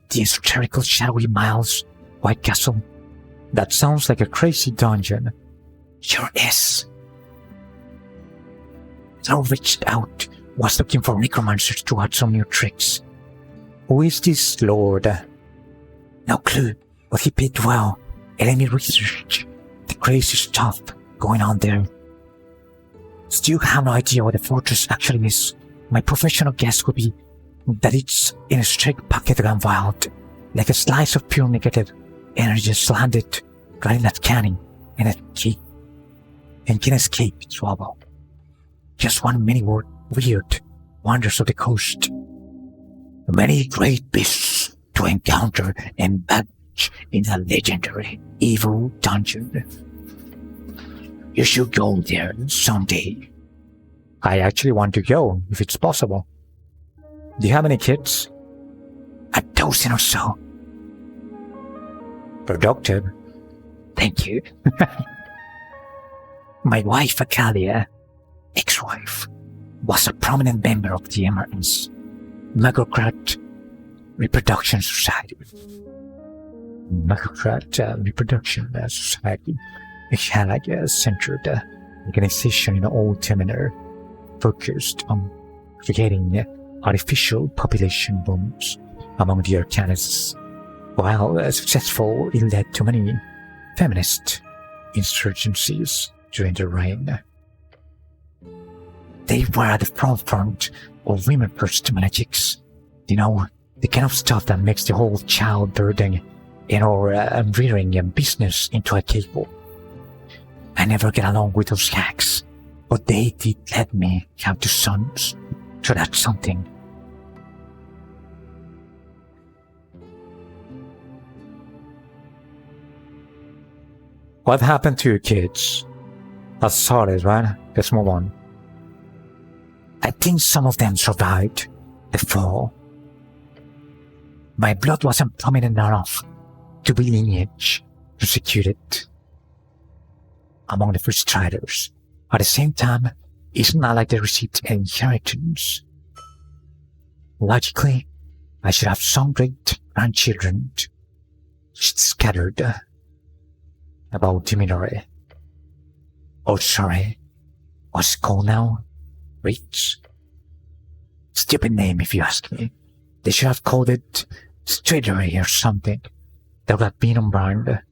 S4: the esoterical shadowy miles, White Castle.
S1: That sounds like a crazy dungeon.
S4: Sure is. So reached out, was looking for necromancers to add some new tricks.
S1: Who is this Lord?
S4: No clue, but he paid well and let me research the crazy stuff going on there. Still have no idea what the fortress actually is. My professional guess would be that it's in a strict pocket gone wild, like a slice of pure negative energy just landed right in that canning and a key, and can escape trouble. Just one mini weird wonders of the coast. Many great beasts to encounter and badge in a legendary evil dungeon. You should go there someday.
S1: I actually want to go, if it's possible. Do you have any kids?
S4: A dozen or so.
S1: Productive.
S4: Thank you. My wife, Acalia, ex-wife, was a prominent member of the Emerald's Magocrat Reproduction Society.
S1: Magocrat Reproduction Society. It had like a centered organization in Old Terminer focused on creating artificial population booms among the Arcanists. While successful, it led to many feminist insurgencies during the reign.
S4: They were at the forefront of women-first magics. You know, the kind of stuff that makes the whole childbirthing and rearing and business into a cable. I never get along with those hacks, but they did let me have 2 sons, so that's something.
S1: What happened to your kids? That's solid, right? Let's move on.
S4: I think some of them survived the fall.
S3: my blood wasn't prominent enough to be lineage to secure it among the first striders. At the same time, it's not like they received an inheritance. Logically, I should have some great grandchildren scattered about Diminore. Oh, sorry. What's it called now? Rich? Stupid name if you ask me. They should have called it Straightery or something. That would have been on brand.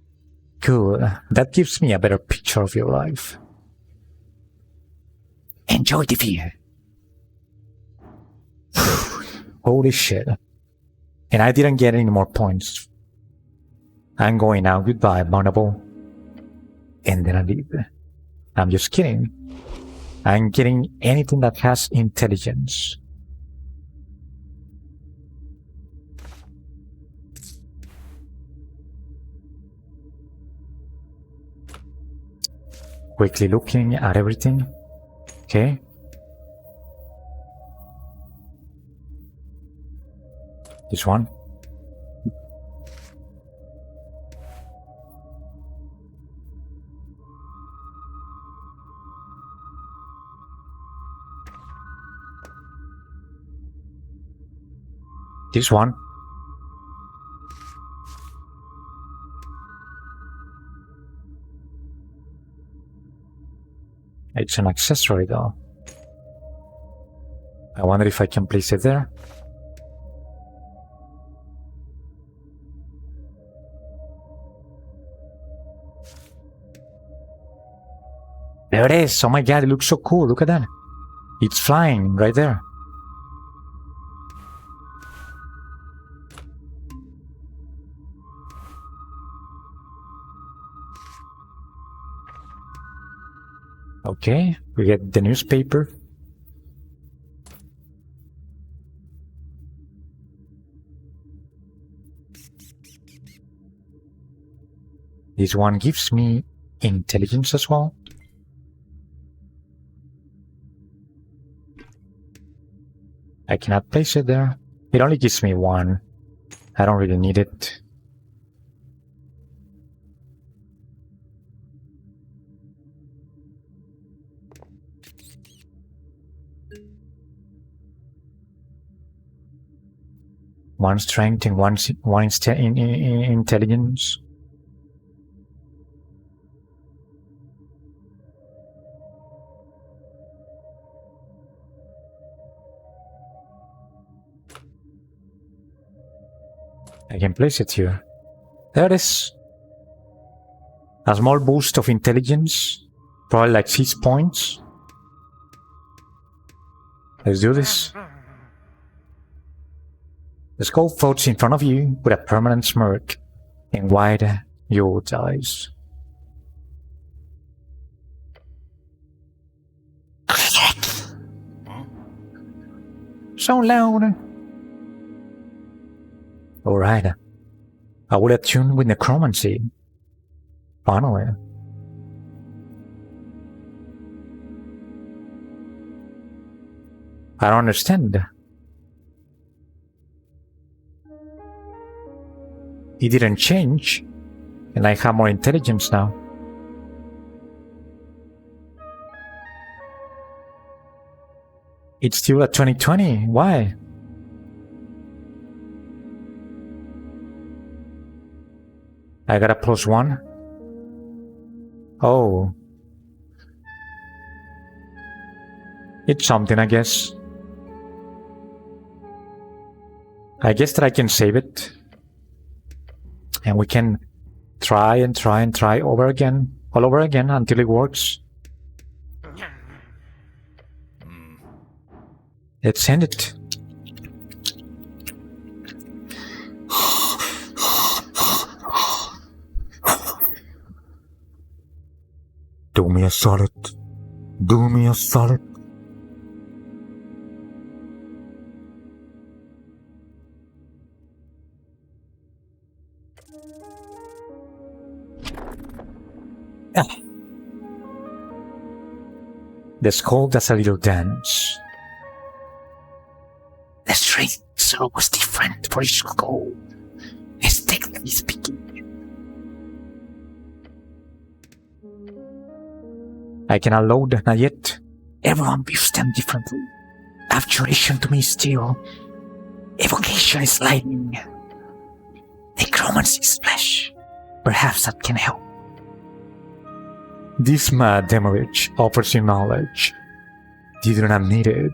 S3: Cool. That gives me a better picture of your life. Enjoy the view. Holy shit. And I didn't get any more points. I'm going now. Goodbye, Barnable. And then I leave. I'm just kidding. I'm getting anything that has intelligence. Quickly looking at everything. Okay. This one. This one. It's an accessory though. I wonder if I can place it there. There it is! Oh my god, it looks so cool, look at that. It's flying right there. Okay, we get the newspaper. This one gives me intelligence as well. I cannot place it there. It only gives me one. I don't really need it. One strength and one intelligence. I can place it here. There it is. A small boost of intelligence. Probably like 6 points. Let's do this. The skull floats in front of you with a permanent smirk and wide yolk eyes.
S5: So loud.
S3: Alright. I will attune with necromancy. Finally. I don't understand. It didn't change, and I have more intelligence now. It's still at 2020. Why? I got a +1. Oh. It's something, I guess. I guess that I can save it. And we can try and try and try over again, all over again until it works. Let's end it.
S2: Do me a solid. Do me a solid.
S3: The skull does a little dance.
S4: The streets answer was different for each goal, aesthetically speaking.
S1: I cannot load, not yet.
S4: Everyone views them differently. Abjuration to me is still. Evocation is lightning. Necromancy is flesh. Perhaps that can help.
S1: This mad demorage offers you knowledge. You do not need it.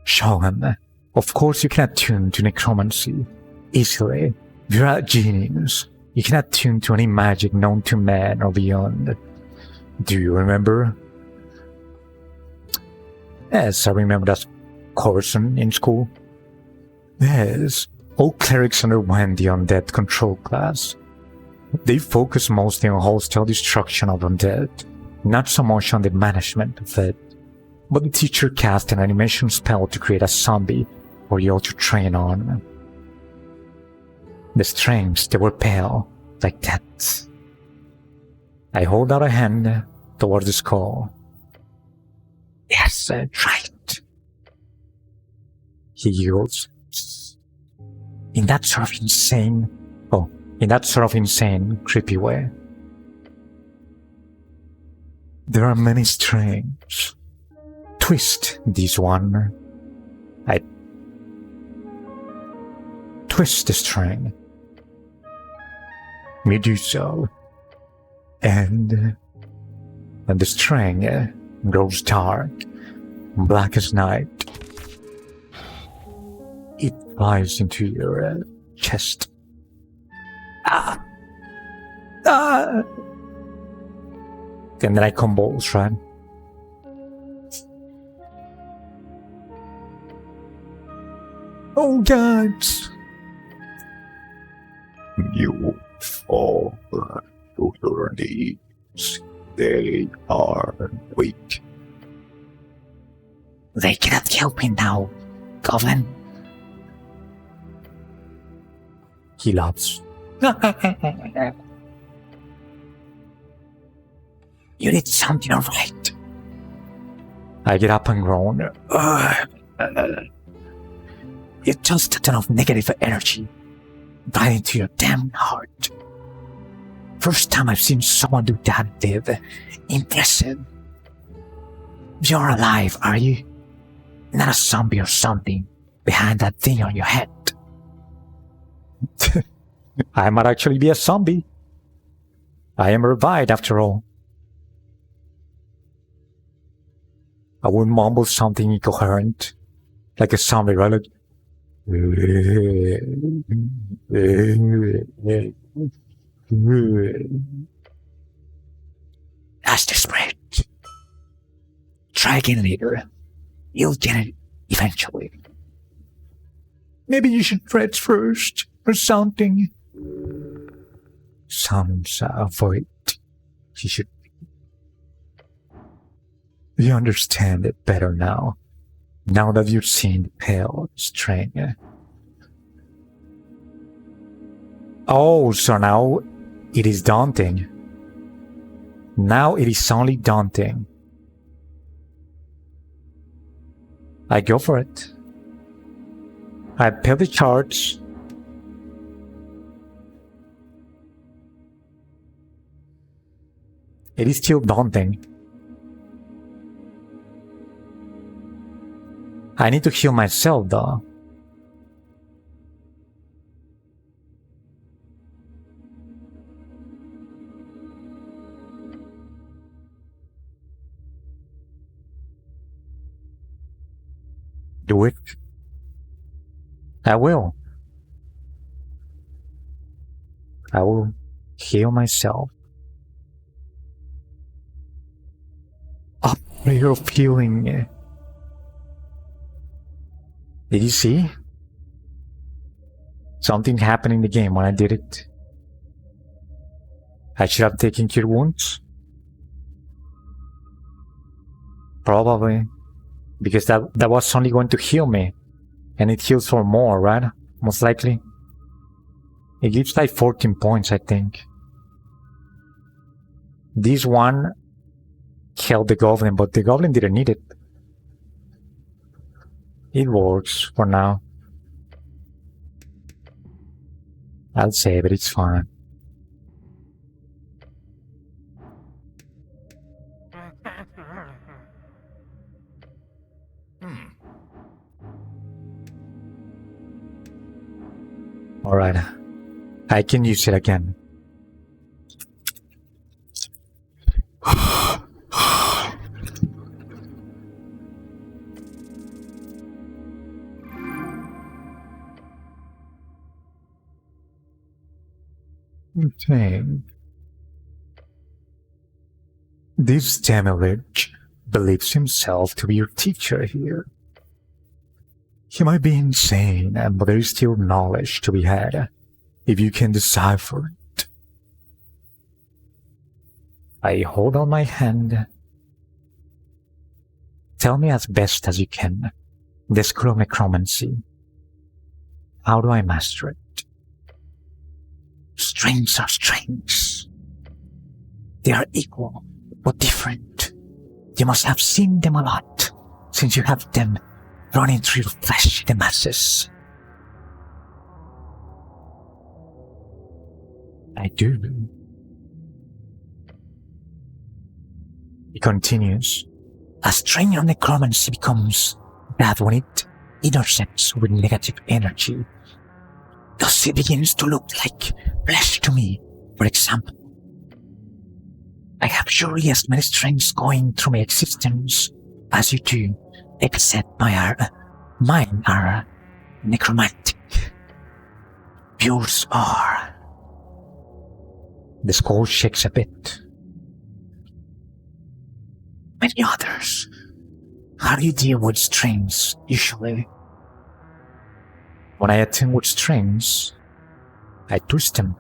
S1: Shogun, of course you can attune to necromancy easily. You're a genius. You can attune to any magic known to man or beyond. Do you remember? Yes, I remember that course in school. Yes, all clerics underwent the undead control class. They focus mostly on wholesale destruction of undead, not so much on the management of it. But the teacher cast an animation spell to create a zombie for you all to train on. The strings, they were pale, like that. I hold out a hand towards the skull.
S4: Yes, right.
S1: He yields. In that sort of insane, creepy way. There are many strings. Twist this one. I twist the string. You do so. And the string grows dark, black as night. It flies into your chest. And then I convulse, right? Oh God!
S2: You fall to your knees. They are weak.
S4: They cannot help me now, Goblin.
S1: He laughs.
S4: You did something alright.
S1: I get up and groan.
S4: You just a ton of negative energy right into your damn heart. First time I've seen someone do that, Viv. Impressive. You're alive, are you? Not a zombie or something behind that thing on your head.
S1: I might actually be a zombie. I am revived after all. I will mumble something incoherent, like a zombie, right? Like,
S4: That's desperate. Try again later. You'll get it eventually.
S5: Maybe you should stretch first, or something.
S1: sounds avoid. He should. You understand it better now. Now that you've seen the pale string. Oh, so now it is daunting. Now it is only daunting. I go for it. I peel the charts. It is still daunting. I need to heal myself though. Do it. I will. I will heal myself. A prayer of healing. Did you see? Something happened in the game when I did it. I should have taken cure wounds. Probably. Because that was only going to heal me. And it heals for more, right? Most likely. It gives like 14 points, I think. This one held the goblin, but the goblin didn't need it. It works for now. I'll save it, it's fine. Alright, I can use it again. Okay. This Damage believes himself to be your teacher here. He might be insane, but there is still knowledge to be had if you can decipher it. I hold on my hand. Tell me as best as you can the school of necromancy. How do I master it?
S4: Strings are strings. They are equal, but different. You must have seen them a lot, since you have them running through your flesh, the masses.
S1: I do. He continues.
S4: A string of necromancy becomes bad when it intersects with negative energy. Thus it begins to look like flesh to me, for example. I have surely as many strings going through my existence as you do, except mine are necromantic. Yours are.
S1: The skull shakes a bit.
S4: Many others. How do you deal with strings, usually?
S1: When I attend with strings, I twist them.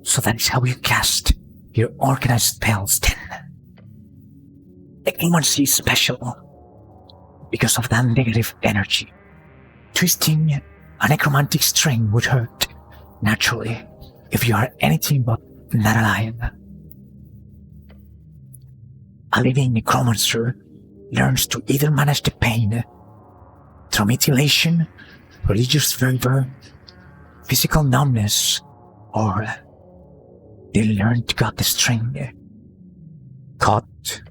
S4: So that is how you cast your organized spells then. Necromancy is special because of that negative energy. Twisting a necromantic string would hurt, naturally, if you are anything but not alive. A living necromancer learns to either manage the pain through mutilation, religious fervor, physical numbness, or they learn to cut the string.
S1: Cut?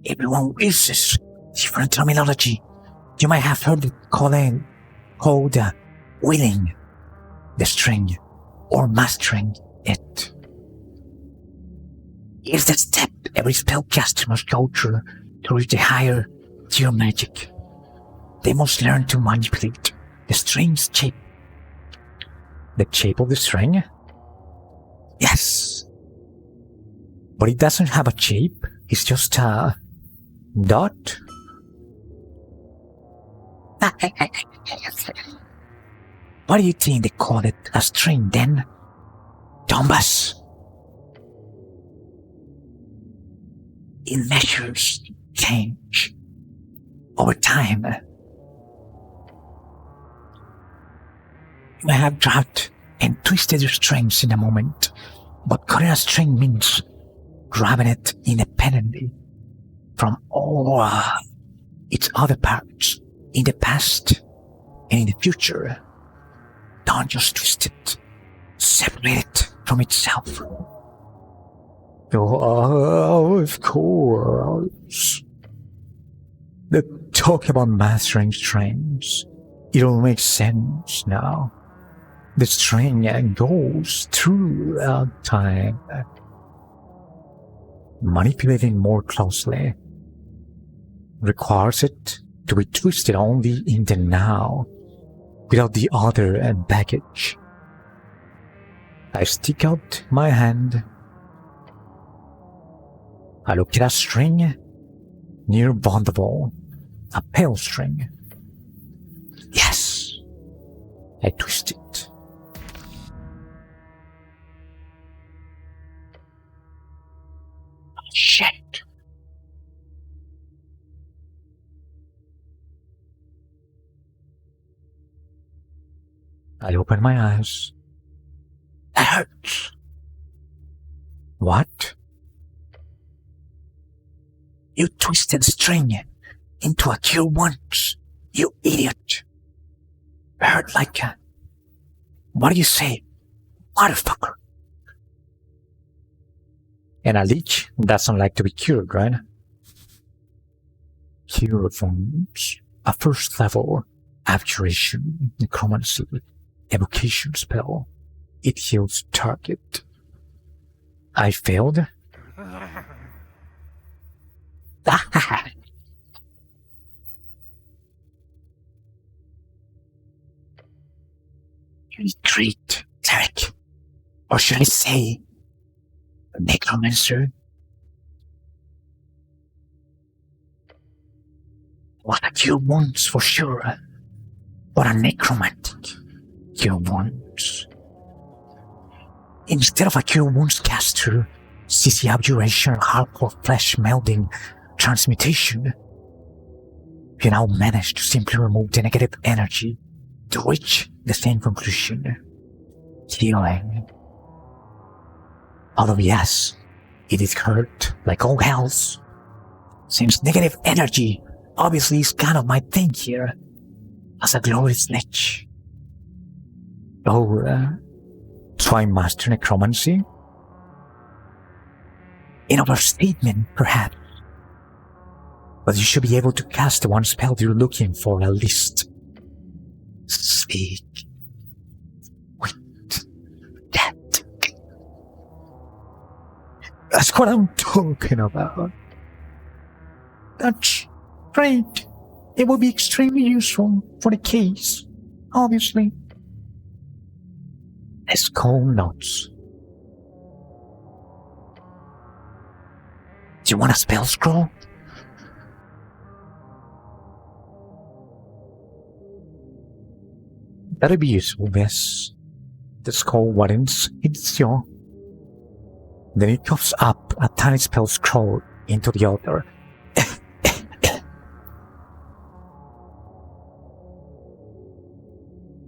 S4: Everyone uses different terminology. You might have heard it called willing the string or mastering it. It's the step every spellcaster must go through to reach the higher tier magic. They must learn to manipulate the string's shape.
S1: The shape of the string?
S4: Yes.
S1: But it doesn't have a shape, it's just a dot?
S4: Why do you think they call it a string then? Tombas. It measures change over time. You may have dropped and twisted your strings in a moment, but cutting a string means grabbing it independently from all its other parts in the past and in the future. Don't just twist it. Separate it from itself.
S1: Oh, of course. The talk about mastering strings, it all makes sense now. The string goes through time. Manipulating more closely requires it to be twisted only in the now, without the other baggage. I stick out my hand. I look at a string near bondable, a pale string.
S4: Yes.
S1: I twist it.
S4: Shit.
S1: I open my eyes.
S4: That hurts.
S1: What?
S4: You twisted the string into a cure once, you idiot. heard like a... What do you say? Motherfucker.
S1: And a lich doesn't like to be cured, right? Cure wounds. A first level abjuration, necromancy, evocation spell. It heals target. I failed.
S4: You're great, Tarek. Or should I say, necromancer? What a cure wounds for sure. What a necromantic cure wounds. Instead of a cure wounds caster, CC abjuration, hardcore flesh melding, transmutation, you now manage to simply remove the negative energy to reach the same conclusion. Healing. Although yes, it is hurt like all else, since negative energy obviously is kind of my thing here, as a glorious lich.
S1: Oh, so I master necromancy?
S4: In overstatement, perhaps. But you should be able to cast the one spell you're looking for at least. Speak with that.
S1: That's what I'm talking about.
S5: That's great. It will be extremely useful for the case, obviously.
S1: Let's call notes.
S4: Do you want a spell scroll?
S1: That'll be useful, yes. The skull widens its jaw. Then it coughs up a tiny spell scroll into the other.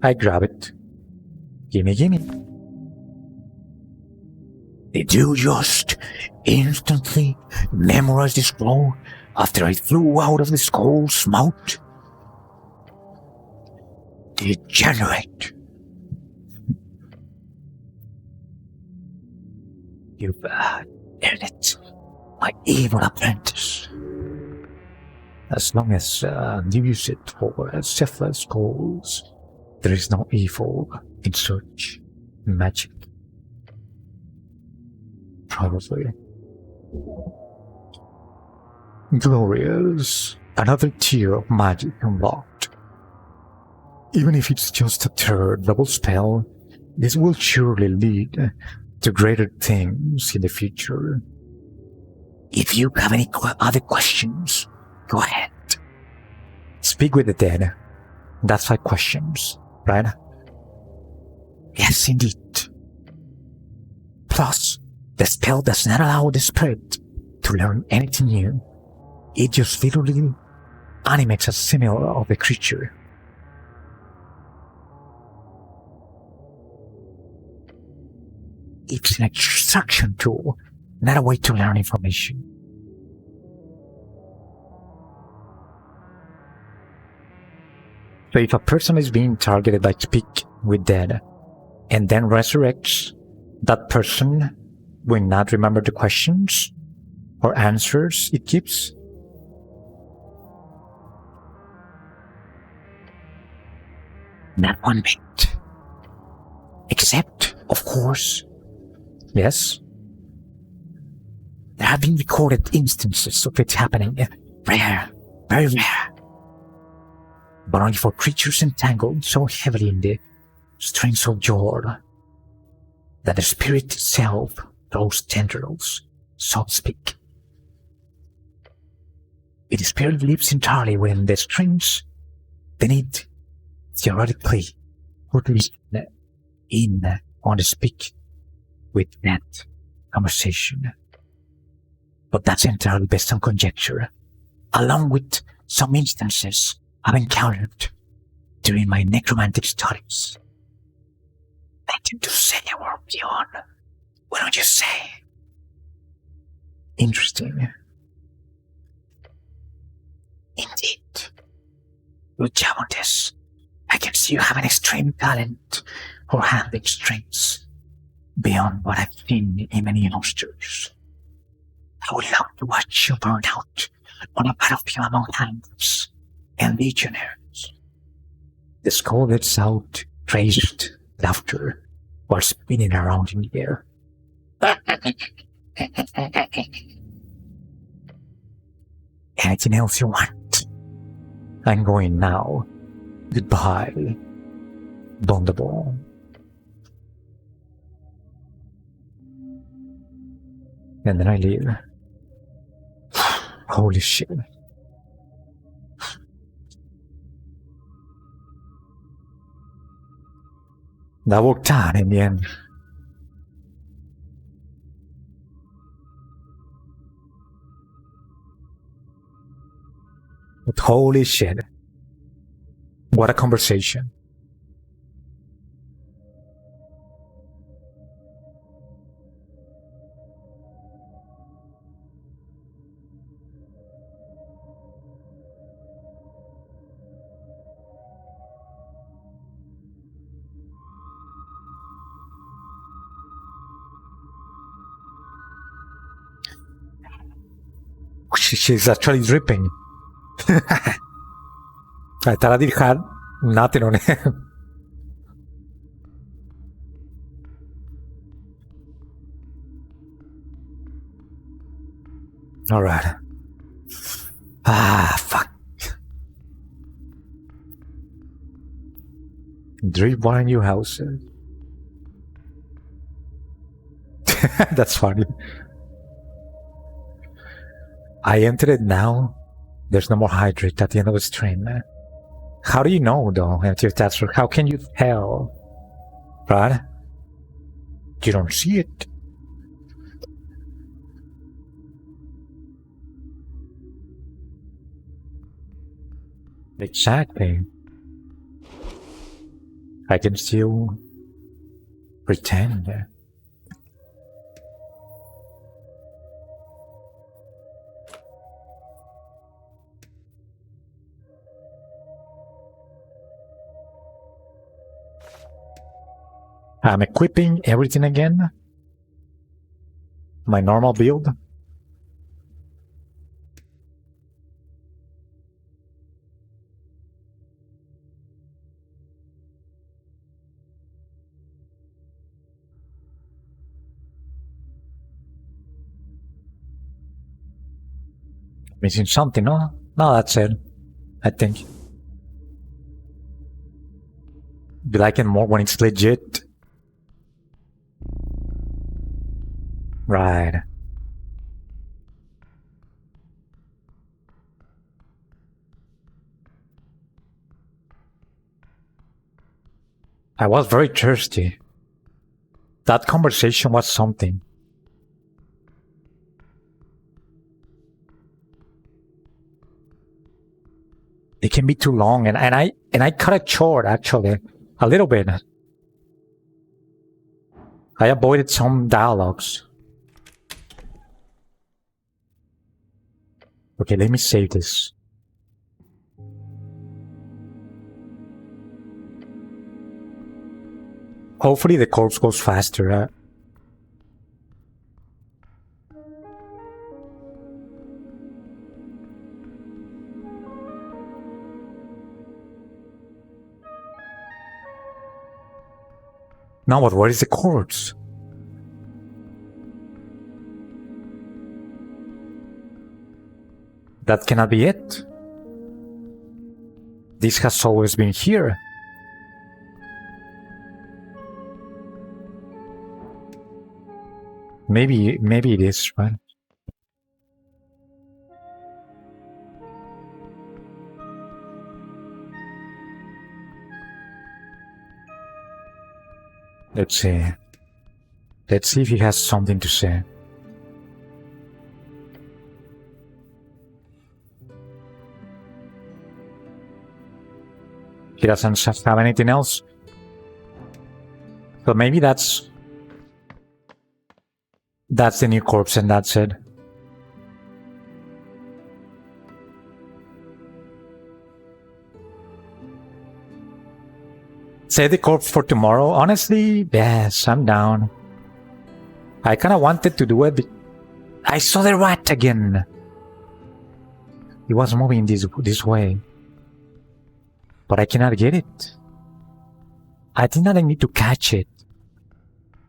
S1: I grab it. Gimme.
S4: Did you just instantly memorize the scroll after I flew out of the skull's mouth? Degenerate. You've earned it, my evil apprentice.
S1: As long as you use it for selfless goals, there is no evil in such magic. Probably. Glorious. Another tier of magic unlocked. Even if it's just a third level spell, this will surely lead to greater things in the future.
S4: If you have any other questions, go ahead.
S1: Speak with the dead. That's 5 questions, right?
S4: Yes, indeed. Plus, the spell does not allow the spirit to learn anything new. It just literally animates a simile of the creature. It's an extraction tool, not a way to learn information.
S1: So if a person is being targeted by Speak with Dead and then resurrects, that person will not remember the questions or answers it gives?
S4: Not one bit. Except, of course,
S1: Yes?
S4: there have been recorded instances of it happening. Rare, very rare. But only for creatures entangled so heavily in the strings of Jord that the spirit itself throws tendrils, so to speak. If the spirit lives entirely within the strings, then it theoretically would live in on the speak with that conversation. But that's entirely based on conjecture, along with some instances I've encountered during my necromantic studies. Nothing to say or beyond. What don't you say?
S1: Interesting.
S4: Indeed. Good job on this. I can see Do you have any string talent or handling strings beyond what I've seen in many youngsters? I would love to watch you burn out on a battlefield among handlers and legionnaires.
S3: The skull lets out crazed laughter while spinning around in the air.
S4: Anything else you want?
S3: I'm going now. Goodbye, Thunderball. And then I leave. Holy shit. That worked out in the end. But holy shit. What a conversation. She's actually dripping. I thought I did have nothing on it. Alright. Fuck. Drip one new houses. That's funny. I entered it now. There's no more hydrate at the end of the stream. How do you know, though, if that's how can you tell? Right? You don't see it. Exactly. I can still pretend. I'm equipping everything again. My normal build. Missing something, no? No, that's it. I think. Be liking more when it's legit. Right. I was very thirsty. That conversation was something. It can be too long, and I cut it short actually, a little bit. I avoided some dialogues. Okay, let me save this. Hopefully the corpse goes faster. Now what? Where is the corpse? That cannot be it. This has always been here. Maybe it is, right? Let's see. Let's see if he has something to say. He doesn't have anything else. So maybe that's the new corpse and that's it.
S1: Save the corpse for tomorrow. Honestly, yes, I'm down. I kind of wanted to do it. I saw the rat again. It was moving this way. But I cannot get it. I think that I need to catch it.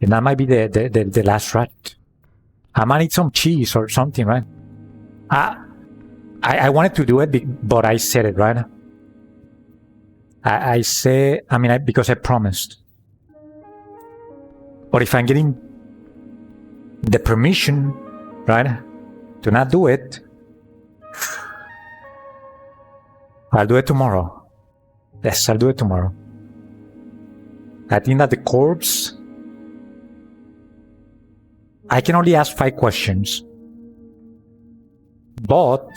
S1: And that might be the last rat. I might need some cheese or something, right? I wanted to do it, but I said it, right? Because I promised. But if I'm getting the permission, right, to not do it, I'll do it tomorrow. Yes, I'll do it tomorrow. I think that the corpse, I can only ask 5 questions. But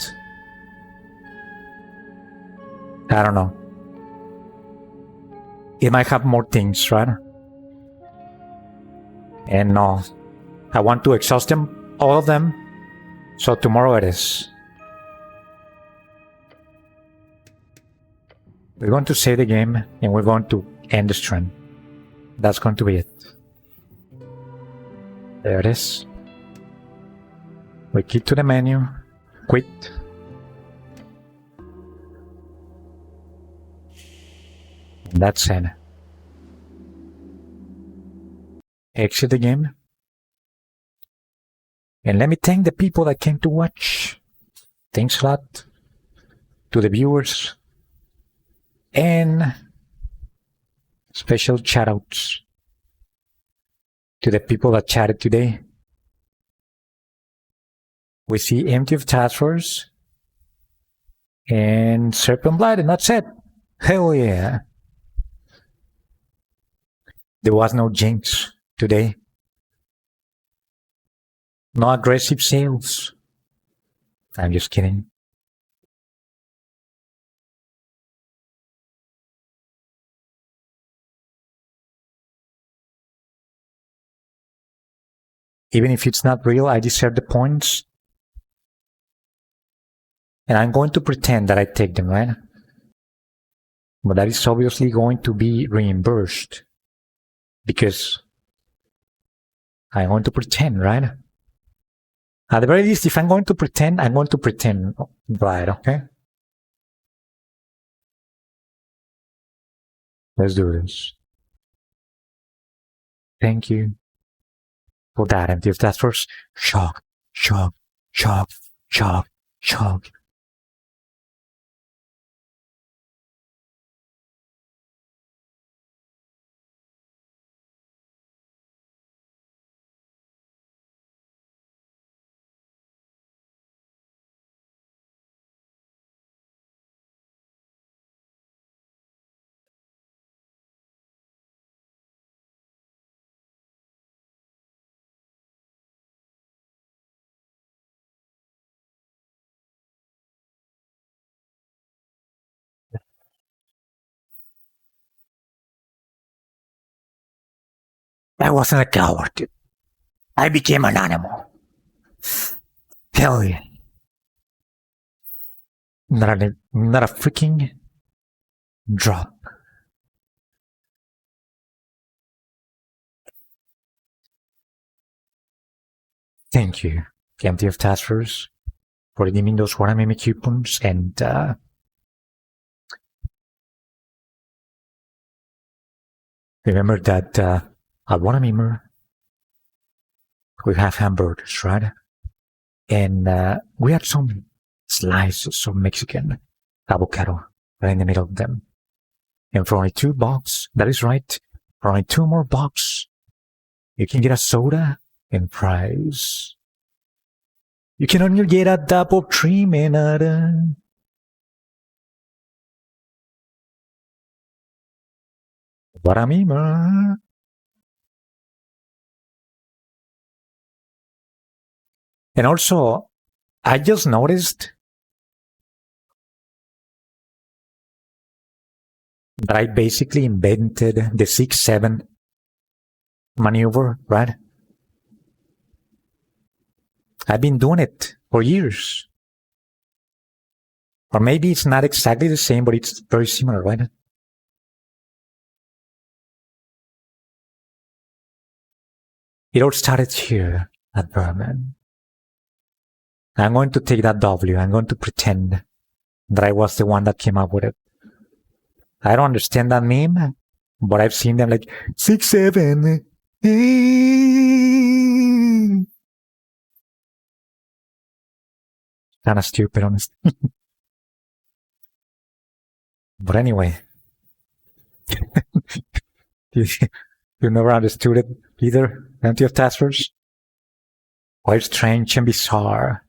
S1: I don't know. It might have more things, right? And no, I want to exhaust them, all of them. So tomorrow it is. We're going to save the game and we're going to end the stream. That's going to be it. There it is. We keep to the menu. Quit. And that's it. Exit the game. And let me thank the people that came to watch. Thanks a lot to the viewers. And special shout outs to the people that chatted today. We see Empty of Task Force and Serpent Blood, and that's it. Hell yeah. There was no jinx today. No aggressive sales. I'm just kidding. Even if it's not real, I deserve the points. And I'm going to pretend that I take them, right? But that is obviously going to be reimbursed. Because I'm going to pretend, right? At the very least, if I'm going to pretend, I'm going to pretend, right, okay? Let's do this. Thank you for that. And if that's first, shock, shock, shock, shock, shock.
S4: I wasn't a coward. I became an animal. Hell yeah.
S1: Not a freaking drop. Thank you, Empty of Task Force, for redeeming those Waramimi coupons. And remember that at Waramimi, we have hamburgers, right? And we had some slices of Mexican avocado right in the middle of them. And for only $2, that is right, for only 2 more bucks, you can get a soda and fries. You can only get a double cream and a... Waramimi. And also, I just noticed that I basically invented the 6-7 maneuver, right? I've been doing it for years. Or maybe it's not exactly the same, but it's very similar, right? It all started here at Berman. I'm going to take that W. I'm going to pretend that I was the one that came up with it. I don't understand that meme, but I've seen them like 6, 7. Kind of stupid, honestly. But anyway, you never understood it either, Empty of Taskers? Quite strange and bizarre.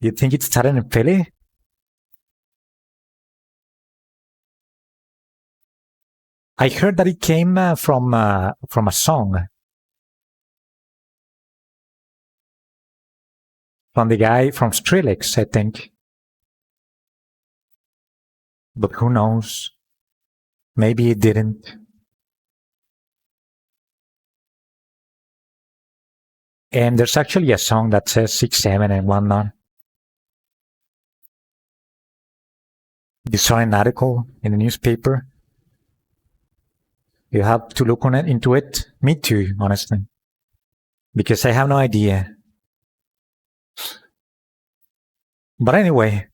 S1: You think it started in Philly? I heard that it came from a song from the guy from Skrillex, I think. But who knows? Maybe it didn't. And there's actually a song that says 6, 7 and whatnot. You saw an article in the newspaper. You have to look on it into it. Me too, honestly. Because I have no idea. But anyway,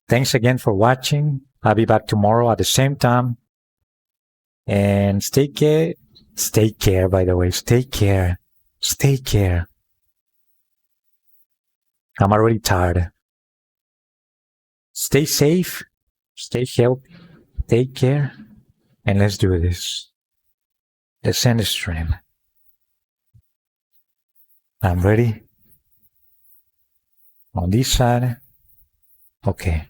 S1: thanks again for watching. I'll be back tomorrow at the same time. And stay care. Stay care, by the way. Stay care. Stay care. I'm already tired. Stay safe. Stay healthy. Take care. And let's do this. Let's end the stream. I'm ready. On this side. Okay.